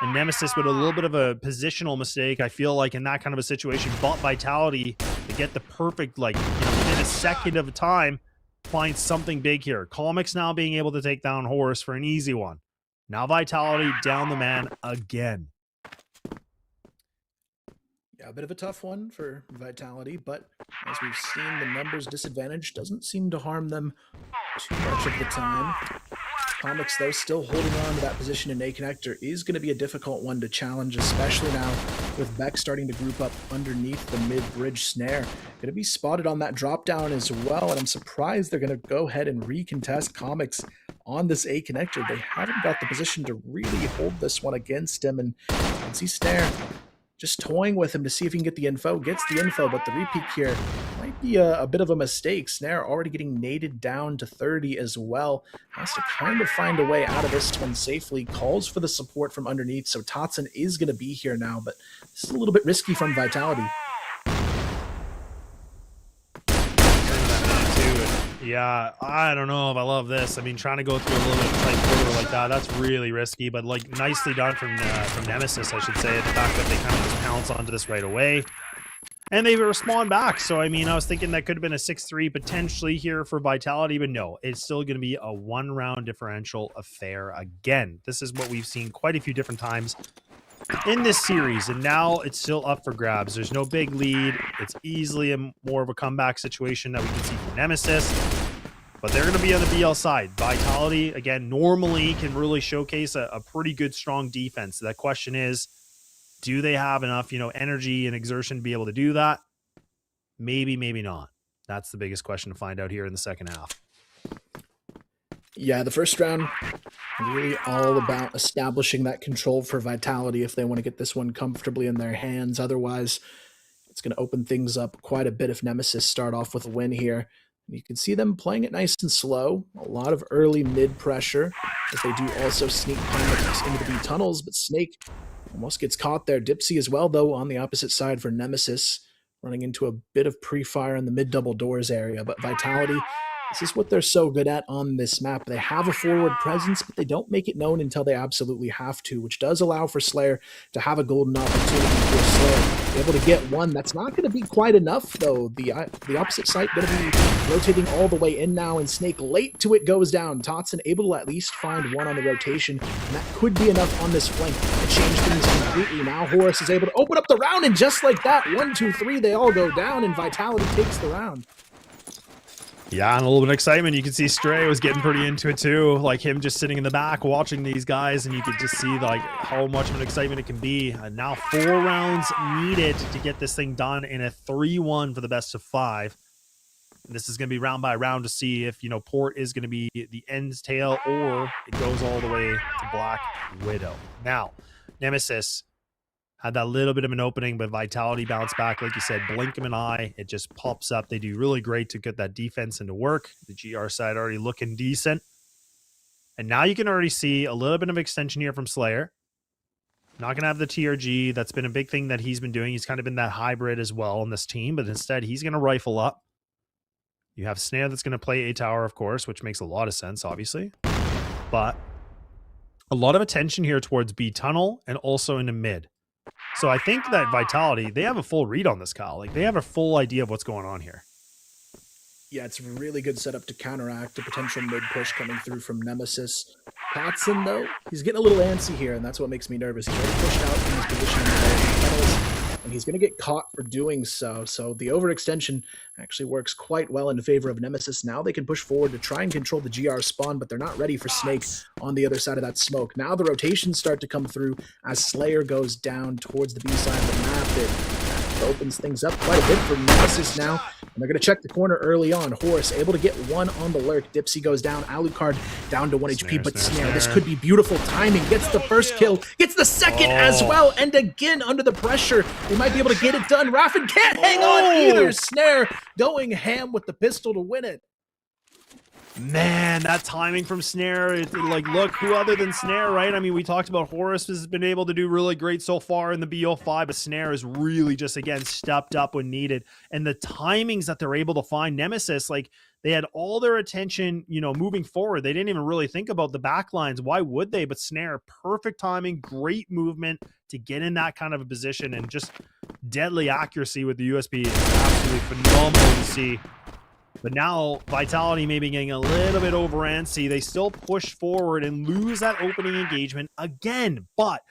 And Nemesis with a little bit of a positional mistake, I feel like, in that kind of a situation, bought Vitality to get the perfect, like, you know, within a second of time, find something big here. Comics now being able to take down Horus for an easy one. Now Vitality down the man again. Yeah, a bit of a tough one for Vitality, but as we've seen, the numbers disadvantage doesn't seem to harm them too much of the time. Comics, though, still holding on to that position in A connector is going to be a difficult one to challenge, especially now with Beck starting to group up underneath the mid-bridge snare. Going to be spotted on that drop down as well, and I'm surprised they're going to go ahead and recontest Comics on this A connector. They haven't got the position to really hold this one against him, and you can see Snare just toying with him to see if he can get the info. Gets the info, but the repeat here might be a bit of a mistake. Snare already getting naded down to 30 as well. Has to kind of find a way out of this one safely. Calls for the support from underneath, so Totson is going to be here now, but this is a little bit risky from Vitality. Yeah, I don't know if I love this. I mean, trying to go through a little bit of tight corridor like that's really risky, but like nicely done from Nemesis, I should say. The fact that they kind of just pounce onto this right away. And they respond back. So, I mean, I was thinking that could have been a 6-3 potentially here for Vitality, but no, it's still going to be a one-round differential affair again. This is what we've seen quite a few different times in this series, and now it's still up for grabs. There's no big lead. It's easily more of a comeback situation that we can see from Nemesis, but they're going to be on the BL side. Vitality, again, normally can really showcase a pretty good, strong defense. The question is, do they have enough, energy and exertion to be able to do that? Maybe, maybe not. That's the biggest question to find out here in the second half. Yeah, the first round, really all about establishing that control for Vitality if they want to get this one comfortably in their hands. Otherwise, it's going to open things up quite a bit if Nemesis start off with a win here. You can see them playing it nice and slow. A lot of early mid pressure, as they do also sneak Comics into the B tunnels, but Snake almost gets caught there. Dipsy as well, though, on the opposite side for Nemesis, running into a bit of pre-fire in the mid-double doors area. But Vitality, this is what they're so good at on this map. They have a forward presence, but they don't make it known until they absolutely have to, which does allow for Slayer to have a golden opportunity for Slayer. Be able to get one. That's not going to be quite enough, though. The opposite side going to be rotating all the way in now, and Snake late to it goes down. Totson able to at least find one on the rotation, and that could be enough on this flank to change things completely. Now Horus is able to open up the round, and just like that, 1, 2, 3, they all go down, and Vitality takes the round. Yeah, and a little bit of excitement. You can see Stray was getting pretty into it too, like him just sitting in the back watching these guys, and you could just see like how much of an excitement it can be. And now 4 rounds needed to get this thing done in a 3-1 for the best of 5. And this is going to be round by round to see if, Port is going to be the end's tail or it goes all the way to Black Widow. Now, Nemesis had that little bit of an opening, but Vitality bounced back. Like you said, blink of an eye, it just pops up. They do really great to get that defense into work. The GR side already looking decent. And now you can already see a little bit of extension here from Slayer. Not going to have the TRG. That's been a big thing that he's been doing. He's kind of been that hybrid as well on this team, but instead he's going to rifle up. You have Snare that's going to play A tower, of course, which makes a lot of sense, obviously. But a lot of attention here towards B tunnel and also into mid. So I think that Vitality, they have a full read on this, Kyle. Like, they have a full idea of what's going on here. Yeah, it's a really good setup to counteract a potential mid-push coming through from Nemesis. Patson, though, he's getting a little antsy here, and that's what makes me nervous. He's already pushed out from his position in the tunnels, and he's going to get caught for doing so. So the overextension actually works quite well in favor of Nemesis. Now they can push forward to try and control the GR spawn, but they're not ready for Snake on the other side of that smoke. Now the rotations start to come through as Slayer goes down towards the B side of the map. It opens things up quite a bit for Nemesis now, and they're going to check the corner early on. Horus able to get one on the lurk. Dipsy goes down. Alucard down to 1 HP, but Snare, this could be beautiful timing. Gets the first kill, gets the second as well, and again under the pressure. They might be able to get it done. Raffin can't hang on either. Snare going ham with the pistol to win it. Man, that timing from Snare, like, look, who other than Snare, right? I mean, we talked about Horus has been able to do really great so far in the BO5, but Snare is really just, again, stepped up when needed. And the timings that they're able to find, Nemesis, like, they had all their attention, moving forward. They didn't even really think about the back lines. Why would they? But Snare, perfect timing, great movement to get in that kind of a position, and just deadly accuracy with the USB is absolutely phenomenal to see. But now Vitality may be getting a little bit over antsy. They still push forward and lose that opening engagement again. But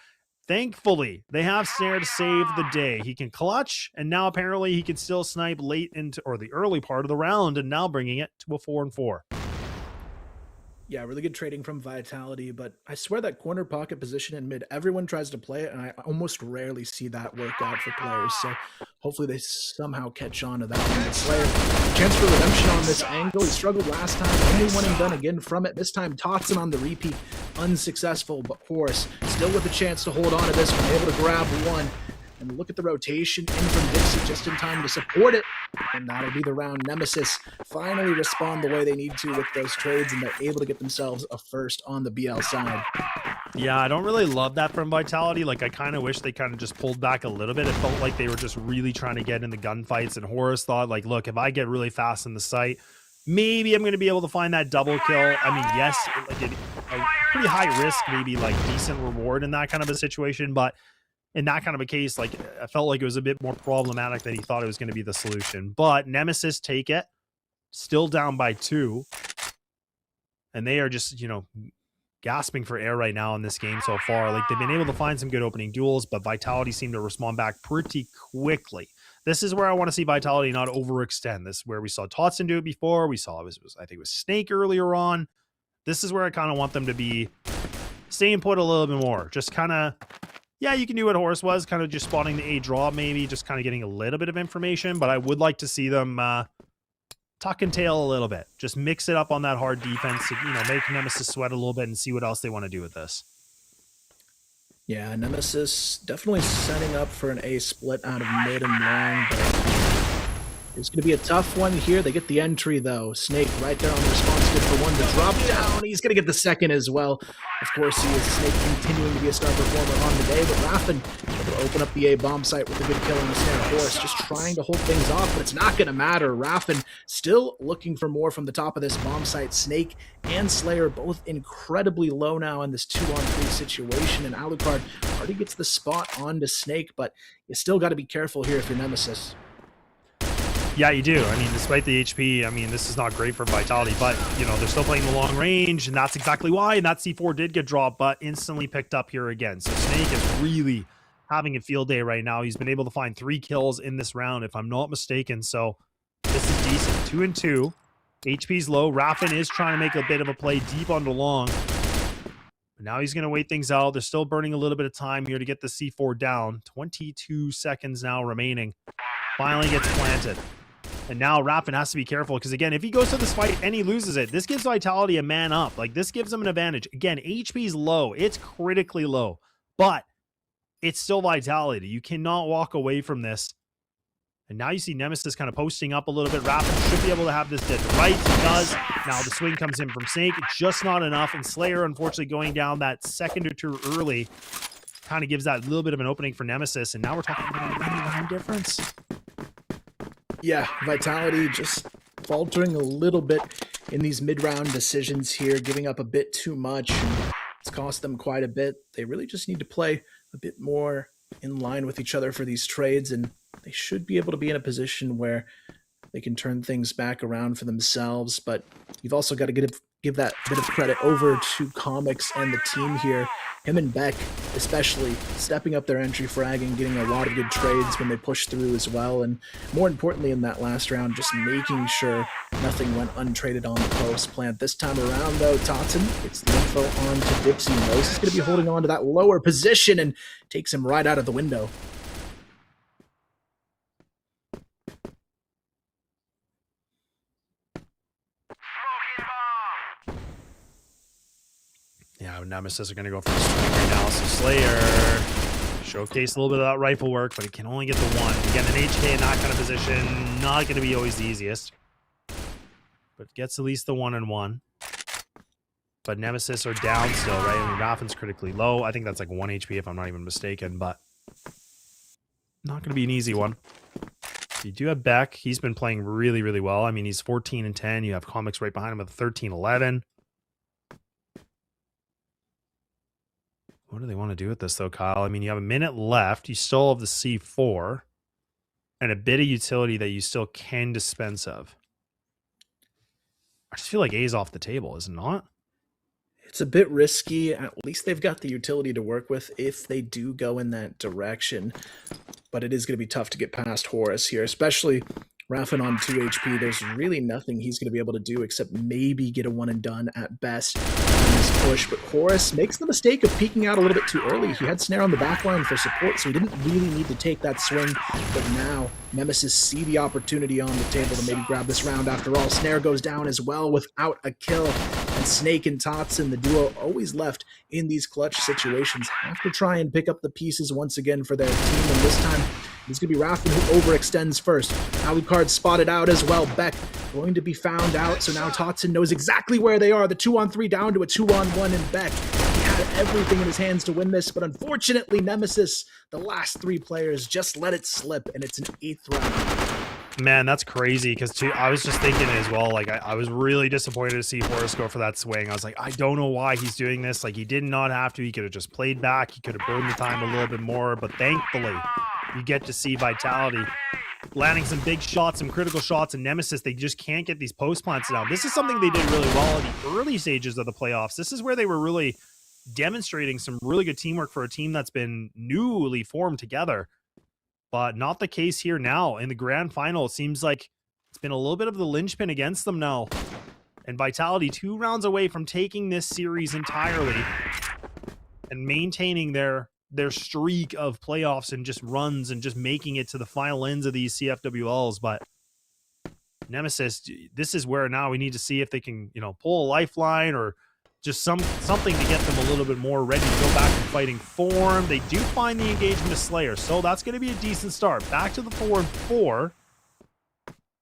Thankfully, they have Snare to save the day. He can clutch, and now apparently he can still snipe late into, or the early part of the round, and now bringing it to a 4-4. Yeah, really good trading from Vitality, but I swear that corner pocket position in mid, everyone tries to play it, and I almost rarely see that work out for players. So hopefully they somehow catch on to that one. Slayer, chance for redemption on this angle. He struggled last time, only one and done again from it. This time Totson on the repeat, unsuccessful, but Horus still with a chance to hold on to this one, able to grab one. And look at the rotation in from Dixie just in time to support it. And that'll be the round. Nemesis finally respond the way they need to with those trades, and they're able to get themselves a first on the BL side. Yeah, I don't really love that from Vitality. Like, I kind of wish they kind of just pulled back a little bit. It felt like they were just really trying to get in the gunfights, and Horus thought, like, look, if I get really fast in the site, maybe I'm going to be able to find that double kill. I mean, yes, like a pretty high risk, maybe like decent reward in that kind of a situation, but in that kind of a case, like, I felt like it was a bit more problematic than he thought it was going to be the solution. But Nemesis take it, still down by 2. And they are just, you know, gasping for air right now in this game so far. Like, they've been able to find some good opening duels, but Vitality seemed to respond back pretty quickly. This is where I want to see Vitality not overextend. This is where we saw Totson do it before. We saw, I think it was Snake earlier on. This is where I kind of want them to be staying put a little bit more. Just kind of... Yeah, you can do what Horus was, kind of just spotting the A draw, maybe just kind of getting a little bit of information, but I would like to see them tuck and tail a little bit. Just mix it up on that hard defense to, you know, make Nemesis sweat a little bit and see what else they want to do with this. Yeah, Nemesis definitely setting up for an A split out of mid and long, but it's going to be a tough one here. They get the entry, though. Snake right there on the response, good for one to drop down. He's going to get the second as well. Of course, he is. Snake continuing to be a star performer on the day, but Raffin able to open up the A bomb site with a good kill on the Snare. Horus just trying to hold things off, but it's not going to matter. Raffin still looking for more from the top of this bomb site. Snake and Slayer both incredibly low now in this 2-on-3 situation, and Alucard already gets the spot onto Snake, but you still got to be careful here if you're Nemesis. Yeah, you do. I mean, despite the HP, I mean, this is not great for Vitality, but, you know, they're still playing the long range, and that's exactly why, and that C4 did get dropped, but instantly picked up here again. So Snake is really having a field day right now. He's been able to find 3 kills in this round, if I'm not mistaken, so this is decent. 2 and 2. HP's low. Raffin is trying to make a bit of a play deep onto long. But now he's going to wait things out. They're still burning a little bit of time here to get the C4 down. 22 seconds now remaining. Finally gets planted. And now Raffin has to be careful because, again, if he goes to this fight and he loses it, this gives Vitality a man up. Like, this gives them an advantage. Again, HP's low. It's critically low. But it's still Vitality. You cannot walk away from this. And now you see Nemesis kind of posting up a little bit. Raffin should be able to have this dead to rights. He does. Now the swing comes in from Snake. Just not enough. And Slayer, unfortunately, going down that second or two early kind of gives that little bit of an opening for Nemesis. And now we're talking about a 1 difference. Yeah, Vitality just faltering a little bit in these mid-round decisions here, giving up a bit too much. It's cost them quite a bit. They really just need to play a bit more in line with each other for these trades, and they should be able to be in a position where they can turn things back around for themselves. But you've also got to give that bit of credit over to Comics and the team here. Him and Beck especially stepping up their entry frag and getting a lot of good trades when they push through as well. And more importantly in that last round, just making sure nothing went untraded on the post plant. This time around, though, Totson gets the info on to Dixie. Knows he's going to be holding on to that lower position and takes him right out of the window. Yeah, Nemesis are going to go for the swing right now. So Slayer showcase a little bit of that rifle work, but he can only get the 1. Again, an HK in that kind of position, not going to be always the easiest. But gets at least the 1-on-1. But Nemesis are down still, right? I mean, Raffin's critically low. I think that's like 1 HP if I'm not even mistaken, but not going to be an easy one. You do have Beck. He's been playing really, really well. I mean, he's 14 and 10. You have Comics right behind him with 13-11. What do they want to do with this, though, Kyle? I mean, you have a minute left. You still have the C4 and a bit of utility that you still can dispense of. I just feel like A's off the table, is it not? It's a bit risky. At least they've got the utility to work with if they do go in that direction. But it is going to be tough to get past Horus here, especially Raffin on 2 HP. There's really nothing he's going to be able to do except maybe get a one and done at best on this push. But Horus makes the mistake of peeking out a little bit too early. He had Snare on the back line for support, so he didn't really need to take that swing. But now Nemesis see the opportunity on the table to maybe grab this round. After all, Snare goes down as well without a kill. And Snake and Totson, the duo always left in these clutch situations, have to try and pick up the pieces once again for their team. And this time, it's going to be Raffin who overextends first. Alucard spotted out as well. Beck going to be found out. So now Totson knows exactly where they are. The 2-on-3 down to a 2-on-1 in Beck. He had everything in his hands to win this, but unfortunately, Nemesis, the last 3 players, just let it slip, and it's an 8th round. Man, that's crazy because I was just thinking as well, like I was really disappointed to see Horus go for that swing. I was like, I don't know why he's doing this. Like he did not have to. He could have just played back. He could have burned the time a little bit more, but thankfully you get to see Vitality landing some big shots, some critical shots, and Nemesis, they just can't get these post plants down. This is something they did really well in the early stages of the playoffs. This is where they were really demonstrating some really good teamwork for a team that's been newly formed together. But not the case here now. In the grand final, it seems like it's been a little bit of the linchpin against them now. And Vitality 2 rounds away from taking this series entirely and maintaining their streak of playoffs and just runs and just making it to the final ends of these CFWLs. But Nemesis, this is where now we need to see if they can, pull a lifeline or just something to get them a little bit more ready to go back to fighting form. They do find the engagement of Slayer, so that's going to be a decent start. Back to the 4-4,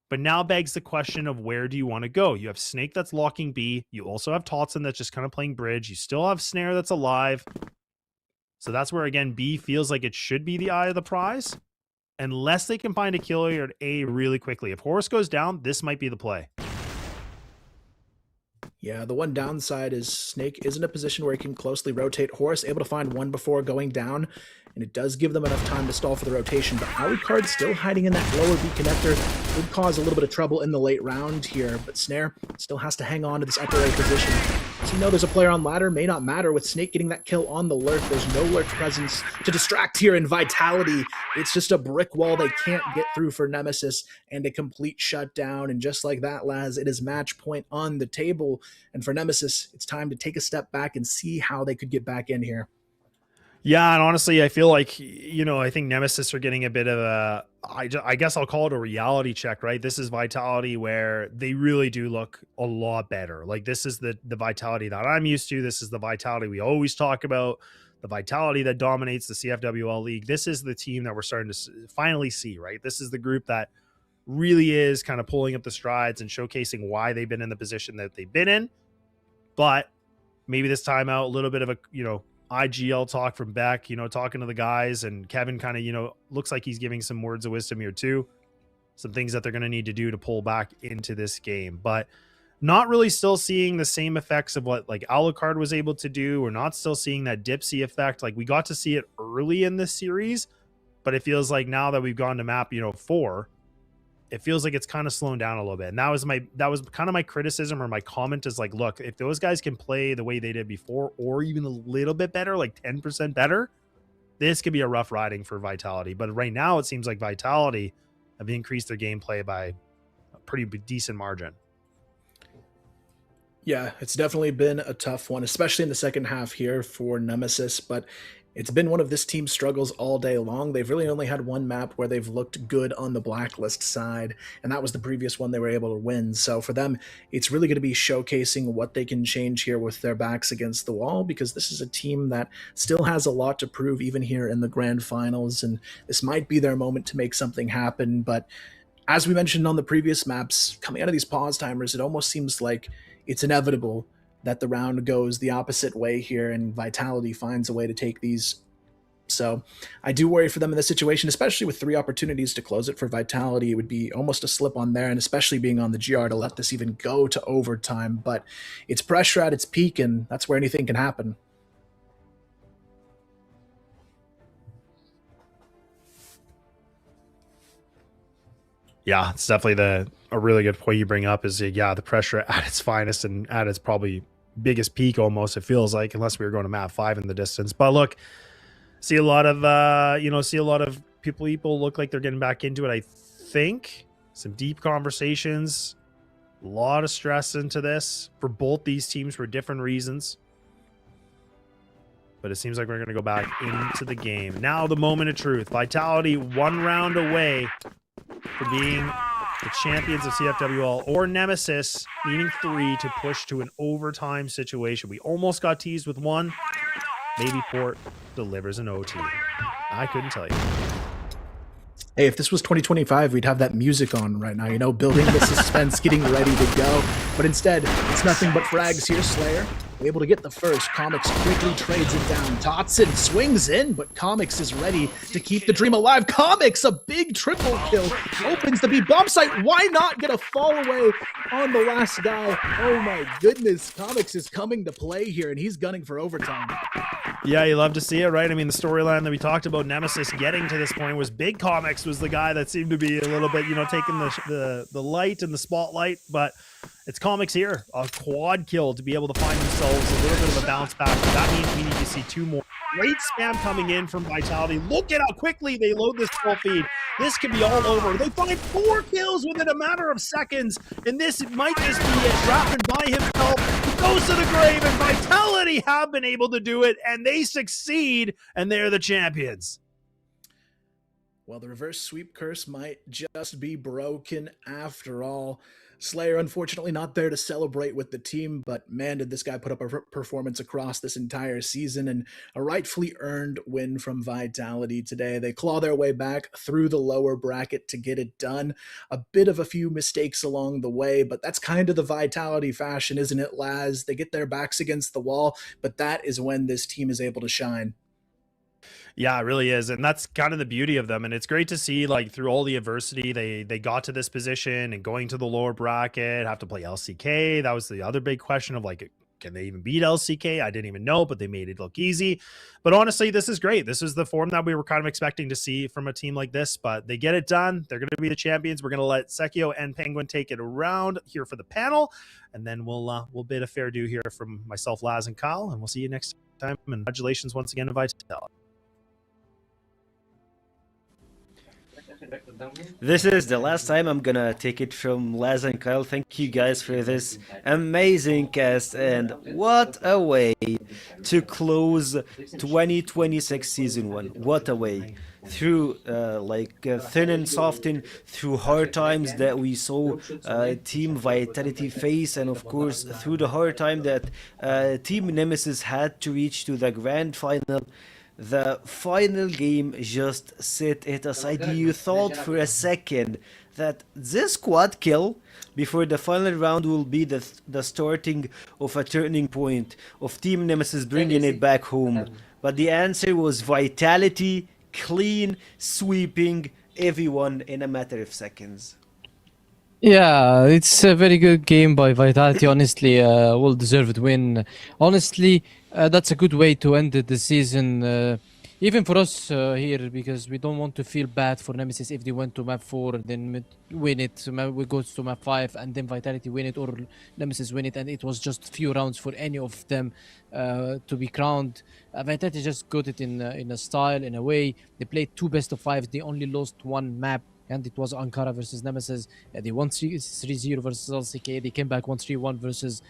but now begs the question of where do you want to go? You have Snake that's locking B. You also have Totson that's just kind of playing bridge. You still have Snare that's alive. So that's where, again, B feels like it should be the eye of the prize, unless they can find a killer at A really quickly. If Horus goes down, this might be the play. Yeah, the one downside is Snake is in a position where he can closely rotate. Horus able to find one before going down, and it does give them enough time to stall for the rotation. But Alucard still hiding in that lower B connector would cause a little bit of trouble in the late round here. But Snare still has to hang on to this upper A position. So you know there's a player on ladder, may not matter. With Snake getting that kill on the lurk, there's no lurk presence to distract here in Vitality. It's just a brick wall they can't get through for Nemesis and a complete shutdown. And just like that, Laz, it is match point on the table. And for Nemesis, it's time to take a step back and see how they could get back in here. Yeah, and honestly, I feel like, I think Nemesis are getting a bit of a, I guess I'll call it a reality check, right? This is Vitality where they really do look a lot better. Like, this is the Vitality that I'm used to. This is the Vitality we always talk about, the Vitality that dominates the CFWL League. This is the team that we're starting to finally see, right? This is the group that really is kind of pulling up the strides and showcasing why they've been in the position that they've been in. But maybe this time out, a little bit of a, IGL talk from Beck, talking to the guys, and Kevin kind of, looks like he's giving some words of wisdom here too. Some things that they're going to need to do to pull back into this game, but not really still seeing the same effects of what like Alucard was able to do. We're not still seeing that Dipsy effect. Like we got to see it early in this series, but it feels like now that we've gone to map, 4, it feels like it's kind of slowing down a little bit. And that was kind of my criticism or my comment is like, look, if those guys can play the way they did before, or even a little bit better, like 10% better, this could be a rough riding for Vitality. But right now it seems like Vitality have increased their gameplay by a pretty decent margin. Yeah, it's definitely been a tough one, especially in the second half here for Nemesis, but it's been one of this team's struggles all day long. They've really only had one map where they've looked good on the blacklist side, and that was the previous one they were able to win. So for them, it's really going to be showcasing what they can change here with their backs against the wall, because this is a team that still has a lot to prove even here in the grand finals, and this might be their moment to make something happen. But as we mentioned on the previous maps, coming out of these pause timers, it almost seems like it's inevitable that the round goes the opposite way here and Vitality finds a way to take these. So I do worry for them in this situation, especially with 3 opportunities to close it for Vitality. It would be almost a slip on there, and especially being on the GR to let this even go to overtime. But it's pressure at its peak, and that's where anything can happen. Yeah, it's definitely a really good point you bring up is, the pressure at its finest and at its probably biggest peak almost, it feels like, unless we were going to map 5 in the distance. But look, see a lot of people look like they're getting back into it. I think some deep conversations, a lot of stress into this for both these teams for different reasons. But it seems like we're going to go back into the game. Now the moment of truth. Vitality 1 round away for being the champions of CFWL, or Nemesis needing 3 to push to an overtime situation. We almost got teased with 1. Maybe Port delivers an OT. I couldn't tell you. Hey, if this was 2025, we'd have that music on right now, you know, building the suspense, getting ready to go. But instead, it's nothing but frags here, Slayer. Able to get the first. Comics quickly trades it down. Totson swings in, but Comics is ready to keep the dream alive. Comics, a big triple kill. Opens the B bomb site. Why not get a fall away on the last guy? Oh my goodness. Comics is coming to play here, and he's gunning for overtime. Yeah, you love to see it, right? I mean, the storyline that we talked about, Nemesis getting to this point, was Big Comics was the guy that seemed to be a little bit, you know, taking the light and the spotlight, but it's Comics here. A quad kill to be able to find themselves a little bit of a bounce back. That means we need to see 2 more. Great spam coming in from Vitality. Look at how quickly they load this full feed. This could be all over. They find 4 kills within a matter of seconds, and this might just be it. Rapping by himself, he goes to the grave, and Vitality have been able to do it, and they succeed, and they're the champions. Well, the reverse sweep curse might just be broken after all. Slayer, unfortunately, not there to celebrate with the team, but man, did this guy put up a performance across this entire season, and a rightfully earned win from Vitality today. They claw their way back through the lower bracket to get it done. A bit of a few mistakes along the way, but that's kind of the Vitality fashion, isn't it, Laz? They get their backs against the wall, but that is when this team is able to shine. Yeah, it really is. And that's kind of the beauty of them. And it's great to see, like, through all the adversity, they got to this position and going to the lower bracket, have to play LCK. That was the other big question of, like, can they even beat LCK? I didn't even know, but they made it look easy. But honestly, this is great. This is the form that we were kind of expecting to see from a team like this, but they get it done. They're going to be the champions. We're going to let Sekio and Penguin take it around here for the panel. And then we'll bid a fair due here from myself, Laz, and Kyle, and we'll see you next time. And congratulations once again to Vitality. This is the last time I'm gonna take it from Laz and Kyle. Thank you guys for this amazing cast, and what a way to close 2026 Season 1. What a way. Through thin and soften, through hard times that we saw Team Vitality face, and of course through the hard time that Team Nemesis had to reach to the grand final. The final game just set it aside. You thought for a second that this quad kill before the final round will be the starting of a turning point of Team Nemesis bringing it back home. But the answer was Vitality, clean sweeping everyone in a matter of seconds. Yeah, it's a very good game by Vitality. Honestly, well-deserved win. Honestly, that's a good way to end the season, even for us here, because we don't want to feel bad for Nemesis if they went to map 4, then win it. We go to map 5, and then Vitality win it, or Nemesis win it, and it was just few rounds for any of them to be crowned. Vitality just got it in a style, in a way. They played 2 best of 5. They only lost 1 map, and it was Ankara versus Nemesis. They won 3-0 versus LCK. They came back 1-3-1 versus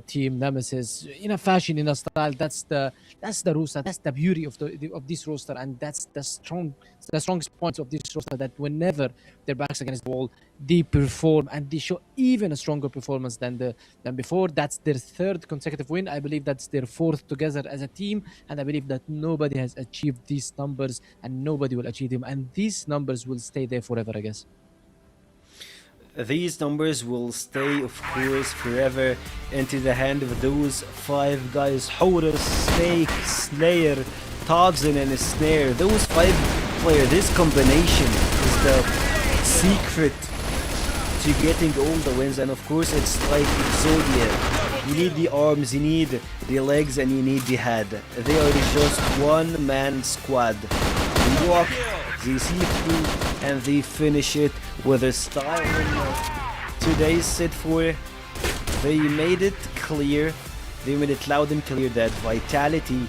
Team Nemesis in a fashion, in a style. That's the roster. That's the beauty of this roster, and that's the strongest points of this roster. That whenever their backs against the wall, they perform, and they show even a stronger performance than before. That's their 3rd consecutive win. I believe that's their 4th together as a team, and I believe that nobody has achieved these numbers, and nobody will achieve them, and these numbers will stay there forever, I guess. These numbers will stay, of course, forever into the hand of those 5 guys: Horus, Snake, Slayer, Tobson, and Snare. Those 5 players, this combination is the secret to getting all the wins. And of course, it's like Zodiac. You need the arms, you need the legs, and you need the head. They are just one-man squad. They walk, they see through, and they finish it with a style. Today's set 4, they made it clear They made it loud and clear that Vitality,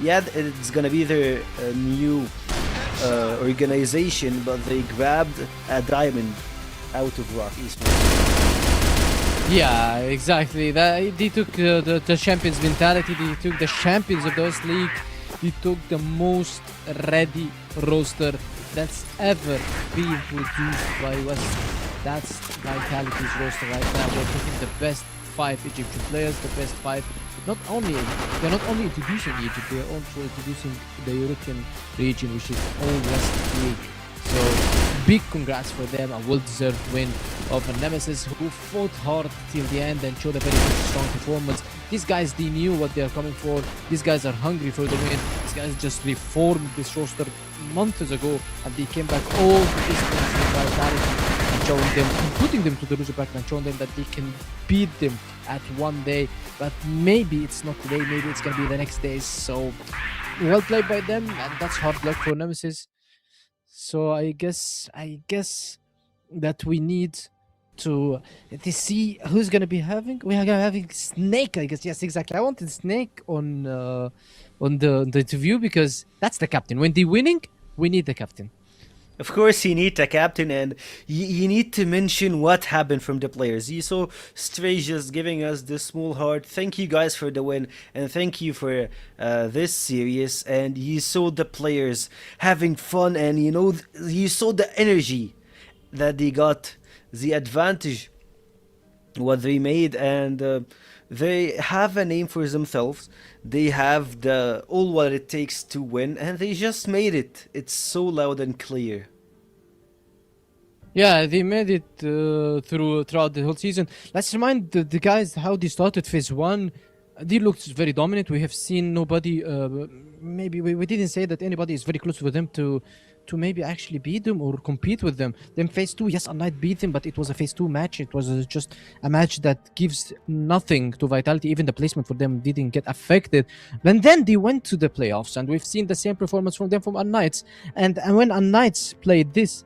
yeah, it's gonna be their new organization, but they grabbed a diamond out of Rock Esports. Yeah, exactly. They took the champions mentality. They took the champions of those league. They took the most ready roster that's ever been produced by West. That's Vitality's roster right now. They're taking the best 5 Egyptian players, the best 5. They're not only introducing Egypt, they're also introducing the European region, which is all West League. So big congrats for them, a well-deserved win of a Nemesis who fought hard till the end and showed a very strong performance. These guys, they knew what they're coming for. These guys are hungry for the win. These guys just reformed this roster months ago, and they came back all to this Vitality and showing them, and putting them to the loser bracket and showing them that they can beat them at one day. But maybe it's not today, maybe it's gonna be the next day. So well played by them, and that's hard luck for Nemesis. So I guess that we need to see who's gonna be having. We are having Snake, I guess. Yes, exactly. I wanted Snake on the interview because that's the captain. When they're winning, we need the captain. Of course, you need a captain, and you need to mention what happened from the players. You saw Stray just giving us this small heart. Thank you guys for the win, and thank you for this series. And you saw the players having fun, and you saw the energy that they got, the advantage what they made, and they have a name for themselves. They have all what it takes to win, and they just made it. It's so loud and clear. Yeah, they made it throughout the whole season. Let's remind the guys how they started phase 1. They looked very dominant. We have seen nobody, maybe we didn't say that anybody is very close with them to maybe actually beat them or compete with them. Then phase 2, yes, Unite beat them, but it was a phase 2 match. It was just a match that gives nothing to Vitality. Even the placement for them didn't get affected. And then they went to the playoffs, and we've seen the same performance from them from Unites. And when Unites played this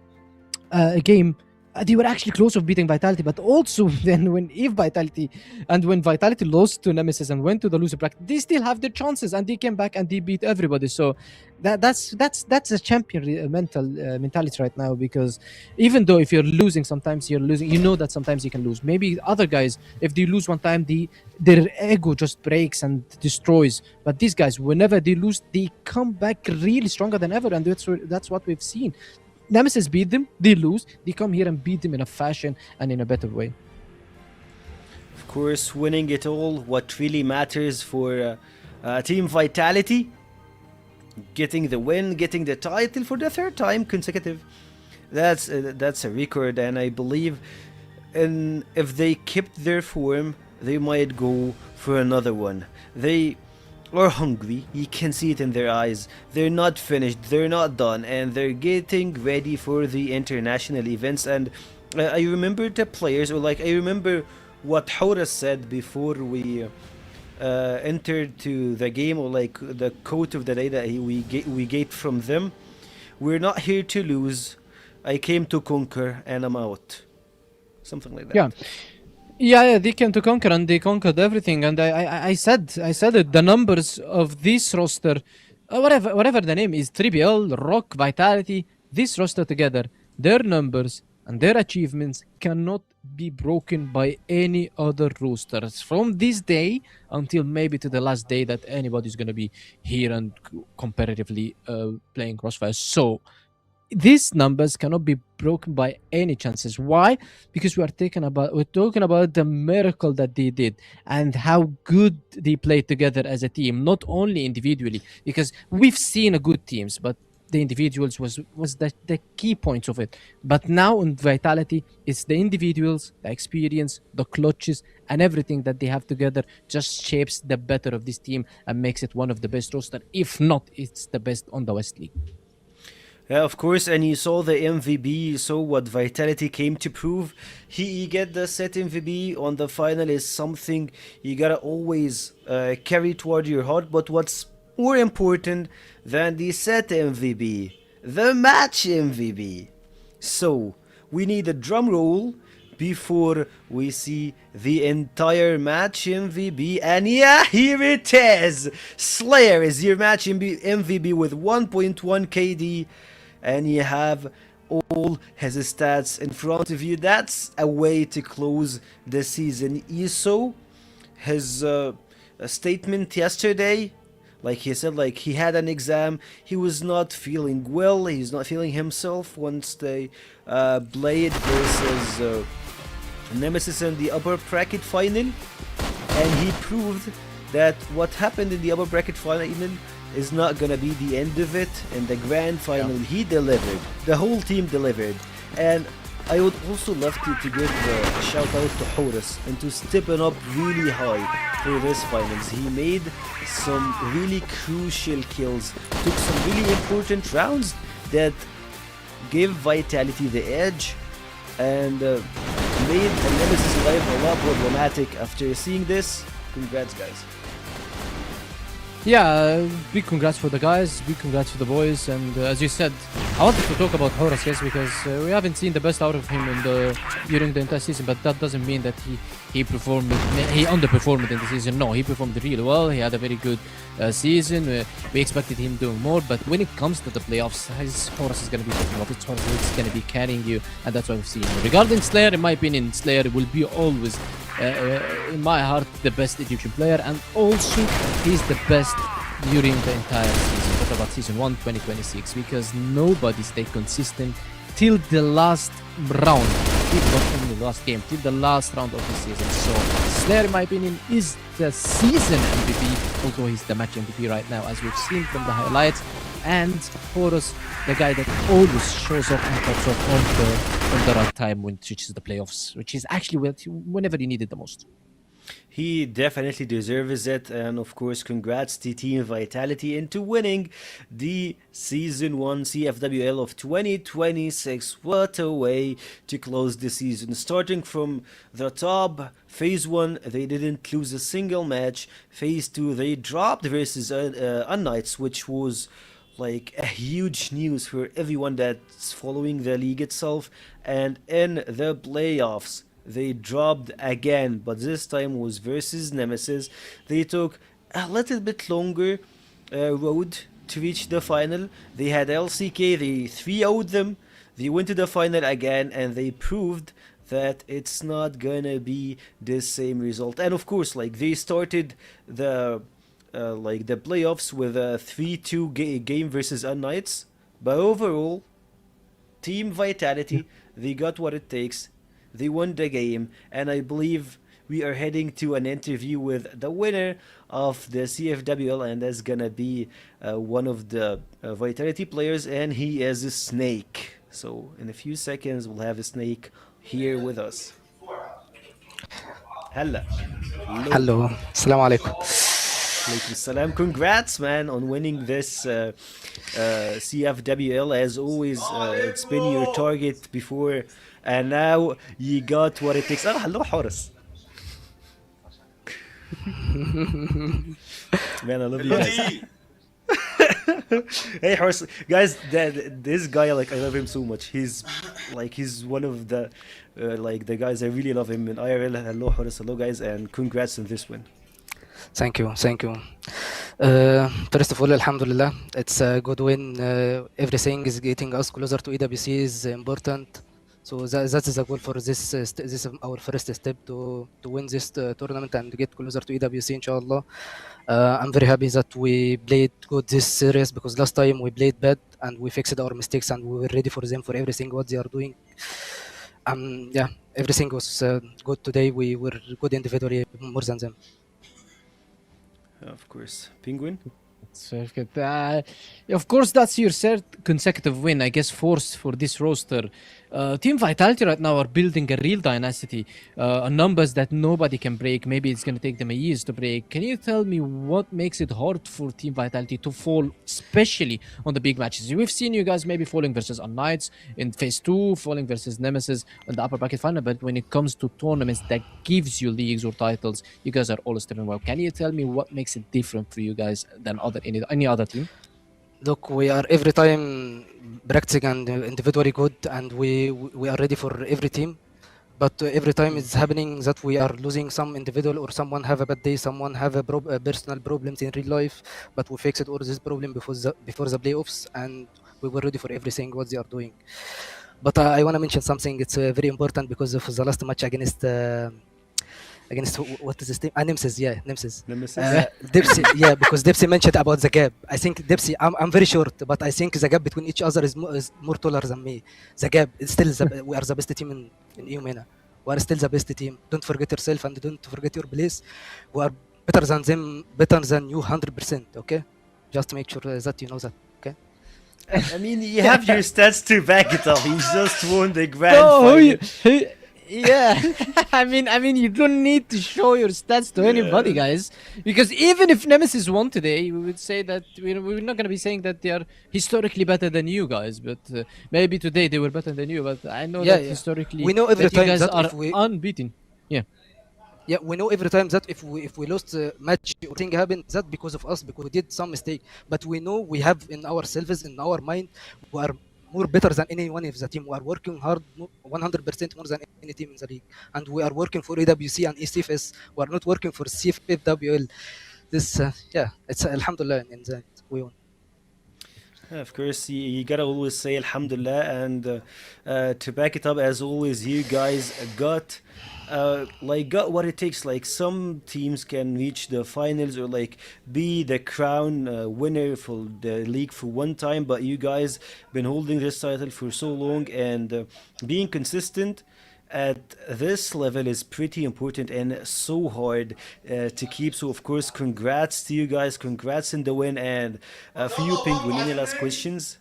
game, they were actually close of beating Vitality, but also then when Vitality lost to Nemesis and went to the loser bracket, they still have their chances, and they came back and they beat everybody. So that's a champion mentality right now, because even though if you're losing, sometimes you're losing, you know that sometimes you can lose. Maybe other guys, if they lose one time, their ego just breaks and destroys. But these guys, whenever they lose, they come back really stronger than ever, and that's what we've seen. Nemesis beat them, they lose, they come here and beat them in a fashion and in a better way. Of course, winning it all, what really matters for Team Vitality, getting the win, getting the title for the 3rd time consecutive. That's a record, and I believe if they kept their form, they might go for another one. They are hungry, you can see it in their eyes. They're not finished, they're not done, and they're getting ready for the international events. And I remember the players, or I remember what Horace said before we entered to the game, or the quote of the day that we get from them: "We're not here to lose. I came to conquer, and I'm out." Something like that. Yeah, they came to conquer, and they conquered everything. And I said it. The numbers of this roster, whatever the name is, 3BL, Rock, Vitality, this roster together, their numbers and their achievements cannot be broken by any other rosters from this day until maybe to the last day that anybody's gonna be here and competitively playing CrossFire. So these numbers cannot be broken by any chances. Why? Because we're talking about the miracle that they did and how good they played together as a team, not only individually, because we've seen good teams, but the individuals was the key points of it. But now in Vitality, it's the individuals, the experience, the clutches, and everything that they have together just shapes the better of this team and makes it one of the best roster. If not, it's the best on the West League. Yeah, of course, and you saw the MVP, you saw what Vitality came to prove. He get the set MVP on the final is something you gotta always carry toward your heart. But what's more important than the set MVP? The match MVP. So, we need a drum roll before we see the entire match MVP. And yeah, here it is. Slayer is your match MVP with 1.1 KD, and you have all his stats in front of you. That's a way to close the season. You saw his statement yesterday. Like he said, like he had an exam, he was not feeling well, he's not feeling himself once they played versus Nemesis in the upper bracket final, and he proved that what happened in the upper bracket final is not gonna be the end of it. In the grand final, he delivered. The whole team delivered, and I would also love to give a shout out to Horus and to stepping up really high for this finals. He made some really crucial kills, took some really important rounds that gave Vitality the edge, and made the Nemesis life a lot problematic. After seeing this, congrats guys. Yeah, big congrats for the guys, big congrats for the boys, and as you said, I wanted to talk about Horus, yes, because we haven't seen the best out of him during the entire season, but that doesn't mean that he underperformed in the season. No, he performed really well. He had a very good season. We expected him doing more, but when it comes to the playoffs, his Horus is going to be taking off. His Horus is going to be carrying you, and that's what we've seen. Regarding Slayer, in my opinion, Slayer will be always in my heart the best Egyptian player, and also he's the best during the entire season. Talk about season 1 2026, because nobody stayed consistent till the last round, not only the last game, till the last round of the season. So Slayer, in my opinion, is the season MVP, although he's the match MVP right now, as we've seen from the highlights. And Horus, the guy that always shows up and pops up on the right time when it reaches the playoffs, which is actually whenever you need it the most. He definitely deserves it, and of course congrats to Team Vitality into winning the Season 1 CFWL of 2026. What a way to close the season. Starting from the top, Phase 1 they didn't lose a single match. Phase 2 they dropped versus Unnights, which was like a huge news for everyone that's following the league itself. And in the playoffs they dropped again, but this time was versus Nemesis. They took a little bit longer road to reach the final. They had LCK, they 3-0'd them, they went to the final again, and they proved that it's not gonna be the same result. And of course, like, they started the the playoffs with a 3-2 game versus Unnights, but overall, Team Vitality, they got what it takes. They won the game, and I believe we are heading to an interview with the winner of the CFWL, and that's gonna be one of the Vitality players, and he is a Snake. So in a few seconds, we'll have a Snake here with us. Hello. Hello. Assalamu alaikum. Salam. Congrats, man, on winning this CFWL. As always, it's been your target before, and now you got what it takes. Oh, hello, Horus. Man, I love you guys. Hey, Horus, guys, this guy, like, I love him so much. He's one of the the guys, I really love him in IRL. Hello, Horus. Hello, guys, and congrats on this win. Thank you. First of all, alhamdulillah, it's a good win. Everything is getting us closer to EWC is important. So that is a goal for this. This is our first step to win this tournament and get closer to EWC, inshallah. I'm very happy that we played good this series, because last time we played bad and we fixed our mistakes and we were ready for them for everything what they are doing. Yeah, everything was good today. We were good individually, more than them. Of course. Penguin? Of course, that's your third consecutive win, I guess, fourth for this roster. Team Vitality right now are building a real dynasty, numbers that nobody can break. Maybe it's going to take them a years to break. Can you tell me what makes it hard for Team Vitality to fall, especially on the big matches? We've seen you guys maybe falling versus Unnights in Phase 2, falling versus Nemesis in the upper bracket final, but when it comes to tournaments that gives you leagues or titles, you guys are always doing well. Can you tell me what makes it different for you guys than any other team? Look, we are every time practicing and individually good, and we are ready for every team. but every time it's happening that we are losing some individual or someone have a bad day, someone have a personal problems in real life, but we fixed all this problem before the playoffs, and we were ready for everything what they are doing. But I want to mention something. It's very important because of the last match against what is his name? Nemesis, yeah, Nemesis. Nemesis. Dipsy, yeah, because Dipsy mentioned about the gap. I think Dipsy, I'm very short, but I think the gap between each other is more taller than me. The gap is still we are the best team in EUMENA. We are still the best team. Don't forget yourself and don't forget your place. We are better than them, better than you 100%. Okay, just make sure that you know that. Okay. I mean, you have your stats to back it up. He's just won the grand No, final. yeah. I mean, you don't need to show your stats to anybody, guys. Because even if Nemesis won today, we would say that we're not going to be saying that they are historically better than you guys. But maybe today they were better than you. But I know that historically, we know every that you time guys that are if we unbeaten. Yeah. Yeah, we know every time that if we lost a match or thing happened, that because of us, because we did some mistake. But we know we have in ourselves, in our mind, we are more better than any one of the team. We are working hard, 100% more than any team in the league, and we are working for AWC and ECFS. We are not working for CFWL. This, it's Alhamdulillah in that we won. Of course, you gotta always say Alhamdulillah, and to back it up, as always, you guys got what it takes. Like, some teams can reach the finals or like be the crown winner for the league for one time, but you guys been holding this title for so long, and being consistent at this level is pretty important and so hard to keep. So of course, congrats to you guys, congrats in the win. And for you, Penguin, any last questions?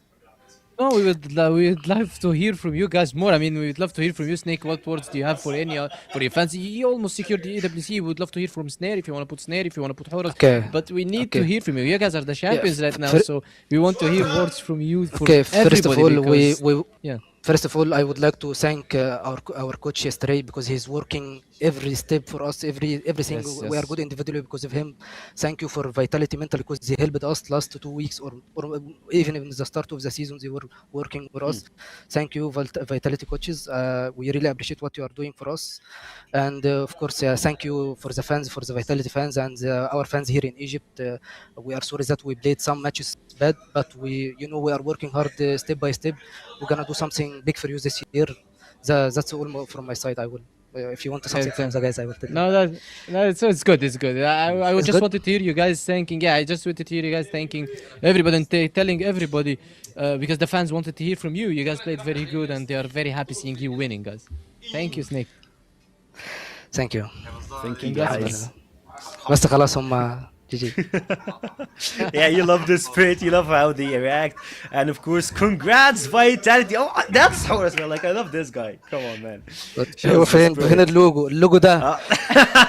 No, we would love to hear from you guys more. I mean, we would love to hear from you, Snake. What words do you have for for your fans? You almost secured the AWC. We would love to hear from Snare if you want to put Snare, if you want to put Horus. Okay. But we need to hear from you. You guys are the champions right now, so we want to hear words from you. For First of all, yeah. First of all, I would like to thank our coach yesterday because he's working every step for us, everything. We are good individually because of him. Thank you for Vitality Mental because they helped us last 2 weeks or even in the start of the season they were working for us. Thank you, Vitality coaches. We really appreciate what you are doing for us. And of course, thank you for the fans, for the Vitality fans and our fans here in Egypt. We are sorry that we played some matches bad, but we are working hard step by step. We're gonna do something big for you this year. That's all from my side. I will, if you want to something from the guys, I will tell you. No, it's good. It's good. I just wanted to hear you guys thanking. Yeah, I just wanted to hear you guys thanking everybody and telling everybody because the fans wanted to hear from you. You guys played very good and they are very happy seeing you winning, guys. Thank you, Snake. Thank you. Thank you, guys. بس خلاص هم GG. Yeah, you love the spirit, you love how they react, and of course, congrats, Vitality. Oh, that's Horus, man. Like, I love this guy. Come on, man. فين اللوجو ده.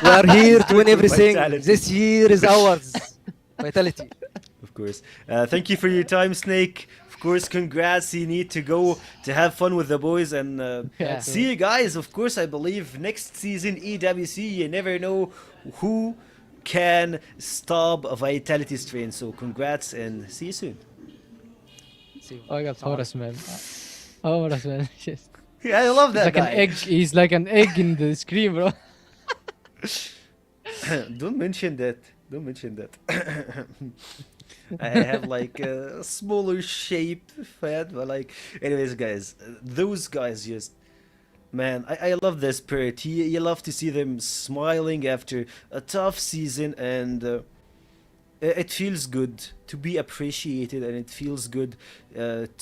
We are here to win everything. This year is ours. Vitality. Of course. Thank you for your time, Snake. Of course, congrats. You need to go to have fun with the boys and see you guys. Of course, I believe next season EWC. You never know who can stop a Vitality strain. So congrats and see you soon. Oh, I got Horus, man. Horus, man. Yeah, I love that like guy. An egg. He's like an egg in the screen, bro. Don't mention that. Don't mention that. I have like a smaller shape head, but like, anyways, guys, those guys just, man, I love their spirit. You love to see them smiling after a tough season, and it feels good to be appreciated, and it feels good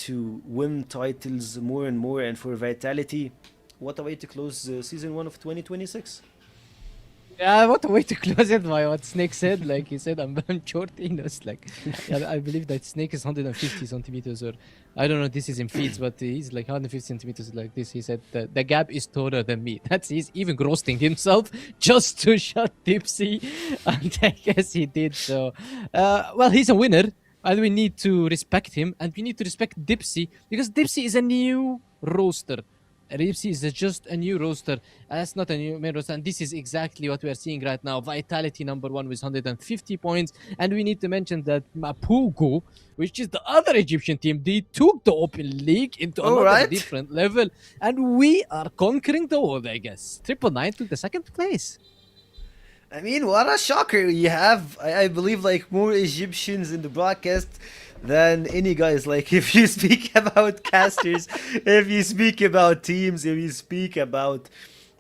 to win titles more and more. And for Vitality, what a way to close season 1 of 2026. Yeah, what a way to close it by what Snake said. Like he said, I'm short. It's like, yeah, I believe that Snake is 150 centimeters, or I don't know. This is in feet, but he's like 150 centimeters like this. He said the gap is taller than me. He's even roasting himself just to shut Dipsy, and I guess he did. So, well, he's a winner, and we need to respect him, and we need to respect Dipsy because Dipsy is a new roaster. Ripsy is just a new roster. That's not a new main roster, and this is exactly what we are seeing right now. Vitality number 1 with 150 points, and we need to mention that Mapugo, which is the other Egyptian team, they took the Open League into another different level, and we are conquering the world, I guess. 999 took the second place. I mean, what a shocker. You have, I believe, like more Egyptians in the broadcast than any guys. Like, if you speak about casters, if you speak about teams, if you speak about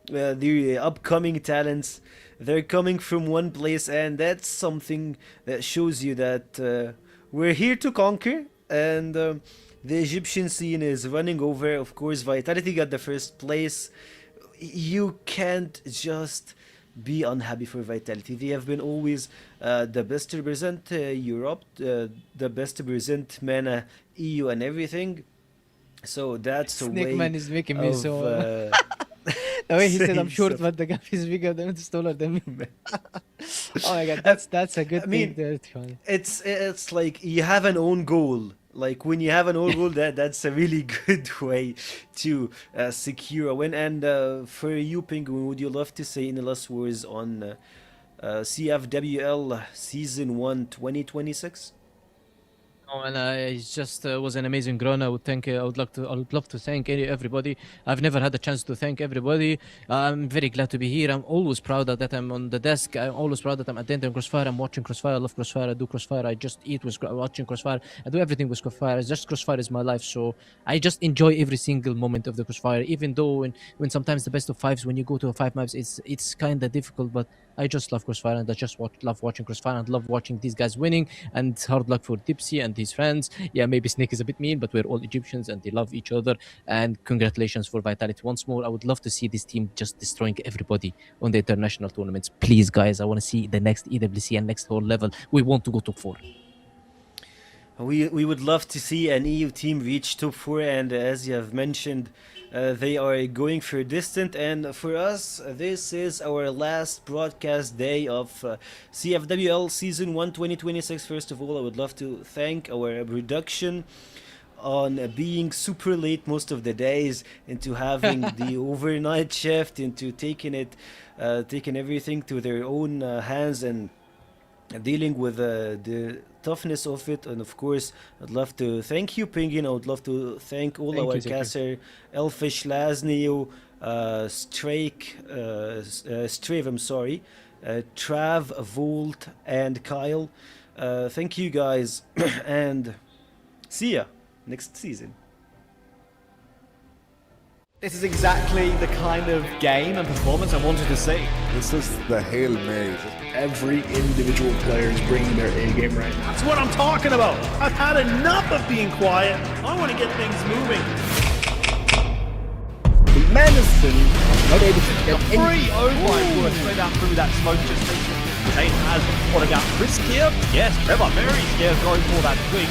the upcoming talents, they're coming from one place, and that's something that shows you that we're here to conquer, and the Egyptian scene is running over. Of course, Vitality got the first place. You can't just be unhappy for Vitality. They have been always the best to represent Europe, the best to represent MENA, EU, and everything. So that's a way Snakeman is making me of, so. The way he said, "I'm saying short, stuff. but the gap is bigger than it's taller than me." Oh my god, that's a good thing. It's like you have an own goal. Like when you have an own goal, that's a really good way to secure a win. And for you, Penguin, would you love to say any last words on CFWL Season 1 2026? Oh, and it just was an amazing run. I would love to thank everybody. I've never had a chance to thank everybody. I'm very glad to be here. I'm always proud that I'm on the desk. I'm always proud that I'm attending Crossfire. I'm watching Crossfire. I love Crossfire. I do Crossfire. I just eat with watching Crossfire. I do everything with Crossfire. It's just Crossfire is my life. So I just enjoy every single moment of the Crossfire. Even though when sometimes the best of fives, when you go to 5 maps, it's kind of difficult. But I just love Crossfire, and I just love watching Crossfire, and love watching these guys winning. And hard luck for Dipsy and his friends. Yeah, maybe Snake is a bit mean, but we're all Egyptians and they love each other. And congratulations for Vitality once more. I would love to see this team just destroying everybody on the international tournaments. Please, guys, I want to see the next EWC and next whole level. We want to go top 4. We would love to see an EU team reach top 4, and as you have mentioned, they are going for distant, and for us, this is our last broadcast day of CFWL Season 1 2026. First of all, I would love to thank our production on being super late most of the days, into having the overnight shift, into taking everything to their own hands and dealing with the toughness of it. And of course, I'd love to thank you, Penguin. I would love to thank all our caster, Elfish, Lazneo, Strave, I'm sorry, Trav, Volt, and Kyle. Thank you guys, and see ya next season. This is exactly the kind of game and performance I wanted to see. This is the Hail Mary. Every individual player is bringing their A game right now. That's what I'm talking about. I've had enough of being quiet. I want to get things moving. Menacing, not able to get Free! Oh my word, straight out through that smoke just Zane has putting out Chris here. Yes, Trevor very scared going for that twig.